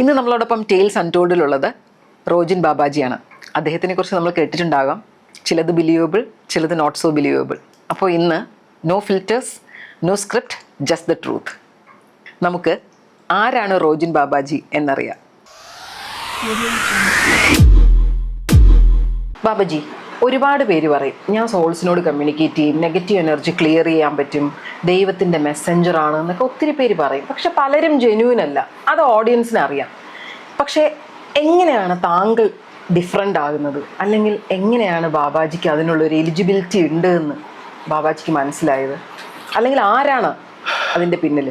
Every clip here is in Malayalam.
ഇന്ന് നമ്മളോടൊപ്പം ടെയിൽസ് അൺടോൾഡിലുള്ളത് റോജിൻ ബാബാജിയാണ്. അദ്ദേഹത്തിനെ കുറിച്ച് നമ്മൾ കേട്ടിട്ടുണ്ടാകാം. ചിലത് ബിലീവബിൾ, ചിലത് നോട്ട് സോ ബിലീവബിൾ. അപ്പോൾ ഇന്ന് no filters, no script, just the truth. നമുക്ക് ആരാണ് റോജിൻ ബാബാജി എന്നറിയാം. ബാബാജി, ഒരുപാട് പേര് പറയും ഞാൻ സോൾസിനോട് കമ്മ്യൂണിക്കേറ്റ് ചെയ്യും, നെഗറ്റീവ് എനർജി ക്ലിയർ ചെയ്യാൻ പറ്റും, ദൈവത്തിൻ്റെ മെസ്സഞ്ചർ ആണ് എന്നൊക്കെ ഒത്തിരി പേര് പറയും. പക്ഷെ പലരും ജെന്യൂൻ അല്ല, അത് ഓഡിയൻസിന് അറിയാം. പക്ഷേ എങ്ങനെയാണ് താങ്കൾ ഡിഫറെൻ്റ് ആകുന്നത്? അല്ലെങ്കിൽ എങ്ങനെയാണ് ബാബാജിക്ക് അതിനുള്ളൊരു എലിജിബിലിറ്റി ഉണ്ട് എന്ന് ബാബാജിക്ക് മനസ്സിലായത്? അല്ലെങ്കിൽ ആരാണ് അതിൻ്റെ പിന്നിൽ?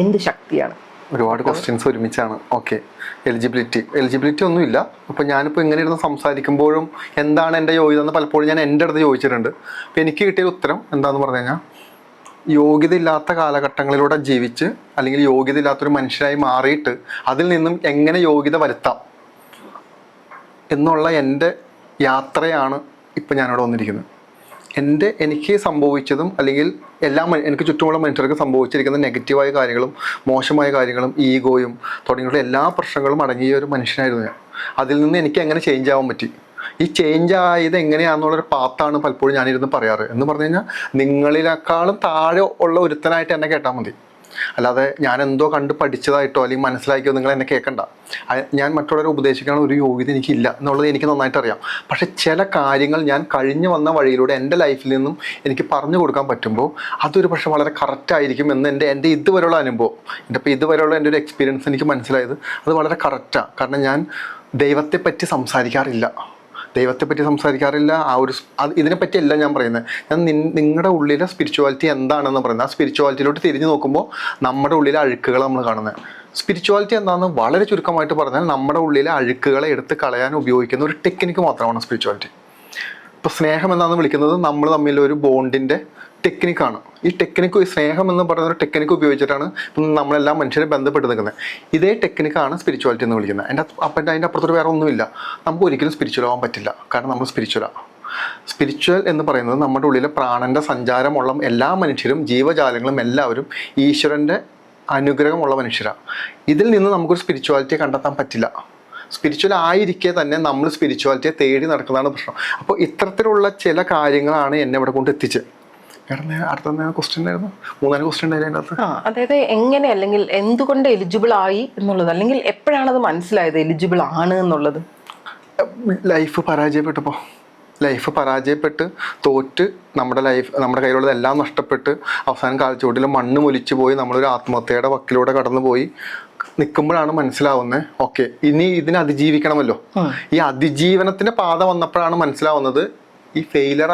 എന്ത് ശക്തിയാണ്? ഒരുപാട് ക്വസ്റ്റ്യൻസ് ഒരുമിച്ചാണ്. ഓക്കെ, എലിജിബിലിറ്റി ഒന്നുമില്ല. അപ്പോൾ ഞാനിപ്പോൾ ഇങ്ങനെ ഇരുന്ന് സംസാരിക്കുമ്പോഴും എന്താണ് എൻ്റെ യോഗ്യത എന്ന് പലപ്പോഴും ഞാൻ എൻ്റെ അടുത്ത് ചോദിച്ചിട്ടുണ്ട്. അപ്പോൾ എനിക്ക് കിട്ടിയ ഉത്തരം എന്താണെന്ന് പറഞ്ഞു കഴിഞ്ഞാൽ, യോഗ്യത ഇല്ലാത്ത കാലഘട്ടങ്ങളിലൂടെ ജീവിച്ച് അല്ലെങ്കിൽ യോഗ്യത ഇല്ലാത്തൊരു മനുഷ്യനായി മാറിയിട്ട് അതിൽ നിന്നും എങ്ങനെ യോഗ്യത വരുത്താം എന്നുള്ള എൻ്റെ യാത്രയാണ് ഇപ്പം ഞാനിവിടെ വന്നിരിക്കുന്നത്. എനിക്ക് സംഭവിച്ചതും അല്ലെങ്കിൽ എനിക്ക് ചുറ്റുമുള്ള മനുഷ്യർക്ക് സംഭവിച്ചിരിക്കുന്ന നെഗറ്റീവായ കാര്യങ്ങളും മോശമായ കാര്യങ്ങളും ഈഗോയും തുടങ്ങിയുള്ള എല്ലാ പ്രശ്നങ്ങളും അടങ്ങിയ ഒരു മനുഷ്യനായിരുന്നു ഞാൻ. അതിൽ നിന്ന് എനിക്ക് എങ്ങനെ ചേഞ്ച് ആവാൻ പറ്റി, ഈ ചേഞ്ച് ആയത് എങ്ങനെയാണെന്നുള്ളൊരു പാത്താണ് പലപ്പോഴും ഞാനിരുന്ന് പറയാറ്. എന്ന് പറഞ്ഞു കഴിഞ്ഞാൽ, നിങ്ങളിനേക്കാളും താഴെ ഉള്ള ഒരുത്തനായിട്ട് എന്നെ കേട്ടാൽ മതി. അല്ലാതെ ഞാൻ എന്തോ കണ്ട് പഠിച്ചതായിട്ടോ അല്ലെങ്കിൽ മനസ്സിലാക്കിയോ നിങ്ങൾ എന്നെ കേൾക്കണ്ട. ഞാൻ മറ്റുള്ളവരെ ഉപദേശിക്കാനുള്ള ഒരു യോഗ്യത എനിക്കില്ല എന്നുള്ളത് എനിക്ക് നന്നായിട്ട് അറിയാം. പക്ഷെ ചില കാര്യങ്ങൾ ഞാൻ കഴിഞ്ഞു വന്ന വഴിയിലൂടെ എൻ്റെ ലൈഫിൽ നിന്നും എനിക്ക് പറഞ്ഞു കൊടുക്കാൻ പറ്റുമ്പോൾ അതൊരു പക്ഷെ വളരെ കറക്റ്റായിരിക്കും എന്ന് എൻ്റെ ഇതുവരെയുള്ള അനുഭവം, ഇതുവരെയുള്ള എൻ്റെ ഒരു എക്സ്പീരിയൻസ് എനിക്ക് മനസ്സിലായത് അത് വളരെ കറക്റ്റാണ്. കാരണം ഞാൻ ദൈവത്തെപ്പറ്റി സംസാരിക്കാറില്ല. ഇതിനെപ്പറ്റിയല്ല ഞാൻ പറയുന്നത്. ഞാൻ നിങ്ങളുടെ ഉള്ളിലെ സ്പിരിച്വാലിറ്റി എന്താണെന്ന് പറയുന്നത്. ആ സ്പിരിച്വാലിറ്റിയിലോട്ട് തിരിഞ്ഞു നോക്കുമ്പോൾ നമ്മുടെ ഉള്ളിലെ അഴുക്കുകൾ നമ്മൾ കാണുന്നത്. സ്പിരിച്വാലിറ്റി എന്താണെന്ന് വളരെ ചുരുക്കമായിട്ട് പറഞ്ഞാൽ, നമ്മുടെ ഉള്ളിലെ അഴുക്കുകളെ എടുത്ത് കളയാൻ ഉപയോഗിക്കുന്ന ഒരു ടെക്നിക്ക് മാത്രമാണ് സ്പിരിച്വാലിറ്റി. ഇപ്പോൾ സ്നേഹം എന്നാണ് വിളിക്കുന്നത് നമ്മൾ തമ്മിലൊരു ബോണ്ടിൻ്റെ ടെക്നിക്കാണ്. ഈ സ്നേഹം എന്ന് പറയുന്ന ഒരു ടെക്നിക്ക് ഉപയോഗിച്ചിട്ടാണ് നമ്മളെല്ലാം മനുഷ്യരെ ബന്ധപ്പെട്ട് നിൽക്കുന്നത്. ഇതേ ടെക്നിക്കാണ് സ്പിരിച്വാലിറ്റി എന്ന് വിളിക്കുന്നത്. അതിൻ്റെ അപ്പുറത്തൊരു വേറെ ഒന്നുമില്ല. നമുക്ക് ഒരിക്കലും സ്പിരിച്വൽ ആവാൻ പറ്റില്ല. കാരണം നമ്മൾ സ്പിരിച്വലാണ്. സ്പിരിച്വൽ എന്ന് പറയുന്നത് നമ്മുടെ ഉള്ളിലെ പ്രാണൻ്റെ സഞ്ചാരമുള്ള എല്ലാ മനുഷ്യരും, ജീവജാലങ്ങളും എല്ലാവരും ഈശ്വരൻ്റെ അനുഗ്രഹമുള്ള മനുഷ്യരാണ്. ഇതിൽ നിന്ന് നമുക്കൊരു സ്പിരിച്വാലിറ്റിയെ കണ്ടെത്താൻ പറ്റില്ല. സ്പിരിച്വൽ ആയിരിക്കെ തന്നെ നമ്മൾ സ്പിരിച്വാലിറ്റിയെ തേടി നടക്കുന്നതാണ് പ്രശ്നം. അപ്പോൾ ഇത്തരത്തിലുള്ള ചില കാര്യങ്ങളാണ് എന്നെ ഇവിടെ കൊണ്ട് എത്തിച്ചത്. അടുത്ത ക്വസ്റ്റ്യൻ ആയിരുന്നു, 3-4 ക്വസ്റ്റ്യൻ ഉണ്ടായിരുന്നു അതിനകത്ത്. അതായത് എങ്ങനെ, അല്ലെങ്കിൽ എന്തുകൊണ്ട് എലിജിബിൾ ആയി എന്നുള്ളത്, അല്ലെങ്കിൽ എപ്പോഴാണത് മനസ്സിലായത് എലിജിബിൾ ആണ് എന്നുള്ളത്? ലൈഫ് പരാജയപ്പെട്ട് തോറ്റ് നമ്മുടെ കയ്യിലുള്ളതെല്ലാം നഷ്ടപ്പെട്ട് അവസാനം കാൽച്ചുവട്ടിൽ മണ്ണ് മൊലിച്ചു പോയി നമ്മളൊരു ആത്മഹത്യയുടെ വക്കിലൂടെ കടന്നു പോയി നിൽക്കുമ്പോഴാണ് മനസ്സിലാവുന്നത്, ഓക്കെ ഇനി ഇതിനെ അതിജീവിക്കണമല്ലോ. ഈ അതിജീവനത്തിന്റെ പാത വന്നപ്പോഴാണ് മനസ്സിലാവുന്നത് ഈ ഫെയിലർ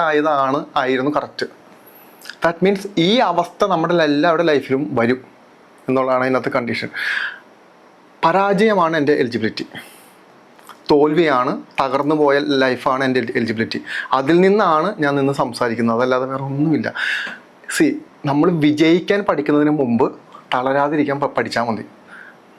ആയിരുന്നു കറക്റ്റ്. ദാറ്റ് മീൻസ് ഈ അവസ്ഥ നമ്മുടെ എല്ലാവരുടെ ലൈഫിലും വരും എന്നുള്ളതാണ് അതിനകത്ത് കണ്ടീഷൻ. പരാജയമാണ് എൻ്റെ എലിജിബിലിറ്റി, തോൽവിയാണ്, തകർന്നു പോയ ലൈഫാണ് എൻ്റെ എലിജിബിലിറ്റി. അതിൽ നിന്നാണ് ഞാൻ നിന്ന് സംസാരിക്കുന്നത്, അതല്ലാതെ വേറെ ഒന്നുമില്ല. നമ്മൾ വിജയിക്കാൻ പഠിക്കുന്നതിന് മുമ്പ് തളരാതിരിക്കാൻ പഠിച്ചാൽ മതി.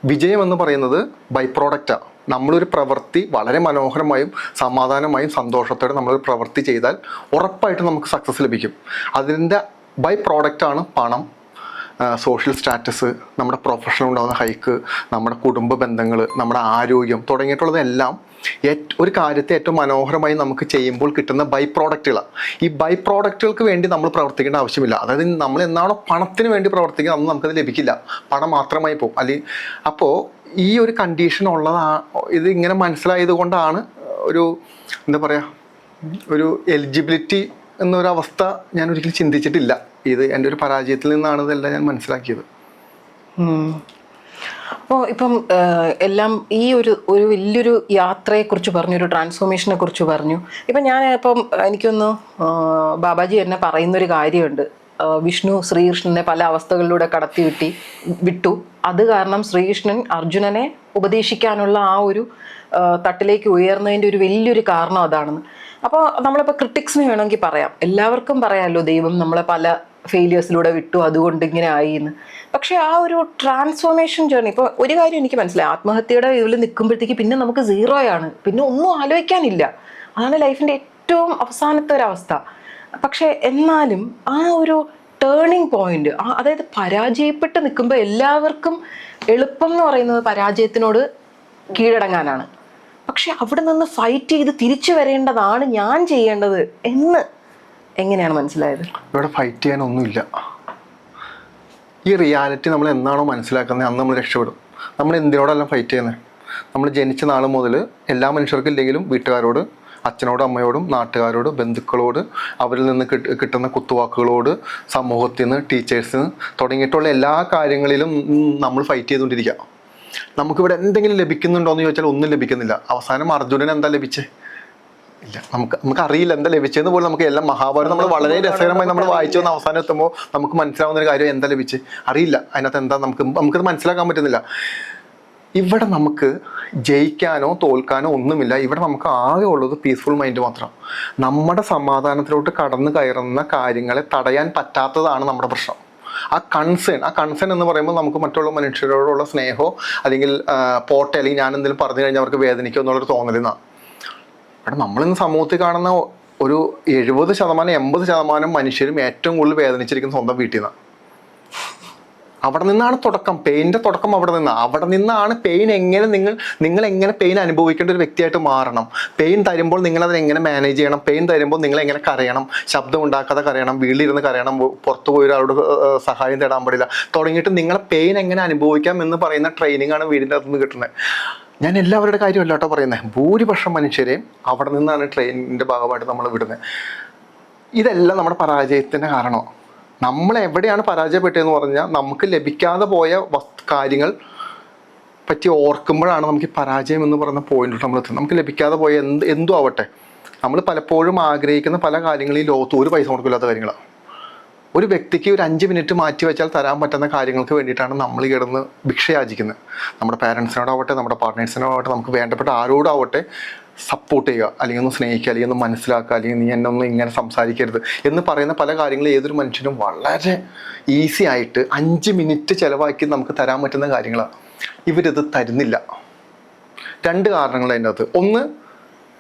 വിജയം എന്ന് പറയുന്നത് ബൈ പ്രോഡക്റ്റാണ്. നമ്മളൊരു പ്രവൃത്തി വളരെ മനോഹരമായും സമാധാനമായും സന്തോഷത്തോടെ നമ്മളൊരു പ്രവൃത്തി ചെയ്താൽ ഉറപ്പായിട്ടും നമുക്ക് സക്സസ് ലഭിക്കും. അതിൻ്റെ ബൈ പ്രോഡക്റ്റാണ് പണം, സോഷ്യൽ സ്റ്റാറ്റസ്, നമ്മുടെ പ്രൊഫഷനിൽ ഉണ്ടാകുന്ന ഹൈക്ക്, നമ്മുടെ കുടുംബ ബന്ധങ്ങൾ, നമ്മുടെ ആരോഗ്യം തുടങ്ങിയിട്ടുള്ളതെല്ലാം ഒരു കാര്യത്തെ ഏറ്റവും മനോഹരമായി നമുക്ക് ചെയ്യുമ്പോൾ കിട്ടുന്ന ബൈ പ്രോഡക്റ്റുകളാണ്. ഈ ബൈ പ്രോഡക്റ്റുകൾക്ക് വേണ്ടി നമ്മൾ പ്രവർത്തിക്കേണ്ട ആവശ്യമില്ല. അതായത് നമ്മൾ എന്നാണോ പണത്തിന് വേണ്ടി പ്രവർത്തിക്കുക അന്ന് നമുക്കത് ലഭിക്കില്ല, പണം മാത്രമായി പോകും. അല്ലെങ്കിൽ അപ്പോൾ ഈ ഒരു കണ്ടീഷൻ ഇത് ഇങ്ങനെ മനസ്സിലായത് കൊണ്ടാണ് ഒരു എലിജിബിലിറ്റി എന്നൊരവസ്ഥ ഞാൻ ഒരിക്കലും ചിന്തിച്ചിട്ടില്ല. ഇത് എൻ്റെ ഒരു പരാജയത്തിൽ നിന്നാണ് ഇതെല്ലാം ഞാൻ മനസ്സിലാക്കിയത്. അപ്പോൾ ഇപ്പം എല്ലാം ഈ ഒരു വലിയൊരു യാത്രയെക്കുറിച്ച് പറഞ്ഞു, ഒരു ട്രാൻസ്ഫോർമേഷനെ കുറിച്ച് പറഞ്ഞു. ഇപ്പം എനിക്കൊന്ന് ബാബാജി എന്നെ പറയുന്നൊരു കാര്യമുണ്ട്. വിഷ്ണു ശ്രീകൃഷ്ണനെ പല അവസ്ഥകളിലൂടെ വിട്ടു. അത് കാരണം ശ്രീകൃഷ്ണൻ അർജുനനെ ഉപദേശിക്കാനുള്ള ആ ഒരു തട്ടിലേക്ക് ഉയർന്നതിൻ്റെ ഒരു വലിയൊരു കാരണം അതാണെന്ന്. അപ്പോൾ നമ്മളിപ്പോൾ ക്രിട്ടിക്സിന് വേണമെങ്കിൽ പറയാം, എല്ലാവർക്കും പറയാമല്ലോ ദൈവം നമ്മളെ പല ഫെയിലിയേഴ്സിലൂടെ വിട്ടു, അതുകൊണ്ട് ഇങ്ങനെ ആയി എന്ന്. പക്ഷെ ആ ഒരു ട്രാൻസ്ഫോർമേഷൻ ജേർണി, ഇപ്പോൾ ഒരു കാര്യം എനിക്ക് മനസ്സിലായി, ആത്മഹത്യയുടെ ഇതിൽ നിൽക്കുമ്പോഴത്തേക്ക് പിന്നെ നമുക്ക് സീറോയാണ്, പിന്നെ ഒന്നും ആലോചിക്കാനില്ല. അതാണ് ലൈഫിൻ്റെ ഏറ്റവും അവസാനത്തെ ഒരവസ്ഥ. പക്ഷെ എന്നാലും ആ ഒരു ടേണിംഗ് പോയിന്റ്, അതായത് പരാജയപ്പെട്ട് നിൽക്കുമ്പോൾ എല്ലാവർക്കും എളുപ്പം എന്ന് പറയുന്നത് പരാജയത്തിനോട് കീഴടങ്ങാനാണ്. പക്ഷെ അവിടെ നിന്ന് ഫൈറ്റ് ചെയ്ത് തിരിച്ചു വരേണ്ടതാണ് ഞാൻ ചെയ്യേണ്ടത് എന്ന് എങ്ങനെയാണ് മനസ്സിലായത്? ഇവിടെ ഫൈറ്റ് ചെയ്യാനൊന്നുമില്ല. ഈ റിയാലിറ്റി നമ്മൾ എന്നാണോ മനസ്സിലാക്കുന്നത് അന്ന് നമ്മൾ രക്ഷപ്പെടും. നമ്മൾ എന്തിനോടെല്ലാം ഫൈറ്റ് ചെയ്യുന്നത്? നമ്മൾ ജനിച്ച നാൾ മുതൽ എല്ലാ മനുഷ്യർക്കും ഇല്ലെങ്കിലും വീട്ടുകാരോട്, അച്ഛനോടും അമ്മയോടും നാട്ടുകാരോട് ബന്ധുക്കളോട്, അവരിൽ നിന്ന് കിട്ടുന്ന കുത്തുവാക്കുകളോട്, സമൂഹത്തിൽ നിന്ന്, ടീച്ചേഴ്സിന് തുടങ്ങിയിട്ടുള്ള എല്ലാ കാര്യങ്ങളിലും നമ്മൾ ഫൈറ്റ് ചെയ്തുകൊണ്ടിരിക്കുക. നമുക്കിവിടെ എന്തെങ്കിലും ലഭിക്കുന്നുണ്ടോ എന്ന് ചോദിച്ചാൽ ഒന്നും ലഭിക്കുന്നില്ല. അവസാനം അർജുനൻ എന്താ ലഭിച്ചേ? ഇല്ല. നമുക്ക് അറിയില്ല എന്താ ലഭിച്ചതെന്ന് പോലും. നമുക്ക് എല്ലാം മഹാഭാരതം നമ്മൾ വളരെ രസകരമായി നമ്മൾ വായിച്ചു വന്ന അവസാനം എത്തുമ്പോൾ നമുക്ക് മനസ്സിലാവുന്ന ഒരു കാര്യം എന്താ ലഭിച്ച് അറിയില്ല. അതിനകത്ത് എന്താ നമുക്കത് മനസ്സിലാക്കാൻ പറ്റുന്നില്ല. ഇവിടെ നമുക്ക് ജയിക്കാനോ തോൽക്കാനോ ഒന്നുമില്ല. ഇവിടെ നമുക്ക് ആകെ ഉള്ളത് പീസ്ഫുൾ മൈൻഡ് മാത്രം. നമ്മുടെ സമാധാനത്തിലോട്ട് കടന്നു കയറുന്ന കാര്യങ്ങളെ തടയാൻ പറ്റാത്തതാണ് നമ്മുടെ പ്രശ്നം. ആ കൺസേൺ എന്ന് പറയുമ്പോൾ നമുക്ക് മറ്റുള്ള മനുഷ്യരോടുള്ള സ്നേഹമോ അല്ലെങ്കിൽ പോട്ടെ അല്ലെങ്കിൽ ഞാൻ എന്തെങ്കിലും പറഞ്ഞു കഴിഞ്ഞാൽ അവർക്ക് വേദനിക്കും എന്നുള്ളൊരു തോന്നലെന്നാണ്. ഇവിടെ നമ്മളിന്ന് സമൂഹത്തിൽ കാണുന്ന ഒരു 70%-80% മനുഷ്യരും ഏറ്റവും കൂടുതൽ വേദനിച്ചിരിക്കുന്ന സ്വന്തം വീട്ടിൽ നിന്നാണ്. അവിടെ നിന്നാണ് തുടക്കം. പെയിൻ്റെ തുടക്കം അവിടെ നിന്നാണ്. പെയിൻ എങ്ങനെ നിങ്ങൾ എങ്ങനെ പെയിൻ അനുഭവിക്കേണ്ട ഒരു വ്യക്തിയായിട്ട് മാറണം. പെയിൻ തരുമ്പോൾ നിങ്ങളതിനെ എങ്ങനെ മാനേജ് ചെയ്യണം. പെയിൻ തരുമ്പോൾ നിങ്ങൾ എങ്ങനെ കരയണം, ശബ്ദം ഉണ്ടാക്കാതെ കരയണം, വീട്ടിലിരുന്ന് കരയണം, പുറത്തു പോയി ഒരാളോട് സഹായം തേടാൻ പാടില്ല, തുടങ്ങിയിട്ട് നിങ്ങളെ പെയിൻ എങ്ങനെ അനുഭവിക്കാം എന്ന് പറയുന്ന ട്രെയിനിങ് ആണ് വീടിൻ്റെ അകത്തുനിന്ന് കിട്ടുന്നത്. ഞാൻ എല്ലാവരുടെ കാര്യമല്ല കേട്ടോ പറയുന്നത്. ഭൂരിപക്ഷം മനുഷ്യരെയും അവിടെ നിന്നാണ് ട്രെയിനിൻ്റെ ഭാഗമായിട്ട് നമ്മൾ വിടുന്നത്. ഇതെല്ലാം നമ്മുടെ പരാജയത്തിൻ്റെ കാരണമാണ്. നമ്മൾ എവിടെയാണ് പരാജയപ്പെട്ടതെന്ന് പറഞ്ഞാൽ നമുക്ക് ലഭിക്കാതെ പോയ കാര്യങ്ങൾ പറ്റി ഓർക്കുമ്പോഴാണ് നമുക്ക് ഈ പരാജയം എന്ന് പറയുന്ന പോയിന്റിൽ നമ്മൾ എത്തുന്നത്. നമുക്ക് ലഭിക്കാതെ പോയ എന്തും ആവട്ടെ, നമ്മൾ പലപ്പോഴും ആഗ്രഹിക്കുന്ന പല കാര്യങ്ങളും ഈ ലോകത്ത് ഒരു പൈസ കൊടുക്കില്ലാത്ത കാര്യങ്ങളാണ്. ഒരു വ്യക്തിക്ക് ഒരു 5 മിനിറ്റ് മാറ്റി വെച്ചാൽ തരാൻ പറ്റുന്ന കാര്യങ്ങൾക്ക് വേണ്ടിയിട്ടാണ് നമ്മൾ കിടന്ന് ഭിക്ഷയാചിക്കുന്നത്. നമ്മുടെ പാരൻസിനോടാവട്ടെ, നമ്മുടെ പാർട്ട്നേഴ്സിനോടാവട്ടെ, നമുക്ക് വേണ്ടപ്പെട്ട ആരോടാവട്ടെ സപ്പോർട്ട് ചെയ്യുക, അല്ലെങ്കിൽ ഒന്ന് സ്നേഹിക്കുക, അല്ലെങ്കിൽ ഒന്ന് മനസ്സിലാക്കുക, അല്ലെങ്കിൽ നീ എന്നെ ഒന്നും ഇങ്ങനെ സംസാരിക്കരുത് എന്ന് പറയുന്ന പല കാര്യങ്ങളും ഏതൊരു മനുഷ്യനും വളരെ ഈസി ആയിട്ട് 5 മിനിറ്റ് ചിലവാക്കി നമുക്ക് തരാൻ പറ്റുന്ന കാര്യങ്ങളാണ്. ഇവരിത് തരുന്നില്ല. 2 കാരണങ്ങൾ അതിൻ്റെ അകത്ത്. ഒന്ന്,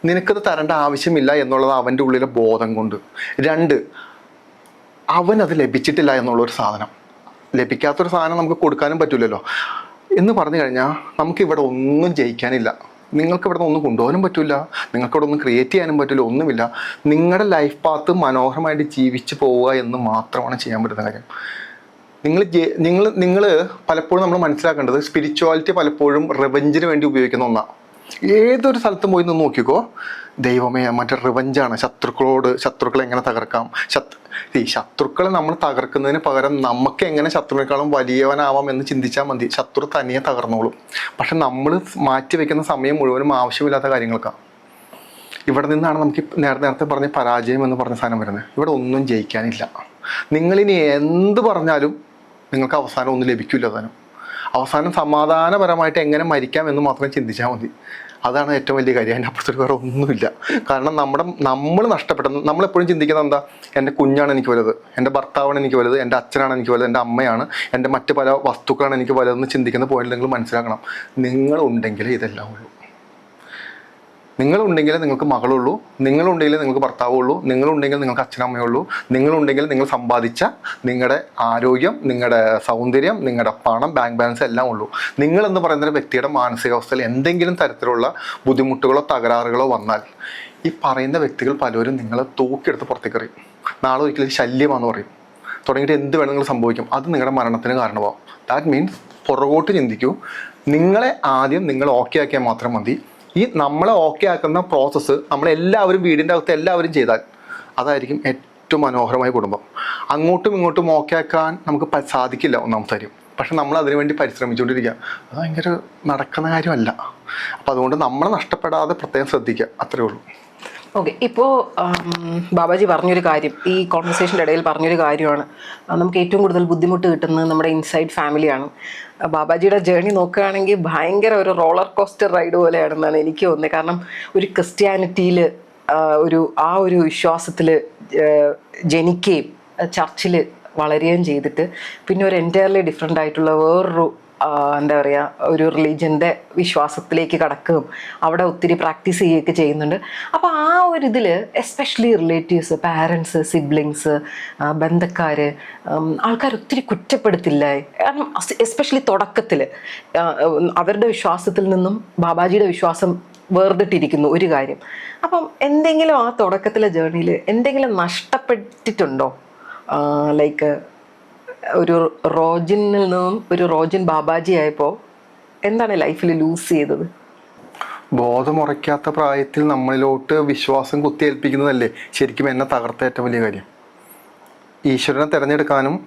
നിനക്കത് തരേണ്ട ആവശ്യമില്ല എന്നുള്ളത് അവൻ്റെ ഉള്ളിലെ ബോധം കൊണ്ട്. 2, അവനത് ലഭിച്ചിട്ടില്ല എന്നുള്ളൊരു സാധനം. ലഭിക്കാത്തൊരു സാധനം നമുക്ക് കൊടുക്കാനും പറ്റില്ലല്ലോ എന്ന് പറഞ്ഞു കഴിഞ്ഞാൽ നമുക്കിവിടെ ഒന്നും ജയിക്കാനില്ല. നിങ്ങൾക്ക് ഇവിടെ നിന്ന് ഒന്നും കൊണ്ടുപോകാനും പറ്റില്ല, നിങ്ങൾക്ക് ഇവിടെ ഒന്നും ക്രിയേറ്റ് ചെയ്യാനും പറ്റില്ല, ഒന്നുമില്ല. നിങ്ങളുടെ ലൈഫ് പാത്ത് മനോഹരമായിട്ട് ജീവിച്ച് പോവുക എന്ന് മാത്രമാണ് ചെയ്യാൻ പറ്റുന്ന കാര്യം. നിങ്ങൾ പലപ്പോഴും നമ്മൾ മനസ്സിലാക്കേണ്ടത് സ്പിരിച്വാലിറ്റി പലപ്പോഴും റിവെഞ്ചിന് വേണ്ടി ഉപയോഗിക്കുന്ന ഒന്നാണ്. ഏതൊരു സ്ഥലത്തും പോയി നിന്ന് നോക്കിക്കോ, ദൈവമേ മറ്റേ റിവഞ്ചാണ്. ശത്രുക്കളെ എങ്ങനെ തകർക്കാം. ഈ ശത്രുക്കളെ നമ്മൾ തകർക്കുന്നതിന് പകരം നമുക്ക് എങ്ങനെ ശത്രുവിനേക്കാളും വലിയവനാവാം എന്ന് ചിന്തിച്ചാൽ മതി. ശത്രു തനിയെ തകർന്നോളും. പക്ഷെ നമ്മൾ മാറ്റി വെക്കുന്ന സമയം മുഴുവനും ആവശ്യമില്ലാത്ത കാര്യങ്ങൾക്കാണ്. ഇവിടെ നിന്നാണ് നമുക്ക് നേരത്തെ പറഞ്ഞ പരാജയം എന്ന് പറഞ്ഞ സാധനം വരുന്നത്. ഇവിടെ ഒന്നും ജയിക്കാനില്ല. നിങ്ങളിനി എന്ത് പറഞ്ഞാലും നിങ്ങൾക്ക് അവസാനം ഒന്നും ലഭിക്കില്ല. അവസാനം സമാധാനപരമായിട്ട് എങ്ങനെ മരിക്കാം എന്ന് മാത്രം ചിന്തിച്ചാൽ മതി. അതാണ് ഏറ്റവും വലിയ കാര്യം. അതിൻ്റെ അപ്പുറത്തൊരു വേറെ ഒന്നുമില്ല. കാരണം നമ്മൾ നഷ്ടപ്പെട്ടത്, നമ്മളെപ്പോഴും ചിന്തിക്കുന്നത് എന്താ, എൻ്റെ കുഞ്ഞാണ് എനിക്ക് വലുത്, എൻ്റെ ഭർത്താവാണ് എനിക്ക് വലുത്, എൻ്റെ അച്ഛനാണ് എനിക്ക് വലുത്, എൻ്റെ അമ്മയാണ്, എൻ്റെ മറ്റ് പല വസ്തുക്കളാണ് എനിക്ക് വലുതെന്ന് ചിന്തിക്കുന്ന പോയിന്റ് നിങ്ങൾ മനസ്സിലാക്കണം. നിങ്ങളുണ്ടെങ്കിലേ ഇതെല്ലാം ഉള്ളൂ. നിങ്ങളുണ്ടെങ്കിൽ നിങ്ങൾക്ക് മകളുള്ളൂ, നിങ്ങളുണ്ടെങ്കിൽ നിങ്ങൾക്ക് ഭർത്താവുള്ളൂ, നിങ്ങളുണ്ടെങ്കിൽ നിങ്ങൾക്ക് അച്ഛനമ്മയുള്ളൂ, നിങ്ങളുണ്ടെങ്കിൽ നിങ്ങൾ സമ്പാദിച്ച നിങ്ങളുടെ ആരോഗ്യം, നിങ്ങളുടെ സൗന്ദര്യം, നിങ്ങളുടെ പണം, ബാങ്ക് ബാലൻസ് എല്ലാം ഉള്ളൂ. നിങ്ങളെന്ന് പറയുന്ന വ്യക്തിയുടെ മാനസികാവസ്ഥയിൽ എന്തെങ്കിലും തരത്തിലുള്ള ബുദ്ധിമുട്ടുകളോ തകരാറുകളോ വന്നാൽ ഈ പറയുന്ന വ്യക്തികൾ പലരും നിങ്ങളെ തൂക്കിയെടുത്ത് പുറത്തേക്ക് എറിയും. നാളെ ഒരിക്കലും ശല്യമാണെന്ന് പറയും. തുടങ്ങിയിട്ട് എന്ത് വേണമെങ്കിലും സംഭവിക്കും. അത് നിങ്ങളുടെ മരണത്തിന് കാരണമാവും. ദാറ്റ് മീൻസ് പുറകോട്ട് ചിന്തിക്കൂ. നിങ്ങളെ ആദ്യം നിങ്ങൾ ഓക്കെ ആക്കിയാൽ മാത്രം മതി. ഈ നമ്മളെ ഓക്കെ ആക്കുന്ന പ്രോസസ്സ് നമ്മളെല്ലാവരും വീടിൻ്റെ അകത്ത് എല്ലാവരും ചെയ്താൽ അതായിരിക്കും ഏറ്റവും മനോഹരമായ കുടുംബം. അങ്ങോട്ടും ഇങ്ങോട്ടും ഓക്കെ ആക്കാൻ നമുക്ക് സാധിക്കില്ല ഒന്നാമത്തെ കാര്യം. പക്ഷെ നമ്മൾ അതിനുവേണ്ടി പരിശ്രമിച്ചുകൊണ്ടിരിക്കുക. അത് ഭയങ്കര നടക്കുന്ന കാര്യമല്ല. അപ്പം അതുകൊണ്ട് നമ്മളെ നഷ്ടപ്പെടാതെ പ്രത്യേകം ശ്രദ്ധിക്കുക. അത്രയേ ഉള്ളൂ. ഓക്കെ. ഇപ്പോൾ ബാബാജി പറഞ്ഞൊരു കാര്യം, ഈ കോൺവെർസേഷൻ്റെ ഇടയിൽ പറഞ്ഞൊരു കാര്യമാണ്, നമുക്ക് ഏറ്റവും കൂടുതൽ ബുദ്ധിമുട്ട് കിട്ടുന്നത് നമ്മുടെ ഇൻസൈഡ് ഫാമിലിയാണ്. ബാബാജിയുടെ ജേർണി നോക്കുകയാണെങ്കിൽ ഭയങ്കര ഒരു റോളർ കോസ്റ്റർ റൈഡ് പോലെയാണെന്നാണ് എനിക്ക് തോന്നുന്നത്. കാരണം ഒരു ക്രിസ്ത്യാനിറ്റിയിൽ ആ ഒരു വിശ്വാസത്തിൽ ജനിക്കുകയും ചർച്ചിൽ വളരുകയും ചെയ്തിട്ട് പിന്നെ ഒരു എൻറ്റയർലി ഡിഫറെൻ്റ് ആയിട്ടുള്ള വേറൊരു എന്താ പറയുക, ഒരു റിലീജിയൻ്റെ വിശ്വാസത്തിലേക്ക് കടക്കുകയും അവിടെ ഒത്തിരി പ്രാക്ടീസ് ചെയ്യുകയൊക്കെ ചെയ്യുന്നുണ്ട്. അപ്പോൾ ആ ഒരു ഇതിൽ എസ്പെഷ്യലി റിലേറ്റീവ്സ്, പാരൻസ്, സിബ്ലിങ്സ്, ബന്ധക്കാർ, ആൾക്കാർ ഒത്തിരി കുറ്റപ്പെടുത്തില്ല. കാരണം എസ്പെഷ്യലി തുടക്കത്തിൽ അവരുടെ വിശ്വാസത്തിൽ നിന്നും ബാബാജിയുടെ വിശ്വാസം വേർതിട്ടിരിക്കുന്നു ഒരു കാര്യം. അപ്പം എന്തെങ്കിലും ആ തുടക്കത്തിലെ ജേർണിയിൽ എന്തെങ്കിലും നഷ്ടപ്പെട്ടിട്ടുണ്ടോ? ലൈക്ക് ഒരു റോജിനിൽ നിന്നും ഒരു റോജിൻ ബാബാജി ആയപ്പോൾ എന്താണ് ലൈഫിൽ ലൂസ് ചെയ്തത്? ബോധമുറയ്ക്കാത്ത പ്രായത്തിൽ നമ്മളിലോട്ട് വിശ്വാസം കുത്തിയേൽപ്പിക്കുന്നതല്ലേ ശരിക്കും എന്നെ തകർത്ത ഏറ്റവും വലിയ കാര്യം. ഈശ്വരനെ തിരഞ്ഞെടുക്കാനും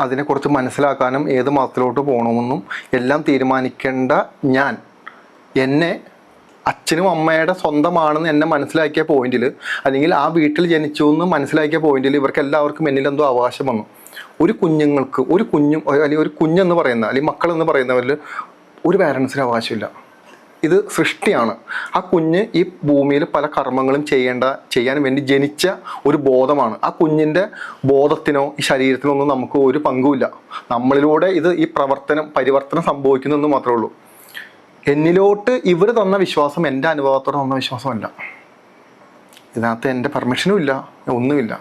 അതിനെക്കുറിച്ച് മനസ്സിലാക്കാനും ഏത് മതത്തിലോട്ട് പോകണമെന്നും എല്ലാം തീരുമാനിക്കേണ്ട ഞാൻ, എന്നെ അച്ഛനും അമ്മയുടെ സ്വന്തമാണെന്ന് എന്നെ മനസ്സിലാക്കിയ പോയിന്റിൽ, അല്ലെങ്കിൽ ആ വീട്ടിൽ ജനിച്ചു എന്ന് മനസ്സിലാക്കിയ പോയിന്റിൽ ഇവർക്ക് എല്ലാവർക്കും എന്നിൽ എന്തോ അവകാശം വന്നു. ഒരു കുഞ്ഞുങ്ങൾക്ക്, ഒരു കുഞ്ഞും അല്ലെങ്കിൽ ഒരു കുഞ്ഞെന്ന് പറയുന്ന അല്ലെങ്കിൽ മക്കളെന്ന് പറയുന്നവരിൽ ഒരു പാരൻസിന് അവകാശമില്ല. ഇത് സൃഷ്ടിയാണ്. ആ കുഞ്ഞ് ഈ ഭൂമിയിൽ പല കർമ്മങ്ങളും ചെയ്യാൻ വേണ്ടി ജനിച്ച ഒരു ബോധമാണ്. ആ കുഞ്ഞിൻ്റെ ബോധത്തിനോ ഈ ശരീരത്തിനോ ഒന്നും നമുക്ക് ഒരു പങ്കുമില്ല. നമ്മളിലൂടെ ഈ പരിവർത്തനം സംഭവിക്കുന്നെന്ന് മാത്രമേ ഉള്ളൂ. എന്നിലോട്ട് ഇവർ തന്ന വിശ്വാസം എൻ്റെ അനുഭവത്തോടെ തന്ന വിശ്വാസമല്ല. ഇതിനകത്ത് എൻ്റെ പെർമിഷനും ഇല്ല, ഒന്നുമില്ല.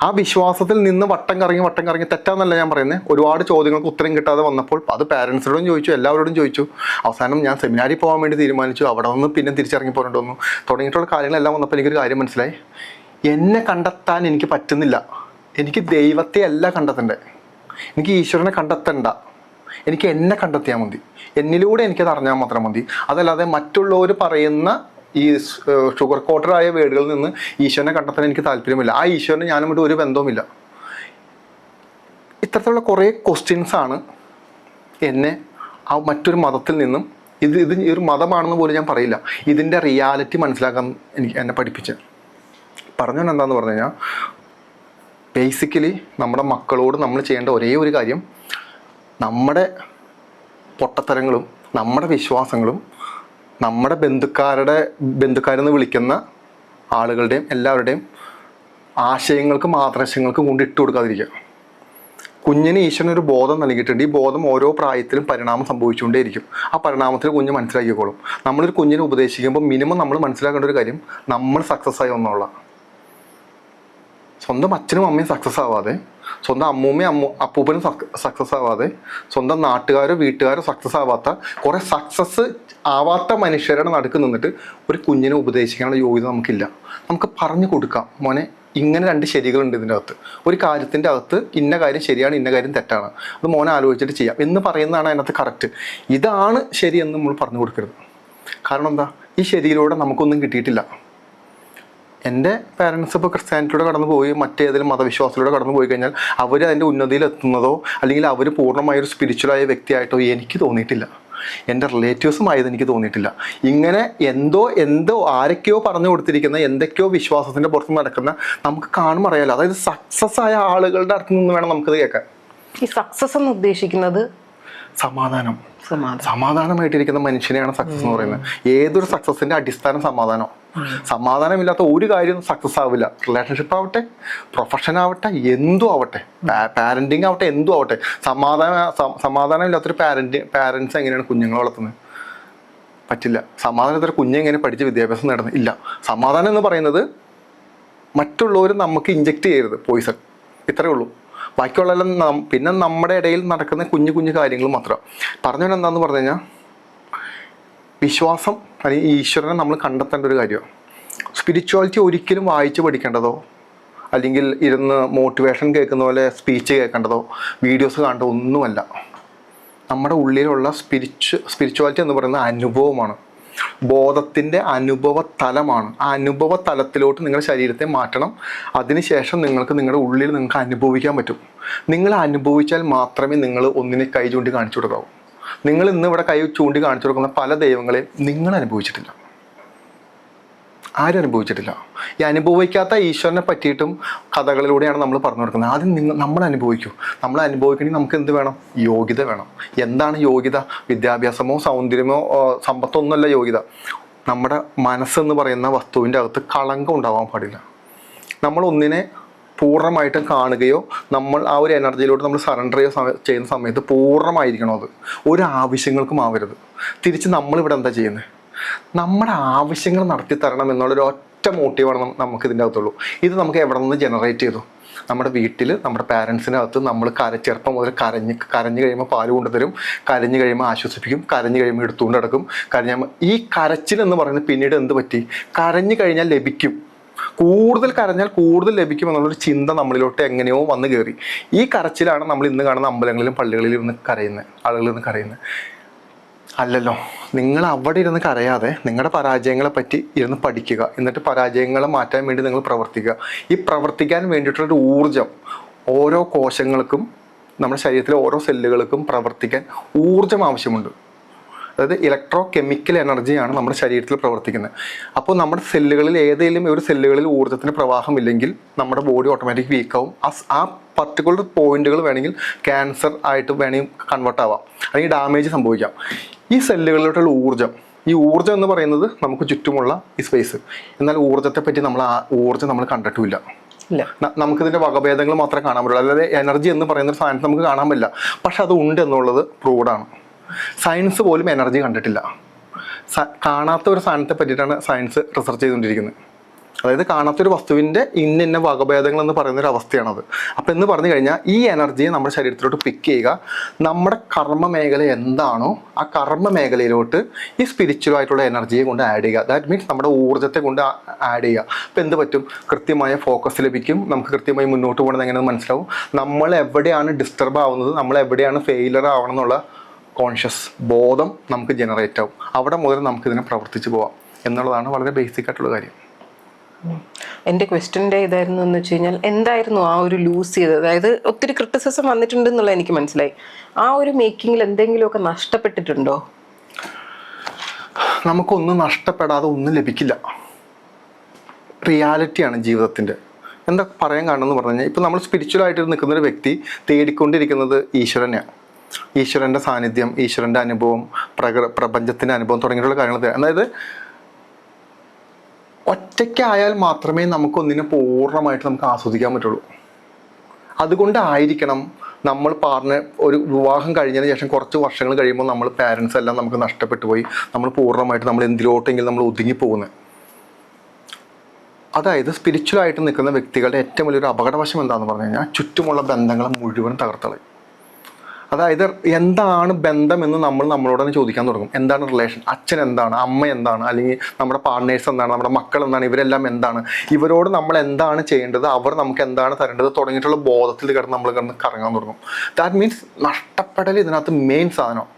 ആ വിശ്വാസത്തിൽ നിന്ന് വട്ടം കറങ്ങി തെറ്റാന്നല്ല ഞാൻ പറയുന്നത്. ഒരുപാട് ചോദ്യങ്ങൾക്ക് ഉത്തരം കിട്ടാതെ വന്നപ്പോൾ അത് പാരൻസിനോടും ചോദിച്ചു, എല്ലാവരോടും ചോദിച്ചു. അവസാനം ഞാൻ സെമിനാരിൽ പോകാൻ വേണ്ടി തീരുമാനിച്ചു. അവിടെ നിന്ന് പിന്നെ തിരിച്ചിറങ്ങി പോരേണ്ടി വന്നു. തുടങ്ങിയിട്ടുള്ള കാര്യങ്ങളെല്ലാം വന്നപ്പോൾ എനിക്കൊരു കാര്യം മനസ്സിലായി. എന്നെ കണ്ടെത്താൻ എനിക്ക് പറ്റുന്നില്ല. എനിക്ക് ദൈവത്തെ അല്ല കണ്ടെത്തണ്ടേ, എനിക്ക് ഈശ്വരനെ കണ്ടെത്തണ്ട. എനിക്ക് എന്നെ കണ്ടെത്തിയാൽ മതി. എന്നിലൂടെ എനിക്കത് അറിഞ്ഞാൽ മാത്രം മതി. അതല്ലാതെ മറ്റുള്ളവർ പറയുന്ന ഈ ഷുഗർ കോട്ടഡായ വേർഡുകളിൽ നിന്ന് ഈശ്വരനെ കണ്ടെത്താൻ എനിക്ക് താല്പര്യമില്ല. ആ ഈശ്വരന് ഞാനുമായിട്ട് ഒരു ബന്ധവുമില്ല. ഇത്തരത്തിലുള്ള കുറേ ക്വസ്റ്റ്യൻസാണ് എന്നെ ആ മറ്റൊരു മതത്തിൽ നിന്നും, ഇത് ഒരു മതമാണെന്ന് പോലും ഞാൻ പറയില്ല, ഇതിൻ്റെ റിയാലിറ്റി മനസ്സിലാക്കാൻ എന്നെ പഠിപ്പിച്ചത്. പറഞ്ഞത് എന്താണെന്ന് പറഞ്ഞു കഴിഞ്ഞാൽ, ബേസിക്കലി നമ്മുടെ മക്കളോട് നമ്മൾ ചെയ്യേണ്ട ഒരേ ഒരു കാര്യം, നമ്മുടെ പൊട്ടത്തരങ്ങളും നമ്മുടെ വിശ്വാസങ്ങളും നമ്മുടെ ബന്ധുക്കാരെന്ന് വിളിക്കുന്ന ആളുകളുടെയും എല്ലാവരുടെയും ആശയങ്ങൾക്കും ആദർശങ്ങൾക്കും കൊണ്ട് ഇട്ട് കൊടുക്കാതിരിക്കുക. കുഞ്ഞിന് ഈശ്വരനൊരു ബോധം നൽകിയിട്ടുണ്ട്. ഈ ബോധം ഓരോ പ്രായത്തിലും പരിണാമം സംഭവിച്ചുകൊണ്ടേയിരിക്കും. ആ പരിണാമത്തിൽ കുഞ്ഞ് മനസ്സിലാക്കിക്കോളും. നമ്മളൊരു കുഞ്ഞിനെ ഉപദേശിക്കുമ്പോൾ മിനിമം നമ്മൾ മനസ്സിലാക്കേണ്ട ഒരു കാര്യം, നമ്മൾ സക്സസ് ആയി എന്നുള്ള. സ്വന്തം അച്ഛനും അമ്മയും സക്സസ് ആവാതെ, സ്വന്തം അമ്മൂമ്മയും അപ്പൂപ്പനും സക്സസ് ആവാതെ, സ്വന്തം നാട്ടുകാരോ വീട്ടുകാരോ സക്സസ് ആവാത്ത കുറേ സക്സസ് ആവാത്ത മനുഷ്യരുടെ നടുക്ക് നിന്നിട്ട് ഒരു കുഞ്ഞിനെ ഉപദേശിക്കാനുള്ള യോഗ്യത നമുക്കില്ല. നമുക്ക് പറഞ്ഞു കൊടുക്കാം, മോനെ ഇങ്ങനെ രണ്ട് ശരികളുണ്ട് ഇതിൻ്റെ അകത്ത്, ഒരു കാര്യത്തിൻ്റെ അകത്ത് ഇന്ന കാര്യം ശരിയാണ്, ഇന്ന കാര്യം തെറ്റാണ്, അത് മോനെ ആലോചിച്ചിട്ട് ചെയ്യാം എന്ന് പറയുന്നതാണ് അതിനകത്ത് കറക്റ്റ്. ഇതാണ് ശരിയെന്ന് നമ്മൾ പറഞ്ഞു കൊടുക്കരുത്. കാരണം എന്താ, ഈ ശരിയിലൂടെ നമുക്കൊന്നും കിട്ടിയിട്ടില്ല. എൻ്റെ പാരൻസ് ഇപ്പോൾ ക്രിസ്ത്യാനിറ്റിയിലൂടെ കടന്നു പോയി മറ്റേതെങ്കിലും മതവിശ്വാസത്തിലൂടെ കടന്നു പോയി കഴിഞ്ഞാൽ അവർ അതിൻ്റെ ഉന്നതിയിലെത്തുന്നതോ അല്ലെങ്കിൽ അവർ പൂർണ്ണമായൊരു സ്പിരിച്വലായ വ്യക്തിയായിട്ടോ എനിക്ക് തോന്നിയിട്ടില്ല. എൻ്റെ റിലേറ്റീവ്സുമായത് എനിക്ക് തോന്നിയിട്ടില്ല. ഇങ്ങനെ എന്തോ ആരൊക്കെയോ പറഞ്ഞു കൊടുത്തിരിക്കുന്ന എന്തൊക്കെയോ വിശ്വാസത്തിൻ്റെ പുറത്ത് നടക്കുന്ന നമുക്ക് കാണുമ്പോൾ അറിയാലോ. അതായത് സക്സസ് ആയ ആളുകളുടെ അടുത്ത് നിന്ന് വേണം നമുക്കത് കേൾക്കാൻ. ഈ സക്സസ് എന്ന് ഉദ്ദേശിക്കുന്നത് സമാധാനമായിട്ടിരിക്കുന്ന മനുഷ്യനെയാണ് സക്സസ് എന്ന് പറയുന്നത്. ഏതൊരു സക്സസിന്റെ അടിസ്ഥാനം സമാധാനമില്ലാത്ത ഒരു കാര്യം സക്സസ് ആവില്ല. റിലേഷൻഷിപ്പ് ആവട്ടെ, പ്രൊഫഷൻ ആവട്ടെ, എന്തും ആവട്ടെ, പാരന്റിങ് ആവട്ടെ, എന്തും ആവട്ടെ, സമാധാനമില്ലാത്തൊരു പാരന്റ്സ് എങ്ങനെയാണ് കുഞ്ഞുങ്ങളെ വളർത്തുന്നത്? പറ്റില്ല. സമാധാനത്തൊരു കുഞ്ഞെങ്ങനെ പഠിച്ച് വിദ്യാഭ്യാസം നേടുന്നത്? ഇല്ല. സമാധാനം എന്ന് പറയുന്നത് മറ്റുള്ളവർ നമുക്ക് ഇഞ്ചെക്ട് ചെയ്യരുത് പോയിസൺ, ഇത്രയേ ഉള്ളൂ. ബാക്കിയുള്ളതെല്ലാം പിന്നെ നമ്മുടെ ഇടയിൽ നടക്കുന്ന കുഞ്ഞു കാര്യങ്ങൾ മാത്രം. പറഞ്ഞത് എന്താണെന്ന് പറഞ്ഞു കഴിഞ്ഞാൽ, വിശ്വാസം അല്ലെങ്കിൽ ഈശ്വരനെ നമ്മൾ കണ്ടെത്തേണ്ട ഒരു കാര്യമാണ്. സ്പിരിച്വാലിറ്റി ഒരിക്കലും വായിച്ച് പഠിക്കേണ്ടതോ അല്ലെങ്കിൽ ഇരുന്ന് മോട്ടിവേഷൻ കേൾക്കുന്ന പോലെ സ്പീച്ച് കേൾക്കേണ്ടതോ വീഡിയോസ് കാണേണ്ടതോ ഒന്നുമല്ല. നമ്മുടെ ഉള്ളിലുള്ള സ്പിരിച്വാലിറ്റി എന്ന് പറയുന്നത് അനുഭവമാണ്, ബോധത്തിൻ്റെ അനുഭവ തലമാണ്. ആ അനുഭവ തലത്തിലോട്ട് നിങ്ങളുടെ ശരീരത്തെ മാറ്റണം. അതിനുശേഷം നിങ്ങളുടെ ഉള്ളിൽ നിങ്ങൾക്ക് അനുഭവിക്കാൻ പറ്റും. നിങ്ങൾ അനുഭവിച്ചാൽ മാത്രമേ നിങ്ങൾ ഒന്നിനെ കൈ ചൂണ്ടി കാണിച്ചു കൊടുക്കാവൂ. നിങ്ങൾ ഇന്ന് ഇവിടെ കൈ ചൂണ്ടി കാണിച്ചു കൊടുക്കുന്ന പല ദൈവങ്ങളെയും നിങ്ങൾ അനുഭവിച്ചിട്ടില്ല, ആരും അനുഭവിച്ചിട്ടില്ല. ഈ അനുഭവിക്കാത്ത ഈശ്വരനെ പറ്റിയിട്ടും കഥകളിലൂടെയാണ് നമ്മൾ പറഞ്ഞു കൊടുക്കുന്നത്. ആദ്യം നമ്മൾ അനുഭവിക്കൂ. നമ്മൾ അനുഭവിക്കണമെങ്കിൽ നമുക്ക് എന്ത് വേണം? യോഗ്യത വേണം. എന്താണ് യോഗ്യത? വിദ്യാഭ്യാസമോ സൗന്ദര്യമോ സമ്പത്തോ ഒന്നുമല്ല യോഗ്യത. നമ്മുടെ മനസ്സെന്ന് പറയുന്ന വസ്തുവിൻ്റെ അകത്ത് കളങ്കം ഉണ്ടാവാൻ പാടില്ല. നമ്മൾ ഒന്നിനെ പൂർണ്ണമായിട്ടും കാണുകയോ നമ്മൾ ആ ഒരു എനർജിയിലോട്ട് നമ്മൾ സറണ്ടർ ചെയ്യുന്ന സമയത്ത് പൂർണ്ണമായിരിക്കണം. അത് ഒരു ആവശ്യങ്ങൾക്കും ആവരുത്. തിരിച്ച് നമ്മളിവിടെ എന്താ ചെയ്യുന്നത്? നമ്മുടെ ആവശ്യങ്ങൾ നടത്തി തരണം എന്നുള്ളൊരു ഒറ്റ മോട്ടീവാണ് നമുക്ക് ഇതിൻ്റെ അകത്തുള്ളൂ. ഇത് നമുക്ക് എവിടെ നിന്ന് ജനറേറ്റ് ചെയ്തു? നമ്മുടെ വീട്ടിൽ നമ്മുടെ പാരൻസിനകത്ത് നമ്മൾ ചെറുപ്പം മുതൽ കരഞ്ഞു കഴിയുമ്പോൾ പാല് കൊണ്ടുതരും, കരഞ്ഞു കഴിയുമ്പോൾ ആശ്വസിപ്പിക്കും, കരഞ്ഞു കഴിയുമ്പോൾ എടുത്തുകൊണ്ട് നടക്കും, ഈ കരച്ചിൽ എന്ന് പറയുന്നത് പിന്നീട് എന്ത് പറ്റി? കരഞ്ഞു കഴിഞ്ഞാൽ ലഭിക്കും, കൂടുതൽ കരഞ്ഞാൽ കൂടുതൽ ലഭിക്കും എന്നുള്ളൊരു ചിന്ത നമ്മളിലോട്ട് എങ്ങനെയോ വന്ന് കയറി. ഈ കരച്ചിലാണ് നമ്മൾ ഇന്ന് കാണുന്ന അമ്പലങ്ങളിലും പള്ളികളിലും ഇരുന്ന് കരയുന്നത്, ആളുകൾ ഇരുന്ന് കരയുന്നത്. അല്ലല്ലോ, നിങ്ങൾ അവിടെ ഇരുന്ന് കരയാതെ നിങ്ങളുടെ പരാജയങ്ങളെ പറ്റി ഇരുന്ന് പഠിക്കുക, എന്നിട്ട് പരാജയങ്ങളെ മാറ്റാൻ വേണ്ടി നിങ്ങൾ പ്രവർത്തിക്കുക. ഈ പ്രവർത്തിക്കാൻ വേണ്ടിയിട്ടുള്ളൊരു ഊർജം ഓരോ കോശങ്ങൾക്കും, നമ്മുടെ ശരീരത്തിലെ ഓരോ സെല്ലുകൾക്കും പ്രവർത്തിക്കാൻ ഊർജം ആവശ്യമുണ്ട്. അതായത് ഇലക്ട്രോ കെമിക്കൽ എനർജിയാണ് നമ്മുടെ ശരീരത്തിൽ പ്രവർത്തിക്കുന്നത്. അപ്പോൾ നമ്മുടെ സെല്ലുകളിൽ ഏതെങ്കിലും ഒരു സെല്ലുകളിൽ ഊർജ്ജത്തിന് പ്രവാഹമില്ലെങ്കിൽ നമ്മുടെ ബോഡി ഓട്ടോമാറ്റിക് വീക്കാവും. ആ പർട്ടിക്കുലർ പോയിന്റുകൾ വേണമെങ്കിൽ ക്യാൻസർ ആയിട്ട് വേണമെങ്കിൽ കൺവേർട്ട് ആവാം, അല്ലെങ്കിൽ ഡാമേജ് സംഭവിക്കാം. ഈ സെല്ലുകളിലോട്ടുള്ള ഈ ഊർജ്ജം എന്ന് പറയുന്നത് നമുക്ക് ചുറ്റുമുള്ള ഈ സ്പേസ്. എന്നാൽ ഊർജ്ജത്തെ പറ്റി ഊർജ്ജം നമ്മൾ കണ്ടിട്ടുമില്ല. നമുക്കിതിൻ്റെ വകഭേദങ്ങൾ മാത്രമേ കാണാൻ പറ്റുള്ളൂ. അല്ലാതെ എനർജി എന്ന് പറയുന്ന ഒരു സാധനത്തെ നമുക്ക് കാണാൻ പറ്റില്ല. പക്ഷെ അത് ഉണ്ട് എന്നുള്ളത് പ്രൂവ്ഡാണ്. സയൻസ് പോലും എനർജി കണ്ടിട്ടില്ല. കാണാത്ത ഒരു സാധനത്തെ പറ്റിയിട്ടാണ് സയൻസ് റിസർച്ച് ചെയ്തുകൊണ്ടിരിക്കുന്നത്. അതായത് കാണാത്തൊരു വസ്തുവിൻ്റെ ഇന്ന വകഭേദങ്ങൾ എന്ന് പറയുന്നൊരു അവസ്ഥയാണത്. അപ്പം എന്ന് പറഞ്ഞു കഴിഞ്ഞാൽ ഈ എനർജിയെ നമ്മുടെ ശരീരത്തിലോട്ട് പിക്ക് ചെയ്യുക, നമ്മുടെ കർമ്മ മേഖല എന്താണോ ആ കർമ്മ മേഖലയിലോട്ട് ഈ സ്പിരിച്വലായിട്ടുള്ള എനർജിയെ കൊണ്ട് ആഡ് ചെയ്യുക. ദാറ്റ് മീൻസ് നമ്മുടെ ഊർജ്ജത്തെ കൊണ്ട് ആഡ് ചെയ്യുക. അപ്പം എന്ത് പറ്റും? കൃത്യമായ ഫോക്കസ് ലഭിക്കും, നമുക്ക് കൃത്യമായി മുന്നോട്ട് പോകുന്നത് എങ്ങനെയെന്ന് മനസ്സിലാവും. നമ്മൾ എവിടെയാണ് ഡിസ്റ്റർബ് ആവുന്നത്, നമ്മൾ എവിടെയാണ് ഫെയിലർ ആവണം എന്നുള്ള കോൺഷ്യസ് ബോധം നമുക്ക് ജനറേറ്റ് ആവും. അവിടെ മുതൽ നമുക്കിതിനെ പ്രവർത്തിച്ച് പോവാം എന്നുള്ളതാണ് വളരെ ബേസിക് ആയിട്ടുള്ള കാര്യം. എൻ്റെ ക്വസ്റ്റ്യൻ്റെ ഇതായിരുന്നു എന്ന് വെച്ച് കഴിഞ്ഞാൽ, എന്തായിരുന്നു ആ ഒരു ലൂസ് ചെയ്തത്? അതായത് ഒത്തിരി ക്രിറ്റിസിസം വന്നിട്ടുണ്ട് എന്നുള്ളത് എനിക്ക് മനസ്സിലായി. ആ ഒരു മേക്കിങ്ങിൽ എന്തെങ്കിലുമൊക്കെ നഷ്ടപ്പെട്ടിട്ടുണ്ടോ? നമുക്കൊന്നും നഷ്ടപ്പെടാതെ ഒന്നും ലഭിക്കില്ല. റിയാലിറ്റിയാണ് ജീവിതത്തിൻ്റെ. എന്താ പറയാൻ കാണുമെന്ന് പറഞ്ഞു കഴിഞ്ഞാൽ, ഇപ്പോൾ നമ്മൾ സ്പിരിച്വലായിട്ട് നിൽക്കുന്നൊരു വ്യക്തി തേടിക്കൊണ്ടിരിക്കുന്നത് ഈശ്വരനെയാണ്. ഈശ്വരൻ്റെ സാന്നിധ്യം, ഈശ്വരൻ്റെ അനുഭവം, പ്രപഞ്ചത്തിൻ്റെ അനുഭവം തുടങ്ങിയിട്ടുള്ള കാര്യങ്ങൾ. അതായത് ഒറ്റയ്ക്കായാൽ മാത്രമേ നമുക്കൊന്നിനെ പൂർണ്ണമായിട്ട് നമുക്ക് ആസ്വദിക്കാൻ പറ്റുള്ളൂ. അതുകൊണ്ടായിരിക്കണം നമ്മൾ ഒരു വിവാഹം കഴിഞ്ഞതിന് ശേഷം കുറച്ച് വർഷങ്ങൾ കഴിയുമ്പോൾ നമ്മൾ പാരൻസ് എല്ലാം നമുക്ക് നഷ്ടപ്പെട്ടു പോയി, നമ്മൾ പൂർണ്ണമായിട്ട് നമ്മൾ എന്തിലോട്ടെങ്കിലും നമ്മൾ ഒതുങ്ങിപ്പോകുന്നത്. അതായത് സ്പിരിച്വലായിട്ട് നിൽക്കുന്ന വ്യക്തികളുടെ ഏറ്റവും വലിയൊരു അപകടവശം എന്താണെന്ന് പറഞ്ഞു കഴിഞ്ഞാൽ, ചുറ്റുമുള്ള ബന്ധങ്ങളെ മുഴുവൻ തകർത്തളയും. അതായത് എന്താണ് ബന്ധം എന്ന് നമ്മളോട് തന്നെ ചോദിക്കാൻ തുടങ്ങും. എന്താണ് റിലേഷൻ? അച്ഛൻ എന്താണ്, അമ്മ എന്താണ്, അല്ലെങ്കിൽ നമ്മുടെ പാർട്ട്നേഴ്സ് എന്താണ്, നമ്മുടെ മക്കൾ എന്താണ്, ഇവരെല്ലാം എന്താണ്, ഇവരോട് നമ്മൾ എന്താണ് ചെയ്യേണ്ടത്, അവർ നമുക്ക് എന്താണ് തരേണ്ടത് തുടങ്ങിയിട്ടുള്ള ബോധത്തിൽ നമ്മൾ കറങ്ങാൻ തുടങ്ങും. ദാറ്റ് മീൻസ് നഷ്ടപ്പെടൽ ഇതിനകത്ത് മെയിൻ സാധനം.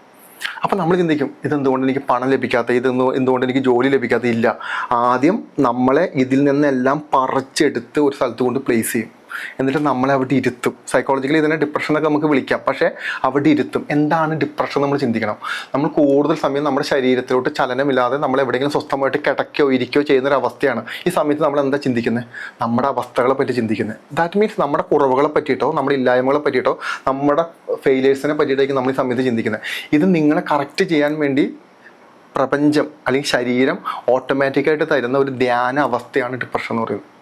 അപ്പം നമ്മൾ ചിന്തിക്കും, ഇതെന്തുകൊണ്ട് എനിക്ക് പണം ലഭിക്കാത്ത, എന്തുകൊണ്ട് എനിക്ക് ജോലി ലഭിക്കാത്ത? ഇല്ല, ആദ്യം നമ്മളെ ഇതിൽ നിന്നെല്ലാം പറിച്ചെടുത്ത് ഒരു സ്ഥലത്ത് കൊണ്ട് പ്ലേസ് ചെയ്യും. എന്നിട്ട് നമ്മളെ അവിടെ ഇരുത്തും. സൈക്കോളജിക്കലി ഇതിനെ ഡിപ്രഷനൊക്കെ നമുക്ക് വിളിക്കാം. പക്ഷേ അവിടെ ഇരുത്തും. എന്താണ് ഡിപ്രഷൻ നമ്മൾ ചിന്തിക്കണം. നമ്മൾ കൂടുതൽ സമയം നമ്മുടെ ശരീരത്തിലോട്ട് ചലനമില്ലാതെ നമ്മൾ എവിടെയെങ്കിലും സ്വസ്ഥമായിട്ട് കിടക്കുകയോ ഇരിക്കുകയോ ചെയ്യുന്നൊരവസ്ഥയാണ്. ഈ സമയത്ത് നമ്മൾ എന്താ ചിന്തിക്കുന്നത്? നമ്മുടെ അവസ്ഥകളെ പറ്റി ചിന്തിക്കുന്നത്. ദാറ്റ് മീൻസ് നമ്മുടെ കുറവുകളെ പറ്റിയിട്ടോ, നമ്മുടെ ഇല്ലായ്മകളെ പറ്റിയിട്ടോ, നമ്മുടെ ഫെയിലിയേഴ്സിനെ പറ്റിയിട്ടായിരിക്കും നമ്മൾ ഈ സമയത്ത് ചിന്തിക്കുന്നത്. ഇത് നിങ്ങളെ കറക്റ്റ് ചെയ്യാൻ വേണ്ടി പ്രപഞ്ചം അല്ലെങ്കിൽ ശരീരം ഓട്ടോമാറ്റിക്കായിട്ട് തരുന്ന ഒരു ധ്യാന അവസ്ഥയാണ് ഡിപ്രഷൻ എന്ന് പറയുന്നത്.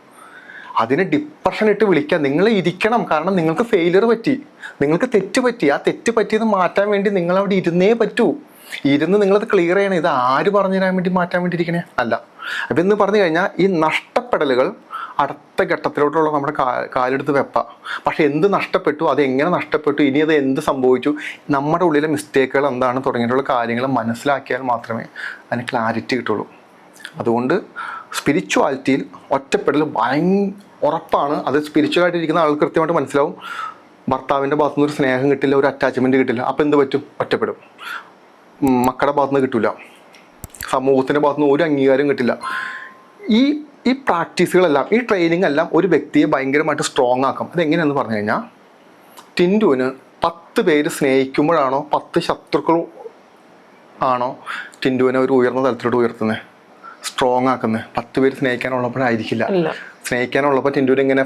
അതിനെ ഡിപ്രഷൻ ഇട്ട് വിളിക്കുക. നിങ്ങൾ ഇരിക്കണം. കാരണം നിങ്ങൾക്ക് ഫെയിലിയർ പറ്റി, നിങ്ങൾക്ക് തെറ്റ് പറ്റി. ആ തെറ്റ് പറ്റിയത് മാറ്റാൻ വേണ്ടി നിങ്ങൾ അവിടെ ഇരുന്നേ പറ്റൂ. ഇരുന്ന് നിങ്ങളത് ക്ലിയർ ചെയ്യണം. ഇത് ആര് പറഞ്ഞു തരാൻ വേണ്ടി മാറ്റാൻ വേണ്ടി ഇരിക്കണേ അല്ല. അപ്പം എന്ന് പറഞ്ഞു കഴിഞ്ഞാൽ ഈ നഷ്ടപ്പെടലുകൾ അടുത്ത ഘട്ടത്തിലോട്ടുള്ള നമ്മുടെ കാലെടുത്ത് വെപ്പ. പക്ഷെ എന്ത് നഷ്ടപ്പെട്ടു, അത് എങ്ങനെ നഷ്ടപ്പെട്ടു, ഇനി അത് എന്ത് സംഭവിച്ചു, നമ്മുടെ ഉള്ളിലെ മിസ്റ്റേക്കുകൾ എന്താണ് തുടങ്ങിയിട്ടുള്ള കാര്യങ്ങൾ മനസ്സിലാക്കിയാൽ മാത്രമേ അതിന് ക്ലാരിറ്റി കിട്ടുള്ളൂ. അതുകൊണ്ട് സ്പിരിച്വാലിറ്റിയിൽ ഒറ്റപ്പെടൽ ഉറപ്പാണ്. അത് സ്പിരിച്വലായിട്ട് ഇരിക്കുന്ന ആൾക്ക് കൃത്യമായിട്ട് മനസ്സിലാവും. ഭർത്താവിൻ്റെ ഭാഗത്തുനിന്ന് ഒരു സ്നേഹം കിട്ടില്ല, ഒരു അറ്റാച്ച്മെൻറ്റ് കിട്ടില്ല. അപ്പോൾ എന്ത് പറ്റും? ഒറ്റപ്പെടും. മക്കളുടെ ഭാഗത്തുനിന്ന് കിട്ടില്ല, സമൂഹത്തിൻ്റെ ഭാഗത്തുനിന്ന് ഒരു അംഗീകാരം കിട്ടില്ല. ഈ പ്രാക്ടീസുകളെല്ലാം, ഈ ട്രെയിനിങ് എല്ലാം ഒരു വ്യക്തിയെ ഭയങ്കരമായിട്ട് സ്ട്രോങ് ആക്കും. അതെങ്ങനെയാണെന്ന് പറഞ്ഞു കഴിഞ്ഞാൽ, ടിൻറ്റുവിന് 10 പേര് സ്നേഹിക്കുമ്പോഴാണോ 10 ശത്രുക്കൾ ആണോ ടിൻറ്റുവിനെ ഒരു ഉയർന്ന തലത്തിലോട്ട് ഉയർത്തുന്നത്, സ്ട്രോങ് ആക്കുന്നത്? 10 പേര് സ്നേഹിക്കാനുള്ളപ്പോഴായിരിക്കില്ല. സ്നേഹിക്കാനുള്ളപ്പോൾ ടിൻറ്റുവിനെ ഇങ്ങനെ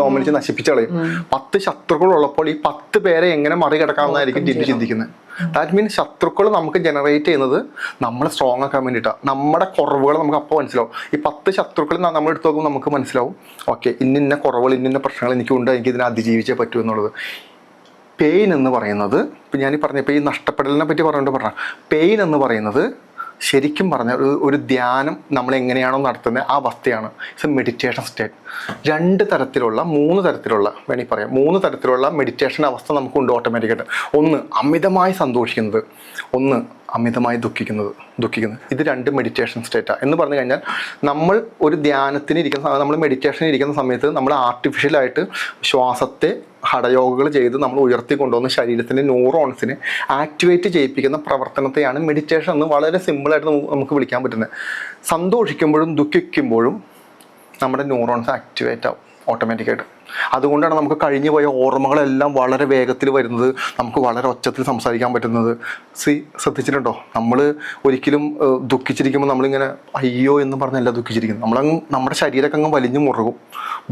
ഓമനിച്ച് നശിപ്പിച്ചു കളയും. 10 ശത്രുക്കളുള്ളപ്പോൾ ഈ 10 പേരെ എങ്ങനെ മറികടക്കാമെന്നായിരിക്കും ടിൻറ്റു ചിന്തിക്കുന്നത്. ദാറ്റ് മീൻസ് ശത്രുക്കൾ നമുക്ക് ജനറേറ്റ് ചെയ്യുന്നത് നമ്മളെ സ്ട്രോങ് ആക്കാൻ വേണ്ടിയിട്ടാണ്. നമ്മുടെ കുറവുകൾ നമുക്ക് അപ്പോൾ മനസ്സിലാവും. ഈ 10 ശത്രുക്കൾ നമ്മൾ എടുത്ത് നോക്കുമ്പോൾ നമുക്ക് മനസ്സിലാവും, ഓക്കെ ഇന്ന കുറവുകൾ ഇന്ന പ്രശ്നങ്ങൾ എനിക്കുണ്ട്, എനിക്ക് ഇതിനെ അതിജീവിച്ചേ പറ്റൂ എന്നുള്ളത്. പെയിൻ എന്ന് പറയുന്നത്, ഇപ്പം ഞാൻ പറഞ്ഞപ്പോൾ ഈ നഷ്ടപ്പെടലിനെ പറ്റി പറഞ്ഞ പെയിൻ എന്ന് പറയുന്നത് ശരിക്കും പറഞ്ഞാൽ ഒരു ധ്യാനം നമ്മൾ എങ്ങനെയാണോ നടത്തുന്നത് ആ അവസ്ഥയാണ്. It's A meditation state. 3 തരത്തിലുള്ള വേണമെങ്കിൽ പറയാം 3 തരത്തിലുള്ള മെഡിറ്റേഷൻ അവസ്ഥ നമുക്കുണ്ട് ഓട്ടോമാറ്റിക്കായിട്ട്. ഒന്ന് അമിതമായി സന്തോഷിക്കുന്നത്, ഒന്ന് അമിതമായി ദുഃഖിക്കുന്നത്. ഇത് 2 മെഡിറ്റേഷൻ സ്റ്റേറ്റാണ്. എന്ന് പറഞ്ഞു കഴിഞ്ഞാൽ നമ്മൾ ഒരു ധ്യാനത്തിന് ഇരിക്കുന്ന, നമ്മൾ മെഡിറ്റേഷന് ഇരിക്കുന്ന സമയത്ത് നമ്മൾ ആർട്ടിഫിഷ്യലായിട്ട് ശ്വാസത്തെ ഹഠയോഗകൾ ചെയ്ത് നമ്മൾ ഉയർത്തിക്കൊണ്ടുവന്ന് ശരീരത്തിൻ്റെ ന്യൂറോൺസിനെ ആക്ടിവേറ്റ് ചെയ്യിപ്പിക്കുന്ന പ്രവർത്തനത്തെയാണ് മെഡിറ്റേഷൻ എന്ന് വളരെ സിമ്പിളായിട്ട് നമുക്ക് വിളിക്കാൻ പറ്റുന്നത്. സന്തോഷിക്കുമ്പോഴും ദുഃഖിക്കുമ്പോഴും നമ്മുടെ ന്യൂറോൺസ് ആക്ടിവേറ്റ് ആവും ഓട്ടോമാറ്റിക്കായിട്ട്. അതുകൊണ്ടാണ് നമുക്ക് കഴിഞ്ഞു പോയ ഓർമ്മകളെല്ലാം വളരെ വേഗത്തിൽ വരുന്നത്, നമുക്ക് വളരെ ഒച്ചത്തിൽ സംസാരിക്കാൻ പറ്റുന്നത്. ശ്രദ്ധിച്ചിട്ടുണ്ടോ? നമ്മൾ ഒരിക്കലും ദുഃഖിച്ചിരിക്കുമ്പോൾ നമ്മളിങ്ങനെ അയ്യോ എന്ന് പറഞ്ഞല്ല ദുഃഖിച്ചിരിക്കുന്നത്, നമ്മുടെ ശരീരമൊക്കെ അങ്ങ് വലിഞ്ഞു മുറുകും,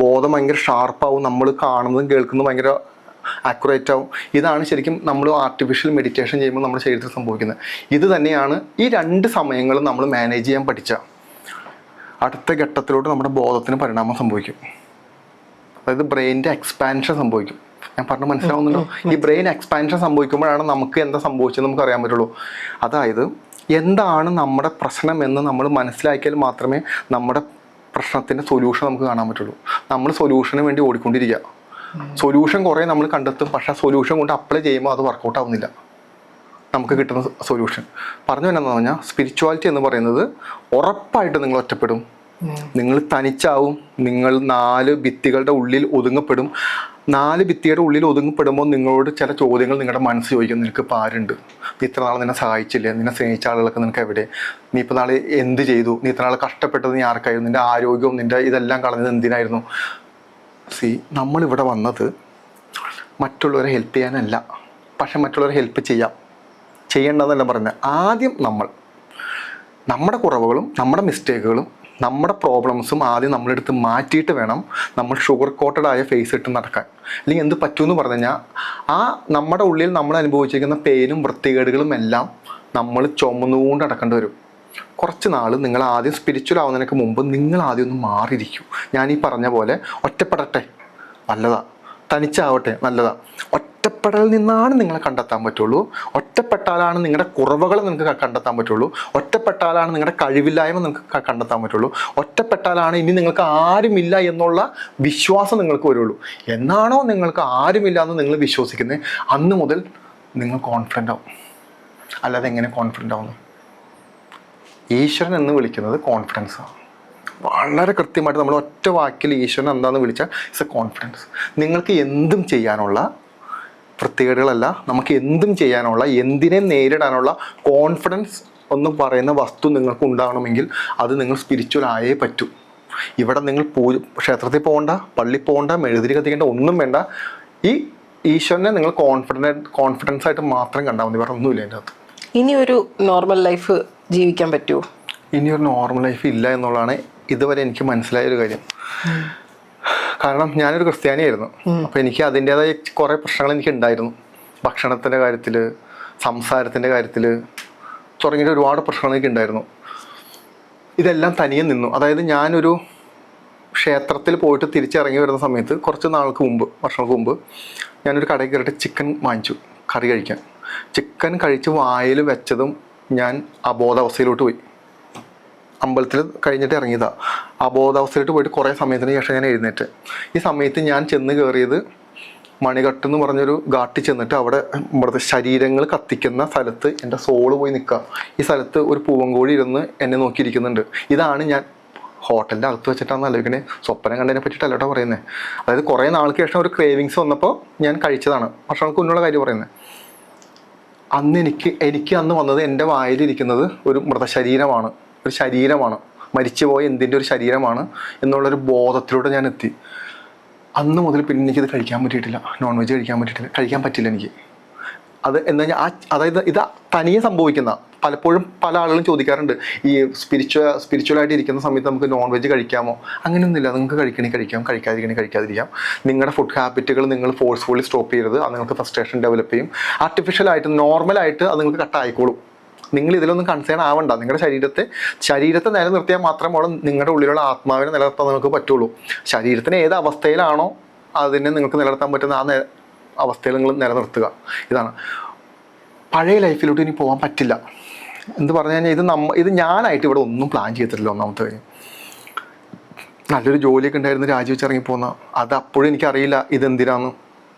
ബോധം ഭയങ്കര ഷാർപ്പാവും, നമ്മൾ കാണുന്നതും കേൾക്കുന്നതും ഭയങ്കര ആക്യുറേറ്റ് ആവും. ഇതാണ് ശരിക്കും നമ്മൾ ആർട്ടിഫിഷ്യൽ മെഡിറ്റേഷൻ ചെയ്യുമ്പോൾ നമ്മുടെ ശരീരത്തിൽ സംഭവിക്കുന്നത്. ഇത് തന്നെയാണ് ഈ 2 സമയങ്ങളും നമ്മൾ മാനേജ് ചെയ്യാൻ പഠിച്ച അടുത്ത ഘട്ടത്തിലോട്ട് നമ്മുടെ ബോധത്തിന് പരിണാമം സംഭവിക്കും. അതായത് ബ്രെയിനിൻ്റെ എക്സ്പാൻഷൻ സംഭവിക്കും. ഞാൻ പറഞ്ഞ് മനസ്സിലാവുന്നുണ്ടോ? ഈ ബ്രെയിൻ എക്സ്പാൻഷൻ സംഭവിക്കുമ്പോഴാണ് നമുക്ക് എന്താ സംഭവിച്ചതെന്ന് നമുക്ക് അറിയാൻ പറ്റുള്ളൂ. അതായത് എന്താണ് നമ്മുടെ പ്രശ്നം എന്ന് നമ്മൾ മനസ്സിലാക്കിയാൽ മാത്രമേ നമ്മുടെ പ്രശ്നത്തിൻ്റെ സൊല്യൂഷൻ നമുക്ക് കാണാൻ പറ്റുള്ളൂ. നമ്മൾ സൊല്യൂഷന് വേണ്ടി ഓടിക്കൊണ്ടിരിക്കുക. സൊല്യൂഷൻ കുറേ നമ്മൾ കണ്ടെത്തും, പക്ഷേ ആ സൊല്യൂഷൻ കൊണ്ട് അപ്ലൈ ചെയ്യുമ്പോൾ അത് വർക്കൗട്ട് ആവുന്നില്ല നമുക്ക് കിട്ടുന്ന സൊല്യൂഷൻ. പറഞ്ഞു എന്നാന്ന് പറഞ്ഞാൽ സ്പിരിച്വാലിറ്റി എന്ന് പറയുന്നത് ഉറപ്പായിട്ട് നിങ്ങൾ ഒറ്റപ്പെടും, നിങ്ങൾ തനിച്ചാവും, നിങ്ങൾ 4 ഭിത്തികളുടെ ഉള്ളിൽ ഒതുങ്ങപ്പെടും. 4 ഭിത്തിയുടെ ഉള്ളിൽ ഒതുങ്ങപ്പെടുമ്പോൾ നിങ്ങളോട് ചില ചോദ്യങ്ങൾ നിങ്ങളുടെ മനസ്സ് ചോദിക്കും. നിനക്ക് ഇപ്പോൾ ആരുണ്ട്? നീ ഇത്ര നാൾ നിന്നെ സഹായിച്ചില്ലേ? നിന്നെ സ്നേഹിച്ച ആളുകളൊക്കെ നിനക്ക് എവിടെ? നീ ഇപ്പോൾ നാളെ എന്ത് ചെയ്തു? നീ ഇത്ര നാൾ കഷ്ടപ്പെട്ടത് നീ ആർക്കായിരുന്നു? നിൻ്റെ ആരോഗ്യവും നിൻ്റെ ഇതെല്ലാം കളഞ്ഞത് എന്തിനായിരുന്നു? നമ്മളിവിടെ വന്നത് മറ്റുള്ളവരെ ഹെൽപ്പ് ചെയ്യാനല്ല, പക്ഷെ മറ്റുള്ളവരെ ഹെൽപ്പ് ചെയ്യേണ്ടതെന്നല്ല പറയുന്നത്. ആദ്യം നമ്മുടെ കുറവുകളും നമ്മുടെ മിസ്റ്റേക്കുകളും നമ്മുടെ പ്രോബ്ലംസും ആദ്യം നമ്മളെടുത്ത് മാറ്റിയിട്ട് വേണം നമ്മൾ ഷുഗർ കോട്ടഡ് ആയ ഫേസ് ഇട്ട് നടക്കാൻ. അല്ലെങ്കിൽ എന്ത് പറ്റുമെന്ന് പറഞ്ഞു കഴിഞ്ഞാൽ ആ നമ്മുടെ ഉള്ളിൽ നമ്മൾ അനുഭവിച്ചിരിക്കുന്ന പെയിനും വൃത്തികേടുകളും എല്ലാം നമ്മൾ ചുമന്നുകൊണ്ട് നടക്കേണ്ടി വരും. കുറച്ച് നാൾ നിങ്ങൾ ആദ്യം സ്പിരിച്വൽ ആവുന്നതിനൊക്കെ മുമ്പ് നിങ്ങൾ ആദ്യം ഒന്ന് മാറിയിരിക്കൂ. ഞാൻ ഈ പറഞ്ഞ പോലെ ഒറ്റപ്പെടട്ടെ, നല്ലതാ. തനിച്ചാവട്ടെ, നല്ലതാ. ഒറ്റപ്പെടലിൽ നിന്നാണ് നിങ്ങളെ കണ്ടെത്താൻ പറ്റുള്ളൂ. ഒറ്റപ്പെട്ടാലാണ് നിങ്ങളുടെ കുറവുകൾ നിങ്ങൾക്ക് കണ്ടെത്താൻ പറ്റുള്ളൂ. ഒറ്റപ്പെട്ടാലാണ് നിങ്ങളുടെ കഴിവില്ലായ്മ നിങ്ങൾക്ക് കണ്ടെത്താൻ പറ്റുള്ളൂ. ഒറ്റപ്പെട്ടാലാണ് ഇനി നിങ്ങൾക്ക് ആരുമില്ല എന്നുള്ള വിശ്വാസം നിങ്ങൾക്ക് വരുള്ളൂ. എന്നാണോ നിങ്ങൾക്ക് ആരുമില്ല എന്ന് നിങ്ങൾ വിശ്വസിക്കുന്നത്, അന്ന് മുതൽ നിങ്ങൾ കോൺഫിഡൻ്റ് ആവും. അല്ലാതെ എങ്ങനെ കോൺഫിഡൻ്റ് ആവുന്നു? ഈശ്വരൻ എന്ന് വിളിക്കുന്നത് കോൺഫിഡൻസാണ്. വളരെ കൃത്യമായിട്ട് നമ്മൾ ഒറ്റ വാക്കിൽ ഈശ്വരൻ എന്താണെന്ന് വിളിച്ചാൽ ഇറ്റ്സ് എ കോൺഫിഡൻസ്. നിങ്ങൾക്ക് എന്തും ചെയ്യാനുള്ള വൃത്തികേടുകളല്ല, നമുക്ക് എന്തും ചെയ്യാനുള്ള, എന്തിനെ നേരിടാനുള്ള കോൺഫിഡൻസ് എന്ന് പറയുന്ന വസ്തു നിങ്ങൾക്ക് ഉണ്ടാകണമെങ്കിൽ അത് നിങ്ങൾ സ്പിരിച്വൽ ആയേ പറ്റൂ. ഇവിടെ നിങ്ങൾ ക്ഷേത്രത്തിൽ പോകണ്ട, പള്ളി പോകണ്ട, മെഴുതിരി കത്തിക്കേണ്ട, ഒന്നും വേണ്ട. ഈ ഈശ്വരനെ നിങ്ങൾ കോൺഫിഡൻസ് ആയിട്ട് മാത്രം കണ്ടാൽ മതി, വേറെ ഒന്നുമില്ല എൻ്റെ അകത്ത്. ഇനി ഒരു നോർമൽ ലൈഫ് ജീവിക്കാൻ പറ്റുമോ? ഇനിയൊരു നോർമൽ ലൈഫ് ഇല്ല എന്നുള്ളതാണ് ഇതുവരെ എനിക്ക് മനസ്സിലായൊരു കാര്യം. കാരണം ഞാനൊരു ക്രിസ്ത്യാനിയായിരുന്നു. അപ്പോൾ എനിക്ക് അതിൻ്റേതായ കുറേ പ്രശ്നങ്ങൾ എനിക്ക് ഉണ്ടായിരുന്നു. ഭക്ഷണത്തിൻ്റെ കാര്യത്തിൽ, സംസാരത്തിൻ്റെ കാര്യത്തിൽ തുടങ്ങിയിട്ട് ഒരുപാട് പ്രശ്നങ്ങൾ എനിക്ക് ഉണ്ടായിരുന്നു. ഇതെല്ലാം തനിയെ നിന്നു. അതായത് ഞാനൊരു ക്ഷേത്രത്തിൽ പോയിട്ട് തിരിച്ചിറങ്ങി വരുന്ന സമയത്ത് കുറച്ച് വർഷങ്ങൾക്ക് മുമ്പ് ഞാനൊരു കടയിൽ കയറിയിട്ട് ചിക്കൻ വാങ്ങിച്ചു കറി കഴിക്കാൻ. ചിക്കൻ കഴിച്ച് വായിൽ വെച്ചതും ഞാൻ അബോധാവസ്ഥയിലോട്ട് പോയി. അമ്പലത്തിൽ കഴിഞ്ഞിട്ട് ഇറങ്ങിയതാണ്. അബോധാവസ്ഥയിലോട്ട് പോയിട്ട് കുറേ സമയത്തിന് ശേഷം ഞാൻ എഴുന്നേറ്റ്. ഈ സമയത്ത് ഞാൻ ചെന്ന് കയറിയത് മണികട്ട് എന്ന് പറഞ്ഞൊരു ഘാട്ടിൽ ചെന്നിട്ട് അവിടെ ഇവിടുത്തെ ശരീരങ്ങൾ കത്തിക്കുന്ന സ്ഥലത്ത് എൻ്റെ സോള് പോയി നിൽക്കുക. ഈ സ്ഥലത്ത് ഒരു പൂവങ്കോഴി ഇരുന്ന് എന്നെ നോക്കിയിരിക്കുന്നുണ്ട്. ഇതാണ് ഞാൻ ഹോട്ടലിൻ്റെ അകത്ത് വെച്ചിട്ടാണ് ആലോചിക്കണേ, സ്വപ്നം കണ്ടതിനെ പറ്റിയിട്ടല്ല കേട്ടോ പറയുന്നത്. അതായത് കുറേ നാൾക്ക് ശേഷം ഒരു ക്രേവിങ്സ് വന്നപ്പോൾ ഞാൻ കഴിച്ചതാണ്. വർഷങ്ങൾക്ക് മുന്നുള്ള കാര്യം പറയുന്നത്. അന്ന് എനിക്ക് അന്ന് വന്നത് എൻ്റെ വായിലിരിക്കുന്നത് ഒരു മൃതശരീരമാണ്, ഒരു ശരീരമാണ്, മരിച്ചുപോയ എന്തിൻ്റെ ഒരു ശരീരമാണ് എന്നുള്ളൊരു ബോധത്തിലൂടെ ഞാൻ എത്തി. അന്ന് മുതൽ പിന്നെ എനിക്കത് കഴിക്കാൻ പറ്റിയിട്ടില്ല. നോൺ വെജ് കഴിക്കാൻ പറ്റിയിട്ടില്ല, കഴിക്കാൻ പറ്റില്ല എനിക്ക്. അത് എന്താ അതായത് ഇത് തനിയെ സംഭവിക്കുന്ന പലപ്പോഴും പല ആളുകളും ചോദിക്കാറുണ്ട്, ഈ സ്പിരിച്വലായിട്ട് ഇരിക്കുന്ന സമയത്ത് നമുക്ക് നോൺ വെജ് കഴിക്കാമോ? അങ്ങനെയൊന്നുമില്ല. നിങ്ങൾക്ക് കഴിക്കണേ കഴിക്കാം, കഴിക്കാതിരിക്കാം. നിങ്ങളുടെ ഫുഡ് ഹാബിറ്റുകൾ നിങ്ങൾ ഫോഴ്സ്ഫുള്ളി സ്റ്റോപ്പ് ചെയ്യരുത്. അത് നിങ്ങൾക്ക് ഫ്രസ്ട്രേഷൻ ഡെവലപ്പ് ചെയ്യും. ആർട്ടിഫിഷ്യലായിട്ട് നോർമലായിട്ട് അത് നിങ്ങൾക്ക് കട്ടായിക്കോളും. നിങ്ങൾ ഇതിലൊന്നും കൺസേൺ ആവണ്ട. നിങ്ങളുടെ ശരീരത്തെ നിലനിർത്തിയാൽ മാത്രമേ നിങ്ങളുടെ ഉള്ളിലുള്ള ആത്മാവിനെ നിലനിർത്താൻ നിങ്ങൾക്ക് പറ്റുള്ളൂ. ശരീരത്തിന് ഏത് അവസ്ഥയിലാണോ അതിനെ നിങ്ങൾക്ക് നിലനിർത്താൻ പറ്റുന്ന ആ അവസ്ഥയിൽ നിങ്ങൾ നിലനിർത്തുക. ഇതാണ്. പഴയ ലൈഫിലോട്ട് ഇനി പോകാൻ പറ്റില്ല. എന്ത് പറഞ്ഞു കഴിഞ്ഞാൽ ഇത് ഞാനായിട്ട് ഇവിടെ ഒന്നും പ്ലാൻ ചെയ്തിട്ടില്ല. ഒന്നാമത്തെ കാര്യം, നല്ലൊരു ജോലിയൊക്കെ ഉണ്ടായിരുന്നു രാജിവെച്ചിറങ്ങി പോകുന്ന, അത് അപ്പോഴും എനിക്കറിയില്ല ഇതെന്തിനാന്ന്.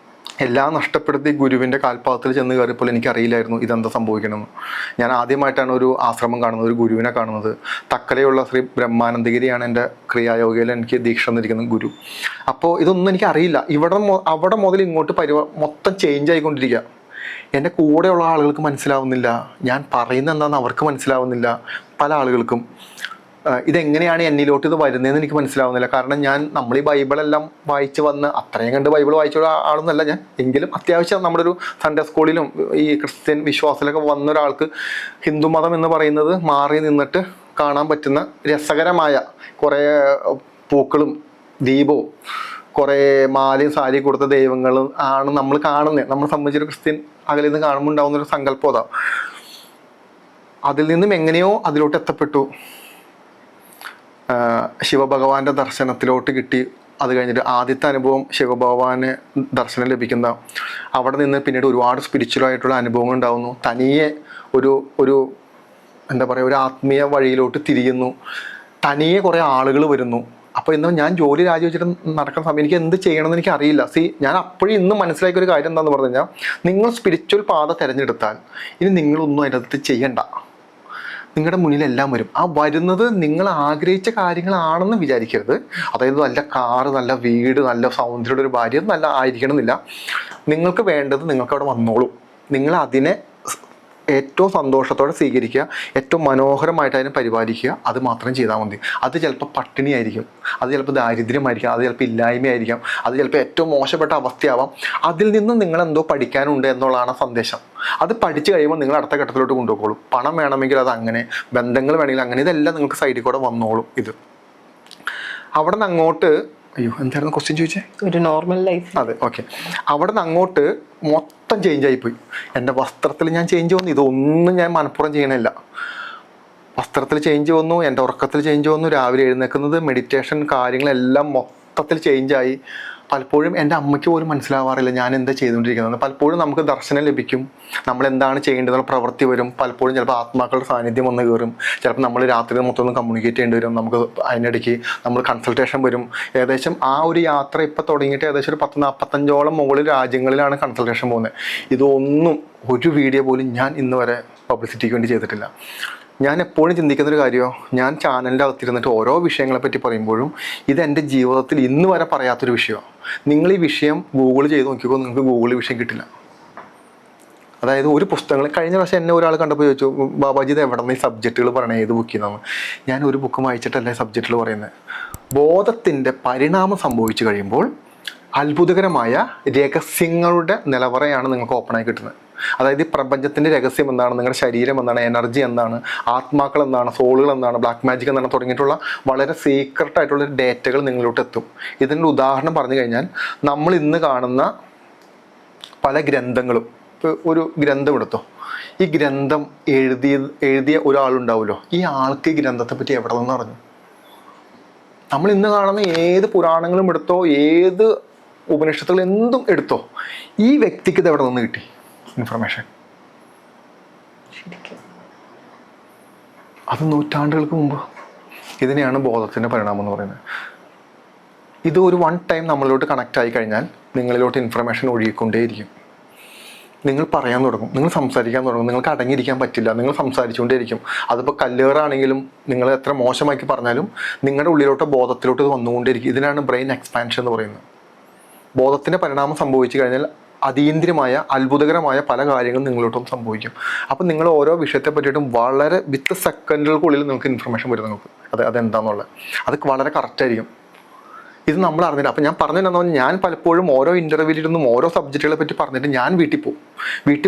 എല്ലാം നഷ്ടപ്പെടുത്തി ഗുരുവിൻ്റെ കാൽപാദത്തിൽ ചെന്ന് കയറിയപ്പോൾ എനിക്കറിയില്ലായിരുന്നു ഇതെന്താ സംഭവിക്കണമെന്ന്. ഞാൻ ആദ്യമായിട്ടാണ് ഒരു ആശ്രമം കാണുന്നത്, ഒരു ഗുരുവിനെ കാണുന്നത്. തക്കലയുള്ള ശ്രീ ബ്രഹ്മാനന്ദഗിരിയാണ് എൻ്റെ ക്രിയായോഗയിൽ എനിക്ക് ദീക്ഷ തന്നിരിക്കുന്ന ഗുരു. അപ്പോൾ ഇതൊന്നും എനിക്കറിയില്ല. അവിടെ മുതൽ ഇങ്ങോട്ട് മൊത്തം ചേഞ്ച് ആയിക്കൊണ്ടിരിക്കുക. എൻ്റെ കൂടെയുള്ള ആളുകൾക്ക് മനസ്സിലാവുന്നില്ല, ഞാൻ പറയുന്നത് എന്താണെന്ന് അവർക്ക് മനസ്സിലാവുന്നില്ല. പല ആളുകൾക്കും ഇതെങ്ങനെയാണ് എന്നിലോട്ട് ഇത് വരുന്നതെന്ന് എനിക്ക് മനസ്സിലാവുന്നില്ല. കാരണം നമ്മൾ ഈ ബൈബിളെല്ലാം വായിച്ച് വന്ന് അത്രയും കണ്ട് ബൈബിൾ വായിച്ചുള്ള ആളൊന്നല്ല ഞാൻ. എങ്കിലും അത്യാവശ്യം നമ്മുടെ ഒരു സൺഡേ സ്കൂളിലും ഈ ക്രിസ്ത്യൻ വിശ്വാസത്തിലൊക്കെ വന്ന ഒരാൾക്ക് ഹിന്ദു മതം എന്ന് പറയുന്നത് മാറി നിന്നിട്ട് കാണാൻ പറ്റുന്ന രസകരമായ കുറേ പൂക്കളും ദീപവും കുറേ മാലയും സാരി കൊടുത്ത ദൈവങ്ങളും ആണ് നമ്മൾ കാണുന്നത്. നമ്മളെ സംബന്ധിച്ചൊരു ക്രിസ്ത്യൻ അകലിൽ നിന്ന് കാണുമ്പോൾ ഉണ്ടാവുന്നൊരു സങ്കല്പം അതാ. അതിൽ നിന്നും എങ്ങനെയോ അതിലോട്ട് എത്തപ്പെട്ടു. ശിവഭഗവാന്റെ ദർശനത്തിലോട്ട് കിട്ടി. അത് കഴിഞ്ഞിട്ട് ആദ്യത്തെ അനുഭവം ശിവഭഗവാന് ദർശനം ലഭിക്കുന്ന, അവിടെ നിന്ന് പിന്നീട് ഒരുപാട് സ്പിരിച്വലായിട്ടുള്ള അനുഭവങ്ങൾ ഉണ്ടാകുന്നു. തനിയെ ഒരു എന്താ പറയുക, ഒരു ആത്മീയ വഴിയിലോട്ട് തിരിയുന്നു. തനിയെ കുറേ ആളുകൾ വരുന്നു. അപ്പോൾ ഇന്ന് ഞാൻ ജോലി രാജിവെച്ചിട്ട് നടക്കുന്ന സമയം എനിക്ക് എന്ത് ചെയ്യണമെന്ന് എനിക്ക് അറിയില്ല. ഞാൻ അപ്പോഴും ഇന്ന് മനസ്സിലാക്കിയ ഒരു കാര്യം എന്താണെന്ന് പറഞ്ഞു കഴിഞ്ഞാൽ, നിങ്ങൾ സ്പിരിച്വൽ പാത തിരഞ്ഞെടുത്താൽ ഇനി നിങ്ങളൊന്നും അതിനകത്ത് ചെയ്യണ്ട. നിങ്ങളുടെ മുന്നിലെല്ലാം വരും. ആ വരുന്നത് നിങ്ങൾ ആഗ്രഹിച്ച കാര്യങ്ങളാണെന്ന് വിചാരിക്കരുത്. അതായത് നല്ല കാറ്, നല്ല വീട്, നല്ല സൗന്ദര്യമുള്ള ഒരു ഭാര്യ നല്ല ആയിരിക്കണം എന്നില്ല. നിങ്ങൾക്ക് വേണ്ടത് നിങ്ങൾക്ക് അവിടെ വന്നോളും. നിങ്ങൾ അതിനെ ഏറ്റവും സന്തോഷത്തോടെ സ്വീകരിക്കുക, ഏറ്റവും മനോഹരമായിട്ട് അതിനെ പരിപാലിക്കുക. അത് മാത്രം ചെയ്താൽ മതി. അത് ചിലപ്പോൾ പട്ടിണിയായിരിക്കും, അത് ചിലപ്പോൾ ദാരിദ്ര്യമായിരിക്കാം, അത് ചിലപ്പോൾ ഇല്ലായ്മയായിരിക്കാം, അത് ചിലപ്പോൾ ഏറ്റവും മോശപ്പെട്ട അവസ്ഥയാവാം. അതിൽ നിന്ന് നിങ്ങൾ എന്തോ പഠിക്കാനുണ്ട് എന്നുള്ളതാണ് സന്ദേശം. അത് പഠിച്ചു കഴിയുമ്പോൾ നിങ്ങൾ അടുത്ത ഘട്ടത്തിലോട്ട് കൊണ്ടുപോകുള്ളൂ. പണം വേണമെങ്കിൽ അത് അങ്ങനെ, ബന്ധങ്ങൾ വേണമെങ്കിൽ അങ്ങനെ, ഇതെല്ലാം നിങ്ങൾക്ക് സൈഡിൽ കൂടെ വന്നോളും. അവിടെ നിന്ന് അങ്ങോട്ട് എന്തായിരുന്നു ക്വസ്റ്റ്യൻ ചോദിച്ചേ? ഒരു നോർമൽ ലൈഫ്. അതെ, ഓക്കെ. അവിടെ നിന്ന് അങ്ങോട്ട് മൊത്തം ചേഞ്ച് ആയിപ്പോയി. എൻ്റെ വസ്ത്രത്തിൽ ഞാൻ ചേഞ്ച് വന്നു. ഇതൊന്നും ഞാൻ മനഃപൂർവ്വം ചെയ്യണില്ല. വസ്ത്രത്തിൽ ചേഞ്ച് വന്നു, എൻ്റെ ഉറക്കത്തിൽ ചേഞ്ച് വന്നു, രാവിലെ എഴുന്നേൽക്കുന്നത്, മെഡിറ്റേഷൻ കാര്യങ്ങളെല്ലാം മൊത്തത്തിൽ ചേഞ്ചായി. പലപ്പോഴും എൻ്റെ അമ്മയ്ക്ക് പോലും മനസ്സിലാവാറില്ല ഞാൻ എന്താ ചെയ്തുകൊണ്ടിരിക്കുന്നത്. പലപ്പോഴും നമുക്ക് ദർശനം ലഭിക്കും, നമ്മൾ എന്താണ് ചെയ്യേണ്ടതെന്നുള്ള പ്രവൃത്തി വരും. പലപ്പോഴും ചിലപ്പോൾ ആത്മാക്കളുടെ സാന്നിധ്യം വന്ന് കയറും. ചിലപ്പോൾ നമ്മൾ രാത്രി മൊത്തം ഒന്ന് കമ്മ്യൂണിക്കേറ്റ് ചെയ്യേണ്ടി വരും. നമുക്ക് അതിനിടയ്ക്ക് നമ്മൾ കൺസൾട്ടേഷൻ വരും. ഏകദേശം ആ ഒരു യാത്ര ഇപ്പോൾ തുടങ്ങിയിട്ട് ഏകദേശം ഒരു 40-45ഓളം മുകളിൽ രാജ്യങ്ങളിലാണ് കൺസൾട്ടേഷൻ പോകുന്നത്. ഇതൊന്നും ഒരു വീഡിയോ പോലും ഞാൻ ഇന്ന് വരെ പബ്ലിസിറ്റിക്ക് വേണ്ടി ചെയ്തിട്ടില്ല. ഞാൻ എപ്പോഴും ചിന്തിക്കുന്നൊരു കാര്യമോ, ഞാൻ ചാനലിൻ്റെ അകത്തിരുന്നിട്ട് ഓരോ വിഷയങ്ങളെപ്പറ്റി പറയുമ്പോഴും ഇതെൻ്റെ ജീവിതത്തിൽ ഇന്ന് വരെ പറയാത്തൊരു വിഷയമാണ്. നിങ്ങൾ ഈ വിഷയം ഗൂഗിൾ ചെയ്ത് നോക്കിക്കോ, നിങ്ങൾക്ക് ഗൂഗിളിൽ വിഷയം കിട്ടില്ല. അതായത് ഒരു പുസ്തകങ്ങൾ, കഴിഞ്ഞ പ്രാവശ്യം എന്നെ ഒരാൾ കണ്ടപ്പോൾ ചോദിച്ചു, ബാബാജി ഇത് എവിടെ നിന്ന് ഈ സബ്ജക്റ്റുകൾ പറയണേ, ഏത് ബുക്കിൽ നിന്നാണ്? ഞാൻ ഒരു ബുക്ക് വായിച്ചിട്ടല്ലേ സബ്ജക്റ്റുകൾ പറയുന്നത്. ബോധത്തിൻ്റെ പരിണാമം സംഭവിച്ചു കഴിയുമ്പോൾ അത്ഭുതകരമായ രഹസ്യങ്ങളുടെ നിലവറയാണ് നിങ്ങൾക്ക് ഓപ്പണായി കിട്ടുന്നത്. അതായത് ഈ പ്രപഞ്ചത്തിൻ്റെ രഹസ്യം എന്താണ്, നിങ്ങളുടെ ശരീരം എന്താണ്, എനർജി എന്താണ്, ആത്മാക്കൾ എന്താണ്, സോളുകൾ എന്താണ്, ബ്ലാക്ക് മാജിക് എന്താണ് തുടങ്ങിയിട്ടുള്ള വളരെ സീക്രട്ടായിട്ടുള്ള ഡേറ്റകൾ നിങ്ങളിലോട്ട് എത്തും. ഇതിൻ്റെ ഉദാഹരണം പറഞ്ഞു കഴിഞ്ഞാൽ, നമ്മൾ ഇന്ന് കാണുന്ന പല ഗ്രന്ഥങ്ങളും, ഒരു ഗ്രന്ഥം എടുത്തോ, ഈ ഗ്രന്ഥം എഴുതിയ ഒരാളുണ്ടാവുമല്ലോ, ഈ ആൾക്ക് ഈ ഗ്രന്ഥത്തെ പറ്റി എവിടെ നിന്ന് അറിഞ്ഞു? നമ്മൾ ഇന്ന് കാണുന്ന ഏത് പുരാണങ്ങളും എടുത്തോ, ഏത് ഉപനിഷത്തുകൾ എന്തും എടുത്തോ, ഈ വ്യക്തിക്ക് ഇത് എവിടെ നിന്ന് കിട്ടി ഇൻഫർമേഷൻ? അത് നൂറ്റാണ്ടുകൾക്ക് മുമ്പ്. ഇതിനെയാണ് ബോധത്തിൻ്റെ പരിണാമം എന്ന് പറയുന്നത്. ഇത് ഒരു വൺ ടൈം നമ്മളിലോട്ട് കണക്റ്റ് ആയി കഴിഞ്ഞാൽ നിങ്ങളിലോട്ട് ഇൻഫർമേഷൻ ഒഴുകിക്കൊണ്ടേയിരിക്കും. നിങ്ങൾ പറയാൻ തുടങ്ങും, നിങ്ങൾ സംസാരിക്കാൻ തുടങ്ങും, നിങ്ങൾക്ക് അടങ്ങിയിരിക്കാൻ പറ്റില്ല, നിങ്ങൾ സംസാരിച്ചുകൊണ്ടേയിരിക്കും. അതിപ്പോൾ കല്ലേറാണെങ്കിലും നിങ്ങൾ എത്ര മോശമാക്കി പറഞ്ഞാലും നിങ്ങളുടെ ഉള്ളിലോട്ടോ ബോധത്തിലോട്ട് ഇത് വന്നുകൊണ്ടേയിരിക്കും. ഇതിനാണ് ബ്രെയിൻ എക്സ്പാൻഷൻ എന്ന് പറയുന്നത്. ബോധത്തിൻ്റെ പരിണാമം സംഭവിച്ചു കഴിഞ്ഞാൽ അതീന്ദ്രിയമായ അത്ഭുതകരമായ പല കാര്യങ്ങളും നിങ്ങളോട്ടും സംഭവിക്കും. അപ്പം നിങ്ങൾ ഓരോ വിഷയത്തെ പറ്റിയിട്ടും വളരെ വിത്ത് സെക്കൻഡുകൾക്കുള്ളിൽ നിങ്ങൾക്ക് ഇൻഫർമേഷൻ വരും. നിങ്ങൾക്ക് അതെന്താണെന്നുള്ളത് അത് വളരെ കറക്റ്റായിരിക്കും. ഇത് നമ്മൾ അറിഞ്ഞില്ല. അപ്പം ഞാൻ പറഞ്ഞിട്ടുണ്ടെന്ന് പറഞ്ഞാൽ, ഞാൻ പലപ്പോഴും ഓരോ ഇൻ്റർവ്യൂവിലിരുന്നും ഓരോ സബ്ജക്റ്റുകളെ പറ്റി പറഞ്ഞിട്ട് ഞാൻ വീട്ടിൽ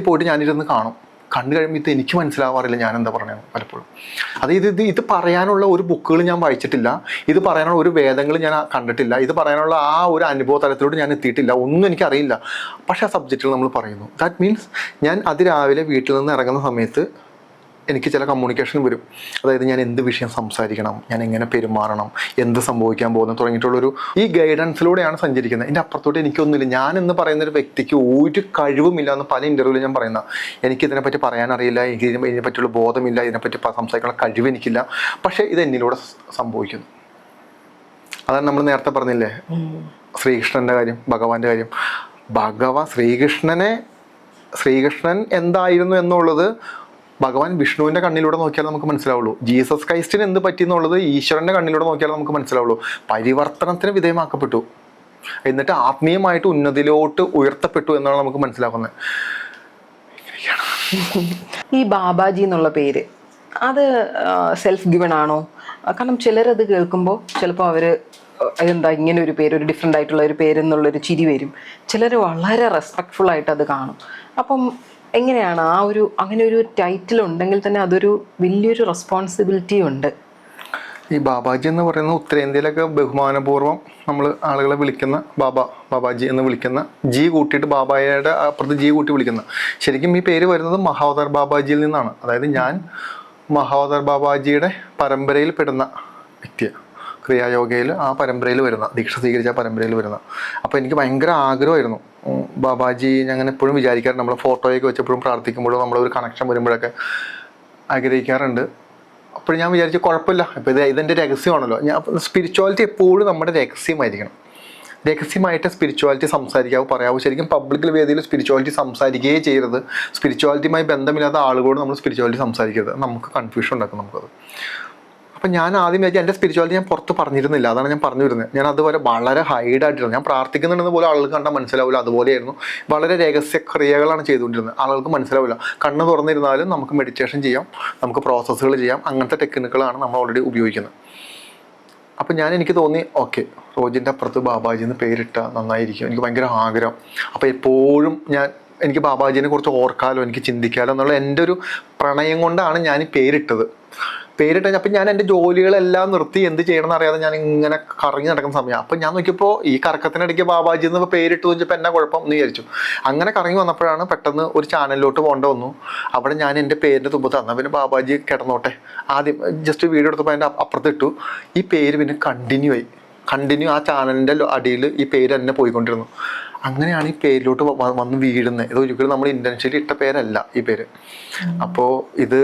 പോയിട്ട് ഞാനിരുന്ന് കാണും. കണ്ടു കഴിയുമ്പോൾ എനിക്ക് മനസ്സിലാവാറില്ല ഞാൻ എന്താ പറയണത് പലപ്പോഴും. അത് ഇത് പറയാനുള്ള ഒരു ബുക്കുകൾ ഞാൻ വായിച്ചിട്ടില്ല, ഇത് പറയാനുള്ള ഒരു വേദങ്ങൾ ഞാൻ കണ്ടിട്ടില്ല, ഇത് പറയാനുള്ള ആ ഒരു അനുഭവ തലത്തിലൂടെ ഞാൻ എത്തിയിട്ടില്ല, ഒന്നും എനിക്കറിയില്ല. പക്ഷേ ആ സബ്ജക്റ്റിൽ നമ്മൾ പറയുന്നു. ദാറ്റ് മീൻസ് ഞാൻ അതിരാവിലെ വീട്ടിൽ നിന്ന് ഇറങ്ങുന്ന സമയത്ത് എനിക്ക് ചില കമ്മ്യൂണിക്കേഷൻ വരും. അതായത് ഞാൻ എന്ത് വിഷയം സംസാരിക്കണം, ഞാൻ എങ്ങനെ പെരുമാറണം, എന്ത് സംഭവിക്കാൻ പോകുന്നു തുടങ്ങിയിട്ടുള്ളൊരു ഈ ഗൈഡൻസിലൂടെയാണ് സഞ്ചരിക്കുന്നത്. എൻ്റെ അപ്പുറത്തോട്ട് എനിക്കൊന്നുമില്ല. ഞാൻ എന്ന് പറയുന്ന ഒരു വ്യക്തിക്ക് ഒരു കഴിവുമില്ല എന്ന് പല ഇൻ്റർവ്യൂവിലും ഞാൻ പറയുന്ന. എനിക്കിതിനെപ്പറ്റി പറയാനറിയില്ല, എനിക്ക് ഇതിനെപ്പറ്റിയുള്ള ബോധമില്ല, ഇതിനെപ്പറ്റി സംസാരിക്കാനുള്ള കഴിവ് എനിക്കില്ല. പക്ഷേ ഇത് എന്നിലൂടെ സംഭവിക്കുന്നു. അതാണ് നമ്മൾ നേരത്തെ പറഞ്ഞില്ലേ ശ്രീകൃഷ്ണൻ്റെ കാര്യം, ഭഗവാന്റെ കാര്യം. ശ്രീകൃഷ്ണൻ എന്തായിരുന്നു എന്നുള്ളത് ഭഗവാൻ വിഷ്ണുവിൻ്റെ കണ്ണിലൂടെ നോക്കിയാൽ നമുക്ക് മനസ്സിലാവുള്ളൂ. ജീസസ് ക്രൈസ്റ്റിന് എന്ത് പറ്റി എന്നുള്ളത് ഈശ്വരൻ്റെ കണ്ണിലൂടെ നോക്കിയാൽ നമുക്ക് മനസ്സിലാവുള്ളൂ. പരിവർത്തനത്തിന് വിധേയമാക്കപ്പെട്ടു, എന്നിട്ട് ആത്മീയമായിട്ട് ഉന്നതിയിലോട്ട് ഉയർത്തപ്പെട്ടു എന്നാണ് നമുക്ക് മനസ്സിലാക്കുന്നത്. ഈ ബാബാജി എന്നുള്ള പേര് അത് സെൽഫ് ഗിവൺ ആണോ? കാരണം ചിലരത് കേൾക്കുമ്പോൾ ചിലപ്പോൾ അവർ എന്താ ഇങ്ങനെ ഒരു പേര്, ഒരു ഡിഫറെൻ്റ് ആയിട്ടുള്ള ഒരു പേരെന്നുള്ളൊരു ചിരി വരും. ചിലർ വളരെ റെസ്പെക്ട്ഫുൾ ആയിട്ട് അത് കാണും. അപ്പം എങ്ങനെയാണ് ആ ഒരു അങ്ങനെ ഒരു ടൈറ്റിൽ ഉണ്ടെങ്കിൽ തന്നെ അതൊരു വലിയൊരു റെസ്പോൺസിബിലിറ്റി ഉണ്ട്. ഈ ബാബാജി എന്ന് പറയുന്നത് ഉത്തരേന്ത്യയിലൊക്കെ ബഹുമാനപൂർവ്വം നമ്മൾ ആളുകളെ വിളിക്കുന്ന ബാബാജി എന്ന് വിളിക്കുന്ന, ജി കൂട്ടിയിട്ട് ബാബായുടെ അപ്പുറത്ത് ജി കൂട്ടി വിളിക്കുന്ന. ശരിക്കും ഈ പേര് വരുന്നത് മഹാവതാർ ബാബാജിയിൽ നിന്നാണ്. അതായത് ഞാൻ മഹാവതാർ ബാബാജിയുടെ പരമ്പരയിൽ പെടുന്ന വ്യക്തിയാണ്. ക്രിയായോഗയിൽ ആ പരമ്പരയിൽ വരുന്ന, ദീക്ഷ സ്വീകരിച്ച പരമ്പരയിൽ വരുന്ന. അപ്പോൾ എനിക്ക് ഭയങ്കര ആഗ്രഹമായിരുന്നു ബാബാജി. ഞാൻ എപ്പോഴും വിചാരിക്കാറുണ്ട്, നമ്മൾ ഫോട്ടോയൊക്കെ വെച്ചപ്പോഴും പ്രാർത്ഥിക്കുമ്പോഴും നമ്മളൊരു കണക്ഷൻ വരുമ്പോഴൊക്കെ ആഗ്രഹിക്കാറുണ്ട്. അപ്പോൾ ഞാൻ വിചാരിച്ചു കുഴപ്പമില്ല, ഇപ്പോൾ ഇതെൻ്റെ രഹസ്യമാണല്ലോ. സ്പിരിച്വാലിറ്റി എപ്പോഴും നമ്മുടെ രഹസ്യമായിരിക്കണം. രഹസ്യമായിട്ട് സ്പിരിച്വാലിറ്റി സംസാരിക്കാവൂ, പറയാവൂ. ശരിക്കും പബ്ലിക് വേദിയിൽ സ്പിരിച്വാലിറ്റി സംസാരിക്കുകയേ ചെയ്യരുത്. സ്പിരിച്വാലിറ്റിയുമായി ബന്ധമില്ലാത്ത ആളുകളോട് നമ്മൾ സ്പിരിച്വാലിറ്റി സംസാരിക്കരുത്. നമുക്ക് കൺഫ്യൂഷൻ ഉണ്ടാക്കും നമുക്കത്. അപ്പം ഞാൻ ആദ്യം വിചാരിച്ചു എൻ്റെ സ്പിരിച്വാലിറ്റി ഞാൻ പുറത്ത് പറഞ്ഞിരുന്നില്ല. അതാണ് ഞാൻ പറഞ്ഞു വരുന്നത്. ഞാൻ അതുവരെ വളരെ ഹൈഡായിട്ടിരുന്നു. ഞാൻ പ്രാർത്ഥിക്കുന്നുണ്ടെന്ന് പോലും ആളുകൾക്ക് കണ്ടാൽ മനസ്സിലാവില്ല. അതുപോലെയായിരുന്നു. വളരെ രഹസ്യ ക്രിയകളാണ് ചെയ്തുകൊണ്ടിരുന്നത്. ആളുകൾക്ക് മനസ്സിലാവില്ല. കണ്ണ് തുറന്നിരുന്നാലും നമുക്ക് മെഡിറ്റേഷൻ ചെയ്യാം, നമുക്ക് പ്രോസസ്സുകൾ ചെയ്യാം. അങ്ങനത്തെ ടെക്നിക്കുകളാണ് നമ്മൾ ഓൾറെഡി ഉപയോഗിക്കുന്നത്. അപ്പം എനിക്ക് തോന്നി ഓക്കെ, റോജിൻ്റെ അപ്പുറത്ത് ബാബാജി എന്ന് പേരിട്ട നന്നായിരിക്കും. എനിക്ക് ഭയങ്കര ആഗ്രഹം. അപ്പോൾ എപ്പോഴും എനിക്ക് ബാബാജിനെ കുറിച്ച് ഓർക്കാലോ, എനിക്ക് ചിന്തിക്കാലോ എന്നുള്ള എൻ്റെ ഒരു പ്രണയം കൊണ്ടാണ് ഞാൻ ഈ പേരിട്ടത്. അപ്പം ഞാൻ എൻ്റെ ജോലികളെല്ലാം നിർത്തി എന്ത് ചെയ്യണമെന്ന് അറിയാതെ ഞാൻ ഇങ്ങനെ കറങ്ങി നടക്കുന്ന സമയം. അപ്പം ഞാൻ നോക്കിയപ്പോൾ ഈ കറക്കത്തിനിടയ്ക്ക് ബാബാജി എന്ന് പേരിട്ട് തോന്നിയപ്പോൾ എന്നാ കുഴപ്പം എന്ന് വിചാരിച്ചു. അങ്ങനെ കറങ്ങി വന്നപ്പോഴാണ് പെട്ടെന്ന് ഒരു ചാനലിലോട്ട് പോകേണ്ട വന്നു. അവിടെ ഞാൻ എൻ്റെ പേരിൻ്റെ തുമ്പത്ത് തന്നാൽ പിന്നെ ബാബാജി കിടന്നോട്ടെ, ആദ്യം ജസ്റ്റ് വീഡിയോ എടുത്തപ്പോൾ അതിൻ്റെ അപ്പുറത്തിട്ടു. ഈ പേര് പിന്നെ കണ്ടിന്യൂ ആ ചാനലിൻ്റെ അടിയിൽ ഈ പേര് തന്നെ പോയിക്കൊണ്ടിരുന്നു. അങ്ങനെയാണ് ഈ പേരിലോട്ട് വന്ന് വീഴുന്നത്. ഇത് ഒരിക്കലും നമ്മൾ ഇൻറ്റൻഷ്യലി ഇട്ട പേരല്ല ഈ പേര്. അപ്പോൾ ഇത്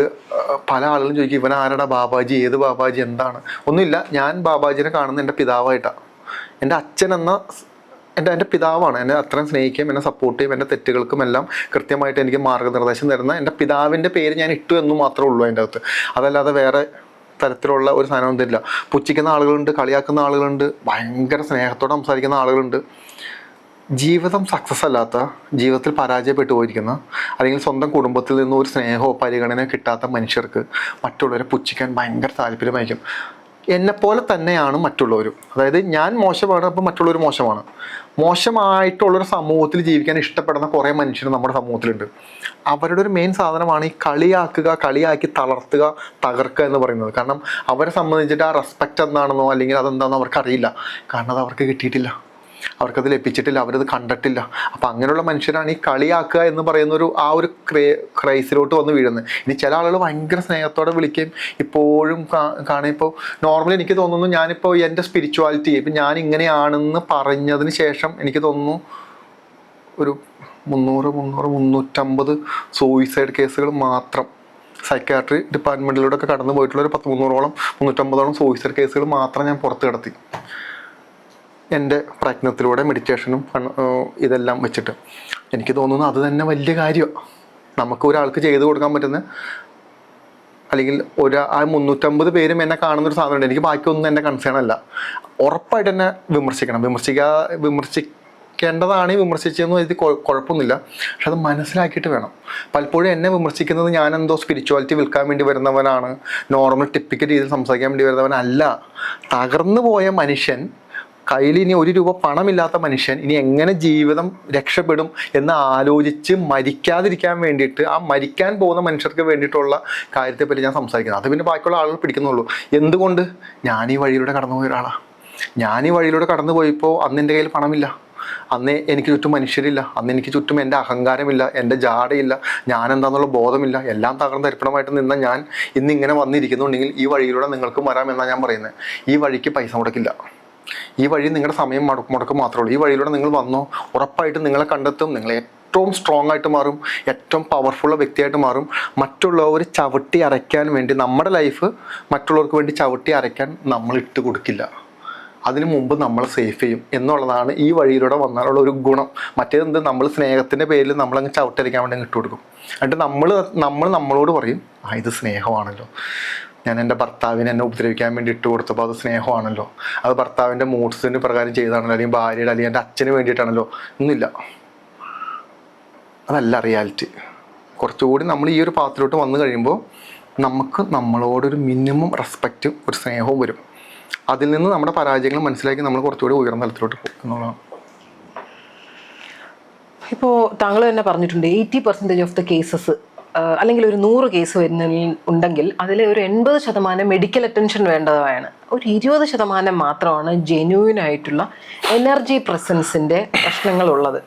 പല ആളുകളും ചോദിക്കും, ഇവൻ ആരാടാ ബാബാജി, ഏത് ബാബാജി, എന്താണ്? ഒന്നുമില്ല, ഞാൻ ബാബാജിനെ കാണുന്നത് എൻ്റെ പിതാവായിട്ടാണ്. എൻ്റെ അച്ഛൻ എൻ്റെ പിതാവാണ്. എന്നെ അത്രയും സ്നേഹിക്കുകയും എന്നെ സപ്പോർട്ട് ചെയ്യും, എൻ്റെ തെറ്റുകൾക്കും എല്ലാം കൃത്യമായിട്ട് എനിക്ക് മാർഗ്ഗനിർദ്ദേശം തരുന്ന എൻ്റെ പിതാവിൻ്റെ പേര് ഞാൻ ഇട്ടു എന്ന് മാത്രമേ ഉള്ളൂ അതിൻ്റെ അകത്ത്. അതല്ലാതെ വേറെ തരത്തിലുള്ള ഒരു സാധനമൊന്നും തരില്ല. പുച്ഛിക്കുന്ന ആളുകളുണ്ട്, കളിയാക്കുന്ന ആളുകളുണ്ട്, ഭയങ്കര സ്നേഹത്തോടെ സംസാരിക്കുന്ന ആളുകളുണ്ട്. ജീവിതം സക്സസ് അല്ലാത്ത, ജീവിതത്തിൽ പരാജയപ്പെട്ടു പോയിരിക്കുന്ന, അല്ലെങ്കിൽ സ്വന്തം കുടുംബത്തിൽ നിന്ന് ഒരു സ്നേഹമോ പരിഗണനയോ കിട്ടാത്ത മനുഷ്യർക്ക് മറ്റുള്ളവരെ പുച്ഛിക്കാൻ ഭയങ്കര താല്പര്യമായിരിക്കും. എന്നെപ്പോലെ തന്നെയാണ് മറ്റുള്ളവരും. അതായത് ഞാൻ മോശമാണ്, അപ്പോൾ മറ്റുള്ളവർ മോശമാണ്. മോശമായിട്ടുള്ളൊരു സമൂഹത്തിൽ ജീവിക്കാൻ ഇഷ്ടപ്പെടുന്ന കുറേ മനുഷ്യർ നമ്മുടെ സമൂഹത്തിലുണ്ട്. അവരുടെ ഒരു മെയിൻ സാധനമാണ് ഈ കളിയാക്കി തകർക്കുക എന്ന് പറയുന്നത്. കാരണം അവരെ സംബന്ധിച്ചിട്ട് ആ റെസ്പെക്റ്റ് എന്താണെന്നോ അല്ലെങ്കിൽ അതെന്താണെന്നോ അവർക്കറിയില്ല. കാരണം അത് അവർക്ക് കിട്ടിയിട്ടില്ല, അവർക്കത് ലഭിച്ചിട്ടില്ല, അവരത് കണ്ടിട്ടില്ല. അപ്പം അങ്ങനെയുള്ള മനുഷ്യരാണ് ഈ കളിയാക്കുക എന്ന് പറയുന്ന ആ ഒരു ക്രൈസിലോട്ട് വന്ന് വീഴുന്നത്. ഇനി ചില ആളുകൾ ഭയങ്കര സ്നേഹത്തോടെ വിളിക്കുകയും ഇപ്പോഴും ഇപ്പോൾ നോർമലി എനിക്ക് തോന്നുന്നു, ഞാനിപ്പോൾ എൻ്റെ സ്പിരിച്വാലിറ്റി ഇപ്പം ഞാൻ ഇങ്ങനെയാണെന്ന് പറഞ്ഞതിന് ശേഷം എനിക്ക് തോന്നുന്നു ഒരു 350 സൂയിസൈഡ് കേസുകൾ മാത്രം സൈക്യാട്രി ഡിപ്പാർട്ട്മെൻറ്റിലൂടെ ഒക്കെ കടന്നു പോയിട്ടുള്ള ഒരു 350ഓളം സൂയിസൈഡ് കേസുകൾ മാത്രം ഞാൻ പുറത്ത് കിടത്തി എൻ്റെ പ്രയത്നത്തിലൂടെ, മെഡിറ്റേഷനും ഇതെല്ലാം വെച്ചിട്ട്. എനിക്ക് തോന്നുന്നു അത് തന്നെ വലിയ കാര്യമാണ്. നമുക്ക് ഒരാൾക്ക് ചെയ്തു കൊടുക്കാൻ പറ്റുന്ന, അല്ലെങ്കിൽ ആ 350 പേരും എന്നെ കാണുന്നൊരു സാധനമുണ്ട്. എനിക്ക് ബാക്കിയൊന്നും എൻ്റെ കൺസേൺ അല്ല. ഉറപ്പായിട്ട് എന്നെ വിമർശിക്കേണ്ടതാണ്. വിമർശിച്ചതെന്ന് ഇത് കുഴപ്പമൊന്നുമില്ല. പക്ഷെ അത് മനസ്സിലാക്കിയിട്ട് വേണം. പലപ്പോഴും എന്നെ വിമർശിക്കുന്നത് ഞാനെന്തോ സ്പിരിച്വാലിറ്റി വിൽക്കാൻ വേണ്ടി വരുന്നവനാണ്, നോർമൽ ടിപ്പിക്കൽ രീതിയിൽ സംസാരിക്കാൻ വേണ്ടി വരുന്നവനല്ല. തകർന്നു പോയ മനുഷ്യൻ കയ്യിൽ ഇനി 1 രൂപ പണമില്ലാത്ത മനുഷ്യൻ ഇനി എങ്ങനെ ജീവിതം രക്ഷപ്പെടും എന്ന് ആലോചിച്ച് മരിക്കാതിരിക്കാൻ വേണ്ടിയിട്ട്, ആ മരിക്കാൻ പോകുന്ന മനുഷ്യർക്ക് വേണ്ടിയിട്ടുള്ള കാര്യത്തെപ്പറ്റി ഞാൻ സംസാരിക്കുന്നത്. അത് പിന്നെ ബാക്കിയുള്ള ആളുകൾ പിടിക്കുന്നുള്ളൂ. എന്തുകൊണ്ട്? ഞാൻ ഈ വഴിയിലൂടെ കടന്നുപോയ ഒരാളാണ്. ഞാൻ ഈ വഴിയിലൂടെ കടന്നു പോയപ്പോൾ അന്ന് എൻ്റെ കയ്യിൽ പണമില്ല, അന്ന് എനിക്ക് ചുറ്റും മനുഷ്യരില്ല, അന്ന് എനിക്ക് ചുറ്റും എൻ്റെ അഹങ്കാരമില്ല, എൻ്റെ ജാടയില്ല, ഞാൻ എന്താണെന്നുള്ള ബോധമില്ല. എല്ലാം തകർന്നരിപ്പണമായിട്ട് നിന്ന ഞാൻ ഇന്ന് ഇങ്ങനെ വന്നിരിക്കുന്നുണ്ടെങ്കിൽ ഈ വഴിയിലൂടെ നിങ്ങൾക്കും വരാമെന്നാണ് ഞാൻ പറയുന്നത്. ഈ വഴിക്ക് പൈസ മുടക്കില്ല. ഈ വഴി നിങ്ങളുടെ സമയം മുടക്കും മാത്രമേ ഉള്ളൂ. ഈ വഴിയിലൂടെ നിങ്ങൾ വന്നോ, ഉറപ്പായിട്ടും നിങ്ങളെ കണ്ടെത്തും. നിങ്ങൾ ഏറ്റവും സ്ട്രോങ് ആയിട്ട് മാറും, ഏറ്റവും പവർഫുള്ള വ്യക്തിയായിട്ട് മാറും. മറ്റുള്ളവർ ചവിട്ടി അരയ്ക്കാൻ വേണ്ടി, നമ്മുടെ ലൈഫ് മറ്റുള്ളവർക്ക് വേണ്ടി ചവിട്ടി അരയ്ക്കാൻ നമ്മൾ ഇട്ട് കൊടുക്കില്ല. അതിനു മുമ്പ് നമ്മൾ സേഫ് ചെയ്യും എന്നുള്ളതാണ് ഈ വഴിയിലൂടെ വന്നാലുള്ള ഒരു ഗുണം. മറ്റേതെന്ത്, നമ്മൾ സ്നേഹത്തിൻ്റെ പേരിൽ നമ്മളങ്ങ് ചവിട്ടരിക്കാൻ വേണ്ടി ഇട്ട് കൊടുക്കും. എന്നിട്ട് നമ്മളോട് പറയും, ഇത് സ്നേഹമാണല്ലോ, ഞാൻ എൻ്റെ ഭർത്താവിനെ എന്നെ ഉപദ്രവിക്കാൻ വേണ്ടി ഇട്ട് കൊടുത്തപ്പോൾ അത് സ്നേഹമാണല്ലോ, അത് ഭർത്താവിൻ്റെ മൂഡ്സിന് പ്രകാരം ചെയ്താണല്ലോ, അല്ലെങ്കിൽ ഭാര്യയുടെ അല്ലെങ്കിൽ എൻ്റെ അച്ഛന് വേണ്ടിയിട്ടാണല്ലോ. ഒന്നുമില്ല, അതല്ല റിയാലിറ്റി. കുറച്ചുകൂടി നമ്മൾ ഈ ഒരു പാത്തിലോട്ട് വന്നു കഴിയുമ്പോൾ നമുക്ക് നമ്മളോടൊരു മിനിമം റെസ്പെക്റ്റും ഒരു സ്നേഹവും വരും. അതിൽ നിന്ന് നമ്മുടെ പരാജയങ്ങൾ മനസ്സിലാക്കി നമ്മൾ കുറച്ചുകൂടി ഉയർന്ന തലത്തിലോട്ട് പോകും എന്നുള്ളതാണ്. ഇപ്പോൾ താങ്കൾ തന്നെ പറഞ്ഞിട്ടുണ്ട് 80% ഓഫ് ദ കേസസ്, അല്ലെങ്കിൽ ഒരു 100 കേസ് ഉണ്ടെങ്കിൽ അതിൽ ഒരു 80% മെഡിക്കൽ അറ്റൻഷൻ വേണ്ടതാണ്. ഒരു 20% മാത്രമാണ് ജെന്യൂൻ ആയിട്ടുള്ള എനർജി പ്രസൻസിൻ്റെ പ്രശ്നങ്ങളുള്ളത്.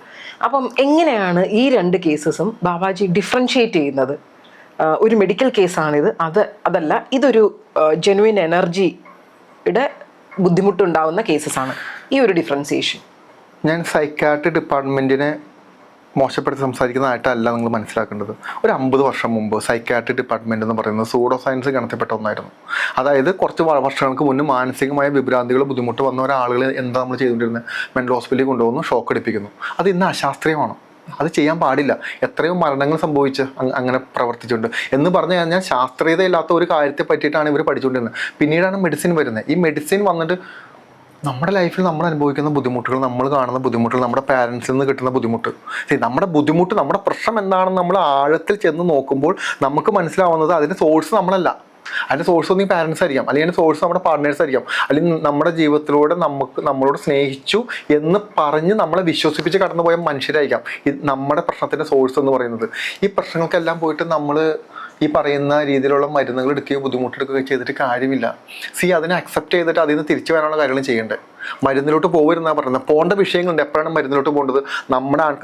അപ്പം എങ്ങനെയാണ് ഈ 2 കേസസും ബാബാജി ഡിഫറൻഷിയേറ്റ് ചെയ്യുന്നത്? ഒരു മെഡിക്കൽ കേസാണിത്, അതല്ല, ഇതൊരു ജെന്യൂൻ എനർജിയുടെ ബുദ്ധിമുട്ടുണ്ടാവുന്ന കേസസാണ്. ഈ ഒരു ഡിഫറൻസിയേഷൻ ഞാൻ സൈക്കാട്രി ഡിപ്പാർട്ട്മെൻറ്റിനെ മോശപ്പെടുത്തി സംസാരിക്കുന്നതായിട്ടല്ല നിങ്ങൾ മനസ്സിലാക്കേണ്ടത്. ഒരു 50 വർഷം മുമ്പ് സൈക്കാട്രി ഡിപ്പാർട്ട്മെൻറ്റ് എന്ന് പറയുന്നത് സൂഡോ സയൻസ് ഗണത്തിൽപ്പെട്ട ഒന്നായിരുന്നു. അതായത് കുറച്ച് വർഷങ്ങൾക്ക് മുന്നേ മാനസികമായ വിഭ്രാന്തികൾ, ബുദ്ധിമുട്ട് വന്ന ഒരാളുകൾ എന്താ നമ്മൾ ചെയ്തുകൊണ്ടിരുന്നത്? മെൻ്റൽ ഹോസ്പിറ്റലിൽ കൊണ്ടുപോകുന്നു, ഷോക്ക് അടിപ്പിക്കുന്നു. അത് ഇന്ന് അശാസ്ത്രീയമാണ്, അത് ചെയ്യാൻ പാടില്ല. എത്രയോ മരണങ്ങൾ സംഭവിച്ച് അങ്ങനെ പ്രവർത്തിച്ചുകൊണ്ട് എന്ന് പറഞ്ഞു കഴിഞ്ഞാൽ ശാസ്ത്രീയതയില്ലാത്ത ഒരു കാര്യത്തെ പറ്റിയിട്ടാണ് ഇവർ പഠിച്ചുകൊണ്ടിരുന്നത്. പിന്നീടാണ് മെഡിസിൻ വരുന്നത്. ഈ മെഡിസിൻ വന്നിട്ട് നമ്മുടെ ലൈഫിൽ നമ്മൾ അനുഭവിക്കുന്ന ബുദ്ധിമുട്ടുകൾ, നമ്മൾ കാണുന്ന ബുദ്ധിമുട്ടുകൾ, നമ്മുടെ പാരൻസിൽ നിന്ന് കിട്ടുന്ന ബുദ്ധിമുട്ട്, നമ്മുടെ ബുദ്ധിമുട്ട്, നമ്മുടെ പ്രശ്നം എന്താണെന്ന് നമ്മൾ ആഴത്തിൽ ചെന്ന് നോക്കുമ്പോൾ നമുക്ക് മനസ്സിലാവുന്നത് അതിൻ്റെ സോഴ്സ് നമ്മളല്ല. അതിൻ്റെ സോഴ്സ് ഒന്നും പാരൻസ് ആയിരിക്കാം, അല്ലെങ്കിൽ അതിൻ്റെ സോഴ്സ് നമ്മുടെ പാർട്ട്നേഴ്സ് ആയിരിക്കാം, അല്ലെങ്കിൽ നമ്മുടെ ജീവിതത്തിലൂടെ നമ്മളോട് സ്നേഹിച്ചു എന്ന് പറഞ്ഞ് നമ്മളെ വിശ്വസിപ്പിച്ച് കടന്നുപോയ മനുഷ്യരായിരിക്കാം നമ്മുടെ പ്രശ്നത്തിൻ്റെ സോഴ്സ് എന്ന് പറയുന്നത്. ഈ പ്രശ്നങ്ങൾക്കെല്ലാം പോയിട്ട് നമ്മൾ ഈ പറയുന്ന രീതിയിലുള്ള മരുന്നുകൾ എടുക്കുകയോ ബുദ്ധിമുട്ടെടുക്കുകയോ ചെയ്തിട്ട് കാര്യമില്ല. അതിനെ അക്സെപ്റ്റ് ചെയ്തിട്ട് അതിൽ നിന്ന് തിരിച്ചു വരാനുള്ള കാര്യങ്ങൾ ചെയ്യേണ്ടത്. മരുന്നിലോട്ട് പോകരുതെന്നാണ് പറയുന്നത്. പോകേണ്ട വിഷയങ്ങളുണ്ട്. എപ്പോഴാണ് മരുന്നിലോട്ട് പോകേണ്ടത്?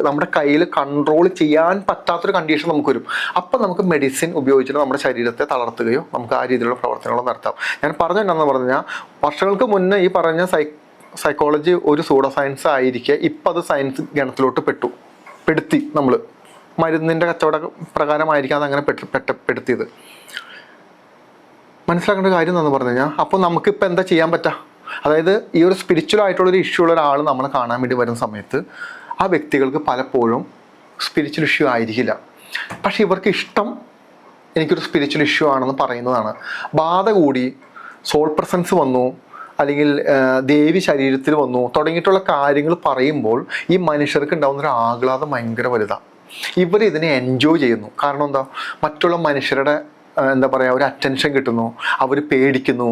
നമ്മുടെ കയ്യിൽ കൺട്രോൾ ചെയ്യാൻ പറ്റാത്തൊരു കണ്ടീഷൻ നമുക്ക് വരും. അപ്പം നമുക്ക് മെഡിസിൻ ഉപയോഗിച്ചിട്ട് നമ്മുടെ ശരീരത്തെ തളർത്തുകയോ നമുക്ക് ആ രീതിയിലുള്ള പ്രവർത്തനങ്ങൾ നടത്താം. ഞാൻ പറഞ്ഞു എന്നാന്ന് പറഞ്ഞാൽ, വർഷങ്ങൾക്ക് മുന്നേ ഈ പറഞ്ഞ സൈക്കോളജി ഒരു സൂഡോ സയൻസ് ആയിരിക്കെ ഇപ്പം അത് സയൻസ് ഗണത്തിലോട്ട് പെടുത്തി. നമ്മൾ മരുന്നിൻ്റെ കച്ചവട പ്രകാരമായിരിക്കാം അതങ്ങനെ പെടുത്തിയത്. മനസ്സിലാക്കേണ്ട കാര്യം എന്താണെന്ന് പറഞ്ഞു കഴിഞ്ഞാൽ, അപ്പോൾ നമുക്കിപ്പോൾ എന്താ ചെയ്യാൻ പറ്റുക? അതായത് ഈ ഒരു സ്പിരിച്വൽ ആയിട്ടുള്ളൊരു ഇഷ്യൂ ഉള്ള ഒരാൾ നമ്മളെ കാണാൻ വേണ്ടി വരുന്ന സമയത്ത് ആ വ്യക്തികൾക്ക് പലപ്പോഴും സ്പിരിച്വൽ ഇഷ്യൂ ആയിരിക്കില്ല. പക്ഷെ ഇവർക്ക് ഇഷ്ടം എനിക്കൊരു സ്പിരിച്വൽ ഇഷ്യൂ ആണെന്ന് പറയുന്നതാണ്. ബാധ കൂടി, സോൾ പ്രസൻസ് വന്നു, അല്ലെങ്കിൽ ദേവി ശരീരത്തിൽ വന്നു തുടങ്ങിയിട്ടുള്ള കാര്യങ്ങൾ പറയുമ്പോൾ ഈ മനുഷ്യർക്ക് ഉണ്ടാകുന്ന ഒരു ആഹ്ലാദം ഭയങ്കര വലുതാണ്. ഇവർ ഇതിനെ എൻജോയ് ചെയ്യുന്നു. കാരണം എന്താ? മറ്റുള്ള മനുഷ്യരുടെ എന്താ പറയുക, ഒരു അറ്റൻഷൻ കിട്ടുന്നു, അവർ പേടിക്കുന്നു,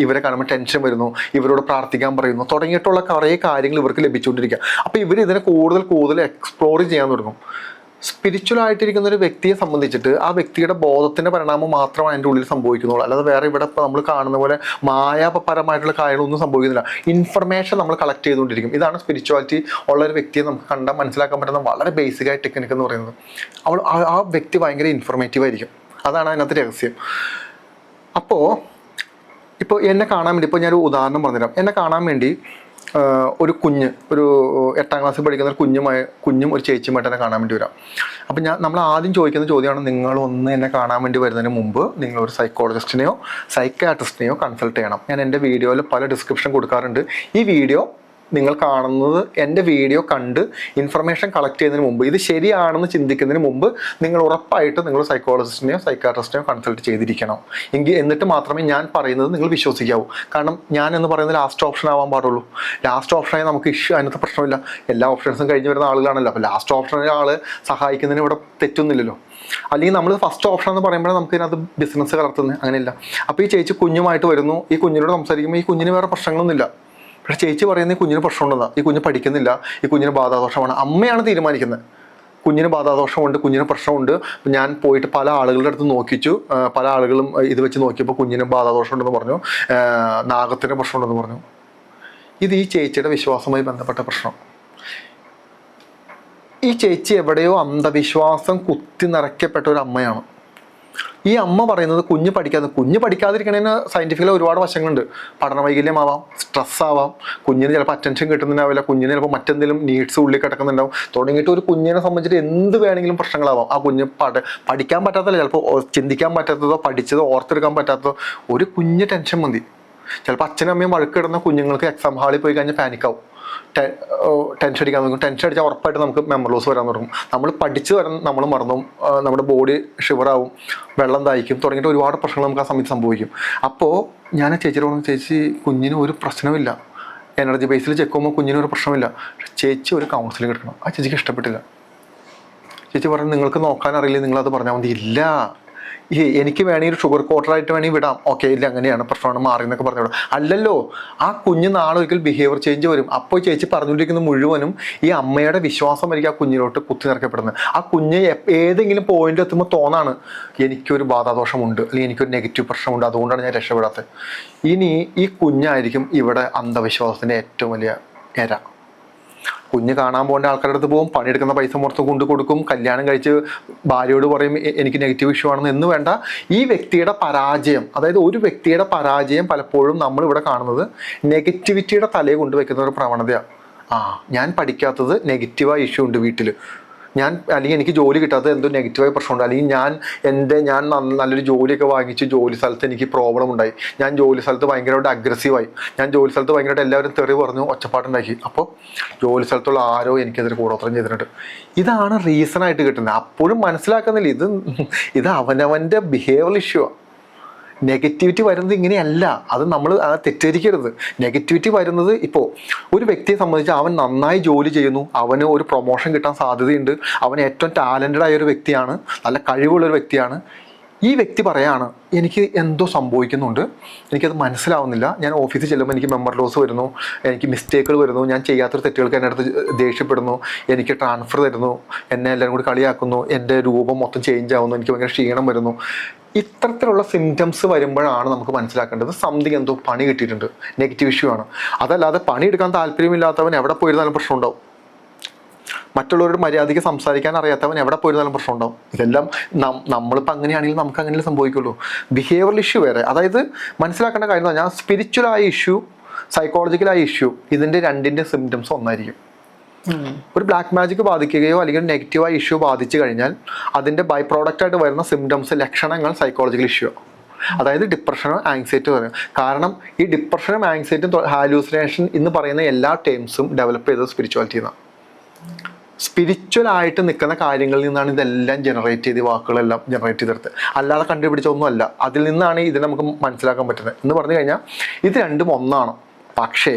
ഇവരെ കാണുമ്പോൾ ടെൻഷൻ വരുന്നു, ഇവരോട് പ്രാർത്ഥിക്കാൻ പറയുന്നു തുടങ്ങിയിട്ടുള്ള കുറേ കാര്യങ്ങൾ ഇവർക്ക് ലഭിച്ചുകൊണ്ടിരിക്കുക. അപ്പോൾ ഇവർ ഇതിനെ കൂടുതൽ എക്സ്പ്ലോർ ചെയ്യാൻ തുടങ്ങും. സ്പിരിച്വൽ ആയിട്ടിരിക്കുന്ന ഒരു വ്യക്തിയെ സംബന്ധിച്ചിട്ട് ആ വ്യക്തിയുടെ ബോധത്തിൻ്റെ പരിണാമം മാത്രമാണ് അതിൻ്റെ ഉള്ളിൽ സംഭവിക്കുന്നുള്ളൂ. അല്ലാതെ വേറെ ഇവിടെ ഇപ്പോൾ നമ്മൾ കാണുന്ന പോലെ മായാപരമായിട്ടുള്ള കാര്യങ്ങളൊന്നും സംഭവിക്കുന്നില്ല. ഇൻഫർമേഷൻ നമ്മൾ കളക്ട് ചെയ്തുകൊണ്ടിരിക്കും. ഇതാണ് സ്പിരിച്വാലിറ്റി ഉള്ള ഒരു വ്യക്തിയെ നമുക്ക് കണ്ടാൽ മനസ്സിലാക്കാൻ പറ്റുന്ന വളരെ ബേസിക്കായ ടെക്നിക്ക് എന്ന് പറയുന്നത്. ആ വ്യക്തി ഭയങ്കര ഇൻഫർമേറ്റീവ് ആയിരിക്കും. അതാണ് അതിനകത്ത് രഹസ്യം. ഇപ്പോൾ എന്നെ കാണാൻ വേണ്ടി, ഇപ്പോൾ ഞാനൊരു ഉദാഹരണം പറഞ്ഞുതരാം. എന്നെ കാണാൻ വേണ്ടി ഒരു 8ാം ക്ലാസ്സിൽ പഠിക്കുന്ന ഒരു കുഞ്ഞും ഒരു ചേച്ചിയുമായിട്ട് എന്നെ കാണാൻ വേണ്ടി വരാം. അപ്പം നമ്മൾ ആദ്യം ചോദിക്കുന്ന ചോദ്യമാണ്, നിങ്ങളൊന്ന് എന്നെ കാണാൻ വേണ്ടി വരുന്നതിന് മുമ്പ് നിങ്ങളൊരു സൈക്കോളജിസ്റ്റിനെയോ സൈക്കാട്രിസ്റ്റിനെയോ കൺസൾട്ട് ചെയ്യണം. ഞാൻ എൻ്റെ വീഡിയോയിൽ പല ഡിസ്ക്രിപ്ഷൻ കൊടുക്കാറുണ്ട്. ഈ വീഡിയോ നിങ്ങൾ കാണുന്നത്, എൻ്റെ വീഡിയോ കണ്ട് ഇൻഫർമേഷൻ കളക്ട് ചെയ്യുന്നതിന് മുമ്പ്, ഇത് ശരിയാണെന്ന് ചിന്തിക്കുന്നതിന് മുമ്പ് നിങ്ങൾ ഉറപ്പായിട്ട് നിങ്ങൾ സൈക്കോളജിസ്റ്റിനെയോ സൈക്കാട്രിസ്റ്റിനെയോ കൺസൾട്ട് ചെയ്തിരിക്കണം. എന്നിട്ട് മാത്രമേ ഞാൻ പറയുന്നത് നിങ്ങൾ വിശ്വസിക്കാവൂ. കാരണം ഞാൻ എന്ന് പറയുന്നത് ലാസ്റ്റ് ഓപ്ഷൻ ആവാൻ പാടുള്ളൂ. ലാസ്റ്റ് ഓപ്ഷനായി നമുക്ക് ഇഷ്യൂ, അതിനകത്ത് പ്രശ്നമില്ല. എല്ലാ ഓപ്ഷൻസും കഴിഞ്ഞ് വരുന്ന ആളുകളാണല്ലോ. അപ്പോൾ ലാസ്റ്റ് ഓപ്ഷനിൽ ആൾ സഹായിക്കുന്നതിന് ഇവിടെ തെറ്റൊന്നുമില്ലല്ലോ. അല്ലെങ്കിൽ നമ്മൾ ഫസ്റ്റ് ഓപ്ഷൻ എന്ന് പറയുമ്പോൾ നമുക്ക് ഇതിനകത്ത് ബിസിനസ് കലർത്തുന്നത് അങ്ങനെയില്ല. അപ്പോൾ ഈ ചേച്ചി കുഞ്ഞുമായിട്ട് വരുന്നു. ഈ കുഞ്ഞിനോട് സംസാരിക്കുമ്പോൾ ഈ കുഞ്ഞിന് വേറെ പ്രശ്നങ്ങളൊന്നുമില്ല. പക്ഷേ ചേച്ചി പറയുന്നത് ഈ കുഞ്ഞിന് പ്രശ്നമുണ്ടെന്നാണ്, ഈ കുഞ്ഞ് പഠിക്കുന്നില്ല, ഈ കുഞ്ഞിന് ബാധാദോഷമാണ്. അമ്മയാണ് തീരുമാനിക്കുന്നത് കുഞ്ഞിന് ബാധാദോഷമുണ്ട്, കുഞ്ഞിന് പ്രശ്നമുണ്ട്. ഞാൻ പോയിട്ട് പല ആളുകളുടെ അടുത്ത് നോക്കിച്ചു, പല ആളുകളും ഇത് വെച്ച് നോക്കിയപ്പോൾ കുഞ്ഞിന് ബാധാദോഷം ഉണ്ടെന്ന് പറഞ്ഞു, നാഗത്തിൻ്റെ പ്രശ്നമുണ്ടെന്ന് പറഞ്ഞു. ഇത് ഈ ചേച്ചിയുടെ വിശ്വാസവുമായി ബന്ധപ്പെട്ട പ്രശ്നം. ഈ ചേച്ചി എവിടെയോ അന്ധവിശ്വാസം കുത്തി നിറയ്ക്കപ്പെട്ട ഒരു അമ്മയാണ്. ഈ അമ്മ പറയുന്നത് കുഞ്ഞ് പഠിക്കാതിരിക്കണതിന് സയൻറ്റിഫിക്കലി ഒരുപാട് വശങ്ങളുണ്ട്. പഠന വൈകല്യമാവാം, സ്ട്രെസ് ആവാം, കുഞ്ഞിന് ചിലപ്പോൾ അറ്റൻഷൻ കിട്ടുന്നുണ്ടാവില്ല, കുഞ്ഞിന് ചിലപ്പോൾ മറ്റെന്തെങ്കിലും നീഡ്സ് ഉള്ളിൽ കിടക്കുന്നുണ്ടാവും. തുടങ്ങിയിട്ട് ഒരു കുഞ്ഞിനെ സംബന്ധിച്ചിട്ട് എന്ത് വേണമെങ്കിലും പ്രശ്നങ്ങളാവാം. ആ കുഞ്ഞ് പഠിക്കാൻ പറ്റാത്തതല്ല, ചിലപ്പോൾ ചിന്തിക്കാൻ പറ്റാത്തതോ പഠിച്ചതോ ഓർത്തെടുക്കാൻ പറ്റാത്തതോ ഒരു കുഞ്ഞ് ടെൻഷൻ മതി. ചിലപ്പോൾ അച്ഛനും അമ്മയും വഴക്കിടുന്ന കുഞ്ഞുങ്ങൾക്ക് എക്സാം ഹാളിൽ പോയി കഴിഞ്ഞാൽ പാനിക്കാവും, ടെൻഷൻ അടിക്കാൻ തുടങ്ങും. ടെൻഷൻ അടിച്ചാൽ ഉറപ്പായിട്ട് നമുക്ക് മെമ്മറി ലോസ് വരാൻ തുടങ്ങും. നമ്മൾ പഠിച്ച് വരാൻ നമ്മൾ മറന്നും, നമ്മുടെ ബോഡി ഷിവറാവും, വെള്ളം ദാഹിക്കും, തുടങ്ങിയിട്ട് ഒരുപാട് പ്രശ്നങ്ങൾ നമുക്ക് ആ സമയത്ത് സംഭവിക്കും. അപ്പോൾ ഞാൻ ചേച്ചിയോട് പറഞ്ഞു, ചേച്ചി കുഞ്ഞിന് ഒരു പ്രശ്നമില്ല, എനർജി ബേസിൽ ചെക്ക് ചെയ്യുമ്പോൾ കുഞ്ഞിന് ഒരു പ്രശ്നമില്ല, ചേച്ചി ഒരു കൗൺസിലിംഗ് എടുക്കണം. ആ ചേച്ചിക്ക് ഇഷ്ടപ്പെട്ടില്ല. ചേച്ചി പറഞ്ഞു നിങ്ങൾക്ക് നോക്കാൻ അറിയില്ലേ, നിങ്ങളത് പറഞ്ഞാൽ മതി. ഇല്ല, എനിക്ക് വേണമെങ്കിൽ ഒരു ഷുഗർ കോട്ടറായിട്ട് വേണമെങ്കിൽ വിടാം, ഓക്കെ, ഇല്ല അങ്ങനെയാണ് പ്രശ്നമാണ് മാറി എന്നൊക്കെ പറഞ്ഞു വിടാം. അല്ലല്ലോ, ആ കുഞ്ഞ് നാളെ ഒരിക്കൽ ബിഹേവിയർ ചേഞ്ച് വരും. അപ്പോൾ ചേച്ചി പറഞ്ഞുകൊണ്ടിരിക്കുന്നത് മുഴുവനും ഈ അമ്മയുടെ വിശ്വാസമായിരിക്കും ആ കുഞ്ഞിലോട്ട് കുത്തി നിറക്കപ്പെടുന്നത്. ആ കുഞ്ഞ് ഏതെങ്കിലും പോയിന്റ് എത്തുമ്പോൾ തോന്നാണ് എനിക്കൊരു ബാധാദോഷമുണ്ട്, അല്ലെങ്കിൽ എനിക്കൊരു നെഗറ്റീവ് പ്രശ്നമുണ്ട്, അതുകൊണ്ടാണ് ഞാൻ രക്ഷപ്പെടാത്തത്. ഇനി ഈ കുഞ്ഞായിരിക്കും ഇവിടെ അന്ധവിശ്വാസത്തിൻ്റെ ഏറ്റവും വലിയ ഇര. കുഞ്ഞ് കാണാൻ പോകേണ്ട ആൾക്കാരുടെ അടുത്ത് പോകും, പണിയെടുക്കുന്ന പൈസ മൊത്തം കൊണ്ട് കൊടുക്കും, കല്യാണം കഴിച്ച് ഭാര്യയോട് പറയും എനിക്ക് നെഗറ്റീവ് ഇഷ്യൂ ആണെന്ന്. എന്ന് വേണ്ട, ഈ വ്യക്തിയുടെ പരാജയം, അതായത് ഒരു വ്യക്തിയുടെ പരാജയം പലപ്പോഴും നമ്മളിവിടെ കാണുന്നത് നെഗറ്റിവിറ്റിയുടെ തലയെ കൊണ്ടുവയ്ക്കുന്ന ഒരു പ്രവണതയാണ്. ഞാൻ പഠിക്കാത്തത് നെഗറ്റീവായ ഇഷ്യൂ ഉണ്ട് വീട്ടിൽ, അല്ലെങ്കിൽ എനിക്ക് ജോലി കിട്ടാത്തത് എന്തോ നെഗറ്റീവായ പ്രശ്നമുണ്ട്, അല്ലെങ്കിൽ ഞാൻ നല്ലൊരു ജോലിയൊക്കെ വാങ്ങിച്ച് ജോലി സ്ഥലത്ത് എനിക്ക് പ്രോബ്ലം ഉണ്ടായി, ഞാൻ ജോലി സ്ഥലത്ത് ഭയങ്കരമായിട്ട് അഗ്രസീവായി, ഞാൻ ജോലി സ്ഥലത്ത് ഭയങ്കരമായിട്ട് എല്ലാവരും തെറി പറഞ്ഞു ഒച്ചപ്പാടുണ്ടാക്കി, അപ്പോൾ ജോലി സ്ഥലത്തുള്ള ആരോ എനിക്കെതിരെ കൂടോത്രം ചെയ്തിട്ടുണ്ട്. ഇതാണ് റീസണായിട്ട് കിട്ടുന്നത്. അപ്പോഴും മനസ്സിലാക്കുന്നില്ല, ഇത് അവനവൻ്റെ ബിഹേവിയറൽ ഇഷ്യൂ ആണ്. നെഗറ്റിവിറ്റി വരുന്നത് ഇങ്ങനെയല്ല, അത് നമ്മൾ തെറ്റിദ്ധരിക്കരുത്. നെഗറ്റിവിറ്റി വരുന്നത് ഇപ്പോൾ ഒരു വ്യക്തിയെ സംബന്ധിച്ച് അവൻ നന്നായി ജോലി ചെയ്യുന്നു, അവന് ഒരു പ്രൊമോഷൻ കിട്ടാൻ സാധ്യതയുണ്ട്, അവൻ ഏറ്റവും ടാലൻറ്റഡ് ആയ ഒരു വ്യക്തിയാണ്, നല്ല കഴിവുള്ളൊരു വ്യക്തിയാണ്. ഈ വ്യക്തി പറയാണ് എനിക്ക് എന്തോ സംഭവിക്കുന്നുണ്ട്, എനിക്കത് മനസ്സിലാവുന്നില്ല, ഞാൻ ഓഫീസിൽ ചെല്ലുമ്പോൾ എനിക്ക് മെമ്മറി ലോസ് വരുന്നു, എനിക്ക് മിസ്റ്റേക്കുകൾ വരുന്നു, ഞാൻ ചെയ്യാത്തൊരു തെറ്റുകൾക്ക് എൻ്റെ അടുത്ത് ദേഷ്യപ്പെടുന്നു, എനിക്ക് ട്രാൻസ്ഫർ തരുന്നു, എന്നെ എല്ലാവരും കൂടി കളിയാക്കുന്നു, എൻ്റെ രൂപം മൊത്തം ചേഞ്ച് ആവുന്നു, എനിക്ക് ഭയങ്കര ക്ഷീണം വരുന്നു. ഇത്തരത്തിലുള്ള സിംറ്റംസ് വരുമ്പോഴാണ് നമുക്ക് മനസ്സിലാക്കേണ്ടത് സംതിങ് എന്തോ പണി കിട്ടിയിട്ടുണ്ട്, നെഗറ്റീവ് ഇഷ്യൂ ആണ്. അതല്ലാതെ പണിയെടുക്കാൻ താല്പര്യമില്ലാത്തവൻ എവിടെ പോയിരുന്നാലും പ്രശ്നം ഉണ്ടാവും, മറ്റുള്ളവരോട് മര്യാദയ്ക്ക് സംസാരിക്കാൻ അറിയാത്തവൻ എവിടെ പോയിരുന്നാലും പ്രശ്നം ഉണ്ടാവും. ഇതെല്ലാം നമ്മളിപ്പോൾ അങ്ങനെയാണെങ്കിൽ നമുക്ക് അങ്ങനെ സംഭവിക്കുള്ളൂ. ബിഹേവിയറൽ ഇഷ്യൂ വേറെ, അതായത് മനസ്സിലാക്കേണ്ട കാര്യം എന്ന് പറഞ്ഞാൽ സ്പിരിച്വലായ ഇഷ്യൂ, സൈക്കോളജിക്കലായ ഇഷ്യൂ, ഇതിൻ്റെ രണ്ടിൻ്റെ സിംറ്റംസ് ഒന്നായിരിക്കും. ഒരു ബ്ലാക്ക് മാജിക് ബാധിക്കുകയോ അല്ലെങ്കിൽ നെഗറ്റീവായ ഇഷ്യൂ ബാധിച്ചു കഴിഞ്ഞാൽ അതിൻ്റെ ബൈ പ്രോഡക്റ്റ് ആയിട്ട് വരുന്ന സിംറ്റംസ്, ലക്ഷണങ്ങൾ സൈക്കോളജിക്കൽ ഇഷ്യൂ, അതായത് ഡിപ്രഷനോ ആങ്സൈറ്റി പറയും. കാരണം ഈ ഡിപ്രഷനും ആങ്സൈറ്റിയും ഹാലൂസിനേഷൻ എന്ന് പറയുന്ന എല്ലാ ടേംസും ഡെവലപ്പ് ചെയ്തത് സ്പിരിച്വാലിറ്റിന്നാണ്. സ്പിരിച്വലായിട്ട് നിൽക്കുന്ന കാര്യങ്ങളിൽ നിന്നാണ് ഇതെല്ലാം ജനറേറ്റ് ചെയ്ത് വാക്കുകളെല്ലാം ജനറേറ്റ് ചെയ്തെടുത്ത്, അല്ലാതെ കണ്ടുപിടിച്ച ഒന്നുമല്ല. അതിൽ നിന്നാണ് ഇതിനെ നമുക്ക് മനസ്സിലാക്കാൻ പറ്റുന്നത്. എന്ന് പറഞ്ഞു കഴിഞ്ഞാൽ ഇത് രണ്ടും ഒന്നാണ്. പക്ഷേ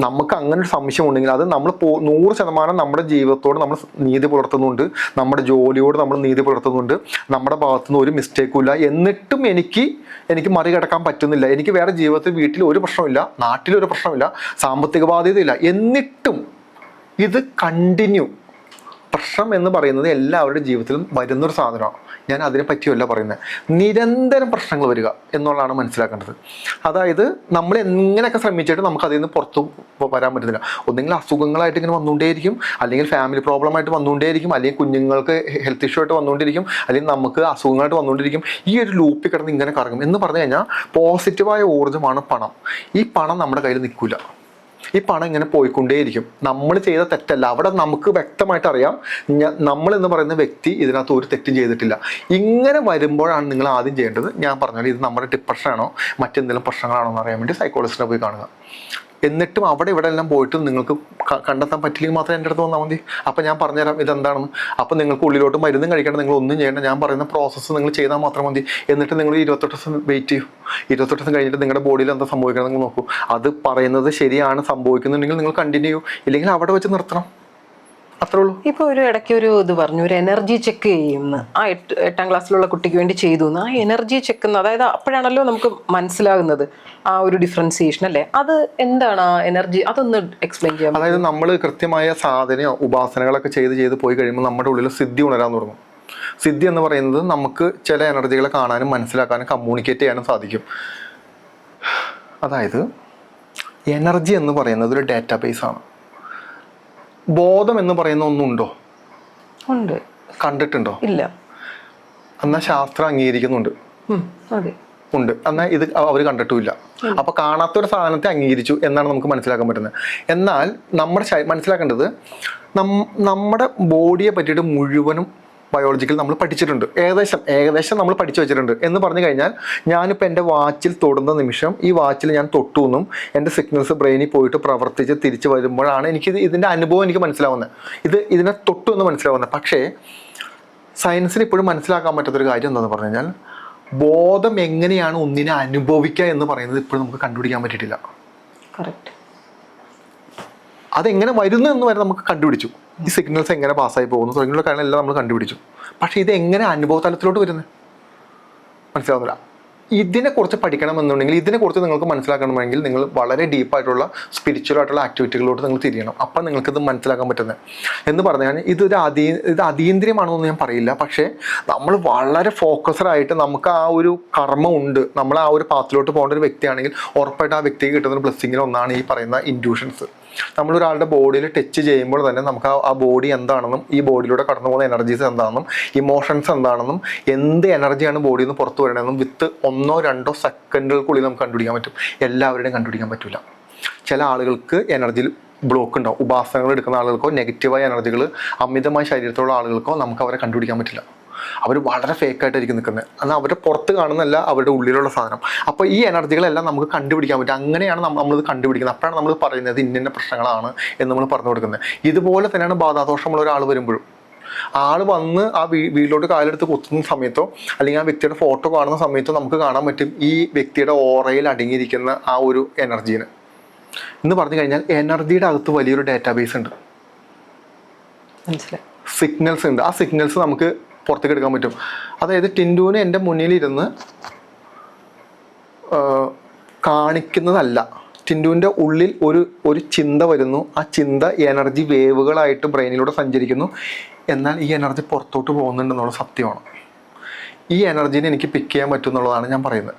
നമുക്ക് അങ്ങനെ ഒരു സംശയം ഉണ്ടെങ്കിൽ അത് നമ്മൾ 100% നമ്മുടെ ജീവിതത്തോട് നമ്മൾ നീതി പുലർത്തുന്നുണ്ട്, നമ്മുടെ ജോലിയോട് നമ്മൾ നീതി പുലർത്തുന്നുണ്ട്, നമ്മുടെ ഭാഗത്തുനിന്ന് ഒരു മിസ്റ്റേക്കും ഇല്ല, എന്നിട്ടും എനിക്ക് മറികടക്കാൻ പറ്റുന്നില്ല, എനിക്ക് വേറെ ജീവിതത്തിൽ വീട്ടിൽ ഒരു പ്രശ്നമില്ല, നാട്ടിലൊരു പ്രശ്നമില്ല, സാമ്പത്തിക ബാധ്യതയില്ല, എന്നിട്ടും ഇത് കണ്ടിന്യൂ. പ്രശ്നം എന്ന് പറയുന്നത് എല്ലാവരുടെ ജീവിതത്തിലും വരുന്നൊരു സാധനമാണ്. ഞാൻ അതിനെ പറ്റിയല്ല പറയുന്നത്. നിരന്തരം പ്രശ്നങ്ങൾ വരിക എന്നുള്ളതാണ് മനസ്സിലാക്കേണ്ടത്. അതായത് നമ്മൾ എങ്ങനെയൊക്കെ ശ്രമിച്ചിട്ട് നമുക്ക് അതിൽ നിന്ന് പുറത്തു വരാൻ പറ്റുന്നില്ല. ഒന്നെങ്കിൽ അസുഖങ്ങളായിട്ട് ഇങ്ങനെ വന്നുകൊണ്ടേയിരിക്കും, അല്ലെങ്കിൽ ഫാമിലി പ്രോബ്ലം ആയിട്ട് വന്നുകൊണ്ടേയിരിക്കും, അല്ലെങ്കിൽ കുഞ്ഞുങ്ങൾക്ക് ഹെൽത്ത് ഇഷ്യൂ ആയിട്ട് വന്നുകൊണ്ടിരിക്കും, അല്ലെങ്കിൽ നമുക്ക് അസുഖങ്ങളായിട്ട് വന്നുകൊണ്ടിരിക്കും. ഈ ഒരു ലൂപ്പിൽ കിടന്ന് ഇങ്ങനെ കറങ്ങും. എന്ന് പറഞ്ഞു കഴിഞ്ഞാൽ പോസിറ്റീവായ ഊർജ്ജമാണ് പണം. ഈ പണം നമ്മുടെ കയ്യിൽ നിൽക്കില്ല. ഈ പണം ഇങ്ങനെ പോയിക്കൊണ്ടേയിരിക്കും. നമ്മൾ ചെയ്ത തെറ്റല്ല, അവിടെ നമുക്ക് വ്യക്തമായിട്ട് അറിയാം നമ്മൾ എന്ന് പറയുന്ന വ്യക്തി ഇതിനകത്ത് ഒരു തെറ്റും ചെയ്തിട്ടില്ല. ഇങ്ങനെ വരുമ്പോഴാണ് നിങ്ങൾ ആദ്യം ചെയ്യേണ്ടത്, ഞാൻ പറഞ്ഞാൽ ഇത് നമ്മുടെ ഡിപ്രഷനാണോ മറ്റെന്തെങ്കിലും പ്രശ്നങ്ങളാണോ എന്ന് അറിയാൻ വേണ്ടി സൈക്കോളജിസ്റ്റിനെ പോയി കാണുക. എന്നിട്ടും അവിടെ ഇവിടെ എല്ലാം പോയിട്ട് നിങ്ങൾക്ക് കണ്ടെത്താൻ പറ്റില്ലെങ്കിൽ മാത്രമേ എൻ്റെ അടുത്ത് വന്നാൽ മതി. അപ്പോൾ ഞാൻ പറഞ്ഞുതരാം ഇതെന്താണെന്ന്. അപ്പോൾ നിങ്ങൾക്ക് ഉള്ളിലോട്ട് മരുന്നും കഴിക്കണം, നിങ്ങൾ ഒന്നും ചെയ്യേണ്ട, ഞാൻ പറയുന്ന പ്രോസസ്സ് നിങ്ങൾ ചെയ്താൽ മാത്രം മതി. എന്നിട്ട് നിങ്ങൾ 28 ദിവസം വെയിറ്റ് ചെയ്യൂ. 28 ദിവസം കഴിഞ്ഞിട്ട് നിങ്ങളുടെ ബോഡിയിൽ എന്താ സംഭവിക്കണം നിങ്ങൾ നോക്കൂ. അത് പറയുന്നത് ശരിയാണ് സംഭവിക്കുന്നുണ്ടെങ്കിൽ നിങ്ങൾ കണ്ടിന്യൂ ചെയ്യൂ, ഇല്ലെങ്കിൽ അവിടെ വെച്ച് നിർത്തണം. അത്രേ ഉള്ളൂ. ഇപ്പൊ ഒരു ഇടയ്ക്ക് ഒരു ഇത് പറഞ്ഞു, ഒരു എനർജി ചെക്ക് ചെയ്യുന്നു ആ എട്ടാം ക്ലാസ്സിലുള്ള കുട്ടിക്ക് വേണ്ടി ചെയ്തു എന്ന്. ആ എനർജി ചെക്ക്, അതായത് അപ്പോഴാണല്ലോ നമുക്ക് മനസ്സിലാകുന്നത് ആ ഒരു ഡിഫറൻസിയേഷൻ അല്ലേ? അത് എന്താണ് ആ എനർജി? അതൊന്ന് എക്സ്പ്ലെയിൻ ചെയ്യാം. അതായത് നമ്മൾ കൃത്യമായ സാധനയോ ഉപാസനകളൊക്കെ ചെയ്ത് പോയി കഴിയുമ്പോൾ നമ്മുടെ ഉള്ളിൽ സിദ്ധി ഉണരാൻ തുടങ്ങും. സിദ്ധി എന്ന് പറയുന്നത് നമുക്ക് ചില എനർജികളെ കാണാനും മനസ്സിലാക്കാനും കമ്മ്യൂണിക്കേറ്റ് ചെയ്യാനും സാധിക്കും. അതായത് എനർജി എന്ന് പറയുന്നത് ഒരു ഡാറ്റാബേസ് ആണ്. ബോധം എന്ന് പറയുന്ന ഒന്നുണ്ടോ? ഉണ്ട്. കണ്ടിട്ടുണ്ടോ? ഇല്ല. എന്നാൽ ശാസ്ത്രം അംഗീകരിക്കുന്നുണ്ട്. അതെ, ഉണ്ട്. എന്നാൽ ഇത് അവർ കണ്ടിട്ടുമില്ല. അപ്പൊ കാണാത്തൊരു സാധനത്തെ അംഗീകരിച്ചു എന്നാണ് നമുക്ക് മനസ്സിലാക്കാൻ പറ്റുന്നത്. എന്നാൽ മനസ്സിലാക്കേണ്ടത് നമ്മുടെ ബോഡിയെ പറ്റിയിട്ട് മുഴുവനും ബയോളജിക്കൽ നമ്മൾ പഠിച്ചിട്ടുണ്ട്. ഏകദേശം നമ്മൾ പഠിച്ചു വെച്ചിട്ടുണ്ട്. എന്ന് പറഞ്ഞു കഴിഞ്ഞാൽ ഞാനിപ്പോൾ എൻ്റെ വാച്ചിൽ തൊടുന്ന നിമിഷം ഈ വാച്ചിൽ ഞാൻ തൊട്ടു എന്നും എൻ്റെ സിഗ്നൽസ് ബ്രെയിനിൽ പോയിട്ട് പ്രവർത്തിച്ച് തിരിച്ചു വരുമ്പോഴാണ് ഇതിൻ്റെ അനുഭവം എനിക്ക് മനസ്സിലാവുന്നത്. ഇതിനെ തൊട്ടു എന്ന് മനസ്സിലാവുന്നത്. പക്ഷേ സയൻസിന് ഇപ്പോഴും മനസ്സിലാക്കാൻ പറ്റാത്തൊരു കാര്യം എന്താണെന്ന് പറഞ്ഞു കഴിഞ്ഞാൽ ബോധം എങ്ങനെയാണ് ഒന്നിനെ അനുഭവിക്കുക എന്ന് പറയുന്നത് ഇപ്പോഴും നമുക്ക് കണ്ടുപിടിക്കാൻ പറ്റിയിട്ടില്ല. കറക്റ്റ്. അതെങ്ങനെ വരുന്നു എന്ന് വരെ നമുക്ക് കണ്ടുപിടിച്ചു. ഈ സിഗ്നൽസ് എങ്ങനെ പാസ്സായി പോകുന്നു തുടങ്ങിയുള്ള കാര്യങ്ങളെല്ലാം നമ്മൾ കണ്ടുപിടിച്ചു. പക്ഷേ ഇത് എങ്ങനെ അനുഭവ തലത്തിലോട്ട് വരുന്നത് മനസ്സിലാവുന്നില്ല. ഇതിനെക്കുറിച്ച് പഠിക്കണമെന്നുണ്ടെങ്കിൽ, ഇതിനെക്കുറിച്ച് നിങ്ങൾക്ക് മനസ്സിലാക്കണമെങ്കിൽ നിങ്ങൾ വളരെ ഡീപ്പായിട്ടുള്ള സ്പിരിച്വൽ ആയിട്ടുള്ള ആക്ടിവിറ്റികളിലോട്ട് നിങ്ങൾ തിരിയണം. അപ്പം നിങ്ങൾക്കിത് മനസ്സിലാക്കാൻ പറ്റുന്നത്. എന്ന് പറഞ്ഞാൽ ഇത് അതീന്ദ്രിയമാണെന്നൊന്നും ഞാൻ പറയില്ല. പക്ഷേ നമ്മൾ വളരെ ഫോക്കസ്ഡ് ആയിട്ട് നമുക്ക് ആ ഒരു കർമ്മം ഉണ്ട്, നമ്മൾ ആ ഒരു പാത്തിലോട്ട് പോകേണ്ട ഒരു വ്യക്തിയാണെങ്കിൽ ഉറപ്പായിട്ട് ആ വ്യക്തിക്ക് കിട്ടുന്ന ബ്ലെസ്സിങ്ങിൽ ഒന്നാണ് ഈ പറയുന്ന ഇൻഡ്യൂഷൻസ്. നമ്മളൊരാളുടെ ബോഡിയിൽ ടച്ച് ചെയ്യുമ്പോൾ തന്നെ നമുക്ക് ആ ബോഡി എന്താണെന്നും ഈ ബോഡിയിലൂടെ കടന്നു പോകുന്ന എനർജീസ് എന്താണെന്നും ഇമോഷൻസ് എന്താണെന്നും എന്ത് എനർജിയാണ് ബോഡിയിൽ നിന്ന് പുറത്തു വരണമെന്നും വിത്ത് 1-2 സെക്കൻഡുകൾക്കുള്ളിൽ നമുക്ക് കണ്ടുപിടിക്കാൻ പറ്റും. എല്ലാവരുടെയും കണ്ടുപിടിക്കാൻ പറ്റില്ല. ചില ആളുകൾക്ക് എനർജിയിൽ ബ്ലോക്ക് ഉണ്ടാവും. ഉപാസനകൾ എടുക്കുന്ന ആളുകൾക്കോ നെഗറ്റീവായ എനർജികൾ അമിതമായ ശരീരത്തിലുള്ള ആളുകൾക്കോ നമുക്ക് അവരെ കണ്ടുപിടിക്കാൻ പറ്റില്ല. അവർ വളരെ ഫേക്കായിട്ടായിരിക്കും നിൽക്കുന്നത്. എന്നാൽ അവരുടെ പുറത്ത് കാണുന്നല്ല അവരുടെ ഉള്ളിലുള്ള സാധനം. അപ്പോൾ ഈ എനർജികളെല്ലാം നമുക്ക് കണ്ടുപിടിക്കാൻ പറ്റും. അങ്ങനെയാണ് നമ്മളിത് കണ്ടുപിടിക്കുന്നത്. അപ്പോഴാണ് നമ്മൾ പറയുന്നത് ഇന്ന പ്രശ്നങ്ങളാണ് എന്ന് നമ്മൾ പറഞ്ഞു കൊടുക്കുന്നത്. ഇതുപോലെ തന്നെയാണ് ബാധാദോഷമുള്ള ഒരാൾ വരുമ്പോഴും ആൾ വന്ന് ആ വീട്ടിലോട്ട് കാലെടുത്ത് കുത്തുന്ന സമയത്തോ അല്ലെങ്കിൽ ആ വ്യക്തിയുടെ ഫോട്ടോ കാണുന്ന സമയത്തോ നമുക്ക് കാണാൻ പറ്റും ഈ വ്യക്തിയുടെ ഓറയിൽ അടങ്ങിയിരിക്കുന്ന ആ ഒരു എനർജീനെ. എന്ന് പറഞ്ഞു കഴിഞ്ഞാൽ എനർജിയുടെ അകത്ത് വലിയൊരു ഡാറ്റാബേസ് ഉണ്ട്, സിഗ്നൽസ് ഉണ്ട്. ആ സിഗ്നൽസ് നമുക്ക് പുറത്തേക്ക് എടുക്കാൻ പറ്റും. അതായത് ടിൻഡുവിന് എൻ്റെ മുന്നിലിരുന്ന് കാണിക്കുന്നതല്ല, ടിൻഡുവിൻ്റെ ഉള്ളിൽ ഒരു ചിന്ത വരുന്നു. ആ ചിന്ത എനർജി വേവുകളായിട്ട് ബ്രെയിനിലൂടെ സഞ്ചരിക്കുന്നു. എന്നാൽ ഈ എനർജി പുറത്തോട്ട് പോകുന്നുണ്ടെന്നുള്ള സത്യമാണ്. ഈ എനർജീനെ എനിക്ക് പിക്ക് ചെയ്യാൻ പറ്റും എന്നുള്ളതാണ് ഞാൻ പറയുന്നത്.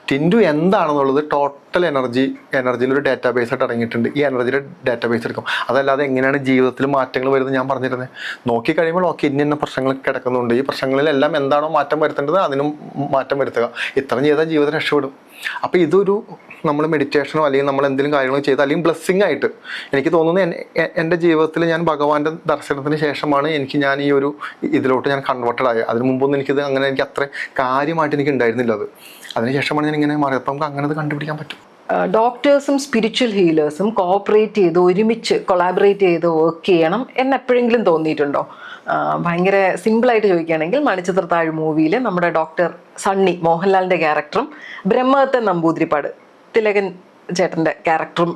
ടിൻഡു എന്താണെന്നുള്ളത് ടോട്ടൽ എനർജിയിൽ ഒരു ഡാറ്റാബേസ് ആയിട്ട് അടങ്ങിയിട്ടുണ്ട്. ഈ എനർജിയുടെ ഡാറ്റാബേസ് എടുക്കും. അതല്ലാതെ എങ്ങനെയാണ് ജീവിതത്തിൽ മാറ്റങ്ങൾ വരുന്നത് ഞാൻ പറഞ്ഞിരുന്നത്. നോക്കിക്കഴിയുമ്പോൾ ഇന്ന പ്രശ്നങ്ങൾ കിടക്കുന്നുണ്ട്. ഈ പ്രശ്നങ്ങളിലെല്ലാം എന്താണോ മാറ്റം വരുത്തേണ്ടത് അതിനും മാറ്റം വരുത്തുക. ഇത്രയും ചെയ്താൽ ജീവിതം രക്ഷപ്പെടും. അപ്പോൾ ഇതൊരു നമ്മൾ മെഡിറ്റേഷനോ അല്ലെങ്കിൽ നമ്മൾ എന്തെങ്കിലും കാര്യങ്ങളോ ചെയ്ത് അല്ലെങ്കിൽ ബ്ലെസ്സിങ് ആയിട്ട് എനിക്ക് തോന്നുന്നു എൻ്റെ ജീവിതത്തിൽ ഞാൻ ഭഗവാന്റെ ദർശനത്തിന് ശേഷമാണ് ഞാൻ ഈ ഒരു ഇതിലോട്ട് ഞാൻ കൺവേർട്ടഡ് ആയത്. അതിന് മുമ്പൊന്നും എനിക്ക് അത്ര കാര്യമായിട്ട് എനിക്ക് ഉണ്ടായിരുന്നില്ല. അതിനുശേഷമാണ് ഞാൻ ഇങ്ങനെ മാറിയത്. അപ്പം നമുക്ക് അങ്ങനെ അത് കണ്ടുപിടിക്കാൻ പറ്റും. ഡോക്ടേഴ്സും സ്പിരിച്വൽ ഹീലേഴ്സും കോഓപ്പറേറ്റ് ചെയ്ത് ഒരുമിച്ച് കൊളാബറേറ്റ് ചെയ്ത് വർക്ക് ചെയ്യണം എന്നെപ്പോഴെങ്കിലും തോന്നിയിട്ടുണ്ടോ? ഭയങ്കര സിമ്പിളായിട്ട് ചോദിക്കുകയാണെങ്കിൽ മണിച്ചിത്രത്താഴ് മൂവിയിൽ നമ്മുടെ ഡോക്ടർ സണ്ണി മോഹൻലാലിൻ്റെ ക്യാരക്ടറും ബ്രഹ്മദത്തൻ നമ്പൂതിരിപ്പാട് തിലകൻ ചേട്ടൻ്റെ ക്യാരക്ടറും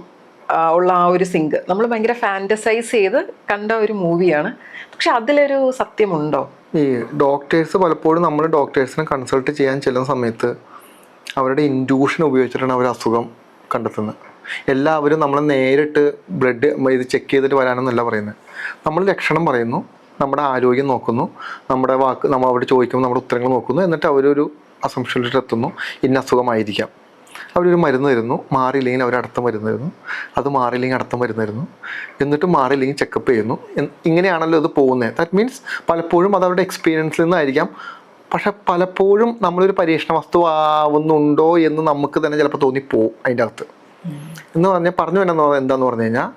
ഉള്ള ആ ഒരു സിങ്ക് നമ്മൾ ഭയങ്കര ഫാൻറ്റസൈസ് ചെയ്ത് കണ്ട ഒരു മൂവിയാണ്. പക്ഷെ അതിലൊരു സത്യമുണ്ടോ? ഈ ഡോക്ടേഴ്സ് പലപ്പോഴും നമ്മൾ ഡോക്ടേഴ്സിനെ കൺസൾട്ട് ചെയ്യാൻ ചെല്ലുന്ന സമയത്ത് അവരുടെ ഇൻഡ്യൂഷൻ ഉപയോഗിച്ചിട്ടാണ് അവർ അസുഖം കണ്ടെത്തുന്നത്. എല്ലാവരും നമ്മളെ നേരിട്ട് ബ്ലഡ് ഇത് ചെക്ക് ചെയ്തിട്ട് വരാനെന്നല്ല പറയുന്നത്. നമ്മൾ ലക്ഷണം പറയുന്നു, നമ്മുടെ ആരോഗ്യം നോക്കുന്നു, നമ്മുടെ നമ്മൾ അവിടെ ചോദിക്കുമ്പോൾ നമ്മുടെ ഉത്തരങ്ങൾ നോക്കുന്നു. എന്നിട്ട് അവരൊരു അസംഷനിലേക്ക് എത്തുന്നു, ഇന്ന അസുഖമായിരിക്കാം. അവരൊരു മരുന്ന് തരുന്നു, മാറിയില്ലെങ്കിൽ അവർ അടുത്ത മരുന്ന് തരുന്നു, അത് മാറിയില്ലെങ്കിൽ അടുത്ത മരുന്ന് തരുന്നു, എന്നിട്ട് മാറിയില്ലെങ്കിൽ ചെക്കപ്പ് ചെയ്യുന്നു. ഇങ്ങനെയാണല്ലോ ഇത് പോകുന്നത്. ദാറ്റ് മീൻസ് പലപ്പോഴും അത് അവരുടെ എക്സ്പീരിയൻസിൽ നിന്നായിരിക്കാം. പക്ഷെ പലപ്പോഴും നമ്മളൊരു പരീക്ഷണ വസ്തു ആവുന്നുണ്ടോ എന്ന് നമുക്ക് തന്നെ ചിലപ്പോൾ തോന്നിപ്പോവും അതിൻ്റെ അകത്ത്. എന്ന് പറഞ്ഞു എന്താന്ന് പറഞ്ഞു കഴിഞ്ഞാൽ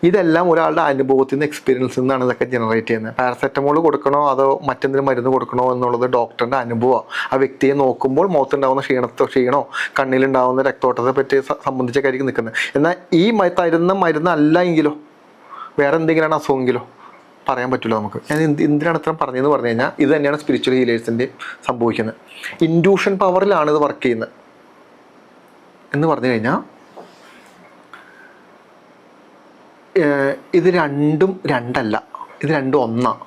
ഇതെല്ലാം ഒരാളുടെ അനുഭവത്തിൽ നിന്ന് എക്സ്പീരിയൻസിൽ നിന്നാണ് ഇതൊക്കെ ജനറേറ്റ് ചെയ്യുന്നത്. പാരസെറ്റമോൾ കൊടുക്കണോ അതോ മറ്റെന്തെങ്കിലും മരുന്ന് കൊടുക്കണോ എന്നുള്ളത് ഡോക്ടറിൻ്റെ അനുഭവമാണ്. ആ വ്യക്തിയെ നോക്കുമ്പോൾ മുഖത്തുണ്ടാകുന്ന ക്ഷീണോ കണ്ണിലുണ്ടാകുന്ന രക്തോട്ടത്തെ പറ്റി സംബന്ധിച്ച കാര്യം നിൽക്കുന്നത്. എന്നാൽ ഈ തരുന്ന മരുന്ന് അല്ല എങ്കിലോ വേറെ എന്തെങ്കിലുമാണ് അസുഖമെങ്കിലോ പറയാൻ പറ്റില്ല നമുക്ക്. ഞാൻ എന്തിനാണ് ഇത്രയും പറഞ്ഞതെന്ന് പറഞ്ഞു കഴിഞ്ഞാൽ ഇത് തന്നെയാണ് സ്പിരിച്വൽ ഹീലേഴ്സിൻ്റെ സംഭവിക്കുന്നത്. ഇൻഡ്യൂഷൻ പവറിലാണ് ഇത് വർക്ക് ചെയ്യുന്നത് എന്ന് പറഞ്ഞു കഴിഞ്ഞാൽ ഇത് രണ്ടും രണ്ടല്ല. ഇത് രണ്ടും ഒന്നാണ്.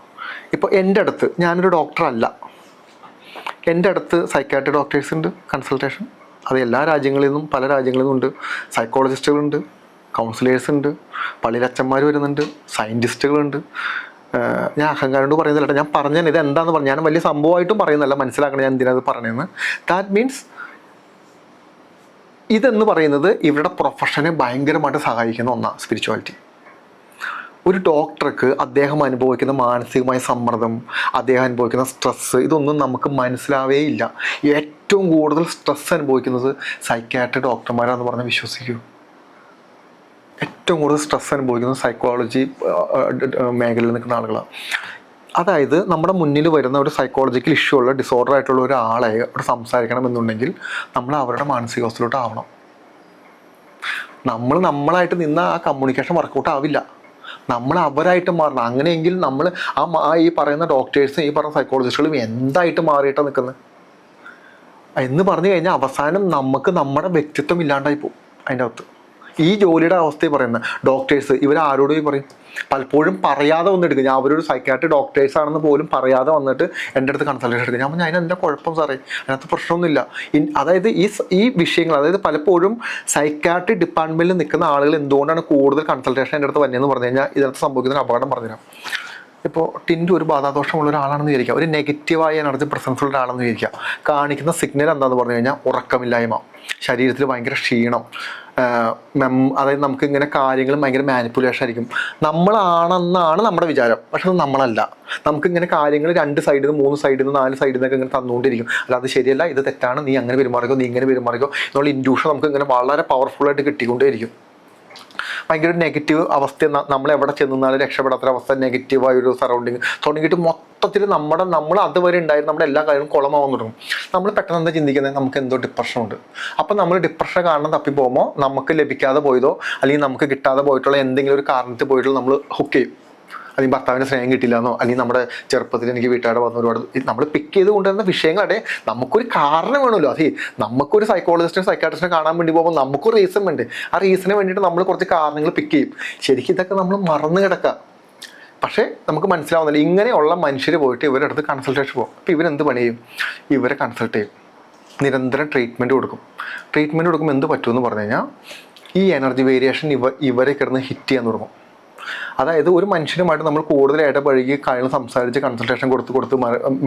ഇപ്പോൾ എൻ്റെ അടുത്ത്, ഞാനൊരു ഡോക്ടറല്ല, എൻ്റെ അടുത്ത് സൈക്കാട്രി ഡോക്ടേഴ്സ് ഉണ്ട് കൺസൾട്ടേഷൻ. അത് എല്ലാ രാജ്യങ്ങളിൽ നിന്നും, പല രാജ്യങ്ങളിൽ നിന്നും ഉണ്ട്. സൈക്കോളജിസ്റ്റുകളുണ്ട്, കൗൺസിലേഴ്സ് ഉണ്ട്, പള്ളിയിലച്ചന്മാർ വരുന്നുണ്ട്, സയൻറ്റിസ്റ്റുകളുണ്ട്. ഞാൻ അഹങ്കാരം കൊണ്ട് പറയുന്നില്ല, ഞാൻ പറഞ്ഞാൽ ഇത് എന്താണെന്ന് പറഞ്ഞു, ഞാൻ വലിയ സംഭവമായിട്ടും പറയുന്നല്ല, മനസ്സിലാക്കണം ഞാൻ എന്തിനാത് പറയണതെന്ന്. ദാറ്റ് മീൻസ് ഇതെന്ന് പറയുന്നത് ഇവരുടെ പ്രൊഫഷനെ ഭയങ്കരമായിട്ട് സഹായിക്കുന്ന ഒന്നാണ് സ്പിരിച്വാലിറ്റി. ഒരു ഡോക്ടർക്ക് അദ്ദേഹം അനുഭവിക്കുന്ന മാനസികമായ സമ്മർദ്ദം, അദ്ദേഹം അനുഭവിക്കുന്ന സ്ട്രെസ്സ്, ഇതൊന്നും നമുക്ക് മനസ്സിലാവേ ഇല്ല. ഏറ്റവും കൂടുതൽ സ്ട്രെസ് അനുഭവിക്കുന്നത് സൈക്കാട്രി ഡോക്ടർമാരാണെന്ന് പറഞ്ഞാൽ വിശ്വസിക്കൂ. ഏറ്റവും കൂടുതൽ സ്ട്രെസ് അനുഭവിക്കുന്നത് സൈക്കോളജി മേഖലയിൽ നിൽക്കുന്ന ആളുകളാണ്. അതായത് നമ്മുടെ മുന്നിൽ വരുന്ന ഒരു സൈക്കോളജിക്കൽ ഇഷ്യൂ ഉള്ള ഡിസോർഡർ ആയിട്ടുള്ള ഒരാളെ അവിടെ സംസാരിക്കണമെന്നുണ്ടെങ്കിൽ നമ്മൾ അവരുടെ മാനസികാവസ്ഥയിലോട്ട് ആവണം. നമ്മളായിട്ട് നിന്ന ആ കമ്മ്യൂണിക്കേഷൻ വർക്കൗട്ട് ആവില്ല. നമ്മൾ അവരായിട്ട് മാറണം. അങ്ങനെയെങ്കിൽ നമ്മൾ ഈ പറയുന്ന ഡോക്ടേഴ്സും ഈ പറയുന്ന സൈക്കോളജിസ്റ്റുകളും എന്തായിട്ട് മാറിയിട്ടാണ് നിൽക്കുന്നത് എന്ന് പറഞ്ഞു കഴിഞ്ഞാൽ അവസാനം നമുക്ക് നമ്മുടെ വ്യക്തിത്വം ഇല്ലാണ്ടായി പോകും. അതിൻ്റെ അകത്ത് ഈ ജോലിയുടെ അവസ്ഥയിൽ പറയുന്നത് ഡോക്ടേഴ്സ് ഇവരാരോടും പറയും, പലപ്പോഴും പറയാതെ വന്നെടുക്കും. ഞാൻ അവരൊരു സൈക്കാട്രി ഡോക്ടേഴ്സ് ആണെന്ന് പോലും പറയാതെ വന്നിട്ട് എൻ്റെ അടുത്ത് കൺസൾട്ടേഷൻ എടുക്കും. ഞാൻ പറഞ്ഞു അതിനെന്താ കുഴപ്പം സാറേ, അതിനകത്ത് പ്രശ്നമൊന്നുമില്ല. അതായത് ഈ വിഷയങ്ങൾ, അതായത് പലപ്പോഴും സൈക്കാട്രി ഡിപ്പാർട്ട്മെൻറ്റിൽ നിൽക്കുന്ന ആളുകൾ എന്തുകൊണ്ടാണ് കൂടുതൽ കൺസൾട്ടേഷൻ എൻ്റെ അടുത്ത് വന്നതെന്ന് പറഞ്ഞു കഴിഞ്ഞാൽ ഇതിനകത്ത് സംഭവിക്കുന്ന അപകടം പറഞ്ഞുതരാം. ഇപ്പോൾ ടിൻഡു ഒരു ബാധാദോഷമുള്ള ഒരാളാണെന്ന് വിചാരിക്കുക, ഒരു നെഗറ്റീവായ എനർജി പ്രസൻസ് ഉള്ള ഒരാളെന്ന് വിചാരിക്കുക. കാണിക്കുന്ന സിഗ്നൽ എന്താണെന്ന് പറഞ്ഞു കഴിഞ്ഞാൽ ഉറക്കമില്ലായ്മ, ശരീരത്തിൽ ഭയങ്കര ക്ഷീണം, അതായത് നമുക്ക് ഇങ്ങനെ കാര്യങ്ങൾ ഭയങ്കര മാനിപ്പുലേഷൻ ആയിരിക്കും. നമ്മളാണെന്നാണ് നമ്മുടെ വിചാരം, പക്ഷെ അത് നമ്മളല്ല. നമുക്കിങ്ങനെ കാര്യങ്ങൾ 2 സൈഡിൽ നിന്ന് 3 സൈഡിൽ നിന്ന് 4 സൈഡിൽ നിന്നൊക്കെ ഇങ്ങനെ തന്നുകൊണ്ടിരിക്കും. അല്ലാതെ ശരിയല്ല, ഇത് തെറ്റാണ്, നീ അങ്ങനെ പെരുമാറിക്കോ, നീ ഇങ്ങനെ പെരുമാറിക്കോ എന്നുള്ള ഇൻഡ്യൂഷൻ നമുക്ക് ഇങ്ങനെ വളരെ പവർഫുള്ളായിട്ട് കിട്ടിക്കൊണ്ടേയിരിക്കും. ഭയങ്കര നെഗറ്റീവ് അവസ്ഥ, നമ്മൾ എവിടെ ചെന്നാലും രക്ഷപ്പെടാത്തൊരവസ്ഥ, നെഗറ്റീവായൊരു സറൗണ്ടിങ് തുടങ്ങിയിട്ട് മൊത്തത്തിൽ നമ്മൾ അതുവരെ ഉണ്ടായിരുന്ന നമ്മുടെ എല്ലാ കാര്യങ്ങളും കുളമാവാൻ തുടങ്ങും. നമ്മൾ പെട്ടെന്ന് എന്താ ചിന്തിക്കുന്നത്, നമുക്ക് എന്തോ ഡിപ്രഷൻ ഉണ്ട്. അപ്പം നമ്മൾ ഡിപ്രഷൻ കാരണം തപ്പി പോകുമ്പോൾ നമുക്ക് ലഭിക്കാതെ പോയതോ അല്ലെങ്കിൽ നമുക്ക് കിട്ടാതെ പോയിട്ടുള്ള എന്തെങ്കിലും ഒരു കാരണത്തിൽ പോയിട്ടുള്ള നമ്മൾ ഹുക്ക് ചെയ്യും. അല്ലെങ്കിൽ ഭർത്താവിൻ്റെ സ്നേഹം കിട്ടില്ലെന്നോ, അല്ലെങ്കിൽ നമ്മുടെ ചെറുപ്പത്തിൽ എനിക്ക് വീട്ടുകാരുടെ വന്ന ഒരുപാട് നമ്മൾ പിക്ക് ചെയ്ത് കൊണ്ടുവരുന്ന വിഷയങ്ങളെ നമുക്കൊരു കാരണം വേണമല്ലോ. അത് നമുക്കൊരു സൈക്കോളജിസ്റ്റിനെ സൈക്കാട്രിസ്റ്റിനെ കാണാൻ വേണ്ടി പോകുമ്പോൾ നമുക്കൊരു റീസൺ വേണ്ടേ. ആ റീസണിന് വേണ്ടിയിട്ട് നമ്മൾ കുറച്ച് കാരണങ്ങൾ പിക്ക് ചെയ്യും. ശരിക്കും ഇതൊക്കെ നമ്മൾ മറന്നു കിടക്കുക. പക്ഷേ നമുക്ക് മനസ്സിലാവുന്നില്ല. ഇങ്ങനെയുള്ള മനുഷ്യർ പോയിട്ട് ഇവരുടെ അടുത്ത് കൺസൾട്ടേഷൻ പോകും. അപ്പോൾ ഇവരെന്ത് പണി ചെയ്യും, ഇവരെ കൺസൾട്ട് ചെയ്യും, നിരന്തരം ട്രീറ്റ്മെൻറ്റ് കൊടുക്കും. ട്രീറ്റ്മെൻറ്റ് കൊടുക്കുമ്പോൾ എന്ത് പറ്റുമെന്ന് പറഞ്ഞു കഴിഞ്ഞാൽ ഈ എനർജി വേരിയേഷൻ ഇവരെ കിടന്ന് ഹിറ്റ് ചെയ്യാൻ തുടങ്ങും. അതായത് ഒരു മനുഷ്യനുമായിട്ട് നമ്മൾ കൂടുതലായിട്ട് പഴകി കാര്യങ്ങൾ സംസാരിച്ച് കൺസൾട്ടേഷൻ കൊടുത്ത്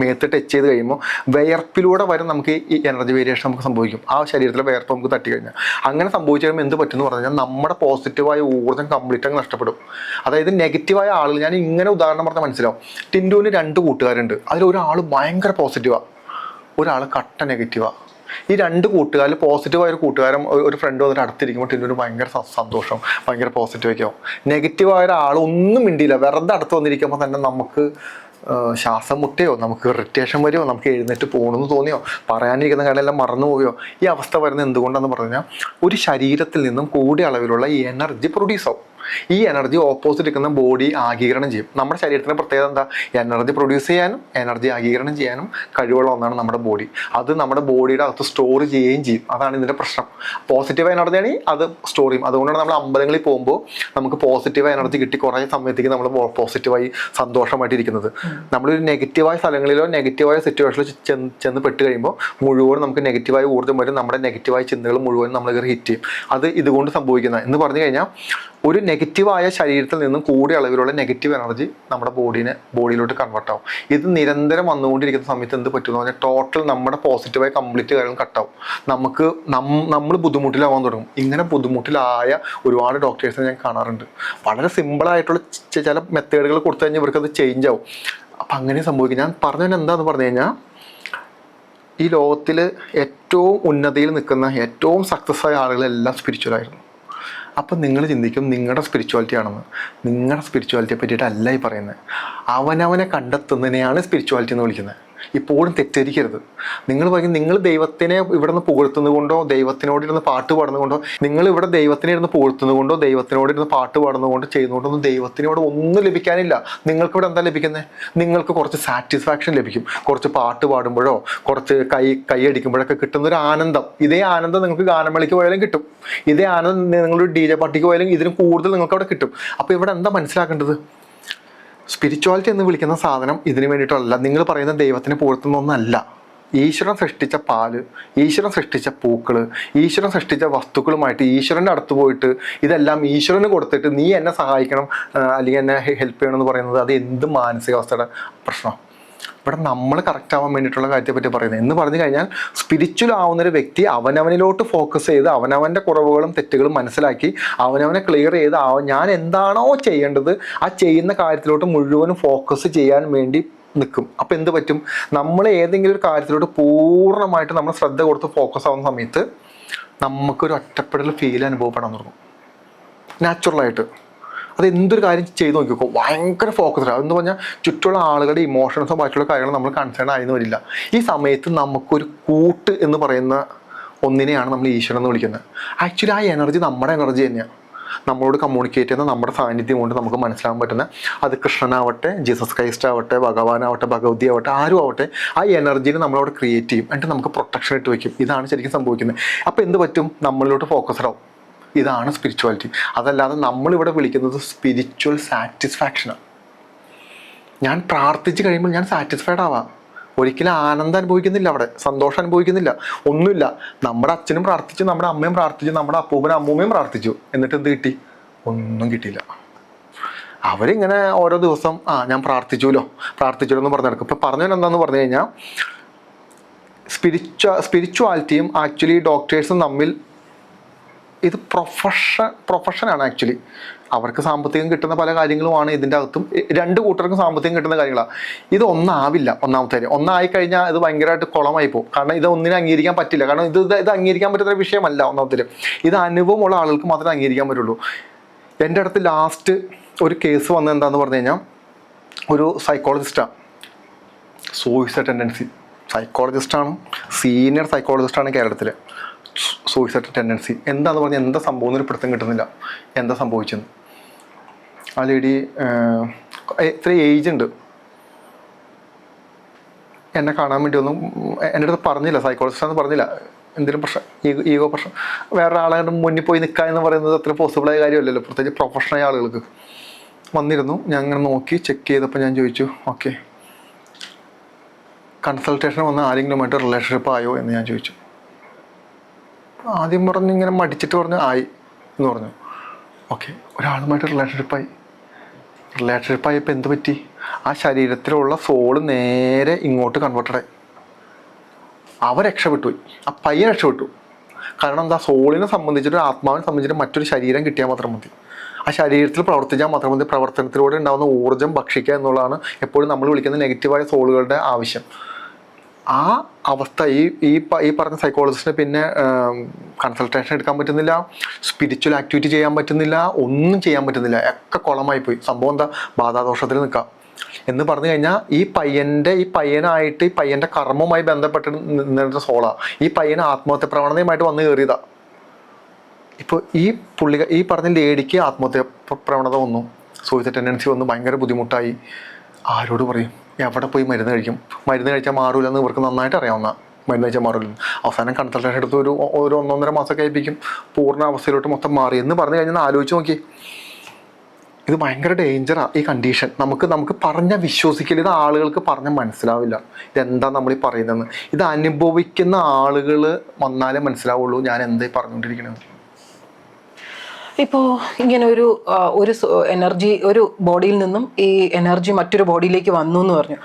മേത്ത് ടച്ച് ചെയ്ത് കഴിയുമ്പോൾ വിയർപ്പിലൂടെ വരെ നമുക്ക് ഈ എനർജി വേരിയേഷൻ നമുക്ക് സംഭവിക്കും. ആ ശരീരത്തിലെ വിയർപ്പ് നമുക്ക് തട്ടി കഴിഞ്ഞാൽ അങ്ങനെ സംഭവിച്ചു കഴിയുമ്പോൾ എന്ത് പറ്റുമെന്ന് പറഞ്ഞു കഴിഞ്ഞാൽ നമ്മുടെ പോസിറ്റീവായ ഊർജ്ജം കംപ്ലീറ്റ് അങ്ങ് നഷ്ടപ്പെടും. അതായത് നെഗറ്റീവായ ആളുകൾ, ഞാൻ ഇങ്ങനെ ഉദാഹരണം പറഞ്ഞാൽ മനസ്സിലാവും. ടിൻഡുവിന് 2 കൂട്ടുകാരുണ്ട്. അതിലൊരാൾ ഭയങ്കര പോസിറ്റീവാണ്, ഒരാൾ കട്ട നെഗറ്റീവാണ്. ഈ 2 കൂട്ടുകാരിൽ പോസിറ്റീവായ ഒരു കൂട്ടുകാരൻ ഒരു ഫ്രണ്ട് വന്നിട്ട് അടുത്തിരിക്കുമ്പോൾ ടിൻഡുവിന് ഭയങ്കര സന്തോഷം, ഭയങ്കര പോസിറ്റീവൊക്കെ ആവും. നെഗറ്റീവായ ഒരാൾ ഒന്നും മിണ്ടിയില്ല, വെറുതെ അടുത്ത് വന്നിരിക്കുമ്പോൾ തന്നെ നമുക്ക് ശ്വാസം മുട്ടയോ, നമുക്ക് ഇറിറ്റേഷൻ വരുമോ, നമുക്ക് എഴുന്നേറ്റ് പോകണമെന്ന് തോന്നിയോ, പറയാനിരിക്കുന്ന കാര്യമെല്ലാം മറന്നു പോയോ. ഈ അവസ്ഥ വരുന്നത് എന്തുകൊണ്ടാണെന്ന് പറഞ്ഞു കഴിഞ്ഞാൽ ഒരു ശരീരത്തിൽ നിന്നും കൂടിയ അളവിലുള്ള ഈ എനർജി പ്രൊഡ്യൂസ് ആവും. ഈ എനർജി ഓപ്പോസിറ്റ് ഇരിക്കുന്ന ബോഡി ആഗീകരണം ചെയ്യും. നമ്മുടെ ശരീരത്തിന് പ്രത്യേകത എന്താ, എനർജി പ്രൊഡ്യൂസ് ചെയ്യാനും എനർജി ആഗീകരണം ചെയ്യാനും കഴിവുള്ള ഒന്നാണ് നമ്മുടെ ബോഡി. അത് നമ്മുടെ ബോഡിയുടെ അകത്ത് സ്റ്റോർ ചെയ്യുകയും ചെയ്യും. അതാണ് ഇതിൻ്റെ പ്രശ്നം. പോസിറ്റീവ് എനർജി ആണെങ്കിൽ അത് സ്റ്റോർ ചെയ്യും. അതുകൊണ്ടാണ് നമ്മൾ അമ്പലങ്ങളിൽ പോകുമ്പോൾ നമുക്ക് പോസിറ്റീവ് എനർജി കിട്ടി കുറേ സമയത്തേക്ക് നമ്മൾ പോസിറ്റീവായി സന്തോഷമായിട്ട് ഇരിക്കുന്നത്. നമ്മളൊരു നെഗറ്റീവായ സ്ഥലങ്ങളിലോ നെഗറ്റീവായ സിറ്റുവേഷനിലോ ചെന്ന് പെട്ട് കഴിയുമ്പോൾ മുഴുവൻ നമുക്ക് നെഗറ്റീവായ ഊർജ്ജം വരും. നമ്മുടെ നെഗറ്റീവായ ചിന്തകൾ മുഴുവൻ നമ്മൾ ഹിറ്റ് ചെയ്യും. അത് ഇതുകൊണ്ട് സംഭവിക്കുന്നത് എന്ന് പറഞ്ഞു കഴിഞ്ഞാൽ ഒരു നെഗറ്റീവായ ശരീരത്തിൽ നിന്നും കൂടിയ അളവിലുള്ള നെഗറ്റീവ് എനർജി നമ്മുടെ ബോഡിയിലോട്ട് കൺവേർട്ട് ആവും. ഇത് നിരന്തരം വന്നുകൊണ്ടിരിക്കുന്ന സമയത്ത് എന്ത് പറ്റുമെന്ന് പറഞ്ഞാൽ ടോട്ടൽ നമ്മുടെ പോസിറ്റീവായ കംപ്ലീറ്റ് കാര്യങ്ങൾ കട്ടാവും. നമ്മൾ ബുദ്ധിമുട്ടിലാവാൻ തുടങ്ങും. ഇങ്ങനെ ബുദ്ധിമുട്ടിലായ ഒരുപാട് ഡോക്ടേഴ്സിനെ ഞാൻ കാണാറുണ്ട്. വളരെ സിമ്പിളായിട്ടുള്ള ചില മെത്തേഡുകൾ കൊടുത്തു കഴിഞ്ഞാൽ ഇവർക്കത് ചേഞ്ച് ആവും. അപ്പം അങ്ങനെ സംഭവിക്കും. ഞാൻ പറഞ്ഞത് എന്താണെന്ന് പറഞ്ഞു കഴിഞ്ഞാൽ ഈ ലോകത്തിൽ ഏറ്റവും ഉന്നതിയിൽ നിൽക്കുന്ന ഏറ്റവും സക്സസ് ആയ ആളുകളെല്ലാം സ്പിരിച്വലായിരുന്നു. അപ്പം നിങ്ങൾ ചിന്തിക്കും നിങ്ങളുടെ സ്പിരിച്വാലിറ്റി ആണെന്ന്. നിങ്ങളുടെ സ്പിരിച്വാലിറ്റിയെ പറ്റിയിട്ടല്ല ഈ പറയുന്നത്. അവനവനെ കണ്ടെത്തുന്നതിനെയാണ് സ്പിരിച്വാലിറ്റി എന്ന് വിളിക്കുന്നത്. ഇപ്പോഴും തെറ്റിദ്ധരിക്കരുത്. നിങ്ങൾ പറയും നിങ്ങൾ ദൈവത്തിനെ ഇവിടെ നിന്ന് പുകഴ്ത്തുന്നത് കൊണ്ടോ ദൈവത്തിനോടിരുന്ന് പാട്ട് പാടുന്നതുകൊണ്ടോ, നിങ്ങൾ ഇവിടെ ദൈവത്തിനെ ഇരുന്ന് പുകഴ്ത്തുന്നത് കൊണ്ടോ ദൈവത്തിനോടിരുന്ന് പാട്ട് പാടുന്നതുകൊണ്ടോ ചെയ്യുന്നതുകൊണ്ടൊന്നും ദൈവത്തിനോട് ഒന്നും ലഭിക്കാനില്ല. നിങ്ങൾക്ക് ഇവിടെ എന്താ ലഭിക്കുന്നത്? നിങ്ങൾക്ക് കുറച്ച് സാറ്റിസ്ഫാക്ഷൻ ലഭിക്കും. കുറച്ച് പാട്ട് പാടുമ്പോഴോ കുറച്ച് കൈയടിക്കുമ്പോഴൊക്കെ കിട്ടുന്നൊരു ആനന്ദം. ഇതേ ആനന്ദം നിങ്ങൾക്ക് ഗാനമേളയ്ക്ക് പോയാലും കിട്ടും. ഇതേ ആനന്ദം നിങ്ങളൊരു DJ പാർട്ടിക്ക് പോയാലും ഇതിന് കൂടുതൽ നിങ്ങൾക്ക് അവിടെ കിട്ടും. അപ്പോൾ ഇവിടെ എന്താ മനസ്സിലാക്കേണ്ടത്? സ്പിരിച്വാലിറ്റി എന്ന് വിളിക്കുന്ന സാധനം ഇതിനു വേണ്ടിയിട്ടല്ല. നിങ്ങൾ പറയുന്ന ദൈവത്തിനെ പുകഴ്ത്തുന്ന ഒന്നല്ല. ഈശ്വരൻ സൃഷ്ടിച്ച പാല്, ഈശ്വരൻ സൃഷ്ടിച്ച പൂക്കള്, ഈശ്വരൻ സൃഷ്ടിച്ച വസ്തുക്കളുമായിട്ട് ഈശ്വരൻ്റെ അടുത്ത് പോയിട്ട് ഇതെല്ലാം ഈശ്വരന് കൊടുത്തിട്ട് നീ എന്നെ സഹായിക്കണം അല്ലെങ്കിൽ എന്നെ ഹെൽപ്പ് ചെയ്യണം എന്ന് പറയുന്നത് അത് എന്ത് മാനസികാവസ്ഥയുടെ പ്രശ്നം? ഇവിടെ നമ്മൾ കറക്റ്റ് ആവാൻ വേണ്ടിയിട്ടുള്ള കാര്യത്തെ പറ്റി പറയുന്നത് എന്ന് പറഞ്ഞു കഴിഞ്ഞാൽ, സ്പിരിച്വൽ ആവുന്നൊരു വ്യക്തി അവനവനിലോട്ട് ഫോക്കസ് ചെയ്ത് അവനവൻ്റെ കുറവുകളും തെറ്റുകളും മനസ്സിലാക്കി അവനവനെ ക്ലിയർ ചെയ്ത് ഞാൻ എന്താണോ ചെയ്യേണ്ടത് ആ ചെയ്യുന്ന കാര്യത്തിലോട്ട് മുഴുവനും ഫോക്കസ് ചെയ്യാൻ വേണ്ടി നിൽക്കും. അപ്പം എന്ത് പറ്റും? നമ്മൾ ഏതെങ്കിലും ഒരു കാര്യത്തിലോട്ട് പൂർണ്ണമായിട്ട് നമ്മൾ ശ്രദ്ധ കൊടുത്ത് ഫോക്കസ് ആവുന്ന സമയത്ത് നമുക്കൊരു ഒറ്റപ്പെടൽ ഫീൽ അനുഭവപ്പെടാൻ തുടങ്ങും നാച്ചുറലായിട്ട്. അത് എന്തൊരു കാര്യം ചെയ്ത് നോക്കിക്കോ, ഭയങ്കര ഫോക്കസ്ഡ്. അതെന്ന് പറഞ്ഞാൽ ചുറ്റുള്ള ആളുകളുടെ ഇമോഷൻസോ ബാക്കിയുള്ള കാര്യങ്ങളോ നമ്മൾ കൺസേൺ ആയെന്ന് വരില്ല. ഈ സമയത്ത് നമുക്കൊരു കൂട്ട് എന്ന് പറയുന്ന ഒന്നിനെയാണ് നമ്മൾ ഈശ്വരൻ എന്ന് വിളിക്കുന്നത്. ആക്ച്വലി ആ എനർജി നമ്മുടെ എനർജി തന്നെയാണ്. നമ്മളോട് കമ്മ്യൂണിക്കേറ്റ് ചെയ്യുന്ന നമ്മുടെ സാന്നിധ്യം കൊണ്ട് നമുക്ക് മനസ്സിലാക്കാൻ പറ്റുന്ന, അത് കൃഷ്ണനാവട്ടെ, ജീസസ് ക്രൈസ്റ്റ് ആവട്ടെ, ഭഗവാനാവട്ടെ, ഭഗവതി ആവട്ടെ, ആരും ആവട്ടെ, ആ എനർജീനെ നമ്മളവിടെ ക്രിയേറ്റ് ചെയ്യും. എന്നിട്ട് നമുക്ക് പ്രൊട്ടക്ഷൻ ഇട്ട് വയ്ക്കും. ഇതാണ് ശരിക്കും സംഭവിക്കുന്നത്. അപ്പോൾ എന്ത് പറ്റും? നമ്മളിലോട്ട് ഫോക്കസ്ഡ് ആവും. ഇതാണ് സ്പിരിച്വാലിറ്റി. അതല്ലാതെ നമ്മളിവിടെ വിളിക്കുന്നത് സ്പിരിച്വൽ സാറ്റിസ്ഫാക്ഷനാണ്. ഞാൻ പ്രാർത്ഥിച്ച് കഴിയുമ്പോൾ ഞാൻ സാറ്റിസ്ഫൈഡ് ആവാം. ഒരിക്കലും ആനന്ദം അനുഭവിക്കുന്നില്ല, അവിടെ സന്തോഷം അനുഭവിക്കുന്നില്ല, ഒന്നുമില്ല. നമ്മുടെ അച്ഛനും പ്രാർത്ഥിച്ചു, നമ്മുടെ അമ്മയും പ്രാർത്ഥിച്ചു, നമ്മുടെ അപ്പൂപ്പനും അമ്മൂമ്മയും പ്രാർത്ഥിച്ചു. എന്നിട്ട് എന്ത് കിട്ടി? ഒന്നും കിട്ടിയില്ല. അവരിങ്ങനെ ഓരോ ദിവസം ഞാൻ പ്രാർത്ഥിച്ചുല്ലോ എന്ന് പറഞ്ഞു നടക്കും. ഇപ്പം പറഞ്ഞത് എന്താണെന്ന് പറഞ്ഞു കഴിഞ്ഞാൽ, സ്പിരിച്വാലിറ്റിയും ആക്ച്വലി ഡോക്ടേഴ്സും തമ്മിൽ ഇത് പ്രൊഫഷനാണ് ആക്ച്വലി. അവർക്ക് സാമ്പത്തികം കിട്ടുന്ന പല കാര്യങ്ങളുമാണ് ഇതിൻ്റെ അകത്തും. രണ്ട് കൂട്ടർക്കും സാമ്പത്തികം കിട്ടുന്ന കാര്യങ്ങളാണ്. ഇത് ഒന്നാവില്ല. ഒന്നാമത്തെ കാര്യം, ഒന്നായി കഴിഞ്ഞാൽ ഇത് ഭയങ്കരമായിട്ട് കുളമായി പോകും. കാരണം ഇത് ഒന്നിനും അംഗീകരിക്കാൻ പറ്റില്ല. കാരണം ഇത് അംഗീകരിക്കാൻ പറ്റുന്ന വിഷയമല്ല. ഒന്നാമത്തെ ഇത് അനുഭവമുള്ള ആളുകൾക്ക് മാത്രമേ അംഗീകരിക്കാൻ പറ്റുള്ളൂ. എൻ്റെ അടുത്ത് ലാസ്റ്റ് ഒരു കേസ് വന്നത് എന്താണെന്ന് പറഞ്ഞു കഴിഞ്ഞാൽ, ഒരു സൈക്കോളജിസ്റ്റാണ്, സൂയിസൈഡ് ടെൻഡൻസി സൈക്കോളജിസ്റ്റാണ്, സീനിയർ സൈക്കോളജിസ്റ്റാണ് കേരളത്തിൽ. സൂയിസൈഡ് ടെൻഡൻസി എന്താന്ന് പറഞ്ഞാൽ എന്താ സംഭവം എന്നൊരു പിടുത്തം കിട്ടുന്നില്ല. എന്താ സംഭവിച്ചെന്ന്. ആ ലേഡി ഇത്ര ഏജ് ഉണ്ട്. എന്നെ കാണാൻ വേണ്ടി ഒന്നും എൻ്റെ അടുത്ത് പറഞ്ഞില്ല, സൈക്കോളജിസ്റ്റാന്ന് പറഞ്ഞില്ല. എന്തെങ്കിലും പ്രശ്നം, ഈഗോ പ്രശ്നം, വേറെ ആളെ മുന്നിൽ പോയി നിൽക്കുക എന്ന് പറയുന്നത് അത്ര പോസിബിളായ കാര്യമല്ലല്ലോ, പ്രത്യേകിച്ച് പ്രൊഫഷണൽ ആളുകൾക്ക്. വന്നിരുന്നു. ഞാൻ അങ്ങനെ നോക്കി ചെക്ക് ചെയ്തപ്പോൾ ഞാൻ ചോദിച്ചു, ഓക്കെ കൺസൾട്ടേഷൻ വന്ന ആരെങ്കിലുമായിട്ട് റിലേഷൻഷിപ്പ് ആയോ എന്ന് ഞാൻ ചോദിച്ചു. ആദ്യം പറഞ്ഞ് ഇങ്ങനെ മടിച്ചിട്ട് പറഞ്ഞു ആയി എന്ന് പറഞ്ഞു. ഓക്കെ, ഒരാളുമായിട്ട് റിലേഷൻഷിപ്പായപ്പോൾ എന്ത് പറ്റി? ആ ശരീരത്തിലുള്ള സോള് നേരെ ഇങ്ങോട്ട് കൺവേർട്ടഡായി. അവൻ രക്ഷപ്പെട്ടു, ആ പയ്യൻ രക്ഷപ്പെട്ടു. കാരണം എന്താ? സോളിനെ സംബന്ധിച്ചിട്ട്, ആത്മാവിനെ സംബന്ധിച്ചിട്ട് മറ്റൊരു ശരീരം കിട്ടിയാൽ മാത്രം മതി. ആ ശരീരത്തിൽ പ്രവർത്തിച്ചാൽ മാത്രം മതി. പ്രവർത്തനത്തിലൂടെ ഉണ്ടാകുന്ന ഊർജ്ജം ഭക്ഷിക്കുക എന്നുള്ളതാണ് എപ്പോഴും നമ്മൾ വിളിക്കുന്ന നെഗറ്റീവായ സോളുകളുടെ ആവശ്യം. ആ അവസ്ഥ ഈ പറഞ്ഞ സൈക്കോളജിസ്റ്റിന് പിന്നെ കൺസൾട്ടേഷൻ എടുക്കാൻ പറ്റുന്നില്ല, സ്പിരിച്വൽ ആക്ടിവിറ്റി ചെയ്യാൻ പറ്റുന്നില്ല, ഒന്നും ചെയ്യാൻ പറ്റുന്നില്ല. ഒക്കെ കുളമായി പോയി. സംഭവം എന്താ? ബാധാദോഷത്തിൽ നിൽക്കാം എന്ന് പറഞ്ഞു കഴിഞ്ഞാൽ, ഈ പയ്യനായിട്ട് ഈ പയ്യൻ്റെ കർമ്മവുമായി ബന്ധപ്പെട്ട് നിന്നിട്ട് സോളാ. ഈ പയ്യന് ആത്മഹത്യ പ്രവണതയുമായിട്ട് വന്ന് കയറിയതാ. ഇപ്പോൾ ഈ പറഞ്ഞ ലേഡിക്ക് ആത്മഹത്യ പ്രവണത വന്നു, സൂയിസൈഡ് ടെൻഡൻസി വന്നു, ഭയങ്കര ബുദ്ധിമുട്ടായി. ആരോട് പറയും? എവിടെ പോയി മരുന്ന് കഴിക്കും? മരുന്ന് കഴിച്ചാൽ മാറൂലെന്ന് ഇവർക്ക് നന്നായിട്ട് അറിയാവുന്ന, മരുന്ന് കഴിച്ചാൽ മാറില്ലെന്ന്. അവസാനം കൺസൾട്ടേഷൻ എടുത്ത് ഒരു 1-1.5 മാസം കഴിപ്പിക്കും, പൂർണ്ണ അവസ്ഥയിലോട്ട് മൊത്തം മാറി എന്ന് പറഞ്ഞു കഴിഞ്ഞാൽ ആലോചിച്ച് നോക്കി. ഇത് ഭയങ്കര ഡേഞ്ചറാണ് ഈ കണ്ടീഷൻ. നമുക്ക് പറഞ്ഞാൽ വിശ്വസിക്കില്ല. ഇത് ആളുകൾക്ക് പറഞ്ഞാൽ മനസ്സിലാവില്ല ഇതെന്താ നമ്മൾ ഈ പറയുന്നതെന്ന്. ഇത് അനുഭവിക്കുന്ന ആളുകൾ വന്നാലേ മനസ്സിലാവുള്ളൂ ഞാൻ എന്തായി പറഞ്ഞുകൊണ്ടിരിക്കണത്. ഇപ്പോൾ ഇങ്ങനെ ഒരു എനർജി ഒരു ബോഡിയിൽ നിന്നും ഈ എനർജി മറ്റൊരു ബോഡിയിലേക്ക് വന്നു എന്ന് പറഞ്ഞു.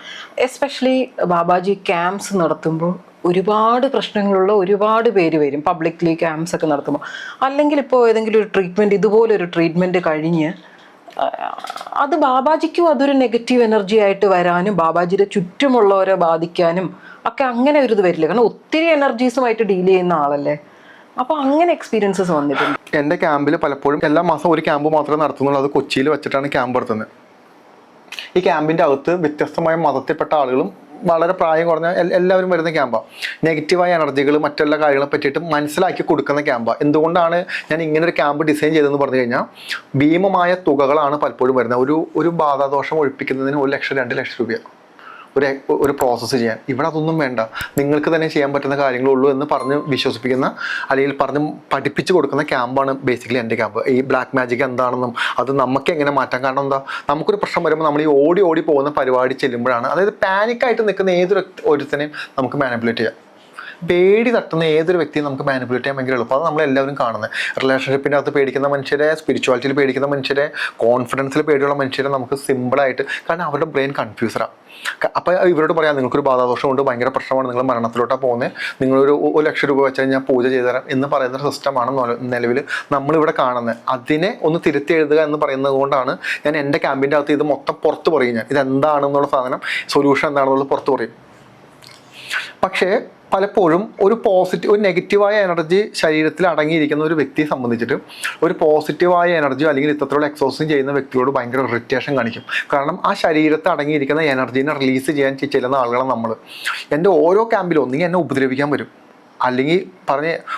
എസ്പെഷ്യലി ബാബാജി ക്യാമ്പ്സ് നടത്തുമ്പോൾ ഒരുപാട് പ്രശ്നങ്ങളുള്ള ഒരുപാട് പേര് വരും പബ്ലിക്ലി ക്യാമ്പ്സ് ഒക്കെ നടത്തുമ്പോൾ. അല്ലെങ്കിൽ ഇപ്പോൾ ഏതെങ്കിലും ഒരു ട്രീറ്റ്മെൻറ്റ്, ഇതുപോലൊരു ട്രീറ്റ്മെൻറ്റ് കഴിഞ്ഞ് അത് ബാബാജിക്കും അതൊരു നെഗറ്റീവ് എനർജി ആയിട്ട് വരാനും ബാബാജിയുടെ ചുറ്റുമുള്ളവരെ ബാധിക്കാനും ഒക്കെ അങ്ങനെ ഒരു ഇത് വരില്ല. കാരണം ഒത്തിരി എനർജീസുമായിട്ട് ഡീൽ ചെയ്യുന്ന ആളല്ലേ. അപ്പോൾ അങ്ങനെ എക്സ്പീരിയൻസസ് വന്നിട്ടുണ്ട്. എൻ്റെ ക്യാമ്പിൽ പലപ്പോഴും എല്ലാ മാസം ഒരു ക്യാമ്പ് മാത്രമേ നടത്തുന്നുള്ളൂ. അത് കൊച്ചിയിൽ വെച്ചിട്ടാണ് ക്യാമ്പ് നടത്തുന്നത്. ഈ ക്യാമ്പിൻ്റെ അകത്ത് വ്യത്യസ്തമായ മതത്തിൽപ്പെട്ട ആളുകളും വളരെ പ്രായം കുറഞ്ഞ എല്ലാവരും വരുന്ന ക്യാമ്പാണ്. നെഗറ്റീവായ എനർജികൾ മറ്റെല്ലാ കാര്യങ്ങളെ പറ്റിയിട്ട് മനസ്സിലാക്കി കൊടുക്കുന്ന ക്യാമ്പാണ്. എന്തുകൊണ്ടാണ് ഞാൻ ഇങ്ങനൊരു ക്യാമ്പ് ഡിസൈൻ ചെയ്തതെന്ന് പറഞ്ഞു കഴിഞ്ഞാൽ, ഭീമമായ തുകകളാണ് പലപ്പോഴും വരുന്നത്. ഒരു ബാധാദോഷം ഒഴിപ്പിക്കുന്നതിന് 1 ലക്ഷം 2 ലക്ഷം രൂപയാണ് ഒരു പ്രോസസ്സ് ചെയ്യാൻ. ഇവിടെ അതൊന്നും വേണ്ട, നിങ്ങൾക്ക് തന്നെ ചെയ്യാൻ പറ്റുന്ന കാര്യങ്ങളുള്ളൂ എന്ന് പറഞ്ഞ് വിശ്വസിപ്പിക്കുന്ന അല്ലെങ്കിൽ പറഞ്ഞ് പഠിപ്പിച്ച് കൊടുക്കുന്ന ക്യാമ്പാണ് ബേസിക്കലി എൻ്റെ ക്യാമ്പ്. ഈ ബ്ലാക്ക് മാജിക് എന്താണെന്നും അത് നമുക്ക് എങ്ങനെ മാറ്റാം. കാരണം എന്താ, നമുക്കൊരു പ്രശ്നം വരുമ്പോൾ നമ്മൾ ഈ ഓടി ഓടി പോകുന്ന പരിപാടി ചെല്ലുമ്പോഴാണ്, അതായത് പാനിക്കായിട്ട് നിൽക്കുന്ന ഏതൊരു ഒരുത്തനെയും നമുക്ക് മാനിപ്പുലേറ്റ് ചെയ്യാം. പേടി തട്ടുന്ന ഏതൊരു വ്യക്തിയും നമുക്ക് മാനിപ്പുലേറ്റ് ചെയ്യാൻ ഭയങ്കര എളുപ്പം. അത് നമ്മളെല്ലാവരും കാണുന്നത്. റിലേഷൻഷിപ്പിൻ്റെ അകത്ത് പേടിക്കുന്ന മനുഷ്യരെ, സ്പിരിച്വാലിറ്റിയിൽ പേടിക്കുന്ന മനുഷ്യരെ, കോൺഫിഡൻസിൽ പേടിയുള്ള മനുഷ്യരെ നമുക്ക് സിമ്പിളായിട്ട്, കാരണം അവരുടെ ബ്രെയിൻ കൺഫ്യൂസറാണ്. അപ്പോൾ ഇവരോട് പറയാം, നിങ്ങൾക്കൊരു ബാധാദോഷമുണ്ട്, ഭയങ്കര പ്രശ്നമാണ്, നിങ്ങൾ മരണത്തിലോട്ടാണ് പോകുന്നത്, നിങ്ങളൊരു 1,00,000 രൂപ വെച്ചാൽ ഞാൻ പൂജ ചെയ്തു തരാം എന്ന് പറയുന്ന സിസ്റ്റമാണ് നിലവിൽ നമ്മളിവിടെ കാണുന്നത്. അതിനെ ഒന്ന് തിരുത്തി എഴുതുക എന്ന് പറയുന്നത് കൊണ്ടാണ് ഞാൻ എൻ്റെ ക്യാമ്പിൻ്റെ അകത്ത് ഇത് മൊത്തം പുറത്ത് പറയും. ഞാൻ ഇതെന്താണെന്നുള്ള സാധനം, സൊല്യൂഷൻ എന്താണെന്നുള്ളത് പുറത്ത് പറയും. പക്ഷേ പലപ്പോഴും ഒരു നെഗറ്റീവായ എനർജി ശരീരത്തിൽ അടങ്ങിയിരിക്കുന്ന ഒരു വ്യക്തിയെ സംബന്ധിച്ചിട്ട് ഒരു പോസിറ്റീവായ എനർജി അല്ലെങ്കിൽ ഇത്തരത്തിലുള്ള എക്സോസിങ് ചെയ്യുന്ന വ്യക്തിയോട് ഭയങ്കര ഇറിറ്റേഷൻ കാണിക്കും. കാരണം ആ ശരീരത്തിൽ അടങ്ങിയിരിക്കുന്ന എനർജീനെ റിലീസ് ചെയ്യാൻ ചെല്ലുന്ന ആളുകളാണ് നമ്മൾ. എൻ്റെ ഓരോ ക്യാമ്പിലും ഒന്നെങ്കിൽ എന്നെ ഉപദ്രവിക്കാൻ വരും, അല്ലെങ്കിൽ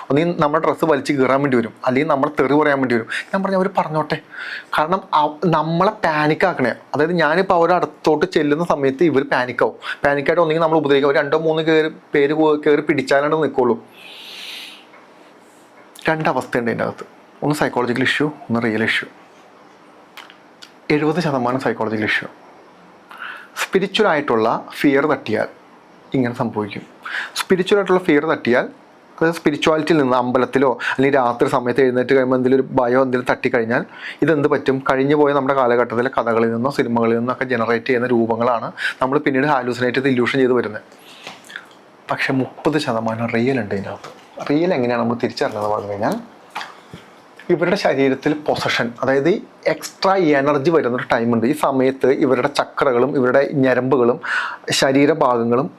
ഒന്നെങ്കിൽ നമ്മുടെ ഡ്രസ്സ് വലിച്ച് കീറാൻ വേണ്ടി വരും, അല്ലെങ്കിൽ നമ്മളെ തെറി പറയാൻ വേണ്ടി വരും. ഞാൻ അവർ പറഞ്ഞോട്ടെ. കാരണം നമ്മളെ പാനിക്കാക്കണേ. അതായത് ഞാനിപ്പോൾ അവരുടെ അടുത്തോട്ട് ചെല്ലുന്ന സമയത്ത് ഇവർ പാനിക്കാവും. പാനിക്കായിട്ട് ഒന്നെങ്കിൽ നമ്മൾ ഉപദ്രവിക്കും, 2-3 പേര് കയറി പിടിച്ചാലാണ് നിൽക്കുള്ളൂ. രണ്ടവസ്ഥയുണ്ട് ഇതിൻ്റെ അകത്ത്. ഒന്ന് സൈക്കോളജിക്കൽ ഇഷ്യൂ, ഒന്ന് റിയൽ ഇഷ്യൂ. 70% psychological issue. സ്പിരിച്വലായിട്ടുള്ള ഫിയർ തട്ടിയാൽ ഇങ്ങനെ സംഭവിക്കും. സ്പിരിച്വലായിട്ടുള്ള ഫിയർ തട്ടിയാൽ, അതായത് സ്പിരിച്വാലിറ്റിയിൽ നിന്ന് അമ്പലത്തിലോ അല്ലെങ്കിൽ രാത്രി സമയത്ത് എഴുന്നേറ്റ് കഴിയുമ്പോൾ എന്തെങ്കിലും ഒരു ഭയം എന്തെങ്കിലും തട്ടിക്കഴിഞ്ഞാൽ ഇതെന്ത് പറ്റും, കഴിഞ്ഞു പോയ നമ്മുടെ കാലഘട്ടത്തിലെ കഥകളിൽ നിന്നോ സിനിമകളിൽ നിന്നോ ഒക്കെ ജനറേറ്റ് ചെയ്യുന്ന രൂപങ്ങളാണ് നമ്മൾ പിന്നീട് ഹാലൂസിനേറ്റ് ചെയ്ത് ഇല്യൂഷൻ ചെയ്ത് വരുന്നത്. പക്ഷെ 30% റിയൽ ഉണ്ട് ഇതിനകത്ത്. റിയൽ എങ്ങനെയാണ് നമ്മൾ തിരിച്ചറിഞ്ഞത് പറഞ്ഞു കഴിഞ്ഞാൽ, ഇവരുടെ ശരീരത്തിൽ പൊസഷൻ, അതായത് എക്സ്ട്രാ എനർജി വരുന്നൊരു ടൈമുണ്ട്. ഈ സമയത്ത് ഇവരുടെ ചക്രകളും ഇവരുടെ ഞരമ്പുകളും ശരീരഭാഗങ്ങളും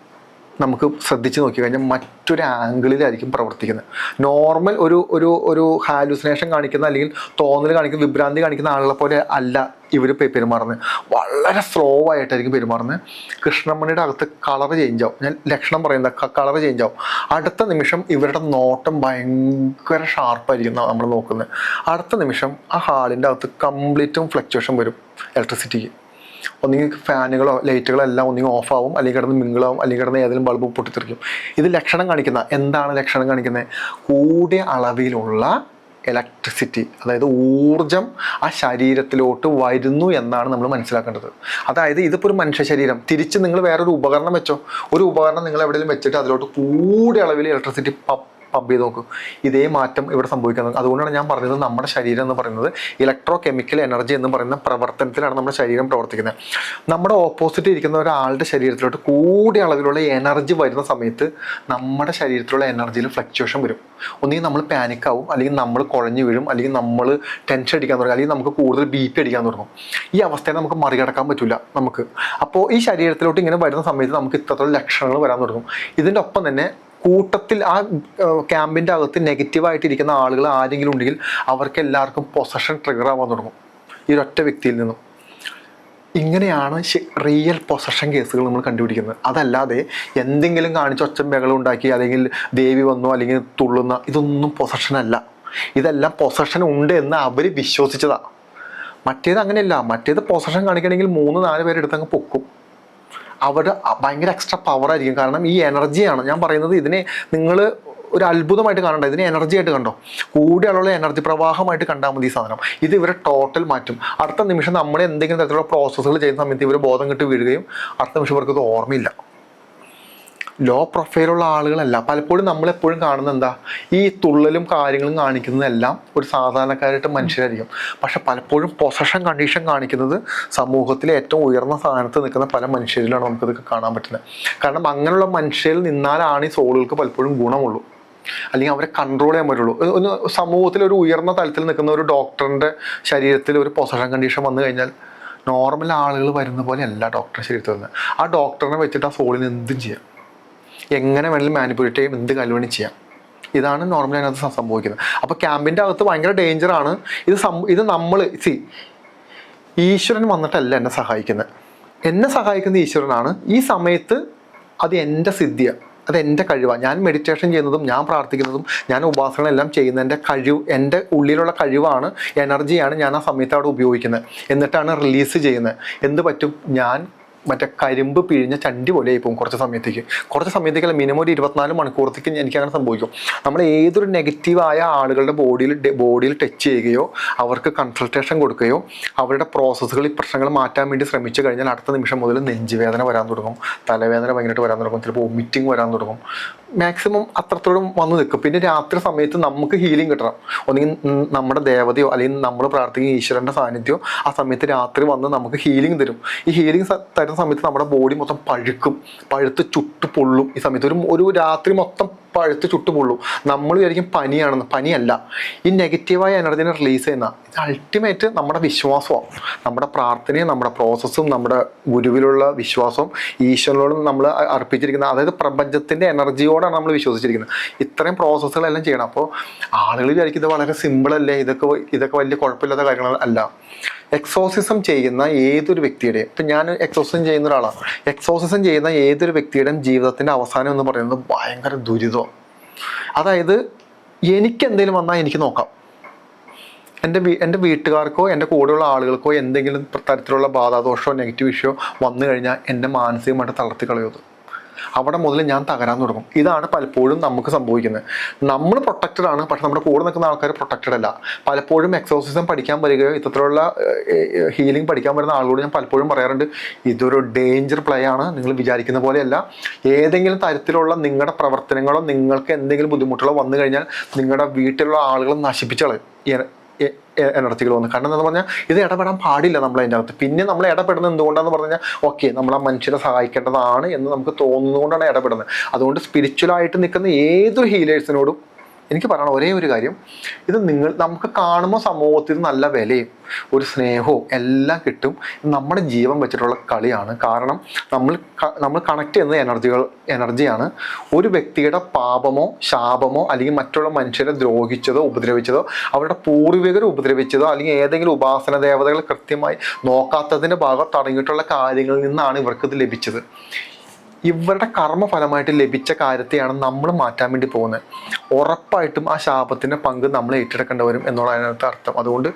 നമുക്ക് ശ്രദ്ധിച്ച് നോക്കിക്കഴിഞ്ഞാൽ മറ്റൊരു ആംഗിളിലായിരിക്കും പ്രവർത്തിക്കുന്നത്. നോർമൽ ഒരു ഹാലൂസിനേഷൻ കാണിക്കുന്ന അല്ലെങ്കിൽ തോന്നൽ കാണിക്കുന്ന, വിഭ്രാന്തി കാണിക്കുന്ന ആളുകളെ പോലെ അല്ല ഇവർ പെരുമാറുന്നത്. വളരെ സ്ലോ ആയിട്ടായിരിക്കും പെരുമാറുന്നത്. കൃഷ്ണമണിയുടെ അകത്ത് കളർ ചേഞ്ച് ആവും. ഞാൻ ലക്ഷണം പറയുന്നത് കളർ ചേഞ്ച് ആവും. അടുത്ത നിമിഷം ഇവരുടെ നോട്ടം ഭയങ്കര ഷാർപ്പായിരിക്കും നമ്മൾ നോക്കുന്നത്. അടുത്ത നിമിഷം ആ ഹാളിൻ്റെ അകത്ത് കംപ്ലീറ്റും ഫ്ലക്ച്വേഷൻ വരും ഇലക്ട്രിസിറ്റിക്ക്. ഒന്നുകിൽ ഫാനുകളോ ലൈറ്റുകളോ എല്ലാം ഒന്നുകിൽ ഓഫാവും, അല്ലെങ്കിൽ കിടന്ന് മിങ്കിളാവും, അല്ലെങ്കിൽ കിടന്ന് ഏതെങ്കിലും ബൾബ് പൊട്ടിത്തെറിക്കും. ഇത് ലക്ഷണം കാണിക്കുന്ന എന്താണ്? ലക്ഷണം കാണിക്കുന്നത് കൂടിയ അളവിലുള്ള ഇലക്ട്രിസിറ്റി, അതായത് ഊർജം ആ ശരീരത്തിലോട്ട് വരുന്നു എന്നാണ് നമ്മൾ മനസ്സിലാക്കേണ്ടത്. അതായത് ഇതിപ്പോൾ ഒരു മനുഷ്യ ശരീരം, തിരിച്ച് നിങ്ങൾ വേറൊരു ഉപകരണം വെച്ചോ, ഒരു ഉപകരണം നിങ്ങൾ എവിടെയെങ്കിലും വെച്ചിട്ട് അതിലോട്ട് കൂടിയ അളവിൽ ഇലക്ട്രിസിറ്റി പമ്പ് ചെയ്ത് നോക്കും. ഇതേ മാറ്റം ഇവിടെ സംഭവിക്കുന്നത്. അതുകൊണ്ടാണ് ഞാൻ പറഞ്ഞത് നമ്മുടെ ശരീരം എന്ന് പറയുന്നത് ഇലക്ട്രോ കെമിക്കൽ എനർജി എന്ന് പറയുന്ന പ്രവർത്തനത്തിലാണ് നമ്മുടെ ശരീരം പ്രവർത്തിക്കുന്നത്. നമ്മുടെ ഓപ്പോസിറ്റ് ഇരിക്കുന്ന ഒരാളുടെ ശരീരത്തിലോട്ട് കൂടിയ അളവിലുള്ള എനർജി വരുന്ന സമയത്ത് നമ്മുടെ ശരീരത്തിലുള്ള എനർജിയിൽ ഫ്ലക്ച്വേഷൻ വരും. ഒന്നുകിൽ നമ്മൾ പാനിക്കാവും, അല്ലെങ്കിൽ നമ്മൾ കുഴഞ്ഞു വീഴും, അല്ലെങ്കിൽ നമ്മൾ ടെൻഷൻ അടിക്കാൻ തുടങ്ങും, അല്ലെങ്കിൽ നമുക്ക് കൂടുതൽ BP അടിക്കാൻ തുടങ്ങും. ഈ അവസ്ഥയെ നമുക്ക് മറികടക്കാൻ പറ്റില്ല നമുക്ക്. അപ്പോൾ ഈ ശരീരത്തിലോട്ട് ഇങ്ങനെ വരുന്ന സമയത്ത് നമുക്ക് ഇത്തരത്തിലുള്ള ലക്ഷണങ്ങൾ വരാൻ തുടങ്ങും. ഇതിൻ്റെ ഒപ്പം തന്നെ കൂട്ടത്തിൽ ആ ക്യാമ്പിൻ്റെ അകത്ത് നെഗറ്റീവായിട്ടിരിക്കുന്ന ആളുകൾ ആരെങ്കിലും ഉണ്ടെങ്കിൽ അവർക്ക് എല്ലാവർക്കും പൊസഷൻ ട്രിഗർ ആവാൻ തുടങ്ങും ഈ ഒരൊറ്റ വ്യക്തിയിൽ നിന്നും. ഇങ്ങനെയാണ് റിയൽ പൊസഷൻ കേസുകൾ നമ്മൾ കണ്ടുപിടിക്കുന്നത്. അതല്ലാതെ എന്തെങ്കിലും കാണിച്ച് ഒച്ചം ബഹളം ഉണ്ടാക്കി അല്ലെങ്കിൽ ദേവി വന്നോ അല്ലെങ്കിൽ തുള്ളുന്ന ഇതൊന്നും പൊസഷനല്ല. ഇതെല്ലാം പൊസഷൻ ഉണ്ട് എന്ന് അവർ വിശ്വസിച്ചതാണ്. മറ്റേത് അങ്ങനെയല്ല. മറ്റേത് പൊസഷൻ കാണിക്കണമെങ്കിൽ 3-4 പേരെടുത്തങ്ങ് പൊക്കും. അവിടെ ഭയങ്കര എക്സ്ട്രാ പവറായിരിക്കും. കാരണം ഈ എനർജിയാണ് ഞാൻ പറയുന്നത്. ഇതിനെ നിങ്ങൾ ഒരു അത്ഭുതമായിട്ട് കാണണ്ട, ഇതിനെ എനർജി ആയിട്ട് കണ്ടോ. കൂടിയ അളവുള്ള എനർജി പ്രവാഹമായിട്ട് കണ്ടാൽ മതി ഈ സാധനം. ഇത് ഇവരെ ടോട്ടൽ മാറ്റും. അടുത്ത നിമിഷം നമ്മൾ എന്തെങ്കിലും തരത്തിലുള്ള പ്രോസസ്സുകൾ ചെയ്യുന്ന സമയത്ത് ഇവർ ബോധം കെട്ട് വീഴുകയും അടുത്ത നിമിഷം ഇവർക്ക് ഇത് ഓർമ്മയില്ല. ലോ പ്രൊഫൈലുള്ള ആളുകളല്ല. പലപ്പോഴും നമ്മളെപ്പോഴും കാണുന്നത് എന്താ, ഈ തുള്ളലും കാര്യങ്ങളും കാണിക്കുന്നതെല്ലാം ഒരു സാധാരണക്കാരായിട്ട് മനുഷ്യരായിരിക്കും. പക്ഷെ പലപ്പോഴും പൊസഷൻ കണ്ടീഷൻ കാണിക്കുന്നത് സമൂഹത്തിലെ ഏറ്റവും ഉയർന്ന സ്ഥാനത്ത് നിൽക്കുന്ന പല മനുഷ്യരിലാണ് നമുക്കിത് കാണാൻ പറ്റുന്നത്. കാരണം അങ്ങനെയുള്ള മനുഷ്യരിൽ നിന്നാലാണ് ഈ സോളുകൾക്ക് പലപ്പോഴും ഗുണമുള്ളൂ, അല്ലെങ്കിൽ അവരെ കൺട്രോൾ ചെയ്യാൻ പറ്റുള്ളൂ. ഒന്ന് സമൂഹത്തിൽ ഒരു ഉയർന്ന തലത്തിൽ നിൽക്കുന്ന ഒരു ഡോക്ടറിൻ്റെ ശരീരത്തിൽ ഒരു പൊസഷൻ കണ്ടീഷൻ വന്നു കഴിഞ്ഞാൽ നോർമൽ ആളുകൾ വരുന്ന പോലെ അല്ല ഡോക്ടറുടെ ശരീരത്തിൽ വരുന്നത്. ആ ഡോക്ടറിനെ വെച്ചിട്ട് ആ സോളിന് എന്തും ചെയ്യാം, എങ്ങനെ വേണമെങ്കിലും മാനിപ്പുലേറ്റ് ചെയ്യും, എന്ത് കലുവണി ചെയ്യാം. ഇതാണ് നോർമലി അതിനകത്ത് സംഭവിക്കുന്നത്. അപ്പോൾ ക്യാമ്പിൻ്റെ അകത്ത് ഭയങ്കര ഡേഞ്ചറാണ് ഇത്. നമ്മൾ ഈശ്വരൻ വന്നിട്ടല്ല എന്നെ സഹായിക്കുന്നത്. എന്നെ സഹായിക്കുന്ന ഈശ്വരനാണ്. ഈ സമയത്ത് അത് എൻ്റെ സിദ്ധിയാണ്, അത് എൻ്റെ കഴിവാണ്. ഞാൻ മെഡിറ്റേഷൻ ചെയ്യുന്നതും ഞാൻ പ്രാർത്ഥിക്കുന്നതും ഞാൻ ഉപാസനകളെല്ലാം ചെയ്യുന്നതിൻ്റെ കഴിവ്, എൻ്റെ ഉള്ളിലുള്ള കഴിവാണ്, എനർജിയാണ് ഞാൻ ആ സമയത്ത് അവിടെ ഉപയോഗിക്കുന്നത്. എന്നിട്ടാണ് റിലീസ് ചെയ്യുന്നത്. എന്ത് പറ്റും, ഞാൻ മറ്റേ കരിമ്പ് പിഴിഞ്ഞ ചണ്ടി പോലെ ആയിപ്പോകും കുറച്ച് സമയത്തേക്കല്ല, മിനിമം ഒരു 24 മണിക്കൂറത്തേക്ക് എനിക്ക് അങ്ങനെ സംഭവിക്കും. നമ്മൾ ഏതൊരു നെഗറ്റീവായ ആളുകളുടെ ബോഡിയിൽ ടച്ച് ചെയ്യുകയോ അവർക്ക് കൺസൾട്ടേഷൻ കൊടുക്കുകയോ അവരുടെ പ്രോസസ്സുകൾ ഈ പ്രശ്നങ്ങൾ മാറ്റാൻ വേണ്ടി ശ്രമിച്ചു കഴിഞ്ഞാൽ അടുത്ത നിമിഷം മുതൽ നെഞ്ചുവേദന വരാൻ തുടങ്ങും, തലവേദന ഭയങ്കരമായിട്ട് വരാൻ തുടങ്ങും, ചിലപ്പോൾ വൊമിറ്റിംഗ് വരാൻ തുടങ്ങും. മാക്സിമം അത്രത്തോളം വന്ന് നിൽക്കും. പിന്നെ രാത്രി സമയത്ത് നമുക്ക് ഹീലിംഗ് കിട്ടണം. ഒന്നെങ്കിൽ നമ്മുടെ ദേവതയോ അല്ലെങ്കിൽ നമ്മൾ പ്രാർത്ഥിക്കുന്ന ഈശ്വരൻ്റെ സാന്നിധ്യമോ ആ സമയത്ത് രാത്രി വന്ന് നമുക്ക് ഹീലിംഗ് തരും. ഈ ഹീലിംഗ് തരുന്ന സമയത്ത് നമ്മുടെ ബോഡി മൊത്തം പഴുത്ത് ചുട്ട് പൊള്ളും. ഈ സമയത്ത് ഒരു രാത്രി മൊത്തം പഴുത്ത് ചുട്ട് പൊള്ളും. നമ്മൾ വിചാരിക്കും പനിയാണെന്ന്, പനിയല്ല. ഈ നെഗറ്റീവായ എനർജീനെ റിലീസ് ചെയ്യുന്ന ഇത് അൾട്ടിമേറ്റ് നമ്മുടെ വിശ്വാസവും നമ്മുടെ പ്രാർത്ഥനയും നമ്മുടെ പ്രോസസ്സും നമ്മുടെ ഗുരുവിലുള്ള വിശ്വാസവും ഈശ്വരനോടും നമ്മൾ അർപ്പിച്ചിരിക്കുന്ന, അതായത് പ്രപഞ്ചത്തിൻ്റെ എനർജിയോടാണ് നമ്മൾ വിശ്വസിച്ചിരിക്കുന്നത്. ഇത്രയും പ്രോസസ്സുകളെല്ലാം ചെയ്യണം. അപ്പോൾ ആളുകൾ വിചാരിക്കും ഇത് വളരെ സിമ്പിളല്ലേ, ഇതൊക്കെ വലിയ കുഴപ്പമില്ലാത്ത കാര്യങ്ങളല്ല. എക്സോസിസം ചെയ്യുന്ന ഏതൊരു വ്യക്തിയുടെയും, ഇപ്പം ഞാൻ എക്സോസിസം ചെയ്യുന്ന ഒരാളാണ്, എക്സോസിസം ചെയ്യുന്ന ഏതൊരു വ്യക്തിയുടെയും ജീവിതത്തിൻ്റെ അവസാനം എന്ന് പറയുന്നത് ഭയങ്കര ദുരിതം. അതായത് എനിക്ക് എന്തെങ്കിലും വന്നാൽ എനിക്ക് നോക്കാം, എൻ്റെ വീട്ടുകാർക്കോ എൻ്റെ കൂടെയുള്ള ആളുകൾക്കോ എന്തെങ്കിലും തരത്തിലുള്ള ബാധാദോഷമോ നെഗറ്റീവ് ഇഷ്യോ വന്നു കഴിഞ്ഞാൽ എന്നെ മാനസികമായിട്ട് തളർത്തി കളയുന്നത്. അവിടെ മുതൽ ഞാൻ തകരാൻ തുടങ്ങും. ഇതാണ് പലപ്പോഴും നമുക്ക് സംഭവിക്കുന്നത്. നമ്മൾ പ്രൊട്ടക്റ്റഡ് ആണ്, പക്ഷെ നമ്മുടെ കൂടെ നിൽക്കുന്ന ആൾക്കാർ പ്രൊട്ടക്റ്റഡ് അല്ല. പലപ്പോഴും എക്സോസിസം പഠിക്കാൻ വരികയോ ഇത്തരത്തിലുള്ള ഹീലിംഗ് പഠിക്കാൻ വരുന്ന ആളുകളോട് ഞാൻ പലപ്പോഴും പറയാറുണ്ട്, ഇതൊരു ഡേഞ്ചർ പ്ലേ ആണ്, നിങ്ങൾ വിചാരിക്കുന്ന പോലെയല്ല. ഏതെങ്കിലും തരത്തിലുള്ള നിങ്ങളുടെ പ്രവർത്തനങ്ങളോ നിങ്ങൾക്ക് എന്തെങ്കിലും ബുദ്ധിമുട്ടുകളോ വന്നു കഴിഞ്ഞാൽ നിങ്ങളുടെ വീട്ടിലുള്ള ആളുകൾ നശിപ്പിച്ച് കളയും എനർജികൾ വന്ന്. കാരണം എന്താണെന്ന് പറഞ്ഞാൽ ഇത് ഇടപെടാൻ പാടില്ല നമ്മൾ അതിൻ്റെ അകത്ത്. പിന്നെ നമ്മൾ ഇടപെടുന്നത് എന്തുകൊണ്ടാണെന്ന് പറഞ്ഞു കഴിഞ്ഞാൽ ഓക്കെ നമ്മൾ ആ മനുഷ്യരെ സഹായിക്കേണ്ടതാണ് എന്ന് നമുക്ക് തോന്നുന്നതുകൊണ്ടാണ് ഇടപെടുന്നത്. അതുകൊണ്ട് സ്പിരിച്വലായിട്ട് നിൽക്കുന്ന ഏതൊരു ഹീലേഴ്സിനോടും എനിക്ക് പറയണം ഒരേ ഒരു കാര്യം, ഇത് നമുക്ക് കാണുമ്പോൾ സമൂഹത്തിൽ നല്ല വിലയും ഒരു സ്നേഹവും എല്ലാം കിട്ടും. നമ്മുടെ ജീവൻ വെച്ചിട്ടുള്ള കളിയാണ്. കാരണം നമ്മൾ കണക്ട് ചെയ്യുന്നത് എനർജിയാണ്. ഒരു വ്യക്തിയുടെ പാപമോ ശാപമോ അല്ലെങ്കിൽ മറ്റുള്ള മനുഷ്യരെ ദ്രോഹിച്ചതോ ഉപദ്രവിച്ചതോ അവരുടെ പൂർവികരെ ഉപദ്രവിച്ചതോ അല്ലെങ്കിൽ ഏതെങ്കിലും ഉപാസന ദേവതകൾ കൃത്യമായി നോക്കാത്തതിൻ്റെ ഭാഗത്ത് അടങ്ങിയിട്ടുള്ള കാര്യങ്ങളിൽ നിന്നാണ് ഇവർക്കിത് ലഭിച്ചത്. ഇവരുടെ കർമ്മഫലമായിട്ട് ലഭിച്ച കാര്യത്തെയാണ് നമ്മൾ മാറ്റാൻ വേണ്ടി പോകുന്നത്. ഉറപ്പായിട്ടും ആ ശാപത്തിൻ്റെ പങ്ക് നമ്മൾ ഏറ്റെടുക്കേണ്ടി വരും എന്നുള്ള അതിനകത്ത് അർത്ഥം. അതുകൊണ്ട്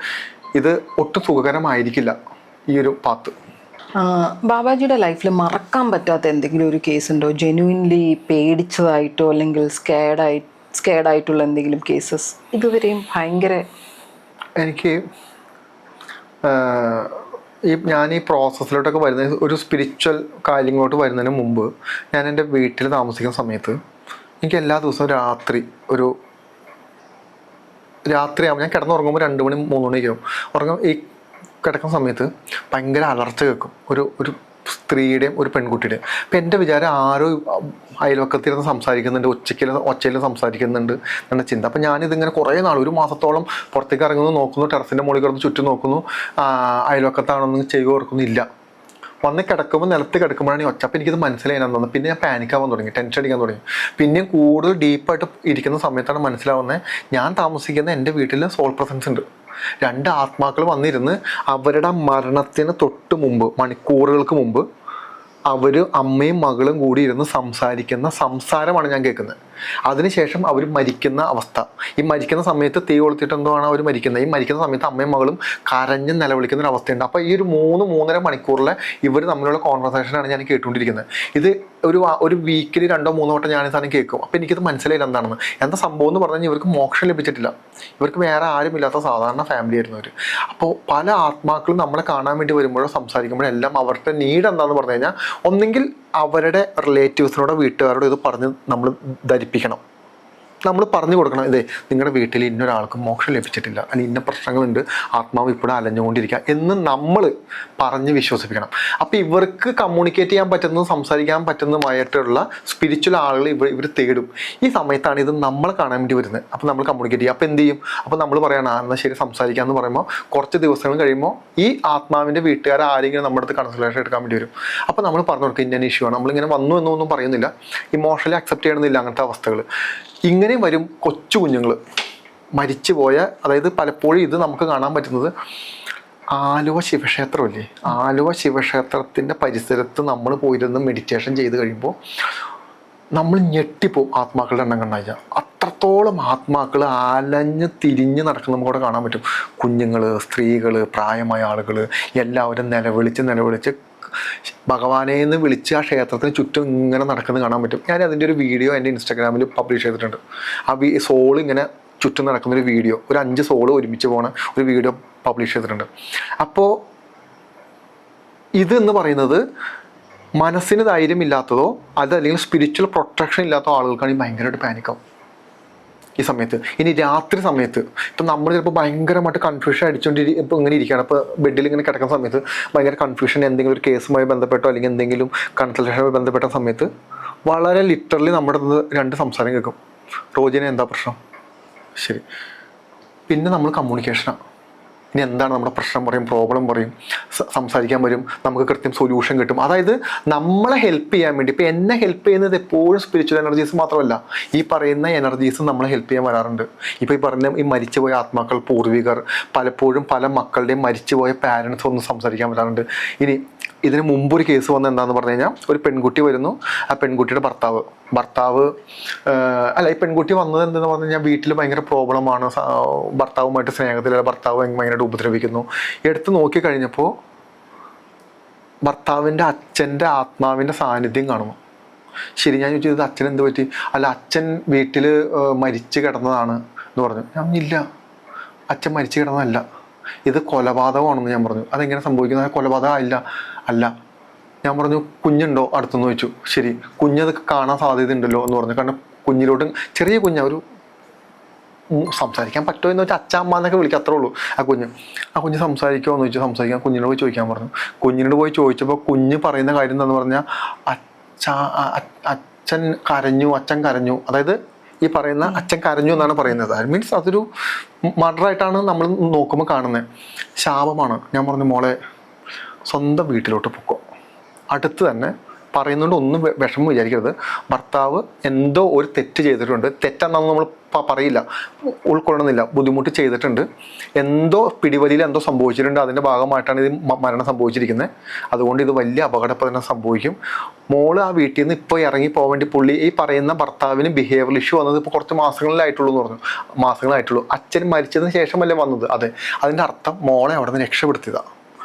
ഇത് ഒട്ടും സുഖകരമായിരിക്കില്ല ഈ ഒരു പാത്ത്. ബാബാജിയുടെ ലൈഫിൽ മറക്കാൻ പറ്റാത്ത എന്തെങ്കിലും ഒരു കേസ് ഉണ്ടോ? ജെന്യുവിൻലി പേടിച്ചതായിട്ടോ അല്ലെങ്കിൽ സ്കേഡായിട്ടുള്ള എന്തെങ്കിലും കേസസ് ഇതുവരെയും ഭയങ്കര? എനിക്ക് ഞാൻ ഈ പ്രോസസ്സിലോട്ടൊക്കെ വരുന്ന ഒരു സ്പിരിച്വൽ കാര്യങ്ങളോട്ട് വരുന്നതിന് മുമ്പ് ഞാൻ എൻ്റെ വീട്ടിൽ താമസിക്കുന്ന സമയത്ത് എനിക്ക് എല്ലാ ദിവസവും രാത്രിയാകുമ്പോൾ ഞാൻ കിടന്നുറങ്ങുമ്പോൾ 2 മണി 3 മണിക്കാവും ഈ കിടക്കുന്ന സമയത്ത് ഭയങ്കര അലർച്ച കേൾക്കും, ഒരു സ്ത്രീയുടെയും ഒരു പെൺകുട്ടിയുടെയും. അപ്പം എൻ്റെ വിചാരം ആരോ അയൽവക്കത്തിരുന്ന് സംസാരിക്കുന്നുണ്ട്, ഒച്ചയിൽ സംസാരിക്കുന്നുണ്ട് എന്ന ചിന്ത. അപ്പം ഞാനിതിങ്ങനെ കുറേ നാൾ, 1 മാസത്തോളം പുറത്തേക്ക് ഇറങ്ങുന്നു, നോക്കുന്നു, ടെറസിൻ്റെ മുകളിൽ കിടന്ന് ചുറ്റും നോക്കുന്നു, അയൽവക്കത്താണെന്ന് ചെയ്തു ഓർക്കുന്നില്ല. വന്ന് കിടക്കുമ്പോൾ നിലത്ത് കിടക്കുമ്പോഴാണ് ഈ ഒച്ച. അപ്പം എനിക്കിത് മനസ്സിലായെന്നു. പിന്നെ ഞാൻ പാനിക്കാവാൻ തുടങ്ങി, ടെൻഷൻ അടിക്കാൻ തുടങ്ങി. പിന്നെയും കൂടുതൽ ഡീപ്പായിട്ട് ഇരിക്കുന്ന സമയത്താണ് മനസ്സിലാവുന്നത് ഞാൻ താമസിക്കുന്ന എൻ്റെ വീട്ടിൽ സോൾ പ്രസൻസ് ഉണ്ട്. 2 ആത്മാക്കൾ വന്നിരുന്ന് അവരുടെ മരണത്തിന് തൊട്ട് മുമ്പ്, മണിക്കൂറുകൾക്ക് മുമ്പ് അവർ അമ്മയും മകളും കൂടി ഇരുന്ന് സംസാരിക്കുന്ന സംസാരമാണ് ഞാൻ കേൾക്കുന്നത്. അതിനുശേഷം അവർ മരിക്കുന്ന അവസ്ഥ, ഈ മരിക്കുന്ന സമയത്ത് തീ കൊളുത്തിട്ട് എന്തോ ആണ് അവർ മരിക്കുന്നത്. ഈ മരിക്കുന്ന സമയത്ത് അമ്മയും മകളും കരഞ്ഞ് നിലവിളിക്കുന്ന ഒരു അവസ്ഥയുണ്ട്. അപ്പോൾ ഈ ഒരു 3-3.5 മണിക്കൂറിലെ ഇവർ തമ്മിലുള്ള കോൺവെർസേഷനാണ് ഞാൻ കേട്ടുകൊണ്ടിരിക്കുന്നത്. ഇത് ഒരു വീക്കിൽ 2-3 വട്ടം ഞാൻ ഈ സാധനം കേൾക്കും. അപ്പോൾ എനിക്കിത് മനസ്സിലായില്ല എന്താ സംഭവം എന്ന് പറഞ്ഞു കഴിഞ്ഞാൽ ഇവർക്ക് മോക്ഷം ലഭിച്ചിട്ടില്ല. ഇവർക്ക് വേറെ ആരുമില്ലാത്ത സാധാരണ ഫാമിലി ആയിരുന്നു അവർ. അപ്പോൾ പല ആത്മാക്കളും നമ്മളെ കാണാൻ വേണ്ടി വരുമ്പോഴോ സംസാരിക്കുമ്പോഴോ എല്ലാം അവരുടെ നീഡ് എന്താണെന്ന് പറഞ്ഞു കഴിഞ്ഞാൽ ഒന്നെങ്കിൽ അവരുടെ റിലേറ്റീവ്സിനോടോ വീട്ടുകാരോടോ ഇത് പറഞ്ഞ് നമ്മൾ ധരിപ്പിക്കണം, നമ്മൾ പറഞ്ഞു കൊടുക്കണം, ഇതേ നിങ്ങളുടെ വീട്ടിൽ ഇന്നൊരാൾക്കും മോക്ഷം ലഭിച്ചിട്ടില്ല, അല്ലെങ്കിൽ ഇന്ന പ്രശ്നങ്ങളുണ്ട്, ആത്മാവ് ഇപ്പോഴും അലഞ്ഞുകൊണ്ടിരിക്കുക എന്ന് നമ്മൾ പറഞ്ഞ് വിശ്വസിപ്പിക്കണം. അപ്പോൾ ഇവർക്ക് കമ്മ്യൂണിക്കേറ്റ് ചെയ്യാൻ പറ്റുന്നതും സംസാരിക്കാൻ പറ്റുന്നതുമായിട്ടുള്ള സ്പിരിച്വൽ ആളുകൾ ഇവർ തേടും. ഈ സമയത്താണ് ഇത് നമ്മളെ കാണാൻ വേണ്ടി വരുന്നത്. അപ്പോൾ നമ്മൾ കമ്മ്യൂണിക്കേറ്റ് ചെയ്യും. അപ്പോൾ എന്ത് ചെയ്യും? അപ്പോൾ നമ്മൾ പറയണം എന്നാൽ ശരി സംസാരിക്കാമെന്ന് പറയുമ്പോൾ കുറച്ച് ദിവസങ്ങൾ കഴിയുമ്പോൾ ഈ ആത്മാവിൻ്റെ വീട്ടുകാർ ആരെങ്കിലും നമ്മുടെ അടുത്ത് കൺസൾട്ടേഷൻ എടുക്കാൻ വേണ്ടി വരും. അപ്പോൾ നമ്മൾ പറഞ്ഞു കൊടുക്കും ഇന്ന ഇഷ്യൂ ആണ്, നമ്മളിങ്ങനെ വന്നു എന്നൊന്നും പറയുന്നില്ല, ഇമോഷണലി അക്സെപ്റ്റ് ചെയ്യണമെന്നില്ല അങ്ങനത്തെ അവസ്ഥകൾ. ഇങ്ങനെ വരും കൊച്ചു കുഞ്ഞുങ്ങൾ മരിച്ചുപോയ. അതായത് പലപ്പോഴും ഇത് നമുക്ക് കാണാൻ പറ്റുന്നത് ആലുവ ശിവക്ഷേത്രമല്ലേ, ആലുവ ശിവക്ഷേത്രത്തിൻ്റെ പരിസരത്ത് നമ്മൾ പോയിരുന്ന് മെഡിറ്റേഷൻ ചെയ്ത് കഴിയുമ്പോൾ നമ്മൾ ഞെട്ടിപ്പോവും. ആത്മാക്കളുടെ എണ്ണം കണ്ടാൽ അത്രത്തോളം ആത്മാക്കൾ അലഞ്ഞ് തിരിഞ്ഞ് നടക്കുന്ന നമുക്കവിടെ കാണാൻ പറ്റും. കുഞ്ഞുങ്ങൾ, സ്ത്രീകൾ, പ്രായമായ ആളുകൾ എല്ലാവരും നിലവിളിച്ച് ഭഗവാനെ എന്ന് വിളിച്ച് ആ ക്ഷേത്രത്തിന് ചുറ്റും ഇങ്ങനെ നടക്കുന്നത് കാണാൻ പറ്റും. ഞാൻ അതിൻ്റെ ഒരു വീഡിയോ എൻ്റെ ഇൻസ്റ്റാഗ്രാമിൽ പബ്ലിഷ് ചെയ്തിട്ടുണ്ട്. ആ സോൾ ഇങ്ങനെ ചുറ്റും നടക്കുന്നൊരു വീഡിയോ, ഒരു 5 സോള് ഒരുമിച്ച് പോണ ഒരു വീഡിയോ പബ്ലിഷ് ചെയ്തിട്ടുണ്ട്. അപ്പോൾ ഇതെന്ന് പറയുന്നത് മനസ്സിന് ധൈര്യമില്ലാത്തതോ അതല്ലെങ്കിൽ സ്പിരിച്വൽ പ്രൊട്ടക്ഷൻ ഇല്ലാത്ത ആളുകൾക്കാണ് ഈ ഭയങ്കരമായിട്ട് പാനിക്കാവും ഈ സമയത്ത്. ഇനി രാത്രി സമയത്ത് ഇപ്പം നമ്മൾ ചിലപ്പോൾ ഭയങ്കരമായിട്ട് കൺഫ്യൂഷൻ ഇപ്പോൾ ഇങ്ങനെ ഇരിക്കുകയാണ്. അപ്പോൾ ബെഡിൽ ഇങ്ങനെ കിടക്കുന്ന സമയത്ത് ഭയങ്കര കൺഫ്യൂഷൻ, എന്തെങ്കിലും ഒരു കേസുമായി ബന്ധപ്പെട്ടോ അല്ലെങ്കിൽ എന്തെങ്കിലും കൺസൾട്ടേഷനുമായി ബന്ധപ്പെട്ട സമയത്ത് വളരെ ലിറ്ററലി നമ്മുടെ 2 സംസാരം കേൾക്കും. റോജിന് എന്താ പ്രശ്നം, ശരി, പിന്നെ നമ്മൾ കമ്മ്യൂണിക്കേഷനാണ്. ഇനി എന്താണ് നമ്മുടെ പ്രശ്നം പറയും, പ്രോബ്ലം പറയും, സംസാരിക്കാൻ വരും, നമുക്ക് കൃത്യം സൊല്യൂഷൻ കിട്ടും. അതായത് നമ്മളെ ഹെൽപ്പ് ചെയ്യാൻ വേണ്ടി, ഇപ്പം എന്നെ ഹെൽപ്പ് ചെയ്യുന്നത് എപ്പോഴും സ്പിരിച്വൽ എനർജീസ് മാത്രമല്ല, ഈ പറയുന്ന എനർജീസ് നമ്മളെ ഹെൽപ്പ് ചെയ്യാൻ വരാറുണ്ട്. ഇപ്പോൾ ഈ പറഞ്ഞ ഈ മരിച്ചുപോയ ആത്മാക്കൾ, പൂർവികർ, പലപ്പോഴും പല മക്കളുടെയും മരിച്ചുപോയ പാരൻസ് ഒന്നും സംസാരിക്കാൻ വരാറുണ്ട്. ഇനി ഇതിന് മുമ്പൊരു കേസ് വന്നത് എന്താണെന്ന് പറഞ്ഞു കഴിഞ്ഞാൽ, ഒരു പെൺകുട്ടി വരുന്നു, ആ പെൺകുട്ടിയുടെ ഭർത്താവ് അല്ല, ഈ പെൺകുട്ടി വന്നത് എന്തെന്ന് പറഞ്ഞു കഴിഞ്ഞാൽ വീട്ടിൽ ഭയങ്കര പ്രോബ്ലമാണ്, ഭർത്താവുമായിട്ട് സ്നേഹത്തിലല്ല, ഭർത്താവ് ഭയങ്കരമായിട്ട് ഉപദ്രവിക്കുന്നു. എടുത്ത് നോക്കി കഴിഞ്ഞപ്പോൾ ഭർത്താവിൻ്റെ അച്ഛൻ്റെ ആത്മാവിൻ്റെ സാന്നിധ്യം കാണുന്നു. ശരി, ഞാൻ ചോദിച്ചത് അച്ഛൻ എന്ത് പറ്റി? അല്ല, അച്ഛൻ വീട്ടിൽ മരിച്ചു കിടന്നതാണ് എന്ന് പറഞ്ഞു. ഞാൻ ഇല്ല, അച്ഛൻ മരിച്ചു കിടന്നതല്ല, ഇത് കൊലപാതകമാണെന്ന് ഞാൻ പറഞ്ഞു. അതെങ്ങനെ സംഭവിക്കുന്നത്? കൊലപാതകം അല്ല. ഞാൻ പറഞ്ഞു കുഞ്ഞുണ്ടോ അടുത്തെന്ന് ചോദിച്ചു. ശരി, കുഞ്ഞത് കാണാൻ സാധ്യത ഉണ്ടല്ലോ എന്ന് പറഞ്ഞു. കാരണം കുഞ്ഞിലോട്ട്, ചെറിയ കുഞ്ഞ, ഒരു സംസാരിക്കാൻ പറ്റുമോ എന്ന് വെച്ചാൽ അച്ഛ അമ്മ എന്നൊക്കെ വിളിക്കുക, അത്രേ ഉള്ളൂ. ആ കുഞ്ഞ് സംസാരിക്കുമോ എന്ന് ചോദിച്ചു. സംസാരിക്കാൻ കുഞ്ഞിനോട് പോയി ചോദിക്കാൻ പറഞ്ഞു. കുഞ്ഞിനോട് പോയി ചോദിച്ചപ്പോൾ കുഞ്ഞ് പറയുന്ന കാര്യം എന്താണെന്ന് പറഞ്ഞാൽ, അച്ഛൻ കരഞ്ഞു. അതായത് ഈ പറയുന്ന അച്ഛൻ കരഞ്ഞു എന്നാണ് പറയുന്നത്. അത് മീൻസ് അതൊരു മർഡറായിട്ടാണ് നമ്മൾ നോക്കുമ്പോൾ കാണുന്നത്. ശാപമാണ്. ഞാൻ പറഞ്ഞു, മോളെ സ്വന്തം വീട്ടിലോട്ട് പൊക്കോ. അടുത്ത് തന്നെ പറയുന്നുണ്ട്, ഒന്നും വിഷമം വിചാരിക്കരുത്. ഭർത്താവ് എന്തോ ഒരു തെറ്റ് ചെയ്തിട്ടുണ്ട്. തെറ്റെന്നാന്ന് നമ്മൾ പറയില്ല, ഉൾക്കൊള്ളുന്നില്ല, ബുദ്ധിമുട്ട് ചെയ്തിട്ടുണ്ട്, എന്തോ പിടിവലിയിൽ എന്തോ സംഭവിച്ചിട്ടുണ്ട്. അതിൻ്റെ ഭാഗമായിട്ടാണ് ഇത് മരണം സംഭവിച്ചിരിക്കുന്നത്. അതുകൊണ്ട് ഇത് വലിയ അപകടപ്രദം സംഭവിക്കും. മോള് ആ വീട്ടിൽ നിന്ന് ഇപ്പോൾ ഇറങ്ങി പോകാൻ വേണ്ടി പുള്ളി, ഈ പറയുന്ന ഭർത്താവിന് ബിഹേവിയർ ഇഷ്യൂ വന്നത് ഇപ്പോൾ കുറച്ച് മാസങ്ങളിലായിട്ടുള്ളൂ എന്ന് പറഞ്ഞു. മാസങ്ങളായിട്ടുള്ളൂ. അച്ഛൻ മരിച്ചതിന് ശേഷമല്ലേ വന്നത്. അതെ, അതിൻ്റെ അർത്ഥം മോളെ അവിടെ നിന്ന് രക്ഷപ്പെടുത്തിയതാണ്.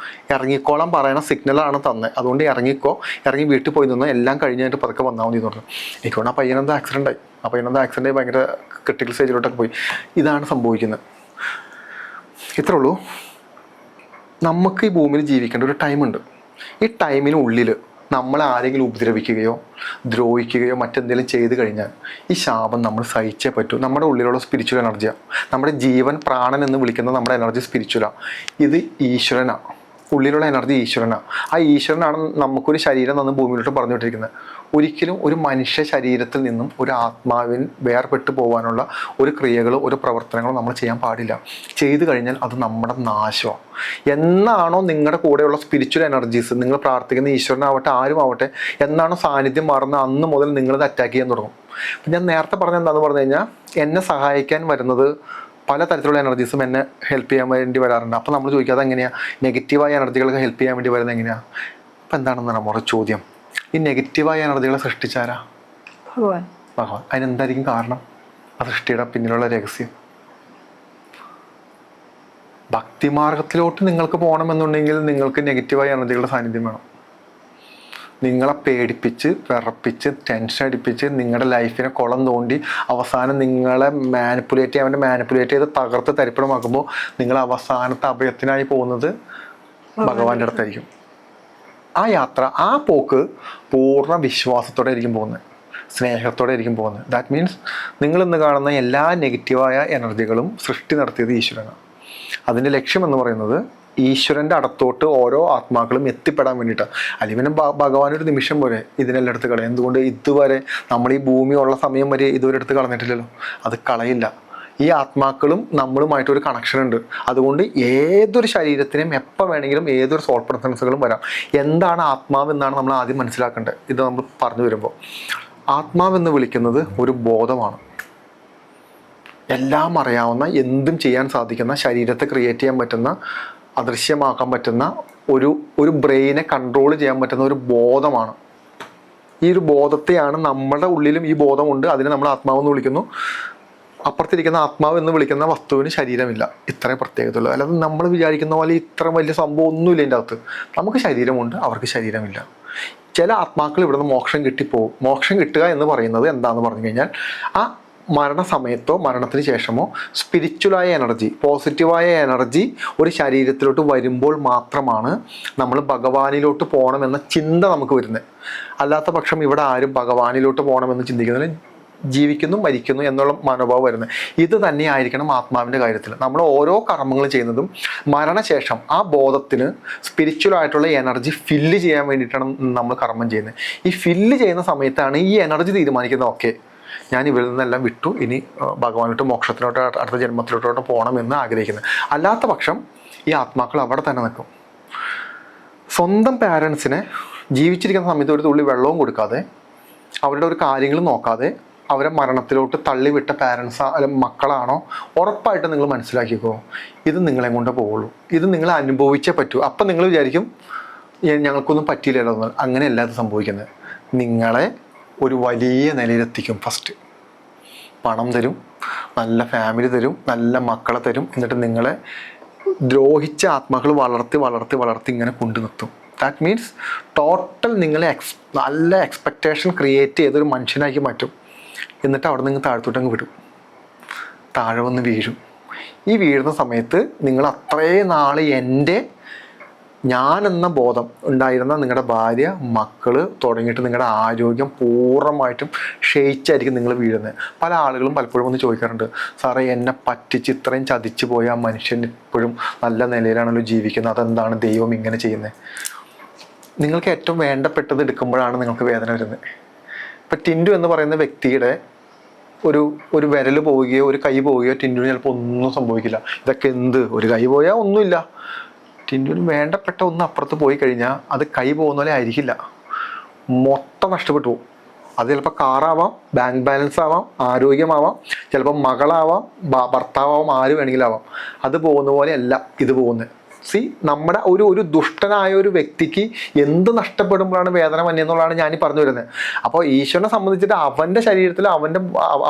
ഇറങ്ങിക്കോളാൻ പറയുന്ന സിഗ്നലാണ് തന്നെ. അതുകൊണ്ട് ഇറങ്ങി വീട്ടിൽ പോയി നിന്ന് എല്ലാം കഴിഞ്ഞിട്ട് പതുക്കെ വന്നാൽ മതി എന്ന് പറഞ്ഞു. എനിക്കോണം ആ പയ്യനെന്താ ആക്സിഡൻ്റ് ആയി ഭയങ്കര ക്രിട്ടിക്കൽ സ്റ്റേജിലോട്ടൊക്കെ പോയി. ഇതാണ് സംഭവിക്കുന്നത്. ഇത്രേ ഉള്ളൂ. നമുക്ക് ഈ ഭൂമിയിൽ ജീവിക്കേണ്ട ഒരു ടൈമുണ്ട്. ഈ ടൈമിനുള്ളിൽ നമ്മളെ ആരെങ്കിലും ഉപദ്രവിക്കുകയോ ദ്രോഹിക്കുകയോ മറ്റെന്തെങ്കിലും ചെയ്ത് കഴിഞ്ഞാൽ ഈ ശാപം നമ്മൾ സഹിച്ചേ പറ്റൂ. നമ്മുടെ ഉള്ളിലുള്ള സ്പിരിച്വൽ എനർജിയാണ്. നമ്മുടെ ജീവൻ, പ്രാണൻ എന്ന് വിളിക്കുന്ന നമ്മുടെ എനർജി സ്പിരിച്വലാണ്. ഇത് ഈശ്വരനാണ്. ഉള്ളിലുള്ള എനർജി ഈശ്വരനാണ്. ആ ഈശ്വരനാണ് നമുക്കൊരു ശരീരം തന്ന് ഭൂമിയിലോട്ട് പറഞ്ഞു വിട്ടിരിക്കുന്നത്. ഒരിക്കലും ഒരു മനുഷ്യ ശരീരത്തിൽ നിന്നും ഒരു ആത്മാവിൻ വേർപെട്ട് പോകാനുള്ള ഒരു ക്രിയകളോ ഒരു പ്രവർത്തനങ്ങളോ നമ്മൾ ചെയ്യാൻ പാടില്ല. ചെയ്തു കഴിഞ്ഞാൽ അത് നമ്മുടെ നാശമാണ്. എന്നാണോ നിങ്ങളുടെ കൂടെയുള്ള സ്പിരിച്വൽ എനർജീസ്, നിങ്ങൾ പ്രാർത്ഥിക്കുന്ന ഈശ്വരനാവട്ടെ ആരുമാവട്ടെ, എന്നാണോ സാന്നിധ്യം മാറുന്നത് അന്ന് മുതൽ നിങ്ങളത് അറ്റാക്ക് ചെയ്യാൻ തുടങ്ങും. അപ്പം ഞാൻ നേരത്തെ പറഞ്ഞ എന്താണെന്ന് പറഞ്ഞു കഴിഞ്ഞാൽ, എന്നെ സഹായിക്കാൻ വരുന്നത് പല തരത്തിലുള്ള എനർജീസും എന്നെ ഹെൽപ്പ് ചെയ്യാൻ വേണ്ടി വരാറുണ്ട്. അപ്പോൾ നമ്മൾ ചോദിക്കാതെ എങ്ങനെയാണ് നെഗറ്റീവായ എനർജികളൊക്കെ ഹെൽപ്പ് ചെയ്യാൻ വേണ്ടി വരുന്നത് എങ്ങനെയാണ്? അപ്പം എന്താണെന്ന് നമ്മുടെ ചോദ്യം. ഈ നെഗറ്റീവായ എനർജികളെ സൃഷ്ടിച്ചാരാ? ഭഗവാൻ. അതിനെന്തായിരിക്കും കാരണം? ആ സൃഷ്ടിയുടെ പിന്നിലുള്ള രഹസ്യം. ഭക്തിമാർഗത്തിലോട്ട് നിങ്ങൾക്ക് പോകണമെന്നുണ്ടെങ്കിൽ നിങ്ങൾക്ക് നെഗറ്റീവായ എനർജികളുടെ സാന്നിധ്യം വേണം. നിങ്ങളെ പേടിപ്പിച്ച്, വിറപ്പിച്ച്, ടെൻഷൻ അടിപ്പിച്ച്, നിങ്ങളുടെ ലൈഫിനെ കുളം തോണ്ടി അവസാനം നിങ്ങളെ മാനിപ്പുലേറ്റ് ചെയ്ത് തകർത്ത് തരിപ്പണമാക്കുമ്പോൾ നിങ്ങൾ അവസാനത്തെ അഭയത്തിനായി പോകുന്നത് ഭഗവാന്റെ അടുത്തായിരിക്കും. ആ യാത്ര, ആ പോക്ക് പൂർണ്ണ വിശ്വാസത്തോടെ ആയിരിക്കും പോകുന്നത്, സ്നേഹത്തോടെ ആയിരിക്കും പോകുന്നത്. ദാറ്റ് മീൻസ് നിങ്ങൾ ഇന്ന് കാണുന്ന എല്ലാ നെഗറ്റീവായ എനർജികളും സൃഷ്ടി നടത്തിയത് ഈശ്വരനാണ്. അതിൻ്റെ ലക്ഷ്യം എന്ന് പറയുന്നത് ഈശ്വരൻ്റെ അടുത്തോട്ട് ഓരോ ആത്മാക്കളും എത്തിപ്പെടാൻ വേണ്ടിയിട്ടാണ്. അല്ലെങ്കിൽ പിന്നെ ഭഗവാൻ ഒരു നിമിഷം പോലെ ഇതിനെല്ലാം എടുത്ത് കളയും. എന്തുകൊണ്ട്? ഇതുവരെ നമ്മൾ ഈ ഭൂമി ഉള്ള സമയം വരെ ഇതുവരെ എടുത്ത് കളഞ്ഞിട്ടില്ലല്ലോ. അത് കളയില്ല. ഈ ആത്മാക്കളും നമ്മളുമായിട്ടൊരു കണക്ഷൻ ഉണ്ട്. അതുകൊണ്ട് ഏതൊരു ശരീരത്തിനും എപ്പോൾ വേണമെങ്കിലും ഏതൊരു സോൾ പ്രസൻസുകളും വരാം. എന്താണ് ആത്മാവ് എന്നാണ് നമ്മൾ ആദ്യം മനസ്സിലാക്കേണ്ടത്. ഇത് നമ്മൾ പറഞ്ഞു വരുമ്പോൾ, ആത്മാവെന്ന് വിളിക്കുന്നത് ഒരു ബോധമാണ്. എല്ലാം അറിയാവുന്ന, എന്തും ചെയ്യാൻ സാധിക്കുന്ന, ശരീരത്തെ ക്രിയേറ്റ് ചെയ്യാൻ പറ്റുന്ന, അദൃശ്യമാക്കാൻ പറ്റുന്ന, ഒരു ബ്രെയിനെ കൺട്രോൾ ചെയ്യാൻ പറ്റുന്ന ഒരു ബോധമാണ്. ഈ ഒരു ബോധത്തെയാണ് നമ്മുടെ ഉള്ളിലും ഈ ബോധമുണ്ട്. അതിനെ നമ്മൾ ആത്മാവെന്ന് വിളിക്കുന്നു. അപ്പുറത്തിരിക്കുന്ന ആത്മാവ് എന്ന് വിളിക്കുന്ന വസ്തുവിന് ശരീരമില്ല. ഇത്രയും പ്രത്യേകതയുള്ളൂ. അല്ലാതെ നമ്മൾ വിചാരിക്കുന്ന പോലെ ഇത്ര വലിയ സംഭവം ഒന്നുമില്ല ഇതിൻ്റെ അകത്ത്. നമുക്ക് ശരീരമുണ്ട്, അവർക്ക് ശരീരമില്ല. ചില ആത്മാക്കൾ ഇവിടുന്ന് മോക്ഷം കിട്ടിപ്പോവും. മോക്ഷം കിട്ടുക എന്ന് പറയുന്നത് എന്താണെന്ന് പറഞ്ഞു കഴിഞ്ഞാൽ, ആ മരണസമയത്തോ മരണത്തിന് ശേഷമോ സ്പിരിച്വലായ എനർജി, പോസിറ്റീവായ എനർജി ഒരു ശരീരത്തിലോട്ട് വരുമ്പോൾ മാത്രമാണ് നമ്മൾ ഭഗവാനിലോട്ട് പോകണമെന്ന ചിന്ത നമുക്ക് വരുന്നത്. അല്ലാത്ത പക്ഷം ഇവിടെ ആരും ഭഗവാനിലോട്ട് പോകണമെന്ന് ചിന്തിക്കുന്നതിന് ജീവിക്കുന്നു മരിക്കുന്നു എന്നുള്ള മനോഭാവം വരുന്നത്. ഇത് തന്നെയായിരിക്കണം ആത്മാവിൻ്റെ കാര്യത്തിൽ. നമ്മൾ ഓരോ കർമ്മങ്ങൾ ചെയ്യുന്നതും മരണശേഷം ആ ബോധത്തിന് സ്പിരിച്വലായിട്ടുള്ള എനർജി ഫില്ല് ചെയ്യാൻ വേണ്ടിയിട്ടാണ് നമ്മൾ കർമ്മം ചെയ്യുന്നത്. ഈ ഫില്ല് ചെയ്യുന്ന സമയത്താണ് ഈ എനർജി തീരുമാനിക്കുന്നത്, ഓക്കെ ഞാൻ ഇവരിൽ നിന്നെല്ലാം വിട്ടു, ഇനി ഭഗവാനോട്ട് മോക്ഷത്തിലോട്ട് അടുത്ത ജന്മത്തിലോട്ട് പോകണമെന്ന് ആഗ്രഹിക്കുന്നത്. അല്ലാത്ത പക്ഷം ഈ ആത്മാക്കൾ അവിടെ തന്നെ നിൽക്കും. സ്വന്തം പാരൻസിനെ ജീവിച്ചിരിക്കുന്ന സമയത്ത് ഒരു തുള്ളി വെള്ളവും കൊടുക്കാതെ, അവരുടെ ഒരു കാര്യങ്ങൾ നോക്കാതെ അവരെ മരണത്തിലോട്ട് തള്ളിവിട്ട പാരൻസ് അല്ല മക്കളാണോ, ഉറപ്പായിട്ട് നിങ്ങൾ മനസ്സിലാക്കിക്കോ, ഇത് നിങ്ങളെ കൊണ്ട് പോവുള്ളൂ. ഇത് നിങ്ങൾ അനുഭവിച്ചേ പറ്റൂ. അപ്പം നിങ്ങൾ വിചാരിക്കും ഞങ്ങൾക്കൊന്നും പറ്റിയില്ലല്ലോ എന്ന്. അങ്ങനെയല്ല ഇത് സംഭവിക്കുന്നത്. നിങ്ങളെ ഒരു വലിയ നിലയിലെത്തിക്കും. ഫസ്റ്റ് പണം തരും, നല്ല ഫാമിലി തരും, നല്ല മക്കളെ തരും. എന്നിട്ട് നിങ്ങളെ ദ്രോഹിച്ച ആത്മാക്കൾ വളർത്തി വളർത്തി വളർത്തി ഇങ്ങനെ കൊണ്ടു നിർത്തും. ദാറ്റ് മീൻസ് ടോട്ടൽ നിങ്ങളെ നല്ല എക്സ്പെക്റ്റേഷൻ ക്രിയേറ്റ് ചെയ്തൊരു മനുഷ്യനാക്കി മാറ്റും. എന്നിട്ട് അവിടെ നിന്ന് താഴത്തോട്ടങ്ങ് വിടും, താഴെ വന്ന് വീഴും. ഈ വീഴുന്ന സമയത്ത് നിങ്ങൾ അത്രയും നാൾ ഞാനെന്ന ബോധം ഉണ്ടായിരുന്ന നിങ്ങളുടെ ഭാര്യ, മക്കള് തുടങ്ങിയിട്ട് നിങ്ങളുടെ ആരോഗ്യം പൂർണ്ണമായിട്ടും ക്ഷയിച്ചായിരിക്കും നിങ്ങൾ വീഴുന്നത്. പല ആളുകളും പലപ്പോഴും ഒന്ന് ചോദിക്കാറുണ്ട്, സാറേ എന്നെ പറ്റിച്ച് ഇത്രയും ചതിച്ചു പോയ ആ മനുഷ്യൻ ഇപ്പോഴും നല്ല നിലയിലാണല്ലോ ജീവിക്കുന്നത്, അതെന്താണ് ദൈവം ഇങ്ങനെ ചെയ്യുന്നത്? നിങ്ങൾക്ക് ഏറ്റവും വേണ്ടപ്പെട്ടത് എടുക്കുമ്പോഴാണ് നിങ്ങൾക്ക് വേദന വരുന്നത്. ഇപ്പം ടിൻഡു എന്ന് പറയുന്ന വ്യക്തിയുടെ ഒരു വിരൽ പോവുകയോ ഒരു കൈ പോവുകയോ ടിൻഡുവിന് ചിലപ്പോൾ ഒന്നും സംഭവിക്കില്ല. ഇതൊക്കെ എന്ത്, ഒരു കൈ പോയാൽ ഒന്നുമില്ല. ടിൻഡുവിന് വേണ്ടപ്പെട്ട ഒന്ന് അപ്പുറത്ത് പോയി കഴിഞ്ഞാൽ അത് കൈ പോകുന്ന പോലെ ആയിരിക്കില്ല, മൊത്തം നഷ്ടപ്പെട്ടു പോകും. അത് ചിലപ്പോൾ കാറാവാം, ബാങ്ക് ബാലൻസ് ആവാം, ആരോഗ്യമാവാം, ചിലപ്പോൾ മകളാവാം, ഭർത്താവാം, ആര് വേണമെങ്കിലും ആവാം. അത് പോകുന്ന പോലെയല്ല ഇത് പോകുന്നത്. നമ്മുടെ ഒരു ദുഷ്ടനായ ഒരു വ്യക്തിക്ക് എന്ത് നഷ്ടപ്പെടുമ്പോഴാണ് വേദന വന്നെന്നുള്ളതാണ് ഞാൻ പറഞ്ഞു വരുന്നത്. അപ്പോൾ ഈശ്വരനെ സംബന്ധിച്ചിട്ട് അവൻ്റെ ശരീരത്തിൽ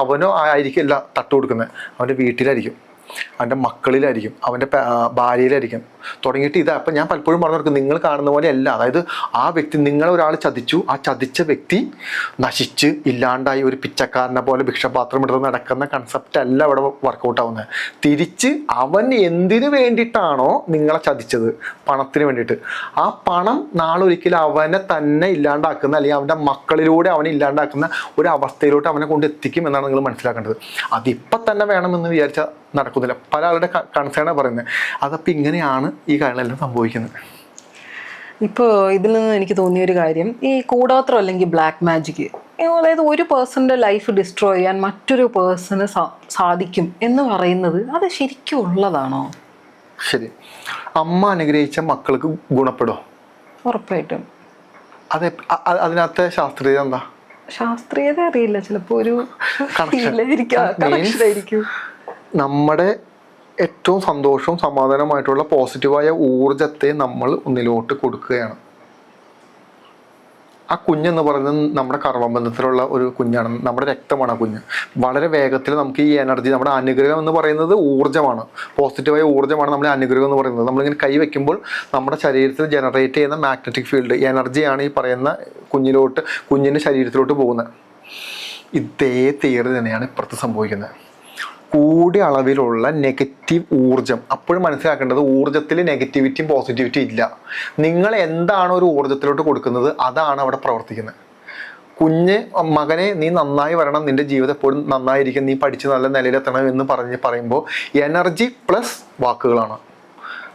അവനോ ആയിരിക്കില്ല തട്ടു കൊടുക്കുന്നത്, അവൻ്റെ വീട്ടിലായിരിക്കും, അവൻ്റെ മക്കളിലായിരിക്കും, അവൻ്റെ ഭാര്യയിലായിരിക്കും തുടങ്ങിയിട്ട്. അപ്പം ഞാൻ പലപ്പോഴും പറഞ്ഞു കൊടുക്കും, നിങ്ങൾ കാണുന്ന പോലെയല്ല. അതായത് ആ വ്യക്തി, നിങ്ങളെ ഒരാൾ ചതിച്ചു, ആ ചതിച്ച വ്യക്തി നശിച്ച് ഇല്ലാണ്ടായി ഒരു പിച്ചക്കാരനെ പോലെ ഭിക്ഷപാത്രം എടുത്ത് നടക്കുന്ന കൺസെപ്റ്റ് അല്ല ഇവിടെ വർക്കൗട്ട് ആവുന്നത്. തിരിച്ച് അവൻ എന്തിനു വേണ്ടിയിട്ടാണോ നിങ്ങളെ ചതിച്ചത്, പണത്തിന് വേണ്ടിയിട്ട്, ആ പണം നാളെ ഒരിക്കലും അവനെ തന്നെ ഇല്ലാണ്ടാക്കുന്ന, അല്ലെങ്കിൽ അവൻ്റെ മക്കളിലൂടെ അവനെ ഇല്ലാണ്ടാക്കുന്ന ഒരു അവസ്ഥയിലോട്ട് അവനെ കൊണ്ട് എത്തിക്കും എന്നാണ് നിങ്ങൾ മനസ്സിലാക്കേണ്ടത്. അതിപ്പം തന്നെ വേണമെന്ന് വിചാരിച്ചാൽ നടക്കുന്നില്ല. പല ആളുടെ കൺസേണാണ് പറയുന്നത്. അതപ്പോൾ ഇങ്ങനെയാണ് ഈ കാര്യങ്ങളെല്ലാം സംഭവിക്കുന്നത്. ഇപ്പോൾ ഇതിൽ നിന്ന് എനിക്ക് തോന്നിയൊരു കാര്യം, ഈ കൂടോത്രം അല്ലെങ്കിൽ ബ്ലാക്ക് മാജിക്, അതായത് ഒരു പേഴ്സൻ്റെ ലൈഫ് ഡിസ്ട്രോയ് ചെയ്യാൻ മറ്റൊരു പേഴ്സണ് സാധിക്കും എന്ന് പറയുന്നത് അത് ശരിക്കും ഉള്ളതാണോ? ശരി, അമ്മ അനുഗ്രഹിച്ച മക്കൾക്ക് ഗുണപ്പെടുമോ? ഉറപ്പായിട്ടും. അതിനകത്തെ ശാസ്ത്രീയത എന്താ? ശാസ്ത്രീയത അറിയില്ല, ചിലപ്പോൾ ഒരു കണക്ഷനായിരിക്കും. നമ്മുടെ ഏറ്റവും സന്തോഷവും സമാധാനമായിട്ടുള്ള പോസിറ്റീവായ ഊർജത്തെ നമ്മൾ ഒന്നിലോട്ട് കൊടുക്കുകയാണ്. ആ കുഞ്ഞെന്ന് പറയുന്നത് നമ്മുടെ കർമ്മബന്ധത്തിലുള്ള ഒരു കുഞ്ഞാണ്, നമ്മുടെ രക്തമാണ് ആ കുഞ്ഞ്. വളരെ വേഗത്തിൽ നമുക്ക് ഈ എനർജി, നമ്മുടെ അനുഗ്രഹം എന്ന് പറയുന്നത് ഊർജ്ജമാണ്, പോസിറ്റീവായ ഊർജ്ജമാണ് നമ്മുടെ അനുഗ്രഹം എന്ന് പറയുന്നത്. നമ്മളിങ്ങനെ കൈ വയ്ക്കുമ്പോൾ നമ്മുടെ ശരീരത്തിൽ ജനറേറ്റ് ചെയ്യുന്ന മാഗ്നറ്റിക് ഫീൽഡ് എനർജിയാണ് ഈ പറയുന്ന കുഞ്ഞിൻ്റെ ശരീരത്തിലോട്ട് പോകുന്നത്. ഇതേ തിയറി തന്നെയാണ് ഇപ്പുറത്ത് സംഭവിക്കുന്നത്. കൂടിയ അളവിലുള്ള നെഗറ്റീവ് ഊർജം, അപ്പോഴും മനസ്സിലാക്കേണ്ടത് ഊർജത്തിൽ നെഗറ്റിവിറ്റിയും പോസിറ്റിവിറ്റിയും ഇല്ല. നിങ്ങൾ എന്താണോ ഒരു ഊർജത്തിലോട്ട് കൊടുക്കുന്നത് അതാണ് അവിടെ പ്രവർത്തിക്കുന്നത്. മകനെ നീ നന്നായി വരണം, നിന്റെ ജീവിതം എപ്പോഴും നന്നായിരിക്കും, നീ പഠിച്ച് നല്ല നിലയിലെത്തണം എന്ന് പറയുമ്പോൾ എനർജി പ്ലസ് വാക്കുകളാണ്.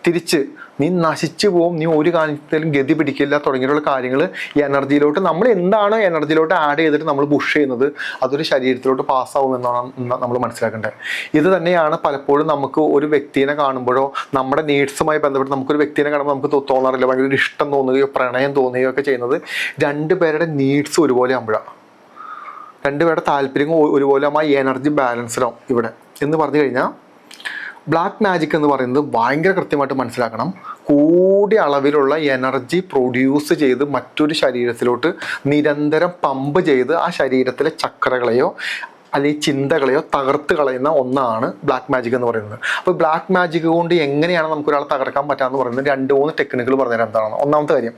തിരിച്ച് നീ നശിച്ചു പോവും, നീ ഒരു കാര്യത്തിലും ഗതി പിടിക്കില്ല തുടങ്ങിയിട്ടുള്ള കാര്യങ്ങൾ എനർജിയിലോട്ട്, നമ്മൾ എന്താണോ എനർജിയിലോട്ട് ആഡ് ചെയ്തിട്ട് നമ്മൾ പുഷ് ചെയ്യുന്നത് അതൊരു ശരീരത്തിലോട്ട് പാസ്സാവും എന്നാണ് നമ്മൾ മനസ്സിലാക്കേണ്ടത്. ഇത് തന്നെയാണ് പലപ്പോഴും നമുക്ക് ഒരു വ്യക്തിയെ കാണുമ്പോഴോ നമ്മുടെ നീഡ്സുമായി ബന്ധപ്പെട്ട് നമുക്കൊരു വ്യക്തിയെ കാണുമ്പോൾ നമുക്ക് തോന്നാറില്ല, ഭയങ്കര ഇഷ്ടം തോന്നുകയോ പ്രണയം തോന്നുകയോ ഒക്കെ ചെയ്യുന്നത് രണ്ടുപേരുടെ നീഡ്സ് ഒരുപോലെ ആകുമ്പോഴാണ്, രണ്ടുപേരുടെ താല്പര്യങ്ങൾ ഒരുപോലെ ആകുമ്പോൾ എനർജി ബാലൻസ്ഡാവും ഇവിടെ എന്ന് പറഞ്ഞു കഴിഞ്ഞാൽ. ബ്ലാക്ക് മാജിക് എന്ന് പറയുന്നത് ഭയങ്കര കൃത്യമായിട്ട് മനസ്സിലാക്കണം. കൂടിയ അളവിലുള്ള എനർജി പ്രൊഡ്യൂസ് ചെയ്ത് മറ്റൊരു ശരീരത്തിലോട്ട് നിരന്തരം പമ്പ് ചെയ്ത് ആ ശരീരത്തിലെ ചക്രകളെയോ അല്ലെങ്കിൽ ചിന്തകളെയോ തകർത്ത് കളയുന്ന ഒന്നാണ് ബ്ലാക്ക് മാജിക് എന്ന് പറയുന്നത്. അപ്പോൾ ബ്ലാക്ക് മാജിക് കൊണ്ട് എങ്ങനെയാണ് നമുക്ക് ഒരാളെ തകർക്കാൻ പറ്റാന്ന് പറയുന്നത് 2-3 ടെക്നിക്കുകൾ പറഞ്ഞുതരാം. എന്താണ്? ഒന്നാമത്തെ കാര്യം,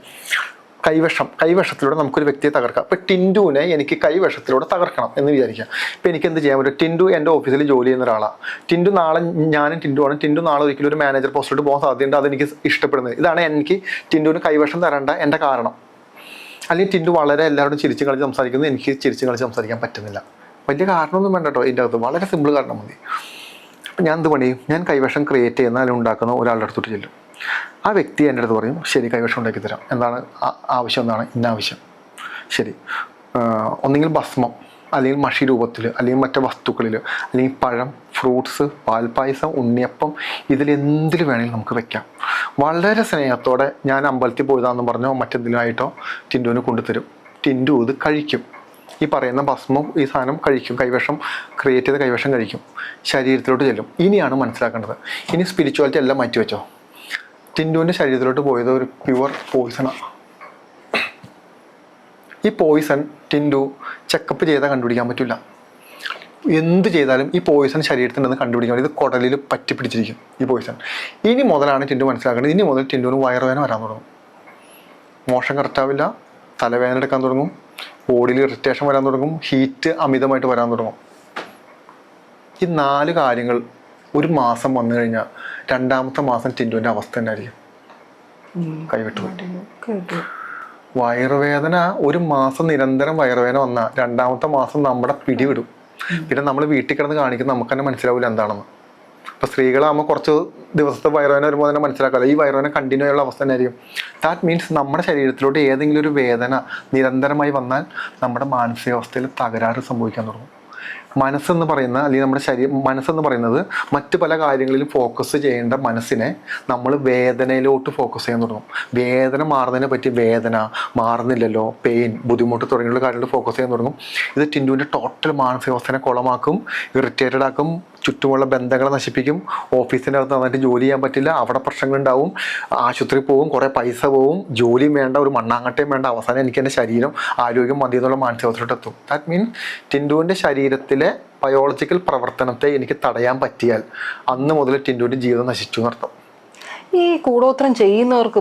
കൈവശത്തിലൂടെ നമുക്കൊരു വ്യക്തിയെ തകർക്കാം. ഇപ്പം ടിൻറ്റുവിനെ എനിക്ക് കൈവശത്തിലൂടെ തകർക്കണം എന്ന് വിചാരിക്കാം. ഇപ്പം എനിക്ക് എന്ത് ചെയ്യാൻ പറ്റും? ടിൻറ്റു എൻ്റെ ഓഫീസിൽ ജോലി ചെയ്യുന്ന ഒരാളാണ്. ടിൻറ്റു നാളെ, ഞാനും ടിൻറ്റുവാണ്, ടിൻറ്റു നാളെ ഒരിക്കലും ഒരു മാനേജർ പോസ്റ്റിലോട്ട് പോകാൻ സാധ്യതയുണ്ട്. അതെനിക്ക് ഇഷ്ടപ്പെടുന്നത്. ഇതാണ് എനിക്ക് ടിൻറ്റുവിന് കൈവശം തരേണ്ട എൻ്റെ കാരണം. അല്ലെങ്കിൽ ടിൻറ്റു വളരെ എല്ലാവരോടും ചിരിച്ച് കളിച്ച് സംസാരിക്കുന്നത്, എനിക്ക് ചിരിച്ച് കളിച്ച് സംസാരിക്കാൻ പറ്റുന്നില്ല. വലിയ കാരണമൊന്നും വേണ്ട കേട്ടോ ഇതിൻ്റെ അകത്ത്, വളരെ സിമ്പിൾ കാരണം മതി. അപ്പം ഞാൻ എന്ത് പണിയും, ഞാൻ കൈവശം ക്രിയേറ്റ് ചെയ്യുന്ന അല്ലെങ്കിൽ ഉണ്ടാക്കുന്ന ഒരാളുടെ അടുത്തോട്ട് ചെല്ലും. ആ വ്യക്തി എൻ്റെ അടുത്ത് പറയും, ശരി കൈവശം ഉണ്ടാക്കി തരാം, എന്താണ് ആവശ്യം, എന്താണ് ഇന്ന ആവശ്യം, ശരി. ഒന്നെങ്കിൽ ഭസ്മം, അല്ലെങ്കിൽ മഷി രൂപത്തിൽ, അല്ലെങ്കിൽ മറ്റു വസ്തുക്കളിൽ, അല്ലെങ്കിൽ പഴം, ഫ്രൂട്ട്സ്, പാൽപ്പായസം, ഉണ്ണിയപ്പം, ഇതിലെന്തിൽ വേണമെങ്കിലും നമുക്ക് വെക്കാം. വളരെ സ്നേഹത്തോടെ ഞാൻ അമ്പലത്തിൽ പോയതാണെന്ന് പറഞ്ഞോ മറ്റെന്തെങ്കിലും ആയിട്ടോ ടിൻറ്റുവിന് കൊണ്ടുതരും. ടിൻറ്റു ഇത് കഴിക്കും. ഈ പറയുന്ന ഭസ്മം, ഈ സാധനം കഴിക്കും, കൈവശം ക്രിയേറ്റ് ചെയ്ത കൈവശം കഴിക്കും, ശരീരത്തിലോട്ട് ചെല്ലും. ഇനിയാണ് മനസ്സിലാക്കേണ്ടത്. ഇനി സ്പിരിച്വാലിറ്റി എല്ലാം മാറ്റി വെച്ചോ. ടിൻറ്റുവിൻ്റെ ശരീരത്തിലോട്ട് പോയത് ഒരു പ്യുവർ പോയിസണാണ്. ഈ പോയിസൺ ടിൻറ്റു ചെക്കപ്പ് ചെയ്താൽ കണ്ടുപിടിക്കാൻ പറ്റില്ല. എന്ത് ചെയ്താലും ഈ പോയിസൺ ശരീരത്തിൻ്റെ കണ്ടുപിടിക്കാൻ പറ്റും. ഇത് കുടലിൽ പറ്റി പിടിച്ചിരിക്കും ഈ പോയിസൺ. ഇനി മുതലാണ് ടിൻറ്റു മനസ്സിലാക്കേണ്ടത്. ഇനി മുതൽ ടിൻറ്റുവിന് വയറുവേദന വരാൻ തുടങ്ങും, മോഷൻ കറക്റ്റാവില്ല, തലവേദന എടുക്കാൻ തുടങ്ങും, ബോഡിയിൽ ഇറിറ്റേഷൻ വരാൻ തുടങ്ങും, ഹീറ്റ് അമിതമായിട്ട് വരാൻ തുടങ്ങും. ഈ 4 കാര്യങ്ങൾ ഒരു മാസം വന്നു കഴിഞ്ഞാൽ 2ാമത്തെ മാസം ടിൻറ്റുവിൻ്റെ അവസ്ഥ തന്നെ ആയിരിക്കും. കൈവിട്ടു. വയറുവേദന ഒരു മാസം നിരന്തരം വയറുവേദന വന്നാൽ 2ാമത്തെ മാസം നമ്മുടെ പിടിവിടും. പിന്നെ നമ്മൾ വീട്ടിൽ കിടന്ന് കാണിക്കുന്നത് നമുക്ക് തന്നെ മനസ്സിലാവില്ല എന്താണെന്ന്. ഇപ്പോൾ സ്ത്രീകളാകുമ്പോൾ കുറച്ച് ദിവസത്തെ വയറുവേദന വരുമ്പോൾ തന്നെ മനസ്സിലാക്കാമല്ലോ, ഈ വയറുവേദന കണ്ടിന്യൂ ആയുള്ള അവസ്ഥ തന്നെ ആയിരിക്കും. ദാറ്റ് മീൻസ് നമ്മുടെ ശരീരത്തിലോട്ട് ഏതെങ്കിലും ഒരു വേദന നിരന്തരമായി വന്നാൽ നമ്മുടെ മാനസികാവസ്ഥയിൽ തകരാറ് സംഭവിക്കാൻ തുടങ്ങും. മനസ്സെന്ന് പറയുന്ന, അല്ലെങ്കിൽ നമ്മുടെ മനസ്സെന്ന് പറയുന്നത് മറ്റ് പല കാര്യങ്ങളിലും ഫോക്കസ് ചെയ്യേണ്ട മനസ്സിനെ നമ്മൾ വേദനയിലോട്ട് ഫോക്കസ് ചെയ്യാൻ തുടങ്ങും. വേദന മാറുന്നതിനെ പറ്റി, വേദന മാറുന്നില്ലല്ലോ, പെയിൻ, ബുദ്ധിമുട്ട് തുടങ്ങിയുള്ള കാര്യങ്ങൾ ഫോക്കസ് ചെയ്യാൻ തുടങ്ങും. ഇത് ടിൻറ്റുവിൻ്റെ ടോട്ടൽ മാനസികാവസ്ഥനെ കുളമാക്കും, ഇറിറ്റേറ്റഡ് ആക്കും, ചുറ്റുമുള്ള ബന്ധങ്ങളെ നശിപ്പിക്കും. ഓഫീസിൻ്റെ അകത്ത് നന്നായിട്ട് ജോലി ചെയ്യാൻ പറ്റില്ല, അവിടെ പ്രശ്നങ്ങളുണ്ടാവും, ആശുപത്രി പോകും, കുറേ പൈസ പോവും, ജോലിയും വേണ്ട, ഒരു മണ്ണാങ്കട്ടയും വേണ്ട, അവസാനം എനിക്ക് എൻ്റെ ശരീരം ആരോഗ്യം മതി എന്നുള്ള മാനസികാവസ്ഥയിലോട്ട് എത്തും. ദാറ്റ് മീൻസ് ടിൻറ്റുവിൻ്റെ ശരീരത്തിലെ ബയോളജിക്കൽ പ്രവർത്തനത്തെ എനിക്ക് തടയാൻ പറ്റിയാൽ അന്ന് മുതൽ ടിൻറ്റുവിൻ്റെ ജീവിതം നശിച്ചു എന്നർത്ഥം. ഈ കൂടോത്രം ചെയ്യുന്നവർക്ക്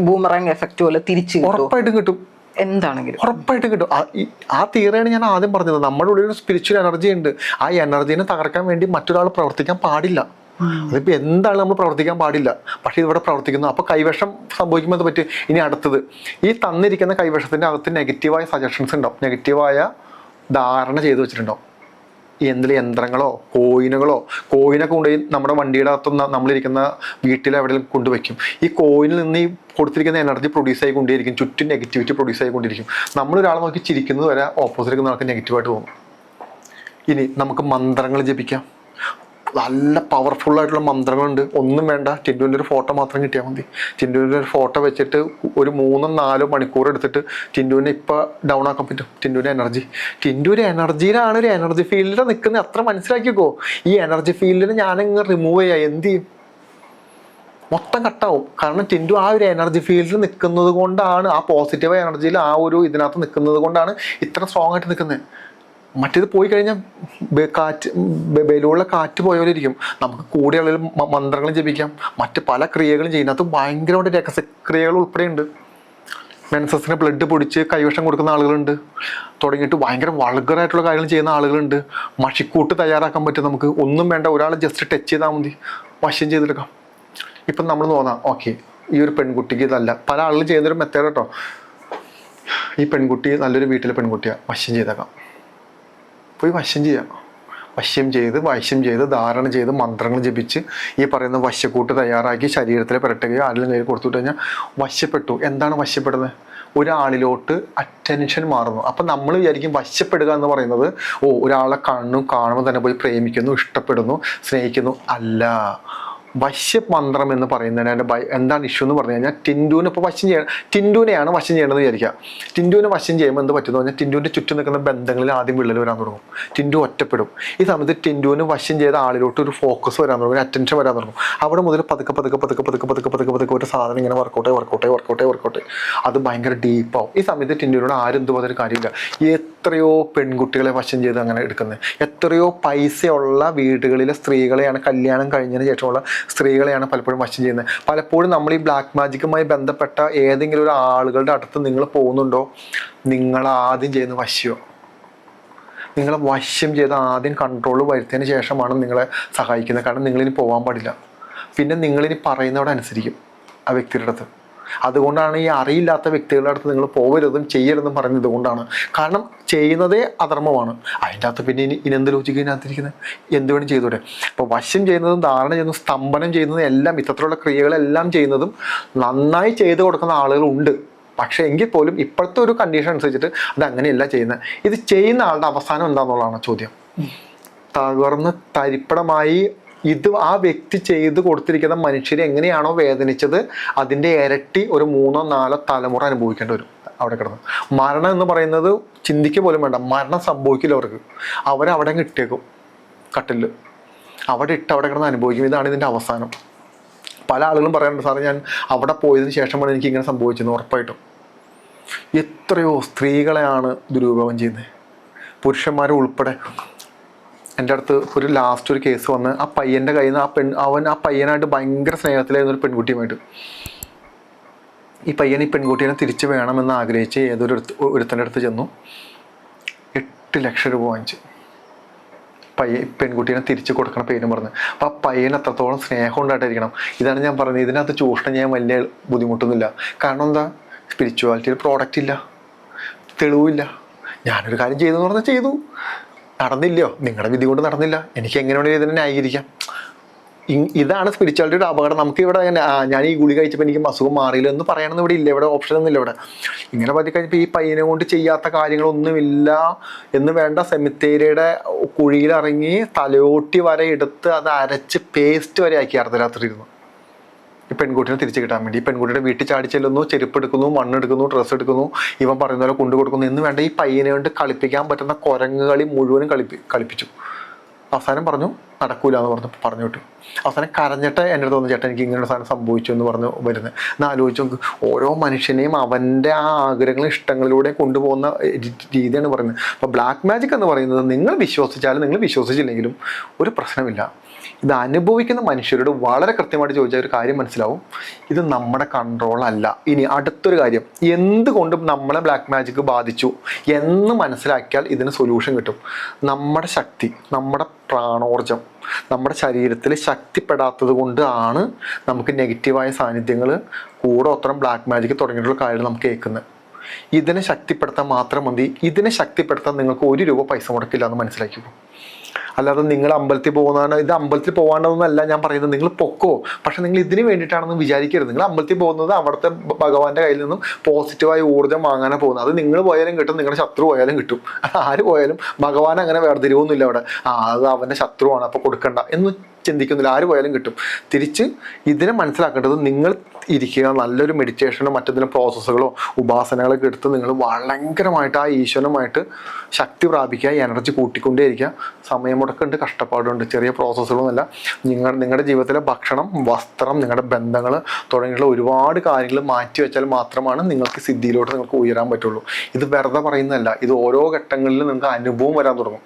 ബൂമറാങ് എഫക്റ്റ് പോലെ തിരിച്ചു ഉറപ്പായിട്ടും കിട്ടും. എന്താണെങ്കിലും ഉറപ്പായിട്ടും കിട്ടും. ആ തിയറിയാണ് ഞാൻ ആദ്യം പറഞ്ഞത്. നമ്മുടെ ഉള്ളിൽ ഒരു സ്പിരിച്വൽ എനർജി ഉണ്ട്. ആ എനർജീനെ തകർക്കാൻ വേണ്ടി മറ്റൊരാൾ പ്രവർത്തിക്കാൻ പാടില്ല. അതിപ്പോൾ എന്താണ് നമ്മൾ പ്രവർത്തിക്കാൻ പാടില്ല, പക്ഷേ ഇതിവിടെ പ്രവർത്തിക്കുന്നു. അപ്പോൾ കൈവശം സംഭവിക്കുമ്പോൾ അത് പറ്റും. ഇനി അടുത്തത്, ഈ തന്നിരിക്കുന്ന കൈവശത്തിൻ്റെ അകത്ത് നെഗറ്റീവായ സജഷൻസ് ഉണ്ടാവും, നെഗറ്റീവായ ധാരണ ചെയ്തു വെച്ചിട്ടുണ്ടാവും. എന്തെങ്കിലും യന്ത്രങ്ങളോ കോയിനൊക്കെ കൊണ്ടുപോയി നമ്മുടെ വണ്ടിയുടെ അകത്തുനിന്ന് നമ്മളിരിക്കുന്ന വീട്ടിൽ എവിടെയും കൊണ്ടുവയ്ക്കും. ഈ കോയിനിൽ നിന്ന് ഈ കൊടുത്തിരിക്കുന്ന എനർജി പ്രൊഡ്യൂസ് ആയിക്കൊണ്ടിരിക്കും, ചുറ്റും നെഗറ്റിവിറ്റി പ്രൊഡ്യൂസ് ആയിക്കൊണ്ടിരിക്കും. നമ്മളൊരാളെ നോക്കി ചിരിക്കുന്നത് വരെ ഓപ്പോസിറ്റ് നിൽക്കുന്ന ആൾക്ക് നെഗറ്റീവായിട്ട് തോന്നും. ഇനി നമുക്ക് മന്ത്രങ്ങൾ ജപിക്കാം. നല്ല പവർഫുള്ളായിട്ടുള്ള മന്ത്രങ്ങളുണ്ട്. ഒന്നും വേണ്ട, ടിൻറ്റുവിൻ്റെ ഒരു ഫോട്ടോ മാത്രം കിട്ടിയാൽ മതി. ടിൻറ്റുവിൻ്റെ ഒരു ഫോട്ടോ വെച്ചിട്ട് ഒരു 3-4 മണിക്കൂർ എടുത്തിട്ട് ടിൻറ്റുവിനെ ഇപ്പോൾ ഡൗൺ ആക്കാൻ പറ്റും. ടിൻറ്റുവിൻ്റെ ടിൻറ്റുവിൻ്റെ എനർജിയിലാണ് ഒരു എനർജി ഫീൽഡിൽ നിൽക്കുന്നത്. അത്ര മനസ്സിലാക്കിക്കോ. ഈ എനർജി ഫീൽഡിൽ ഞാനങ്ങ് റിമൂവ് ചെയ്യാം, എന്ത് ചെയ്യും? മൊത്തം കട്ടാവും. കാരണം ടിൻറ്റു ആ ഒരു എനർജി ഫീൽഡിൽ നിൽക്കുന്നത് കൊണ്ടാണ്, ആ പോസിറ്റീവ് എനർജിയിൽ ആ ഒരു ഇതിനകത്ത് നിൽക്കുന്നത് കൊണ്ടാണ് ഇത്ര സ്ട്രോങ് ആയിട്ട് നിൽക്കുന്നത്. മറ്റേത് പോയി കഴിഞ്ഞാൽ ബലൂണിലെ കാറ്റ് പോയപോലെ ഇരിക്കും. നമുക്ക് കൂടെയുള്ള മന്ത്രങ്ങൾ ജപിക്കാം, മറ്റ് പല ക്രിയകളും ചെയ്യുന്നതിനകത്ത് ഭയങ്കരമായിട്ട് രഹസ്യക്രിയകൾ ഉൾപ്പെടെയുണ്ട്. മെൻസസിന് ബ്ലഡ് പൊടിച്ച് കൈവശം കൊടുക്കുന്ന ആളുകളുണ്ട്, തുടങ്ങിയിട്ട് ഭയങ്കര വൾഗറായിട്ടുള്ള കാര്യങ്ങൾ ചെയ്യുന്ന ആളുകളുണ്ട്. മഷിക്കൂട്ട് തയ്യാറാക്കാൻ പറ്റും. നമുക്ക് ഒന്നും വേണ്ട, ഒരാൾ ജസ്റ്റ് ടച്ച് ചെയ്താൽ മതി, വശം ചെയ്തെടുക്കാം. ഇപ്പം നമ്മൾ തോന്നാം, ഓക്കെ ഈ ഒരു പെൺകുട്ടിക്ക് ഇതല്ല, പല ആളുകളും ചെയ്യുന്നൊരു മെത്തേഡ് കേട്ടോ. ഈ പെൺകുട്ടി നല്ലൊരു വീട്ടിലെ പെൺകുട്ടിയാണ്, വശം ചെയ്തേക്കാം. പോയി വശം ചെയ്യാം. വശം ചെയ്ത് ധാരണ ചെയ്ത് മന്ത്രങ്ങൾ ജപിച്ച് ഈ പറയുന്ന വശക്കൂട്ട് തയ്യാറാക്കി ശരീരത്തിൽ പുരട്ടുകയോ ആരെങ്കിലും കയ്യിൽ കൊടുത്തു കഴിഞ്ഞാൽ വശപ്പെട്ടു. എന്താണ് വശപ്പെടുന്നത്? ഒരാളിലോട്ട് അറ്റൻഷൻ മാറുന്നു. അപ്പം നമ്മൾ വിചാരിക്കും വശപ്പെടുക എന്ന് പറയുന്നത് ഒരാളെ കാണുമ്പോൾ തന്നെ പോയി പ്രേമിക്കുന്നു, ഇഷ്ടപ്പെടുന്നു, സ്നേഹിക്കുന്നു. അല്ല, വശ്യമന്ത്രം എന്ന് പറയുന്നതിന് എൻ്റെ എന്താണ് ഇഷ്യൂ എന്ന് പറഞ്ഞു കഴിഞ്ഞാൽ ടിൻഡുവിന് ഇപ്പോൾ ടിൻഡുവിനെയാണ് വശം ചെയ്യണമെന്ന് വിചാരിക്കുക. ടിൻഡുവിനെ വശം ചെയ്യുമ്പോൾ എന്ത് പറ്റുമെന്ന് പറഞ്ഞാൽ ടിൻഡുവിൻ്റെ ചുറ്റും നിൽക്കുന്ന ബന്ധങ്ങളിൽ ആദ്യം വിള്ളൽ വരാൻ തുടങ്ങും. ടിൻഡു ഒറ്റപ്പെടും. ഈ സമയത്ത് ടിൻഡുവിന് വശം ചെയ്ത ആളിലോട്ട് ഒരു ഫോക്കസ് വരാൻ തുടങ്ങും, ഒരു അറ്റൻഷൻ വരാൻ തുടങ്ങും. അവിടെ മുതൽ പതുക്കെ ഒരു സാധനം ഇങ്ങനെ വർക്കൗട്ട് അത് ഭയങ്കര ഡീപ്പാവും. ഈ സമയത്ത് ടിൻഡുവിനോട് ആരും എന്ത് പറഞ്ഞൊരു കാര്യമില്ല. എത്രയോ പെൺകുട്ടികളെ വശം ചെയ്ത് അങ്ങനെ എടുക്കുന്നത്, എത്രയോ പൈസയുള്ള വീടുകളിലെ സ്ത്രീകളെയാണ്, കല്യാണം കഴിഞ്ഞതിന് ശേഷമുള്ള സ്ത്രീകളെയാണ് പലപ്പോഴും വശം ചെയ്യുന്നത്. പലപ്പോഴും നമ്മൾ ഈ ബ്ലാക്ക് മാജിക്കുമായി ബന്ധപ്പെട്ട ഏതെങ്കിലും ഒരു ആളുകളുടെ അടുത്ത് നിങ്ങൾ പോകുന്നുണ്ടോ, നിങ്ങൾ ആദ്യം ചെയ്യുന്ന വശ്യോ, നിങ്ങളെ വശ്യം ചെയ്ത് ആദ്യം കൺട്രോൾ വരുത്തിയതിന് ശേഷമാണ് നിങ്ങളെ സഹായിക്കുന്നത്. കാരണം നിങ്ങളിനി പോകാൻ പാടില്ല, പിന്നെ നിങ്ങളിനി പറയുന്നവിടെ അനുസരിക്കും ആ വ്യക്തിയുടെ അടുത്ത്. അതുകൊണ്ടാണ് ഈ അറിയില്ലാത്ത വ്യക്തികളുടെ അടുത്ത് നിങ്ങൾ പോകരുതും ചെയ്യരുതും പറയുന്നത് കൊണ്ടാണ്. കാരണം ചെയ്യുന്നതേ അധർമ്മമാണ്. അതിൻ്റെ അകത്ത് പിന്നെ ഇനി എന്ത് ലോജിക്ക് ഇതിനകത്തിരിക്കുന്നത്, എന്ത് വേണം ചെയ്തൂടെ? അപ്പോൾ വശം ചെയ്യുന്നതും ധാരണ ചെയ്യുന്നതും സ്തംഭനം ചെയ്യുന്നതും എല്ലാം, ഇത്തരത്തിലുള്ള ക്രിയകളെല്ലാം ചെയ്യുന്നതും നന്നായി ചെയ്തു കൊടുക്കുന്ന ആളുകളുണ്ട്. പക്ഷേ എങ്കിൽ പോലും ഇപ്പോഴത്തെ ഒരു കണ്ടീഷൻ അനുസരിച്ചിട്ട് അത് അങ്ങനെയല്ല ചെയ്യുന്നത്. ഇത് ചെയ്യുന്ന ആളുടെ അവസാനം എന്താണെന്നുള്ളതാണ് ചോദ്യം. തകർന്ന് തരിപ്പണമായി ഇത് ആ വ്യക്തി ചെയ്ത് കൊടുത്തിരിക്കുന്ന മനുഷ്യരെ എങ്ങനെയാണോ വേദനിച്ചത് അതിൻ്റെ ഇരട്ടി ഒരു 3-4 തലമുറ അനുഭവിക്കേണ്ടി വരും അവിടെ കിടന്ന്. മരണം എന്ന് പറയുന്നത് ചിന്തിക്കുക പോലും വേണ്ട, മരണം സംഭവിക്കില്ല അവർക്ക്. അവരവിടെ ഇട്ടേക്കും കട്ടിൽ, അവിടെ കിടന്ന് അനുഭവിക്കും. ഇതാണ് ഇതിൻ്റെ അവസാനം. പല ആളുകളും പറയാറുണ്ട്, സാറേ ഞാൻ അവിടെ പോയതിന് ശേഷമാണ് എനിക്ക് ഇങ്ങനെ സംഭവിച്ചത്. ഉറപ്പായിട്ടും എത്രയോ സ്ത്രീകളെയാണ് ദുരുപയോഗം ചെയ്യുന്നത്, പുരുഷന്മാരെ ഉൾപ്പെടെ. എൻ്റെ അടുത്ത് ഒരു ലാസ്റ്റ് ഒരു കേസ് വന്ന് ആ പയ്യൻ്റെ കയ്യിൽ നിന്ന് അവൻ ആ പയ്യനായിട്ട് ഭയങ്കര സ്നേഹത്തിലായിരുന്ന ഒരു പെൺകുട്ടിയുമായിട്ട്. ഈ പയ്യൻ ഈ പെൺകുട്ടീനെ തിരിച്ചു വേണമെന്ന് ആഗ്രഹിച്ച് ഒരുത്തൻ്റെ അടുത്ത് ചെന്നു. 8 ലക്ഷം രൂപ വാങ്ങിച്ചു പെൺകുട്ടീനെ തിരിച്ചു കൊടുക്കണം പേരും പറഞ്ഞ്. അപ്പം ആ പയ്യൻ അത്രത്തോളം സ്നേഹം ഉണ്ടായിട്ടിരിക്കണം. ഇതാണ് ഞാൻ പറഞ്ഞത്, ഇതിനകത്ത് ചൂഷണം ചെയ്യാൻ വലിയ ബുദ്ധിമുട്ടൊന്നുമില്ല. കാരണം എന്താ, സ്പിരിച്വാലിറ്റിയിൽ പ്രോഡക്റ്റ് ഇല്ല, തെളിവില്ല. ഞാനൊരു കാര്യം ചെയ്തെന്ന് പറഞ്ഞാൽ ചെയ്തു, നടന്നില്ലയോ, നിങ്ങളുടെ വിധി കൊണ്ട് നടന്നില്ല, എനിക്ക് എങ്ങനെയാണ് ഇതിനെ ന്യായീകരിക്കാം? ഇതാണ് സ്പിരിച്വാലിറ്റിയുടെ അപകടം. നമുക്ക് ഇവിടെ ഞാൻ ഈ ഗുളിക കഴിച്ചപ്പോൾ എനിക്ക് അസുഖം മാറിയില്ല എന്ന് പറയണമെന്ന് ഇവിടെ ഇല്ല, ഇവിടെ ഓപ്ഷൻ ഒന്നുമില്ല. ഇവിടെ ഇങ്ങനെ പറ്റി കഴിഞ്ഞപ്പോൾ ഈ പയ്യനെ കൊണ്ട് ചെയ്യാത്ത കാര്യങ്ങളൊന്നുമില്ല എന്ന് വേണ്ട, സെമിത്തേരിയുടെ കുഴിയിലിറങ്ങി തലയോട്ടി വരെ എടുത്ത് അത് അരച്ച് പേസ്റ്റ് വരെ ആക്കി അർദ്ധരാത്രി ഇരുന്നു ഈ പെൺകുട്ടിനെ തിരിച്ചു കിട്ടാൻ വേണ്ടി. ഈ പെൺകുട്ടിയുടെ വീട്ടിൽ ചാടി ചെല്ലുന്നു, ചെരുപ്പ് എടുക്കുന്നു, മണ്ണെടുക്കുന്നു, ഡ്രസ്സ് എടുക്കുന്നു, ഇവൻ പറയുന്ന പോലെ കൊണ്ടു കൊടുക്കുന്നു എന്ന് വേണ്ട. ഈ പയ്യനെ കൊണ്ട് കളിപ്പിക്കാൻ പറ്റുന്ന കുരങ്ങുകളി മുഴുവനും കളിപ്പിച്ചു. അവസാനം പറഞ്ഞു നടക്കൂല എന്ന് പറഞ്ഞു വിട്ടു. അവസാനം കരഞ്ഞിട്ട് എൻ്റെ അടുത്ത് വന്നു, ചേട്ടാ എനിക്ക് ഇങ്ങനെ ഒരു സാധനം സംഭവിച്ചു എന്ന് പറഞ്ഞു വരുന്നത്. എന്നാൽ ആലോചിച്ച് നോക്ക്, ഓരോ മനുഷ്യനെയും അവൻ്റെ ആ ആഗ്രഹങ്ങളും ഇഷ്ടങ്ങളിലൂടെ കൊണ്ടുപോകുന്ന രീതിയാണ് പറയുന്നത്. അപ്പോൾ ബ്ലാക്ക് മാജിക് എന്ന് പറയുന്നത് നിങ്ങൾ വിശ്വസിച്ചാലും നിങ്ങൾ വിശ്വസിച്ചില്ലെങ്കിലും ഒരു പ്രശ്നമില്ല. ഇത് അനുഭവിക്കുന്ന മനുഷ്യരോട് വളരെ കൃത്യമായിട്ട് ചോദിച്ചാൽ ഒരു കാര്യം മനസ്സിലാവും, ഇത് നമ്മുടെ കൺട്രോൾ അല്ല. ഇനി അടുത്തൊരു കാര്യം, എന്തുകൊണ്ടും നമ്മളെ ബ്ലാക്ക് മാജിക് ബാധിച്ചു എന്ന് മനസ്സിലാക്കിയാൽ ഇതിന് സൊല്യൂഷൻ കിട്ടും. നമ്മുടെ ശക്തി, നമ്മുടെ പ്രാണോർജം നമ്മുടെ ശരീരത്തിൽ ശക്തിപ്പെടാത്തത് കൊണ്ടാണ് നമുക്ക് നെഗറ്റീവായ സാന്നിധ്യങ്ങൾ കൂടെ ഒത്തരം ബ്ലാക്ക് മാജിക് തുടങ്ങിയിട്ടുള്ള കാര്യങ്ങൾ നമുക്ക് കേൾക്കുന്നത്. ഇതിനെ ശക്തിപ്പെടുത്താൻ മാത്രം മതി. ഇതിനെ ശക്തിപ്പെടുത്താൻ നിങ്ങൾക്ക് 1 രൂപ പൈസ മുടക്കില്ല എന്ന് മനസ്സിലാക്കിക്കോ. അല്ലാതെ നിങ്ങൾ അമ്പലത്തിൽ പോകുന്നതാണ്, ഇത് അമ്പലത്തിൽ പോകാണ്ടതെന്നല്ല ഞാൻ പറയുന്നത്. നിങ്ങൾ പൊക്കോ, പക്ഷെ നിങ്ങൾ ഇതിന് വേണ്ടിയിട്ടാണെന്ന് വിചാരിക്കരുത്. നിങ്ങൾ അമ്പലത്തിൽ പോകുന്നത് അവിടുത്തെ ഭഗവാന്റെ കയ്യിൽ നിന്നും പോസിറ്റീവായ ഊർജ്ജം വാങ്ങാനാണ് പോകുന്നത്. അത് നിങ്ങൾ പോയാലും കിട്ടും, നിങ്ങളുടെ ശത്രു പോയാലും കിട്ടും. ആര് പോയാലും ഭഗവാൻ അങ്ങനെ വേർതിരിവൊന്നുമില്ല അവിടെ. അത് അവൻ്റെ ശത്രുവാണ് അപ്പോൾ കൊടുക്കണ്ട എന്ന് ചിന്തിക്കുന്നില്ല. ആര് പോയാലും കിട്ടും. തിരിച്ച് ഇതിനെ മനസ്സിലാക്കേണ്ടത്, നിങ്ങൾ ഇരിക്കുക, നല്ലൊരു മെഡിറ്റേഷനോ മറ്റെന്തെങ്കിലും പ്രോസസ്സുകളോ ഉപാസനകളൊക്കെ എടുത്ത് നിങ്ങൾ ഭയങ്കരമായിട്ട് ആ ഈശ്വരനുമായിട്ട് ശക്തി പ്രാപിക്കുക, എനർജി കൂട്ടിക്കൊണ്ടേയിരിക്കുക. സമയം മുടക്കുണ്ട്, കഷ്ടപ്പാടുണ്ട്, ചെറിയ പ്രോസസ്സുകളൊന്നുമല്ല. നിങ്ങളുടെ ജീവിതത്തിലെ ഭക്ഷണം, വസ്ത്രം, നിങ്ങളുടെ ബന്ധങ്ങൾ തുടങ്ങിയുള്ള ഒരുപാട് കാര്യങ്ങൾ മാറ്റി വെച്ചാൽ മാത്രമാണ് നിങ്ങൾക്ക് സിദ്ധിയിലോട്ട് നിങ്ങൾക്ക് ഉയരാൻ പറ്റുള്ളൂ. ഇത് വെറുതെ പറയുന്നതല്ല, ഇത് ഓരോ ഘട്ടങ്ങളിലും നിങ്ങൾക്ക് അനുഭവം വരാൻ തുടങ്ങും.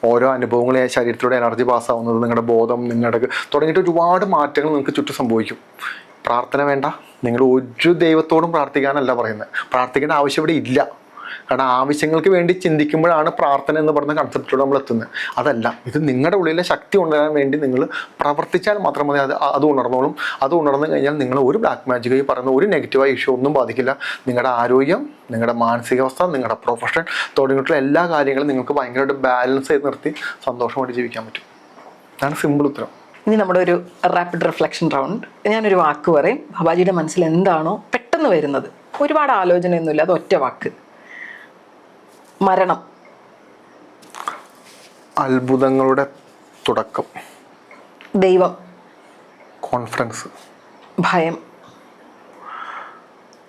ഓരോ അനുഭവങ്ങളെ ശരീരത്തിലൂടെ എനർജി പാസ്സാവുന്നത്, നിങ്ങളുടെ ബോധം, നിങ്ങളുടെ തുടങ്ങിയിട്ട് ഒരുപാട് മാറ്റങ്ങൾ നിങ്ങൾക്ക് ചുറ്റും സംഭവിക്കും. പ്രാർത്ഥന വേണ്ട, നിങ്ങൾ ഒരു ദൈവത്തോടും പ്രാർത്ഥിക്കാനല്ല പറയുന്നത്. പ്രാർത്ഥിക്കേണ്ട ആവശ്യം ഇവിടെ ഇല്ല. കാരണം ആവശ്യങ്ങൾക്ക് വേണ്ടി ചിന്തിക്കുമ്പോഴാണ് പ്രാർത്ഥന എന്ന് പറയുന്ന കൺസെപ്റ്റിലൂടെ നമ്മൾ എത്തുന്നത്. അതല്ല, ഇത് നിങ്ങളുടെ ഉള്ളിലെ ശക്തി ഉണരാൻ വേണ്ടി നിങ്ങൾ പ്രവർത്തിച്ചാൽ മാത്രം മതി. അത് ഉണർന്നോളും. അത് ഉണർന്നു കഴിഞ്ഞാൽ നിങ്ങൾ ഒരു ബ്ലാക്ക് മാജിക് ഈ പറയുന്ന ഒരു നെഗറ്റീവായ ഇഷ്യൂ ഒന്നും ബാധിക്കില്ല. നിങ്ങളുടെ ആരോഗ്യം, നിങ്ങളുടെ മാനസികാവസ്ഥ, നിങ്ങളുടെ പ്രൊഫഷൻ തുടങ്ങിയിട്ടുള്ള എല്ലാ കാര്യങ്ങളും നിങ്ങൾക്ക് ഭയങ്കരമായിട്ട് ബാലൻസ് ചെയ്ത് നിർത്തി സന്തോഷമായിട്ട് ജീവിക്കാൻ പറ്റും. ഇതാണ് സിമ്പിൾ ഉത്തരം. ഇനി നമ്മുടെ ഒരു റാപ്പിഡ് റിഫ്ലക്ഷൻ റൗണ്ട്. ഞാനൊരു വാക്ക് പറയും, ബാബാജിയുടെ മനസ്സിൽ എന്താണോ പെട്ടെന്ന് വരുന്നത്, ഒരുപാട് ആലോചനയൊന്നുമില്ല, അത് ഒറ്റ വാക്ക്. മരണം. അത്ഭുതങ്ങളുടെ തുടക്കം. ദൈവം. കോൺഫിഡൻസ്. ഭയം.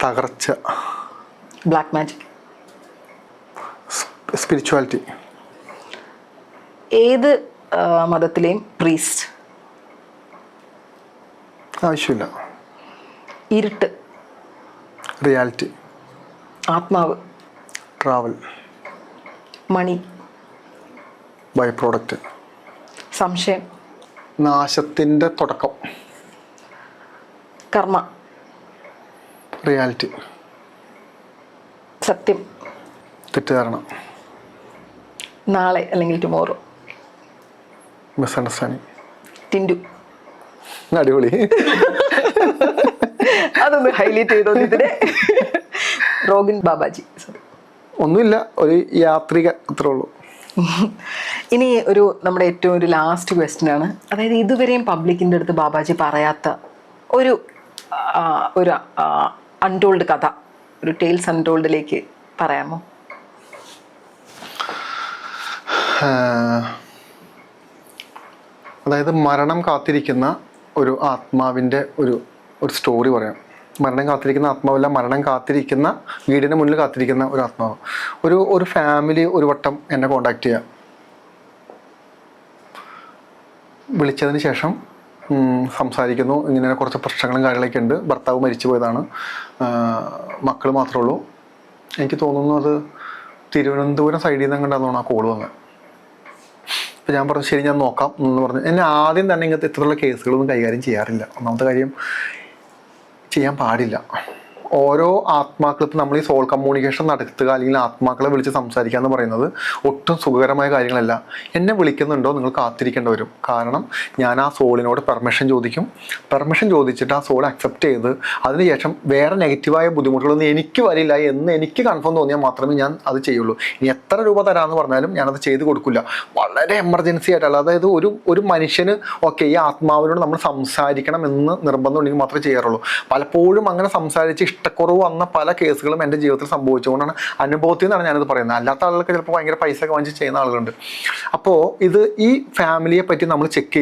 തകർച്ച. Black magic. സ്പിരിച്വാലിറ്റി. ഏത് മതത്തിലെയും പ്രീസ്റ്റ്. ആവശ്യമില്ല. ഇരുട്ട്. റിയാലിറ്റി. ആത്മാവ്. ട്രാവൽ. മണി. Byproduct. സംശയം. നാശത്തിൻ്റെ തുടക്കം. കർമ്മ. റിയാലിറ്റി. സത്യം. തെറ്റിദ്ധാരണ. നാളെ അല്ലെങ്കിൽ ടുമോറോ. മിസ്അണ്ടർസ്റ്റാൻഡിങ്. ടിൻഡു. അടിപൊളി. അതൊന്ന് ഹൈലൈറ്റ് ചെയ്തോ ഇതിനെ. റോഗിൻ ബാബാജി. ഒന്നുമില്ല, ഒരു യാത്രിക, അത്രേ ഉള്ളൂ. ഇനി നമ്മുടെ ഏറ്റവും ഒരു ലാസ്റ്റ് ക്വസ്റ്റ്യൻ ആണ്. അതായത് ഇതുവരെയും പബ്ലിക്കിൻ്റെ അടുത്ത് ബാബാജി പറയാത്ത ഒരു അൺടോൾഡ് കഥ, ഒരു ടെയിൽസ് അൺടോൾഡിലേക്ക് പറയാമോ? അതായത് മരണം കാത്തിരിക്കുന്ന ഒരു ആത്മാവിൻ്റെ ഒരു സ്റ്റോറി പറയാം. മരണം കാത്തിരിക്കുന്ന ആത്മാവല്ല, മരണം കാത്തിരിക്കുന്ന, വീടിന് മുന്നിൽ കാത്തിരിക്കുന്ന ഒരു ആത്മാവ്. ഒരു ഫാമിലി ഒരു വട്ടം എന്നെ കോണ്ടാക്ട് ചെയ്യാം. വിളിച്ചതിന് ശേഷം സംസാരിക്കുന്നു. ഇങ്ങനെ കുറച്ച് പ്രശ്നങ്ങളും കാര്യങ്ങളൊക്കെ ഉണ്ട്. ഭർത്താവ് മരിച്ചു പോയതാണ്, മക്കൾ മാത്രമേ ഉള്ളൂ. എനിക്ക് തോന്നുന്നു അത് തിരുവനന്തപുരം സൈഡിൽ നിന്ന് കണ്ടാന്ന് ആ കോള് വന്നത്. അപ്പോൾ ഞാൻ പറഞ്ഞു ശരി ഞാൻ നോക്കാം എന്ന് പറഞ്ഞു. എന്നെ ആദ്യം തന്നെ ഇങ്ങനത്തെ ഇത്തരത്തിലുള്ള കേസുകളൊന്നും കൈകാര്യം ചെയ്യാറില്ല. ഒന്നാമത്തെ കാര്യം ചെയ്യാൻ പാടില്ല. ഓരോ ആത്മാക്കളും ഇപ്പം നമ്മൾ ഈ സോൾ കമ്മ്യൂണിക്കേഷൻ നടത്തുക അല്ലെങ്കിൽ ആത്മാക്കളെ വിളിച്ച് സംസാരിക്കുക എന്ന് പറയുന്നത് ഒട്ടും സുഖകരമായ കാര്യങ്ങളല്ല. എന്നെ വിളിക്കുന്നുണ്ടോ നിങ്ങൾ കാത്തിരിക്കേണ്ടി വരും. കാരണം ഞാൻ ആ സോളിനോട് പെർമിഷൻ ചോദിക്കും. പെർമിഷൻ ചോദിച്ചിട്ട് ആ സോൾ അക്സെപ്റ്റ് ചെയ്ത് അതിനുശേഷം വേറെ നെഗറ്റീവായ ബുദ്ധിമുട്ടുകളൊന്നും എനിക്ക് വരില്ല എന്ന് എനിക്ക് കൺഫേം തോന്നിയാൽ മാത്രമേ ഞാൻ അത് ചെയ്യുള്ളൂ. ഇനി എത്ര രൂപ തരാമെന്ന് പറഞ്ഞാലും ഞാനത് ചെയ്ത് കൊടുക്കില്ല. വളരെ എമർജൻസി ആയിട്ടുള്ള, അതായത് ഒരു മനുഷ്യന് ഓക്കെ ഈ ആത്മാവിനോട് നമ്മൾ സംസാരിക്കണം എന്ന് നിർബന്ധം ഉണ്ടെങ്കിൽ മാത്രമേ ചെയ്യാറുള്ളൂ. പലപ്പോഴും അങ്ങനെ സംസാരിച്ച് ഇഷ്ടക്കുറവ് വന്ന പല കേസുകളും എൻ്റെ ജീവിതത്തിൽ സംഭവിച്ചുകൊണ്ടാണ്, അനുഭവത്തിൽ നിന്നാണ് ഞാനിത് പറയുന്നത്. അല്ലാത്ത ആളുകൾക്ക് ചിലപ്പോൾ ഭയങ്കര പൈസ ഒക്കെ വാങ്ങിച്ച് ചെയ്യുന്ന ആളുകളുണ്ട്. അപ്പോൾ ഈ ഫാമിലിയെ പറ്റി നമ്മൾ ചെക്ക്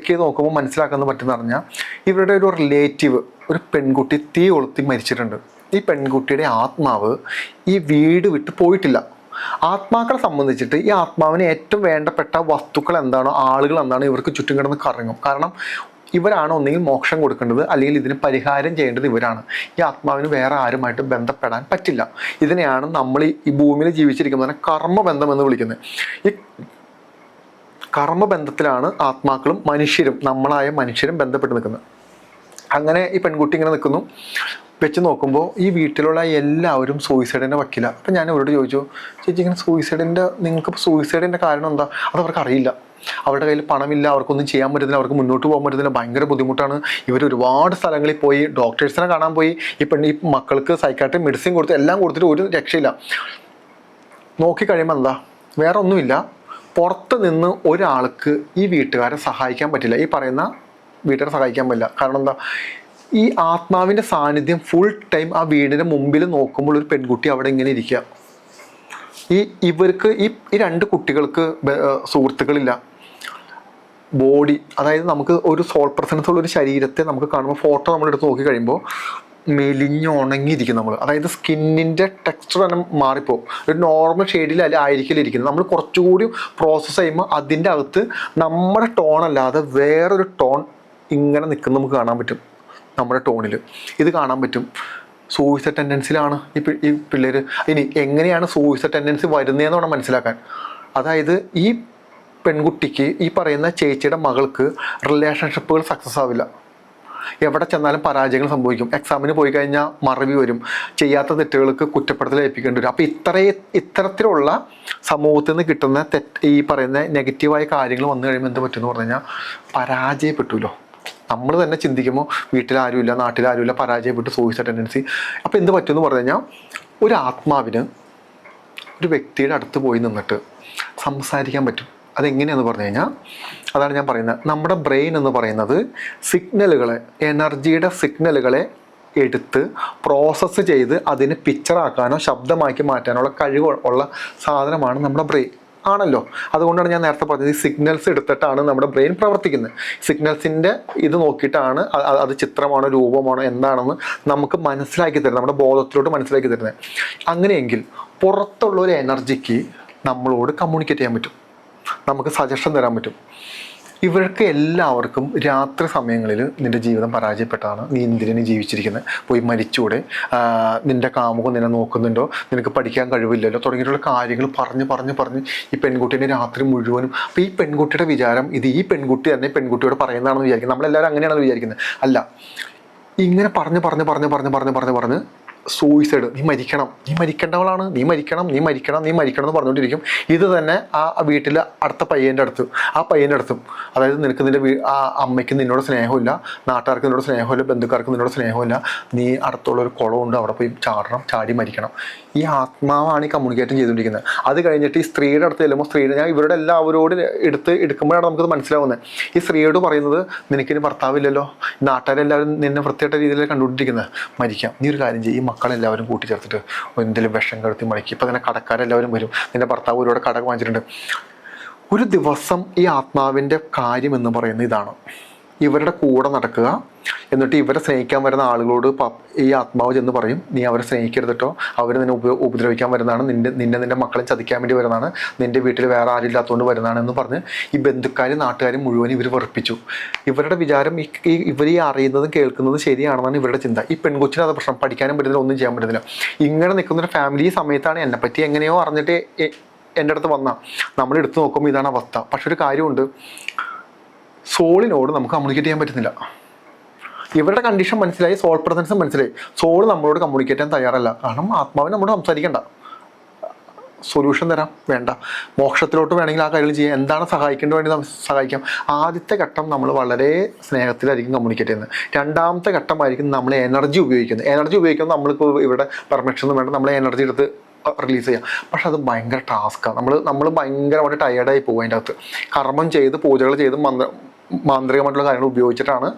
ചെയ്ത് നോക്കുമ്പോൾ മനസ്സിലാക്കാൻ പറ്റുന്ന പറഞ്ഞാൽ ഇവരുടെ ഒരു റിലേറ്റീവ്, ഒരു പെൺകുട്ടി തീ കൊളുത്തി മരിച്ചിട്ടുണ്ട്. ഈ പെൺകുട്ടിയുടെ ആത്മാവ് ഈ വീട് വിട്ട് പോയിട്ടില്ല. ആത്മാക്കളെ സംബന്ധിച്ചിട്ട് ഈ ആത്മാവിന് ഏറ്റവും വേണ്ടപ്പെട്ട വസ്തുക്കൾ എന്താണോ, ആളുകൾ എന്താണോ, ഇവർക്ക് ചുറ്റും കിടന്ന് കറങ്ങും. കാരണം ഇവരാണ് ഒന്നുകിൽ മോക്ഷം കൊടുക്കേണ്ടത് അല്ലെങ്കിൽ ഇതിന് പരിഹാരം ചെയ്യേണ്ടത് ഇവരാണ്. ഈ ആത്മാവിന് വേറെ ആരുമായിട്ട് ബന്ധപ്പെടാൻ പറ്റില്ല. ഇതിനെയാണ് നമ്മൾ ഈ ഭൂമിയിൽ ജീവിച്ചിരിക്കുന്നതിനെ കർമ്മബന്ധം എന്ന് വിളിക്കുന്നത്. ഈ കർമ്മബന്ധത്തിലാണ് ആത്മാക്കളും മനുഷ്യരും, നമ്മളായ മനുഷ്യരും ബന്ധപ്പെട്ട് നിൽക്കുന്നത്. അങ്ങനെ ഈ പെൺകുട്ടി ഇങ്ങനെ നിൽക്കുന്നു. വെച്ച് നോക്കുമ്പോൾ ഈ വീട്ടിലുള്ള എല്ലാവരും സൂയിസൈഡിൻ്റെ വക്കില്ല. അപ്പം ഞാൻ അവരോട് ചോദിച്ചു, ചേച്ചി ഇങ്ങനെ നിങ്ങൾക്കിപ്പോൾ സൂയിസൈഡിൻ്റെ കാരണം എന്താ? അത് അവർക്ക് അറിയില്ല. അവരുടെ കയ്യിൽ പണമില്ല, അവർക്കൊന്നും ചെയ്യാൻ പറ്റുന്നില്ല, അവർക്ക് മുന്നോട്ട് പോകാൻ പറ്റുന്നില്ല, ഭയങ്കര ബുദ്ധിമുട്ടാണ്. ഇവർ ഒരുപാട് സ്ഥലങ്ങളിൽ പോയി, ഡോക്ടേഴ്സിനെ കാണാൻ പോയി, ഈ മക്കൾക്ക് സൈക്കാട്രി മെഡിസിൻ കൊടുത്ത് എല്ലാം കൊടുത്തിട്ട് ഒരു രക്ഷയില്ല. നോക്കിക്കഴിയുമ്പോൾ എന്താ, വേറെ ഒന്നുമില്ല. പുറത്ത് നിന്ന് ഒരാൾക്ക് ഈ വീട്ടുകാരെ സഹായിക്കാൻ പറ്റില്ല. ഈ പറയുന്ന വീട്ടുകാരെ സഹായിക്കാൻ പറ്റില്ല. കാരണം എന്താ, ഈ ആത്മാവിൻ്റെ സാന്നിധ്യം ഫുൾ ടൈം ആ വീടിൻ്റെ മുമ്പിൽ നോക്കുമ്പോൾ ഒരു പെൺകുട്ടി അവിടെ ഇങ്ങനെ ഇരിക്കുക. ഇവർക്ക് ഈ രണ്ട് കുട്ടികൾക്ക് സുഹൃത്തുക്കളില്ല. ബോഡി, അതായത് നമുക്ക് ഒരു സോൾ പ്രസൻസ് ഉള്ള ഒരു ശരീരത്തെ നമുക്ക് കാണുമ്പോൾ ഫോട്ടോ നമ്മളെടുത്ത് നോക്കി കഴിയുമ്പോൾ മെലിഞ്ഞുണങ്ങിയിരിക്കും നമ്മൾ. അതായത് സ്കിന്നിൻ്റെ ടെക്സ്ചർ തന്നെ മാറിപ്പോകും. ഒരു നോർമൽ ഷെയ്ഡിൽ ആയിരിക്കില്ല ഇരിക്കുന്നത്. നമ്മൾ കുറച്ചുകൂടി പ്രോസസ്സ് ചെയ്യുമ്പോൾ അതിൻ്റെ അകത്ത് നമ്മുടെ ടോൺ അല്ലാതെ വേറൊരു ടോൺ ഇങ്ങനെ നിൽക്കുന്നത് നമുക്ക് കാണാൻ പറ്റും. നമ്മുടെ ടോണിൽ ഇത് കാണാൻ പറ്റും. സൂയിസൈഡ് ടെൻഡൻസിലാണ് ഈ പിള്ളേർ. ഇനി എങ്ങനെയാണ് സൂയിസൈഡ് ടെൻഡൻസി വരുന്നതെന്ന് വേണം മനസ്സിലാക്കാൻ. അതായത് ഈ പെൺകുട്ടിക്ക്, ഈ പറയുന്ന ചേച്ചിയുടെ മകൾക്ക് റിലേഷൻഷിപ്പുകൾ സക്സസ് ആവില്ല. എവിടെ ചെന്നാലും പരാജയങ്ങൾ സംഭവിക്കും. എക്സാമിന് പോയി കഴിഞ്ഞാൽ മറവി വരും. ചെയ്യാത്ത തെറ്റുകൾക്ക് കുറ്റപ്പെടുത്തൽ ഏൽപ്പിക്കേണ്ടി വരും. അപ്പോൾ ഇത്തരത്തിലുള്ള സമൂഹത്തിൽ നിന്ന് കിട്ടുന്ന ഈ പറയുന്ന നെഗറ്റീവായ കാര്യങ്ങൾ വന്നു കഴിയുമ്പോൾ എന്ത് പറ്റുമെന്ന് പറഞ്ഞു കഴിഞ്ഞാൽ പരാജയപ്പെട്ടുല്ലോ. നമ്മൾ തന്നെ ചിന്തിക്കുമ്പോൾ വീട്ടിലാരുമില്ല, നാട്ടിലാരുമില്ല, പരാജയപ്പെട്ട് സൂയിസൈഡ് ടെൻഡൻസി. അപ്പോൾ എന്ത് പറ്റുമെന്ന് പറഞ്ഞു കഴിഞ്ഞാൽ ഒരു ആത്മാവിന് ഒരു വ്യക്തിയുടെ അടുത്ത് പോയി നിന്നിട്ട് സംസാരിക്കാൻ പറ്റും. അതെങ്ങനെയാണെന്ന് പറഞ്ഞു കഴിഞ്ഞാൽ അതാണ് ഞാൻ പറയുന്നത്. നമ്മുടെ ബ്രെയിൻ എന്ന് പറയുന്നത് സിഗ്നലുകളെ, എനർജിയുടെ സിഗ്നലുകളെ എടുത്ത് പ്രോസസ്സ് ചെയ്ത് അതിനെ പിക്ചറാക്കാനോ ശബ്ദമാക്കി മാറ്റാനുള്ള കഴിവ് ഉള്ള സാധനമാണ് നമ്മുടെ ബ്രെയിൻ. ആണല്ലോ. അതുകൊണ്ടാണ് ഞാൻ നേരത്തെ പറഞ്ഞത് ഈ സിഗ്നൽസ് എടുത്തിട്ടാണ് നമ്മുടെ ബ്രെയിൻ പ്രവർത്തിക്കുന്നത്. സിഗ്നൽസിൻ്റെ ഇത് നോക്കിയിട്ടാണ് അത് ചിത്രമാണോ രൂപമാണോ എന്താണെന്ന് നമുക്ക് മനസ്സിലാക്കി തരുന്നത്, നമ്മുടെ ബോധത്തിലോട്ട് മനസ്സിലാക്കി തരുന്നത്. അങ്ങനെയെങ്കിൽ പുറത്തുള്ള ഒരു എനർജിക്ക് നമ്മളോട് കമ്മ്യൂണിക്കേറ്റ് ചെയ്യാൻ പറ്റും, നമുക്ക് സജഷൻ തരാൻ പറ്റും. ഇവർക്ക് എല്ലാവർക്കും രാത്രി സമയങ്ങളിൽ നിൻ്റെ ജീവിതം പരാജയപ്പെട്ടാണ്, നീ എന്തിനാണ് ജീവിച്ചിരിക്കുന്നത്, പോയി മരിച്ചൂടെ, നിൻ്റെ കാമുകം നിന്നെ നോക്കുന്നുണ്ടോ, നിനക്ക് പഠിക്കാൻ കഴിവില്ലല്ലോ തുടങ്ങിയിട്ടുള്ള കാര്യങ്ങൾ പറഞ്ഞ് ഈ പെൺകുട്ടീനെ രാത്രി മുഴുവനും. അപ്പോൾ ഈ പെൺകുട്ടിയുടെ വിചാരം ഇത് ഈ പെൺകുട്ടി തന്നെ പെൺകുട്ടിയോട് പറയുന്നതാണെന്ന് വിചാരിക്കുന്നത്. നമ്മളെല്ലാവരും അങ്ങനെയാണെന്ന് വിചാരിക്കുന്നത്. അല്ല, ഇങ്ങനെ പറഞ്ഞ് സൂയിസൈഡ്, നീ മരിക്കേണ്ടവളാണ്, നീ മരിക്കണം എന്ന് പറഞ്ഞുകൊണ്ടിരിക്കും. ഇത് തന്നെ ആ വീട്ടിൽ അടുത്ത പയ്യൻ്റെ അടുത്തും അതായത് നിനക്ക് നിൻ്റെ ആ അമ്മയ്ക്ക് നിന്നോട് സ്നേഹമില്ല, നാട്ടുകാർക്ക് നിന്നോട് സ്നേഹമില്ല, ബന്ധുക്കാർക്ക് നിന്നോട് സ്നേഹമില്ല, നീ അടുത്തുള്ളൊരു കുളമുണ്ട് അവിടെ പോയി ചാടി മരിക്കണം. ഈ ആത്മാവാണ് ഈ കമ്മ്യൂണിക്കേറ്റ് ചെയ്തുകൊണ്ടിരിക്കുന്നത്. അത് കഴിഞ്ഞിട്ട് ഈ സ്ത്രീയുടെ അടുത്ത് ചെല്ലുമ്പോൾ ഞാൻ ഇവരുടെ എല്ലാവരോട് എടുക്കുമ്പോഴാണ് നമുക്കത് മനസ്സിലാവുന്നത്. ഈ സ്ത്രീയോട് പറയുന്നത്, നിനക്കിനി ഭർത്താവില്ലല്ലോ, നാട്ടുകാരെല്ലാവരും നിന്നെ വൃത്തിയായിട്ട രീതിയിൽ കണ്ടുകൊണ്ടിരിക്കുന്നത്, മരിക്കാം, നീ ഒരു കാര്യം ചെയ്യും, ഈ മക്കളെല്ലാവരും കൂട്ടിച്ചേർത്തിട്ട് എന്തെങ്കിലും വിഷം കടത്തി മടക്കി. ഇപ്പം തന്നെ കടക്കാരെല്ലാവരും വരും, നിന്റെ ഭർത്താവ് ഒരുപാട് കട വാങ്ങിച്ചിട്ടുണ്ട്. ഒരു ദിവസം ഈ ആത്മാവിൻ്റെ കാര്യം എന്ന് പറയുന്നത് ഇതാണ്. ഇവരുടെ കൂടെ നടക്കുക, എന്നിട്ട് ഇവരെ സ്നേഹിക്കാൻ വരുന്ന ആളുകളോട് ഈ ആത്മാവ് ചെന്ന് പറയും, നീ അവരെ സ്നേഹിക്കരുതിട്ടോ, അവർ നിന്നെ ഉപദ്രവിക്കാൻ വരുന്നതാണ്, നിന്റെ മക്കളെ ചതിക്കാൻ വേണ്ടി വരുന്നതാണ്, നിൻ്റെ വീട്ടിൽ വേറെ ആരും ഇല്ലാത്തതുകൊണ്ട് വരുന്നതാണ് എന്ന് പറഞ്ഞ് ഈ ബന്ധുക്കാരും നാട്ടുകാരും മുഴുവൻ ഇവർ വെറുപ്പിച്ചു. ഇവരുടെ വിചാരം ഇവർ ഈ അറിയുന്നതും കേൾക്കുന്നതും ശരിയാണെന്നാണ് ഇവരുടെ ചിന്ത. ഈ പെൺകൊച്ചിന് അത് പ്രശ്നം, പഠിക്കാനും പറ്റുന്നില്ല, ഒന്നും ചെയ്യാൻ പറ്റുന്നില്ല. ഇങ്ങനെ നിൽക്കുന്നൊരു ഫാമിലി സമയത്താണ് എന്നെപ്പറ്റി എങ്ങനെയോ അറിഞ്ഞിട്ട് എൻ്റെ അടുത്ത് വന്നാൽ നമ്മൾ എടുത്ത് നോക്കുമ്പോൾ ഇതാണ് അവസ്ഥ. പക്ഷെ ഒരു കാര്യമുണ്ട്, സോളിനോട് നമുക്ക് കമ്മ്യൂണിക്കേറ്റ് ചെയ്യാൻ പറ്റുന്നില്ല. ഇവരുടെ കണ്ടീഷൻ മനസ്സിലായി, സോൾ പ്രസൻസ് മനസ്സിലായി, സോൾ നമ്മളോട് കമ്മ്യൂണിക്കേറ്റ് ചെയ്യാൻ തയ്യാറല്ല. കാരണം ആത്മാവിന് നമ്മളോട് സംസാരിക്കണ്ട, സൊല്യൂഷൻ തരാം വേണ്ട, മോക്ഷത്തിലോട്ട് വേണമെങ്കിൽ ആ കാര്യങ്ങൾ ചെയ്യാം, എന്താണ് സഹായിക്കേണ്ടത് വേണ്ടി സഹായിക്കാം. ആദ്യത്തെ ഘട്ടം നമ്മൾ വളരെ സ്നേഹത്തിലായിരിക്കും കമ്മ്യൂണിക്കേറ്റ് ചെയ്യുന്നത്. രണ്ടാമത്തെ ഘട്ടമായിരിക്കും നമ്മൾ എനർജി ഉപയോഗിക്കുന്നത്. നമ്മൾക്ക് ഇവിടെ പെർമിഷൻ വേണ്ട, നമ്മൾ എനർജി എടുത്ത് റിലീസ് ചെയ്യാം. പക്ഷെ അത് ഭയങ്കര ടാസ്ക്കാണ്. നമ്മൾ ഭയങ്കരമായിട്ട് ടയേർഡായി പോകും. അതിൻ്റെ അകത്ത് കർമ്മം ചെയ്ത് പൂജകൾ ചെയ്ത് മാന്ത്രികമായിട്ടുള്ള കാര്യങ്ങൾ ഉപയോഗിച്ചിട്ടാണ്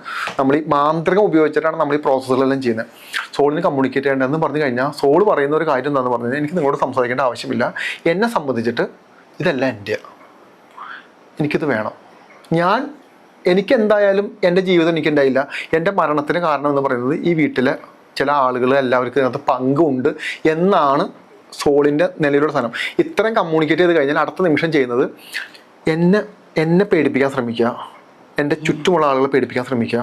നമ്മൾ ഈ പ്രോസസ്സുകളെല്ലാം ചെയ്യുന്നത്. സോളിന് കമ്മ്യൂണിക്കേറ്റ് ചെയ്യേണ്ടതെന്ന് പറഞ്ഞു കഴിഞ്ഞാൽ സോൾ പറയുന്ന ഒരു കാര്യം എന്താണെന്ന് പറഞ്ഞു കഴിഞ്ഞാൽ, എനിക്ക് നിങ്ങളോട് സംസാരിക്കേണ്ട ആവശ്യമില്ല, എന്നെ സംബന്ധിച്ചിട്ട് ഇതെല്ലാം എൻ്റെ, എനിക്കിത് വേണം, എനിക്ക് എന്തായാലും എൻ്റെ ജീവിതം എനിക്കുണ്ടായില്ല, എൻ്റെ മരണത്തിന് കാരണം എന്ന് പറയുന്നത് ഈ വീട്ടിലെ ചില ആളുകൾ എല്ലാവർക്കും ഇതിനകത്ത് പങ്കുണ്ട് എന്നാണ് സോളിൻ്റെ നിലയിലുള്ള സാധനം. ഇത്രയും കമ്മ്യൂണിക്കേറ്റ് ചെയ്ത് കഴിഞ്ഞാൽ അടുത്ത നിമിഷം ചെയ്യുന്നത് എന്നെ പേടിപ്പിക്കാൻ ശ്രമിക്കുക, എൻ്റെ ചുറ്റുമുള്ള ആളുകളെ പേടിപ്പിക്കാൻ ശ്രമിക്കുക,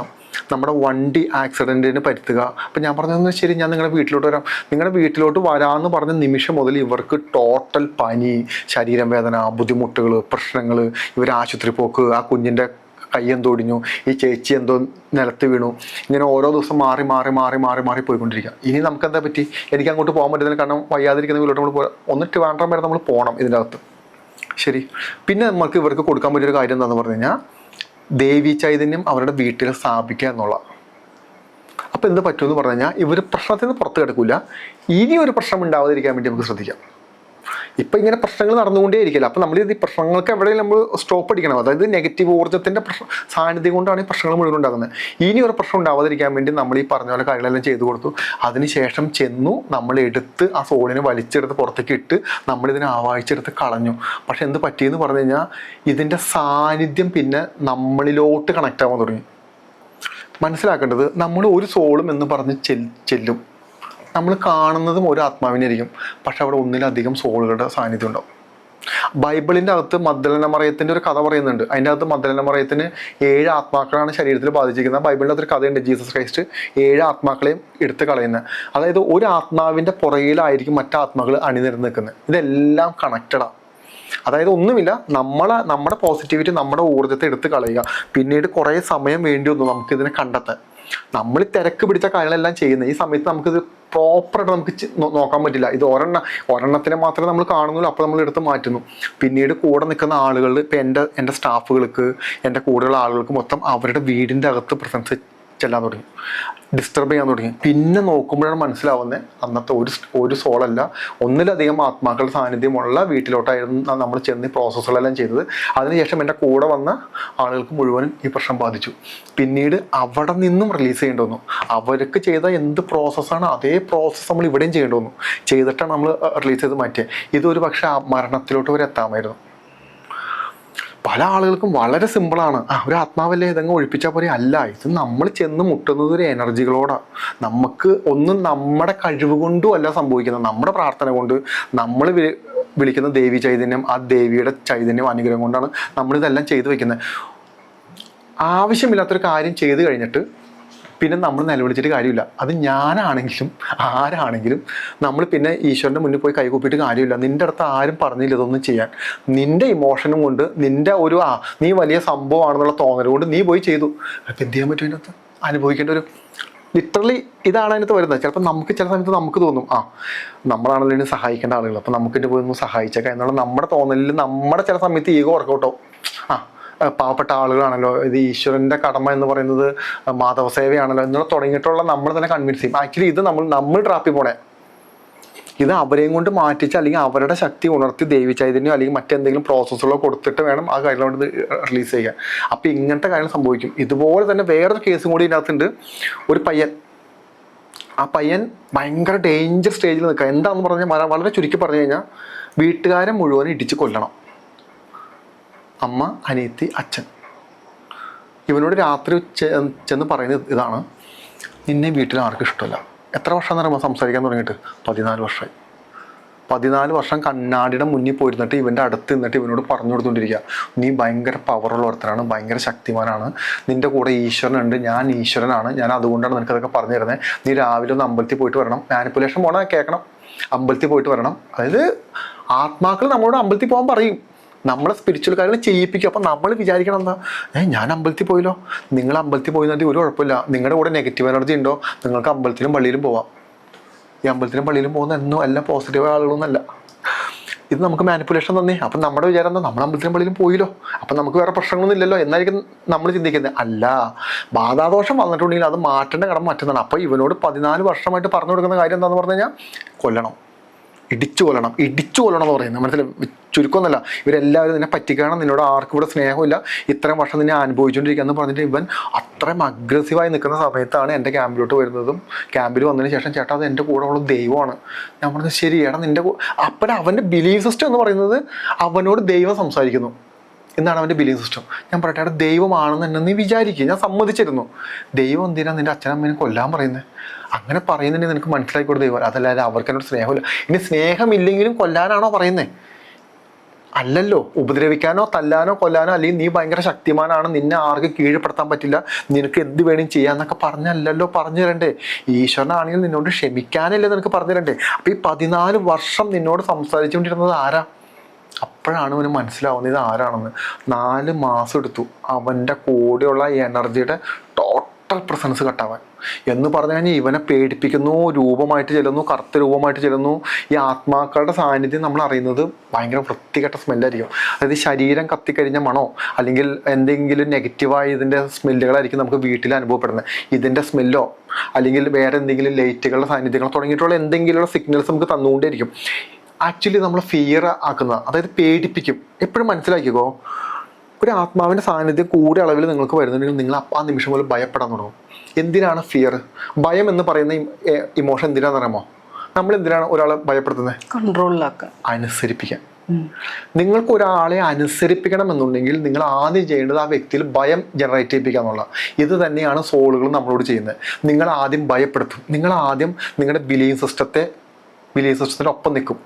നമ്മുടെ വണ്ടി ആക്സിഡൻറ്റിന് പറ്റുക. അപ്പം ഞാൻ പറഞ്ഞതെന്ന് ശരി, ഞാൻ നിങ്ങളുടെ വീട്ടിലോട്ട് വരാം. നിങ്ങളുടെ വീട്ടിലോട്ട് വരാമെന്ന് പറഞ്ഞ നിമിഷം മുതൽ ഇവർക്ക് ടോട്ടൽ പനി, ശരീരം വേദന, ബുദ്ധിമുട്ടുകൾ, പ്രശ്നങ്ങൾ, ഇവർ ആശുപത്രി പോക്ക്, ആ കുഞ്ഞിൻ്റെ കൈ എന്തോടിഞ്ഞു, ഈ ചേച്ചി എന്തോ നിലത്ത് വീണു, ഇങ്ങനെ ഓരോ ദിവസം മാറി പോയിക്കൊണ്ടിരിക്കുക. ഇനി നമുക്ക് എന്താ പറ്റി, എനിക്ക് അങ്ങോട്ട് പോകാൻ പറ്റുന്നില്ല, കാരണം വയ്യാതിരിക്കുന്ന വീട്ടിലോട്ട് നമ്മൾ ഒന്നിട്ട് വേണ്ട വരെ നമ്മൾ പോകണം ഇതിൻ്റെ അകത്ത്. ശരി, പിന്നെ നമുക്ക് ഇവർക്ക് കൊടുക്കാൻ പറ്റിയൊരു കാര്യം എന്താണെന്ന് പറഞ്ഞു കഴിഞ്ഞാൽ, ദേവി ചൈതന്യം അവരുടെ വീട്ടിൽ സ്ഥാപിക്കുക എന്നുള്ള. അപ്പോൾ എന്ത് പറ്റുമെന്ന് പറഞ്ഞു കഴിഞ്ഞാൽ, ഇവർ പ്രശ്നത്തിൽ നിന്ന് പുറത്ത് കിടക്കില്ല. ഇനി ഒരു പ്രശ്നം ഉണ്ടാവാതിരിക്കാൻ വേണ്ടി നമുക്ക് ശ്രദ്ധിക്കാം. ഇപ്പം ഇങ്ങനെ പ്രശ്നങ്ങൾ നടന്നുകൊണ്ടേ ഇരിക്കില്ല. അപ്പം നമ്മൾ ഈ പ്രശ്നങ്ങൾക്ക് എവിടെയും നമ്മൾ സ്റ്റോപ്പ് അടിക്കണം. അതായത് നെഗറ്റീവ് ഊർജ്ജത്തിൻ്റെ സാന്നിധ്യം കൊണ്ടാണ് ഈ പ്രശ്നങ്ങൾ മുഴുവൻ ഉണ്ടാകുന്നത്. ഇനി ഒരു പ്രശ്നം ഉണ്ടാവാതിരിക്കാൻ വേണ്ടി നമ്മൾ ഈ പറഞ്ഞ പോലെ കാര്യങ്ങളെല്ലാം ചെയ്തു കൊടുത്തു. അതിനുശേഷം ചെന്നു നമ്മൾ എടുത്ത് ആ സോളിനെ വലിച്ചെടുത്ത് പുറത്തേക്ക് ഇട്ട് നമ്മളിതിനെ ആവാഹിച്ചെടുത്ത് കളഞ്ഞു. പക്ഷെ എന്ത് പറ്റിയെന്ന് പറഞ്ഞു കഴിഞ്ഞാൽ, ഇതിൻ്റെ സാന്നിധ്യം പിന്നെ നമ്മളിലോട്ട് കണക്റ്റ് ആവാൻ തുടങ്ങി. മനസ്സിലാക്കേണ്ടത്, നമ്മൾ ഒരു സോളും എന്ന് പറഞ്ഞ് ചെല്ലും, നമ്മൾ കാണുന്നതും ഒരു ആത്മാവിനായിരിക്കും, പക്ഷെ അവിടെ ഒന്നിലധികം സോളുകളുടെ സാന്നിധ്യം ഉണ്ടാവും. ബൈബിളിൻ്റെ അകത്ത് മഗ്ദലന മറിയത്തിൻ്റെ ഒരു കഥ പറയുന്നുണ്ട്. അതിൻ്റെ അകത്ത് മഗ്ദലന മറിയത്തിന് 7 ആത്മാക്കളാണ് ശരീരത്തിൽ ബാധിച്ചിരിക്കുന്നത്. ബൈബിളിൻ്റെ അകത്തൊരു കഥയുണ്ട്, ജീസസ് ക്രൈസ്റ്റ് 7 ആത്മാക്കളെയും എടുത്ത് കളയുന്നത്. അതായത് ഒരു ആത്മാവിൻ്റെ പുറകിലായിരിക്കും മറ്റാത്മാക്കൾ അണിനിരന്ന് നിൽക്കുന്നത്. ഇതെല്ലാം കണക്റ്റഡാണ്. അതായത് ഒന്നുമില്ല, നമ്മുടെ പോസിറ്റിവിറ്റി, നമ്മുടെ ഊർജ്ജത്തെ എടുത്ത് കളയുക. പിന്നീട് കുറേ സമയം വേണ്ടി വന്നു നമുക്കിതിനെ കണ്ടെത്താൻ. നമ്മൾ തിരക്ക് പിടിച്ച കാര്യങ്ങളെല്ലാം ചെയ്യുന്നത്, ഈ സമയത്ത് നമുക്കിത് പ്രോപ്പറായിട്ട് നമുക്ക് നോക്കാൻ പറ്റില്ല. ഇത് ഒരെണ്ണത്തിനെ മാത്രമേ നമ്മൾ കാണുന്നുള്ളൂ, അപ്പോൾ നമ്മൾ എടുത്ത് മാറ്റുന്നു. പിന്നീട് കൂടെ നിൽക്കുന്ന ആളുകൾ, ഇപ്പം എൻ്റെ സ്റ്റാഫുകൾക്ക്, എൻ്റെ കൂടെയുള്ള ആളുകൾക്ക് മൊത്തം അവരുടെ വീടിൻ്റെ അകത്ത് പ്രസൻസ് ചെല്ലാൻ തുടങ്ങി, ഡിസ്റ്റർബ് ചെയ്യാൻ തുടങ്ങി. പിന്നെ നോക്കുമ്പോഴാണ് മനസ്സിലാവുന്നത്, അന്നത്തെ ഒരു സോളല്ല, ഒന്നിലധികം ആത്മാക്കളുടെ സാന്നിധ്യമുള്ള വീട്ടിലോട്ടായിരുന്നു നമ്മൾ ചെന്ന് പ്രോസസ്സുകളെല്ലാം ചെയ്തത്. അതിനുശേഷം എൻ്റെ കൂടെ വന്ന ആളുകൾക്ക് മുഴുവനും ഈ പ്രശ്നം ബാധിച്ചു. പിന്നീട് അവിടെ നിന്നും റിലീസ് ചെയ്യേണ്ടി വന്നു. അവർക്ക് ചെയ്ത എന്ത് പ്രോസസ്സാണ് അതേ പ്രോസസ്സ് നമ്മൾ ഇവിടെയും ചെയ്യേണ്ടി വന്നു. ചെയ്തിട്ടാണ് നമ്മൾ റിലീസ് ചെയ്ത് മാറ്റിയത്. ഇതൊരു പക്ഷേ മരണത്തിലോട്ട് വരെ എത്താമായിരുന്നു. പല ആളുകൾക്കും വളരെ സിമ്പിളാണ്, ഒരു ആത്മാവല്ലേ ഇതങ്ങ് ഒഴിപ്പിച്ചാൽ പോലെ. അല്ല, ഇത് നമ്മൾ ചെന്ന് മുട്ടുന്നത് ഒരു എനർജികളോടാണ്. നമുക്ക് ഒന്നും നമ്മുടെ കഴിവ് കൊണ്ടും അല്ല സംഭവിക്കുന്നത്, നമ്മുടെ പ്രാർത്ഥന കൊണ്ട്, നമ്മൾ വിളിക്കുന്ന ദേവി ചൈതന്യം, ആ ദേവിയുടെ ചൈതന്യം അനുഗ്രഹം കൊണ്ടാണ് നമ്മളിതെല്ലാം ചെയ്തു വെക്കുന്നത്. ആവശ്യമില്ലാത്തൊരു കാര്യം ചെയ്തു കഴിഞ്ഞിട്ട് പിന്നെ നമ്മൾ നിലവിളിച്ചിട്ട് കാര്യമില്ല. അത് ഞാനാണെങ്കിലും ആരാണെങ്കിലും നമ്മൾ പിന്നെ ഈശ്വരൻ്റെ മുന്നിൽ പോയി കൈകൂപ്പിയിട്ട് കാര്യമില്ല. നിൻ്റെ അടുത്ത് ആരും പറഞ്ഞില്ല ഇതൊന്നും ചെയ്യാൻ. നിൻ്റെ ഇമോഷനും കൊണ്ട്, നിൻ്റെ ഒരു നീ വലിയ സംഭവമാണെന്നുള്ള തോന്നൽ കൊണ്ട് നീ പോയി ചെയ്തു. അപ്പം എന്ത് ചെയ്യാൻ പറ്റും? അതിനകത്ത് അനുഭവിക്കേണ്ട ഒരു ലിറ്ററലി ഇതാണ് അതിനകത്ത് വരുന്നത്. ചിലപ്പോൾ നമുക്ക് ചില സമയത്ത് നമുക്ക് തോന്നും നമ്മളാണല്ലോ ഇതിനെ സഹായിക്കേണ്ട ആളുകൾ, അപ്പം നമുക്കിട്ട് പോയി ഒന്ന് സഹായിച്ചേക്കാം എന്നുള്ള നമ്മുടെ തോന്നലിൽ നമ്മുടെ ചില സമയത്ത് ഈഗോ വർക്കൗട്ടാവും. പാവപ്പെട്ട ആളുകളാണല്ലോ, ഇത് ഈശ്വരൻ്റെ കടമ എന്ന് പറയുന്നത് മാധവ സേവയാണല്ലോ എന്നുള്ള തുടങ്ങിയിട്ടുള്ള നമ്മൾ തന്നെ കൺവിൻസ് ചെയ്യും. ആക്ച്വലി ഇത് നമ്മൾ ട്രാപ്പിൽ പോണേ. ഇത് അവരെയും കൊണ്ട് മാറ്റിച്ച് അല്ലെങ്കിൽ അവരുടെ ശക്തി ഉണർത്തി ദേവി ചൈതന്യം അല്ലെങ്കിൽ മറ്റെന്തെങ്കിലും പ്രോസസ്സുകളോ കൊടുത്തിട്ട് വേണം ആ കാര്യങ്ങളോട് റിലീസ് ചെയ്യാൻ. അപ്പം ഇങ്ങനത്തെ കാര്യങ്ങൾ സംഭവിക്കും. ഇതുപോലെ തന്നെ വേറൊരു കേസും കൂടി ഇതിനകത്തുണ്ട്. ഒരു പയ്യൻ, ആ പയ്യൻ ഭയങ്കര ഡേഞ്ചർ സ്റ്റേജിൽ നിൽക്കുക. എന്താണെന്ന് പറഞ്ഞാൽ വളരെ ചുരുക്കി പറഞ്ഞു കഴിഞ്ഞാൽ വീട്ടുകാരെ മുഴുവൻ ഇടിച്ച് കൊല്ലണം. അമ്മ, അനിയത്തി, അച്ഛൻ. ഇവനോട് രാത്രി ചെന്ന് പറയുന്നത് ഇതാണ്: നിന്നെ വീട്ടിൽ ആർക്കും ഇഷ്ടമല്ല. എത്ര വർഷം എന്ന് പറയുമ്പോൾ സംസാരിക്കാൻ തുടങ്ങിയിട്ട് 14 വർഷമായി. 14 വർഷം കണ്ണാടിയുടെ മുന്നിൽ പോയിരുന്നിട്ട് ഇവൻ്റെ അടുത്ത് നിന്നിട്ട് ഇവനോട് പറഞ്ഞു കൊടുത്തുകൊണ്ടിരിക്കുക, നീ ഭയങ്കര പവറുള്ള ഒരുത്തനാണ്, ഭയങ്കര ശക്തിമാനാണ്, നിൻ്റെ കൂടെ ഈശ്വരനുണ്ട്, ഞാൻ ഈശ്വരനാണ്, ഞാൻ അതുകൊണ്ടാണ് നിനക്കതൊക്കെ പറഞ്ഞു തരുന്നത്, നീ രാവിലെ ഒന്ന് അമ്പലത്തിൽ പോയിട്ട് വരണം. മാനിപ്പുലേഷൻ പോകണം, കേൾക്കണം, അമ്പലത്തിൽ പോയിട്ട് വരണം. അതായത് ആത്മാക്കൾ നമ്മളോട് അമ്പലത്തിൽ പോകാൻ പറയും, നമ്മളെ സ്പിരിച്വൽ കാര്യങ്ങൾ ചെയ്യിപ്പിക്കും. അപ്പം നമ്മൾ വിചാരിക്കണം എന്താ, ഞാൻ അമ്പലത്തിൽ പോയല്ലോ. നിങ്ങൾ അമ്പലത്തിൽ പോയി ഒരു കുഴപ്പമില്ല. നിങ്ങളുടെ കൂടെ നെഗറ്റീവ് എനർജി ഉണ്ടോ, നിങ്ങൾക്ക് അമ്പലത്തിലും പള്ളിയിലും പോവാം. ഈ അമ്പലത്തിലും പള്ളിയിലും പോകുന്ന എന്നും എല്ലാ പോസിറ്റീവ് ആളുകളൊന്നുമല്ല. ഇത് നമുക്ക് മാനിപ്പുലേഷൻ തന്നെ. അപ്പം നമ്മുടെ വിചാരം എന്താ, നമ്മൾ അമ്പലത്തിലും പള്ളിയിലും പോയില്ലോ, അപ്പം നമുക്ക് വേറെ പ്രശ്നങ്ങളൊന്നും ഇല്ലല്ലോ എന്നായിരിക്കും നമ്മൾ ചിന്തിക്കുന്നത്. അല്ല, ബാധാദോഷം വന്നിട്ടുണ്ടെങ്കിൽ അത് മാറ്റേണ്ട കടമ മറ്റൊന്നാണ്. അപ്പോൾ ഇവനോട് 14 വർഷമായിട്ട് പറഞ്ഞു കൊടുക്കുന്ന കാര്യം എന്താണെന്ന് പറഞ്ഞു കഴിഞ്ഞാൽ, കൊല്ലണം, ഇടിച്ചു കൊല്ലണം എന്ന് പറയുന്നത്. മനസ്സിലായി? ചുരുക്കമൊന്നുമല്ല, ഇവരെല്ലാവരും നിന്നെ പറ്റിക്കണം, നിന്നോട് ആർക്കും ഇവിടെ സ്നേഹമില്ല, ഇത്രയും വർഷം നിന്നെ അനുഭവിച്ചുകൊണ്ടിരിക്കുക എന്ന് പറഞ്ഞിട്ട് ഇവൻ അത്രയും അഗ്രസീവായി നിൽക്കുന്ന സമയത്താണ് എൻ്റെ ക്യാമ്പിലോട്ട് വരുന്നതും. ക്യാമ്പിൽ വന്നതിന് ശേഷം, ചേട്ടാ അത് എൻ്റെ കൂടെ ഉള്ള ദൈവമാണ്. ഞാൻ പറഞ്ഞത് ശരിയാണ്, നിൻ്റെ അപ്പോൾ അവൻ്റെ ബിലീഫ് സിസ്റ്റം എന്ന് പറയുന്നത് അവനോട് ദൈവം സംസാരിക്കുന്നു എന്നാണ് അവൻ്റെ ബിലീഫ് സിസ്റ്റം. ഞാൻ പറയട്ടെ, അവിടെ ദൈവമാണെന്ന് തന്നെ നീ വിചാരിക്കുക. ഞാൻ സമ്മതിച്ചിരുന്നു. ദൈവം എന്തിനാണ് നിൻ്റെ അച്ഛനമ്മേനെ കൊല്ലാൻ പറയുന്നത്? അങ്ങനെ പറയുന്നുണ്ടെങ്കിൽ നിനക്ക് മനസ്സിലാക്കിക്കൊടു ദൈവം. അതല്ലാതെ അവർക്ക് എന്നോട് സ്നേഹമില്ല. ഇനി സ്നേഹമില്ലെങ്കിലും കൊല്ലാനാണോ പറയുന്നത്? അല്ലല്ലോ. ഉപദ്രവിക്കാനോ തല്ലാനോ കൊല്ലാനോ, അല്ലെങ്കിൽ നീ ഭയങ്കര ശക്തിമാനാണ്, നിന്നെ ആർക്കും കീഴ്പ്പെടുത്താൻ പറ്റില്ല, നിനക്ക് എന്ത് വേണം ചെയ്യാന്നൊക്കെ പറഞ്ഞല്ലല്ലോ പറഞ്ഞു തരണ്ടേ. ഈശ്വരനാണെങ്കിൽ നിന്നോട് ക്ഷമിക്കാനല്ലേ നിനക്ക് പറഞ്ഞു തരണ്ടേ. അപ്പം ഈ 14 വർഷം നിന്നോട് സംസാരിച്ചുകൊണ്ടിരുന്നത് ആരാ? അപ്പോഴാണ് അവന് മനസ്സിലാവുന്നത് ഇത് ആരാണെന്ന്. 4 മാസം എടുത്തു അവൻ്റെ കൂടെയുള്ള എനർജിയുടെ ടോട്ടൽ പ്രസൻസ് കട്ടാവാൻ. എന്ന് പറഞ്ഞു കഴിഞ്ഞാൽ ഇവനെ പേടിപ്പിക്കുന്നു, രൂപമായിട്ട് ചെല്ലുന്നു, കറുത്ത രൂപമായിട്ട് ചെല്ലുന്നു. ഈ ആത്മാക്കളുടെ സാന്നിധ്യം നമ്മൾ അറിയുന്നത് ഭയങ്കര വൃത്തികെട്ട സ്മെല്ലായിരിക്കും. അതായത് ശരീരം കത്തിക്കരിഞ്ഞ മണോ അല്ലെങ്കിൽ എന്തെങ്കിലും നെഗറ്റീവായ ഇതിൻ്റെ സ്മെല്ലുകളായിരിക്കും നമുക്ക് വീട്ടിൽ അനുഭവപ്പെടുന്നത്. ഇതിൻ്റെ സ്മെല്ലോ അല്ലെങ്കിൽ വേറെ എന്തെങ്കിലും ലൈറ്റുകളുടെ സാന്നിധ്യങ്ങളോ തുടങ്ങിയിട്ടുള്ള എന്തെങ്കിലുള്ള സിഗ്നൽസ് നമുക്ക് തന്നുകൊണ്ടേയിരിക്കും. ആക്ച്വലി നമ്മൾ ഫിയർ ആക്കുന്ന, അതായത് പേടിപ്പിക്കും. എപ്പോഴും മനസ്സിലാക്കിക്കോ, ഒരു ആത്മാവിൻ്റെ സാന്നിധ്യം കൂടിയ അളവിൽ നിങ്ങൾക്ക് വരുന്നുണ്ടെങ്കിൽ നിങ്ങൾ ആ നിമിഷം പോലെ ഭയപ്പെടാൻ തുടങ്ങും. എന്തിനാണ് ഫിയർ? ഭയം എന്ന് പറയുന്ന ഇമോഷൻ എന്തിനാണെന്ന് അറിയാമോ? നമ്മൾ എന്തിനാണ് ഒരാളെ ഭയപ്പെടുത്തുന്നത്? കൺട്രോളിലാക്കാൻ, അനുസരിപ്പിക്കാൻ. നിങ്ങൾക്ക് ഒരാളെ അനുസരിപ്പിക്കണം എന്നുണ്ടെങ്കിൽ നിങ്ങൾ ആദ്യം ചെയ്യേണ്ടത് ആ വ്യക്തിയിൽ ഭയം ജനറേറ്റ് ചെയ്യിപ്പിക്കുക എന്നുള്ള. ഇത് തന്നെയാണ് സോളുകൾ നമ്മളോട് ചെയ്യുന്നത്. നിങ്ങൾ ആദ്യം ഭയപ്പെടുത്തും. നിങ്ങൾ ആദ്യം നിങ്ങളുടെ ബിലീഫ് സിസ്റ്റത്തിൻ്റെ ഒപ്പം നിൽക്കും.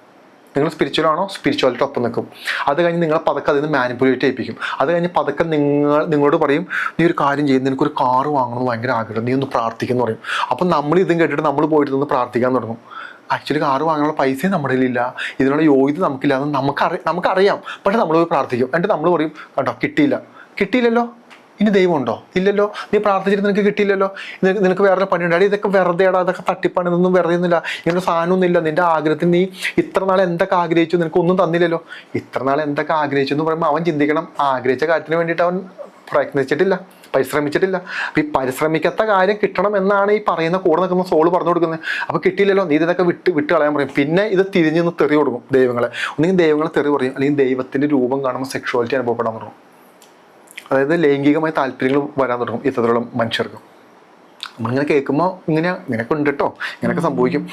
നിങ്ങൾ സ്പിരിച്വലാണോ, സ്പിരിച്വാലിറ്റി ഒപ്പം നിൽക്കും. അത് കഴിഞ്ഞ് നിങ്ങളെ പതുക്കെ അതിൽ നിന്ന് മാനിപ്പുലേറ്റ് ചെയ്യിപ്പിക്കും. അത് കഴിഞ്ഞ് പതുക്കെ നിങ്ങളോട് പറയും, നീ ഒരു കാര്യം ചെയ്യും, നിനക്കൊരു കാറ് വാങ്ങണമെന്ന് ഭയങ്കര ആഗ്രഹം, നീ ഒന്ന് പ്രാർത്ഥിക്കുമെന്ന് പറയും. അപ്പം നമ്മൾ ഇതും കേട്ടിട്ട് നമ്മൾ പോയിട്ട് നിന്ന് പ്രാർത്ഥിക്കാൻ തുടങ്ങും. ആക്ച്വലി കാറ് വാങ്ങാനുള്ള പൈസയും നമ്മുടെ കയ്യിലില്ല, ഇതിനുള്ള യോഗ്യത നമുക്കില്ല എന്ന് നമുക്കറിയാം. പക്ഷെ നമ്മൾ പോയി പ്രാർത്ഥിക്കും. എന്നിട്ട് നമ്മൾ പറയും, കേട്ടോ കിട്ടിയില്ലല്ലോ, ഇനി ദൈവം ഉണ്ടോ? ഇല്ലല്ലോ. നീ പ്രാർത്ഥിച്ചിട്ട് നിനക്ക് കിട്ടിയില്ലല്ലോ, നിനക്ക് വേറെ പണിയുണ്ടായി, ഇതൊക്കെ വെറുതെയാടാ, അതൊക്കെ തട്ടിപ്പാണ്, ഇതൊന്നും വെറുതെ ഒന്നുമില്ല, ഇങ്ങനൊരു സാധനമൊന്നും ഇല്ല. നിന്റെ ആഗ്രഹത്തിന് നീ ഇത്ര നാളെ എന്തൊക്കെ ആഗ്രഹിച്ചു, നിനക്ക് ഒന്നും തന്നില്ലല്ലോ. ഇത്ര നാളെ എന്തൊക്കെ ആഗ്രഹിച്ചു എന്ന് പറയുമ്പോൾ അവൻ ചിന്തിക്കണം, ആഗ്രഹിച്ച കാര്യത്തിന് വേണ്ടിയിട്ട് അവൻ പ്രയത്നിച്ചിട്ടില്ല, പരിശ്രമിച്ചിട്ടില്ല. അപ്പം ഈ പരിശ്രമിക്കാത്ത കാര്യം കിട്ടണം എന്നാണ് ഈ പറയുന്ന കൂടെ നിൽക്കുന്ന സോള് പറഞ്ഞു കൊടുക്കുന്നത്. അപ്പോൾ കിട്ടിയില്ലല്ലോ, നീ ഇതൊക്കെ വിട്ട് കളയാൻ പറയും. പിന്നെ ഇത് തിരിഞ്ഞ് നിന്ന് തെറി കൊടുക്കും ദൈവങ്ങളെ. ഒന്നെങ്കിൽ ദൈവങ്ങളെ തെറി പറയും, അല്ലെങ്കിൽ ദൈവത്തിൻ്റെ രൂപം കാണുമ്പോൾ സെക്ഷുവാലിറ്റി അനുഭവപ്പെടാൻ തുടങ്ങും. അതായത് ലൈംഗികമായ താല്പര്യങ്ങൾ വരാൻ തുടങ്ങും ഇത്തരത്തിലുള്ള മനുഷ്യർക്ക്. നമ്മളിങ്ങനെ കേൾക്കുമ്പോൾ ഇങ്ങനെയൊക്കെ ഉണ്ട് കേട്ടോ, ഇങ്ങനെയൊക്കെ സംഭവിക്കും.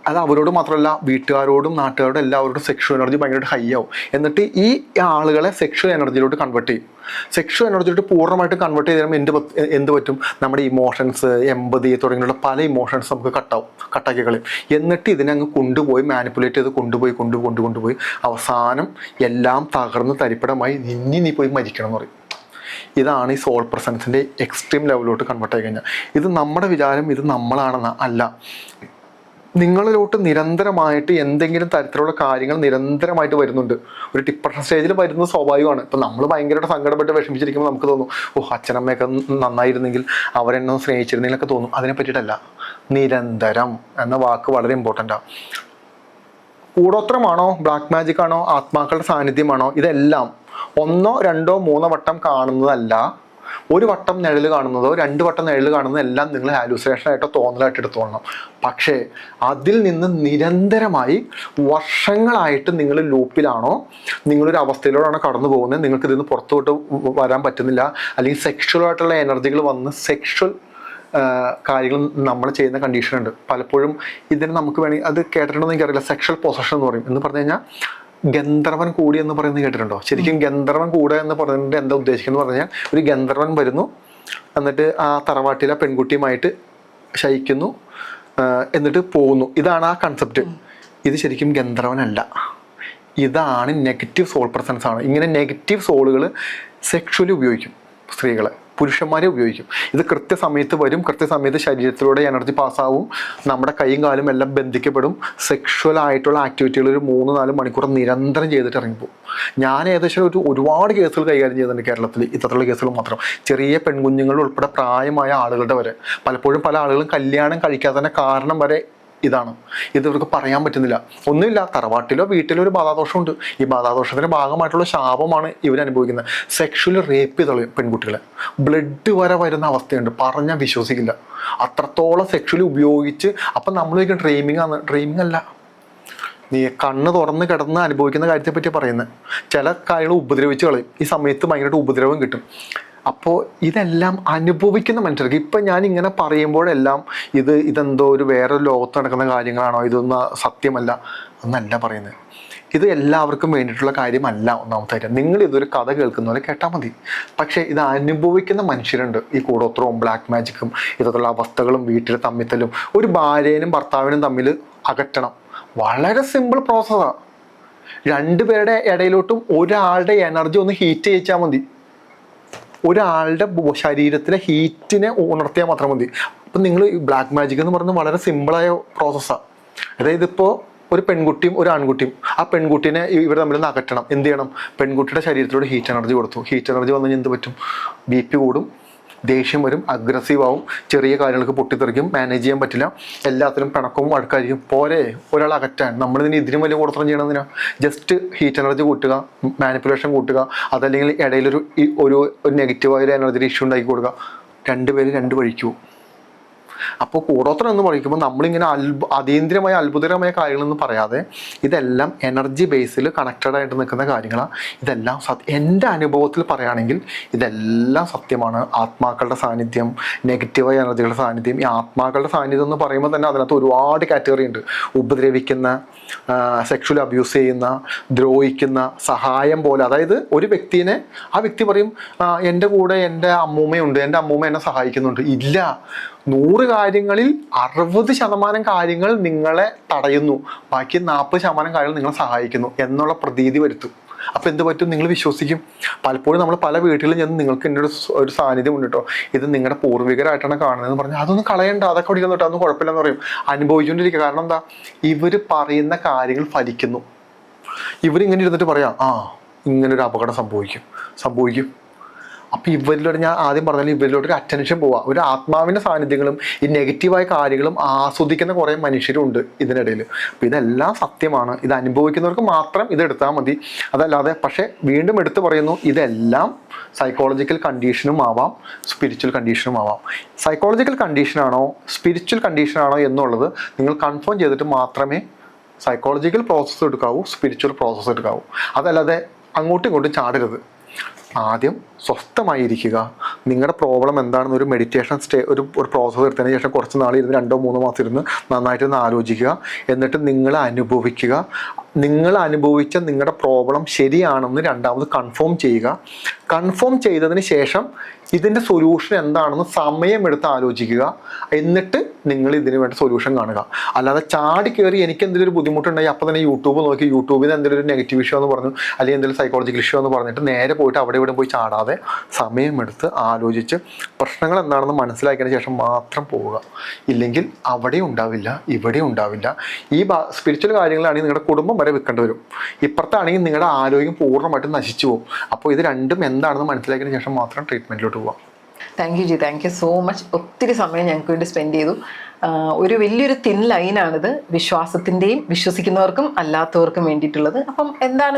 അത് അവരോട് മാത്രമല്ല, വീട്ടുകാരോടും നാട്ടുകാരോടും എല്ലാവരോടും സെക്ഷൽ എനർജി ഭയങ്കരമായിട്ട് ഹൈ ആവും. എന്നിട്ട് ഈ ആളുകളെ സെക്ഷൽ എനർജിയിലോട്ട് കൺവേർട്ട് ചെയ്യും. സെക്ഷൽ എനർജിയിലോട്ട് പൂർണ്ണമായിട്ട് കൺവേർട്ട് ചെയ്ത് കഴിയുമ്പോൾ എന്ത് പറ്റും? നമ്മുടെ ഇമോഷൻസ്, എമ്പതി തുടങ്ങിയുള്ള പല ഇമോഷൻസ് നമുക്ക് കട്ടാക്കി കളയും. എന്നിട്ട് ഇതിനെ അങ്ങ് കൊണ്ടുപോയി മാനിപ്പുലേറ്റ് ചെയ്ത് കൊണ്ടുപോയി അവസാനം എല്ലാം തകർന്ന് തരിപ്പടമായി നീ പോയി മരിക്കണം എന്ന് പറയും. ഇതാണ് ഈ സോൾ പ്രസൻസിൻ്റെ എക്സ്ട്രീം ലെവലിലോട്ട് കൺവേർട്ട് ആയി കഴിഞ്ഞാൽ. ഇത് നമ്മുടെ വിചാരം ഇത് നമ്മളാണെന്ന് അല്ല. നിങ്ങളിലോട്ട് നിരന്തരമായിട്ട് എന്തെങ്കിലും തരത്തിലുള്ള കാര്യങ്ങൾ നിരന്തരമായിട്ട് വരുന്നുണ്ട്. ഒരു ഡിപ്രഷൻ സ്റ്റേജിൽ വരുന്നത് സ്വാഭാവികമാണ്. ഇപ്പം നമ്മൾ ഭയങ്കരമായിട്ട് സങ്കടപ്പെട്ട് വിഷമിച്ചിരിക്കുമ്പോൾ നമുക്ക് തോന്നും, അച്ഛനമ്മയൊക്കെ നന്നായിരുന്നെങ്കിൽ, അവരെന്നെ സ്നേഹിച്ചിരുന്നെങ്കിലൊക്കെ തോന്നും. അതിനെ പറ്റിയിട്ടല്ല. നിരന്തരം എന്ന വാക്ക് വളരെ ഇമ്പോർട്ടൻ്റാണ്. കൂടോത്രമാണോ, ബ്ലാക്ക് മാജിക് ആണോ, ആത്മാക്കളുടെ സാന്നിധ്യമാണോ, ഇതെല്ലാം 1, 2, 3 വട്ടം കാണുന്നതല്ല. 1 വട്ടം നിഴൽ കാണുന്നതോ 2 വട്ടം നിഴൽ കാണുന്നതോ എല്ലാം നിങ്ങൾ ഹാലൂസിനേഷൻ ആയിട്ടോ തോന്നലായിട്ട് എടുത്തോളണം. പക്ഷേ അതിൽ നിന്ന് നിരന്തരമായി വർഷങ്ങളായിട്ട് നിങ്ങൾ ലൂപ്പിലാണോ, നിങ്ങളൊരു അവസ്ഥയിലൂടെയാണോ കടന്നു പോകുന്നത്, നിങ്ങൾക്ക് ഇതിൽ നിന്ന് പുറത്തോട്ട് വരാൻ പറ്റുന്നില്ല, അല്ലെങ്കിൽ സെക്ഷൽ ആയിട്ടുള്ള എനർജികൾ വന്ന് സെക്ഷൽ കാര്യങ്ങൾ നമ്മൾ ചെയ്യുന്ന കണ്ടീഷൻ ഉണ്ട്. പലപ്പോഴും ഇതിന് നമുക്ക് വേണമെങ്കിൽ അത് കേട്ടിട്ടുണ്ടോ എന്ന് എനിക്കറിയില്ല. സെക്ഷൽ പൊസഷൻ എന്ന് പറയും. എന്ന് പറഞ്ഞു കഴിഞ്ഞാൽ ഗന്ധർവൻ കൂടി എന്ന് പറയുന്നത് കേട്ടിട്ടുണ്ടോ? ശരിക്കും ഗന്ധർവൻ കൂടെ എന്ന് പറയുന്നത് എന്താ ഉദ്ദേശിക്കുന്നത് പറഞ്ഞു കഴിഞ്ഞാൽ, ഒരു ഗന്ധർവൻ വരുന്നു, എന്നിട്ട് ആ തറവാട്ടിലെ പെൺകുട്ടിയുമായിട്ട് ശയിക്കുന്നു, എന്നിട്ട് പോകുന്നു. ഇതാണ് ആ കൺസെപ്റ്റ്. ഇത് ശരിക്കും ഗന്ധർവനല്ല. ഇതാണ് നെഗറ്റീവ് സോൾ പ്രസൻസ് ആണ്. ഇങ്ങനെ നെഗറ്റീവ് സോളുകൾ സെക്ഷലി ഉപയോഗിക്കും. സ്ത്രീകളെ, പുരുഷന്മാരെ ഉപയോഗിക്കും. ഇത് കൃത്യസമയത്ത് വരും, കൃത്യസമയത്ത് ശരീരത്തിലൂടെ എനർജി പാസ്സാവും, നമ്മുടെ കൈയും കാലും എല്ലാം ബന്ധിക്കപ്പെടും. സെക്ഷൽ ആയിട്ടുള്ള ആക്ടിവിറ്റികൾ ഒരു 3-4 മണിക്കൂർ നിരന്തരം ചെയ്തിട്ട് ഇറങ്ങിപ്പോകും. ഞാൻ ഏകദേശം ഒരുപാട് കേസുകൾ കൈകാര്യം ചെയ്യുന്നുണ്ട് കേരളത്തിൽ. ഇത്തരത്തിലുള്ള കേസുകൾ മാത്രം. ചെറിയ പെൺകുഞ്ഞുങ്ങൾ ഉൾപ്പെടെ പ്രായമായ ആളുകളുടെ വരെ. പലപ്പോഴും പല ആളുകളും കല്യാണം കഴിക്കാത്തതിൻ്റെ കാരണം വരെ ഇതാണ്. ഇത് ഇവർക്ക് പറയാൻ പറ്റുന്നില്ല. ഒന്നുമില്ല, തറവാട്ടിലോ വീട്ടിലോ ഒരു ബാധാദോഷമുണ്ട്. ഈ ബാധാദോഷത്തിന്റെ ഭാഗമായിട്ടുള്ള ശാപമാണ് ഇവർ അനുഭവിക്കുന്നത്. സെക്ഷുവലി റേപ്പ് ചെയ്ത് കളയും പെൺകുട്ടികളെ. ബ്ലഡ് വരെ വരുന്ന അവസ്ഥയുണ്ട്. പറഞ്ഞാൽ വിശ്വസിക്കില്ല. അത്രത്തോളം സെക്ഷുവലി ഉപയോഗിച്ച്. അപ്പം നമ്മൾ ഡ്രീമിംഗ് ആണ്. ഡ്രീമിംഗ് അല്ല, നീ കണ്ണ് തുറന്ന് കിടന്ന് അനുഭവിക്കുന്ന കാര്യത്തെ പറ്റി പറയുന്നത്. ചില കാര്യങ്ങൾ ഉപദ്രവിച്ച് കളയും. ഈ സമയത്ത് ഭയങ്കരമായിട്ട് ഉപദ്രവം കിട്ടും. അപ്പോൾ ഇതെല്ലാം അനുഭവിക്കുന്ന മനുഷ്യർക്ക്. ഇപ്പം ഞാൻ ഇങ്ങനെ പറയുമ്പോഴെല്ലാം ഇതെന്തോ ഒരു വേറൊരു ലോകത്ത് നടക്കുന്ന കാര്യങ്ങളാണോ, ഇതൊന്നും സത്യമല്ല എന്നല്ല പറയുന്നത്. ഇത് എല്ലാവർക്കും വേണ്ടിയിട്ടുള്ള കാര്യമല്ല. ഒന്നാമത്തെ കാര്യം, നിങ്ങൾ ഇതൊരു കഥ കേൾക്കുന്ന പോലെ കേട്ടാൽ മതി. പക്ഷേ ഇത് അനുഭവിക്കുന്ന മനുഷ്യരുണ്ട്. ഈ കൂടോത്രവും ബ്ലാക്ക് മാജിക്കും ഇതുള്ള അവസ്ഥകളും വീട്ടിൽ തമ്മിത്തലും. ഒരു ഭാര്യനും ഭർത്താവിനും തമ്മിൽ അകറ്റണം. വളരെ സിമ്പിൾ പ്രോസസ്സാണ്. 2 പേരുടെ ഇടയിലോട്ടും ഒരാളുടെ എനർജി ഒന്ന് ഹീറ്റ് ചെയ്യിച്ചാൽ മതി. ഒരാളുടെ ശരീരത്തിലെ ഹീറ്റിനെ ഉണർത്തിയാൽ മാത്രം മതി. അപ്പം നിങ്ങൾ ബ്ലാക്ക് മാജിക് എന്ന് പറയുന്നത് വളരെ സിമ്പിളായ പ്രോസസ്സാണ്. അതായത് ഇപ്പോൾ ഒരു പെൺകുട്ടിയും ഒരു ആൺകുട്ടിയും, ആ പെൺകുട്ടീനെ ഇവർ തമ്മിൽ അകറ്റണം. എന്ത് ചെയ്യണം? പെൺകുട്ടിയുടെ ശരീരത്തിലൂടെ ഹീറ്റ് എനർജി കൊടുത്തു. ഹീറ്റ് എനർജി വന്നു കഴിഞ്ഞാൽ എന്ത് പറ്റും? BP കൂടും, ദേഷ്യം വരും, അഗ്രസീവ് ആവും, ചെറിയ കാര്യങ്ങൾക്ക് പൊട്ടിത്തെറിക്കും, മാനേജ് ചെയ്യാൻ പറ്റില്ല, എല്ലാത്തിനും പിണക്കവും അഴുക്കായിരിക്കും. പോരെ ഒരാൾ അകറ്റാൻ? നമ്മളിതിന് ഇതിനും വലിയ കൂടത്രം ചെയ്യണമെന്നില്ല. ജസ്റ്റ് ഹീറ്റ് എനർജി കൂട്ടുക, മാനിപ്പുലേഷൻ കൂട്ടുക, അതല്ലെങ്കിൽ ഇടയിലൊരു ഒരു നെഗറ്റീവായ ഒരു എനർജി ഇഷ്യൂ ഉണ്ടാക്കി കൊടുക്കുക. 2 പേര് 2 വഴിക്കൂ. അപ്പോൾ കൂടോത്രം എന്ന് പറയുമ്പോൾ നമ്മളിങ്ങനെ അതീന്ദ്രിയമായ അത്ഭുതകരമായ കാര്യങ്ങളൊന്നും പറയാതെ ഇതെല്ലാം എനർജി ബേസിൽ കണക്റ്റഡ് ആയിട്ട് നിൽക്കുന്ന കാര്യങ്ങളാണ്. ഇതെല്ലാം എൻ്റെ അനുഭവത്തിൽ പറയുകയാണെങ്കിൽ ഇതെല്ലാം സത്യമാണ്. ആത്മാക്കളുടെ സാന്നിധ്യം, നെഗറ്റീവായ എനർജികളുടെ സാന്നിധ്യം. ഈ ആത്മാക്കളുടെ സാന്നിധ്യം എന്ന് പറയുമ്പോൾ തന്നെ അതിനകത്ത് ഒരുപാട് കാറ്റഗറി ഉണ്ട്. ഉപദ്രവിക്കുന്ന, സെക്ഷൽ അബ്യൂസ് ചെയ്യുന്ന, ദ്രോഹിക്കുന്ന, സഹായം പോലെ. അതായത് ഒരു വ്യക്തിനെ, ആ വ്യക്തി പറയും എൻ്റെ കൂടെ എൻ്റെ അമ്മൂമ്മയുണ്ട്, എൻ്റെ അമ്മൂമ്മ എന്നെ സഹായിക്കുന്നുണ്ട്. ഇല്ല, 100 കാര്യങ്ങളിൽ 60% കാര്യങ്ങൾ നിങ്ങളെ തടയുന്നു, ബാക്കി 40% കാര്യങ്ങൾ നിങ്ങളെ സഹായിക്കുന്നു എന്നുള്ള പ്രതീതി വരുത്തും. അപ്പം എന്ത് പറ്റും? നിങ്ങൾ വിശ്വസിക്കും. പലപ്പോഴും നമ്മൾ പല വീട്ടിലും ചെന്ന് നിങ്ങൾക്ക് എൻ്റെ ഒരു സാന്നിധ്യം ഉണ്ട് കേട്ടോ, ഇത് നിങ്ങളുടെ പൂർവികരായിട്ടാണ് കാണുന്നതെന്ന് പറഞ്ഞാൽ അതൊന്നും കളയണ്ട, അതൊക്കെ പഠിക്കുന്നു കേട്ടോ, അതൊന്നും കുഴപ്പമില്ലെന്ന് പറയും. അനുഭവിച്ചുകൊണ്ടിരിക്കുക. കാരണം എന്താ? ഇവർ പറയുന്ന കാര്യങ്ങൾ ഫലിക്കുന്നു. ഇവരിങ്ങനെ ഇരുന്നിട്ട് പറയാം, ഇങ്ങനൊരു അപകടം സംഭവിക്കും. അപ്പം ഇവരിലൂടെ, ഞാൻ ആദ്യം പറഞ്ഞാൽ ഇവരിലോട്ട് ഒരു അറ്റൻഷൻ പോവാം. ഒരു ആത്മാവിൻ്റെ സാന്നിധ്യങ്ങളും ഈ നെഗറ്റീവായ കാര്യങ്ങളും ആസ്വദിക്കുന്ന കുറേ മനുഷ്യരുണ്ട് ഇതിനിടയിൽ. അപ്പം ഇതെല്ലാം സത്യമാണ്. ഇത് അനുഭവിക്കുന്നവർക്ക് മാത്രം ഇതെടുത്താൽ മതി. അതല്ലാതെ, പക്ഷേ വീണ്ടും എടുത്തു പറയുന്നു, ഇതെല്ലാം സൈക്കോളജിക്കൽ കണ്ടീഷനും ആവാം, സ്പിരിച്വൽ കണ്ടീഷനും ആവാം. സൈക്കോളജിക്കൽ കണ്ടീഷനാണോ സ്പിരിച്വൽ കണ്ടീഷനാണോ എന്നുള്ളത് നിങ്ങൾ കൺഫേം ചെയ്തിട്ട് മാത്രമേ സൈക്കോളജിക്കൽ പ്രോസസ്സ് എടുക്കാവൂ, സ്പിരിച്വൽ പ്രോസസ്സ് എടുക്കാവൂ. അതല്ലാതെ അങ്ങോട്ടും ഇങ്ങോട്ടും ചാടരുത്. ആദ്യം സ്വസ്ഥമായിരിക്കുക. നിങ്ങളുടെ പ്രോബ്ലം എന്താണെന്ന് ഒരു മെഡിറ്റേഷൻ ഒരു പ്രോസസ്സ് എടുത്തതിന് ശേഷം കുറച്ച് നാൾ ഇരുന്ന് 2-3 മാസം ഇരുന്ന് നന്നായിട്ടൊന്ന് ആലോചിക്കുക. എന്നിട്ട് നിങ്ങൾ അനുഭവിക്കുക. നിങ്ങൾ അനുഭവിച്ച നിങ്ങളുടെ പ്രോബ്ലം ശരിയാണെന്ന് രണ്ടാമത് കൺഫേം ചെയ്യുക. കൺഫേം ചെയ്തതിന് ശേഷം ഇതിൻ്റെ സൊല്യൂഷൻ എന്താണെന്ന് സമയമെടുത്ത് ആലോചിക്കുക. എന്നിട്ട് നിങ്ങൾ ഇതിന് വേണ്ട സൊല്യൂഷൻ കാണുക. അല്ലാതെ ചാടി കയറി എനിക്ക് എന്തെങ്കിലും ഒരു ബുദ്ധിമുട്ടുണ്ടായി അപ്പോൾ തന്നെ യൂട്യൂബ് നോക്കി യൂട്യൂബിൽ നിന്ന് എന്തെങ്കിലും ഒരു നെഗറ്റീവ് ഇഷ്യൂ എന്ന് പറഞ്ഞു, അല്ലെങ്കിൽ എന്തെങ്കിലും സൈക്കോളജിക്കൽ ഇഷ്യൂ എന്ന് പറഞ്ഞിട്ട് നേരെ പോയിട്ട് അവിടെ ഇവിടെ പോയി ചാടാതെ സമയമെടുത്ത് ആലോചിച്ച് പ്രശ്നങ്ങൾ എന്താണെന്ന് മനസ്സിലാക്കിയതിന് ശേഷം മാത്രം പോവുക. ഇല്ലെങ്കിൽ അവിടെ ഉണ്ടാവില്ല, ഇവിടെ ഉണ്ടാവില്ല. ഈ സ്പിരിച്വൽ കാര്യങ്ങളാണെങ്കിൽ നിങ്ങളുടെ കുടുംബം വരെ വിൽക്കേണ്ടി വരും. ഇപ്പുറത്താണെങ്കിൽ നിങ്ങളുടെ ആരോഗ്യം പൂർണ്ണമായിട്ടും നശിച്ചു പോകും. അപ്പോൾ ഇത് രണ്ടും എന്താണെന്ന് മനസ്സിലാക്കിയതിന് ശേഷം മാത്രം ട്രീറ്റ്മെൻറ്റിലോട്ട് പോവാം. Thank you G, thank you so much. ഒത്തിരി സമയം ഞങ്ങൾക്ക് വേണ്ടി സ്പെൻഡ് ചെയ്തു. ഒരു വലിയൊരു തിൻ ലൈനാണിത്, വിശ്വാസത്തിൻ്റെയും വിശ്വസിക്കുന്നവർക്കും അല്ലാത്തവർക്കും വേണ്ടിയിട്ടുള്ളത്. അപ്പം എന്താണ്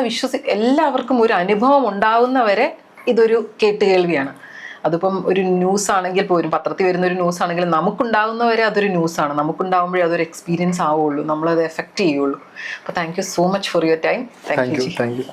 എല്ലാവർക്കും ഒരു അനുഭവം ഉണ്ടാവുന്നവരെ ഇതൊരു കേട്ടുകേൾവിയാണ്. അതിപ്പം ഒരു ന്യൂസ് ആണെങ്കിൽ പോലും, പത്രത്തിൽ വരുന്ന ഒരു ന്യൂസ് ആണെങ്കിലും നമുക്കുണ്ടാകുന്നവരെ അതൊരു ന്യൂസാണ്. നമുക്കുണ്ടാകുമ്പോഴേ അതൊരു എക്സ്പീരിയൻസ് ആവുള്ളൂ, നമ്മളത് എഫക്റ്റ് ചെയ്യുള്ളൂ. അപ്പോൾ thank you so much for your time. Thank you.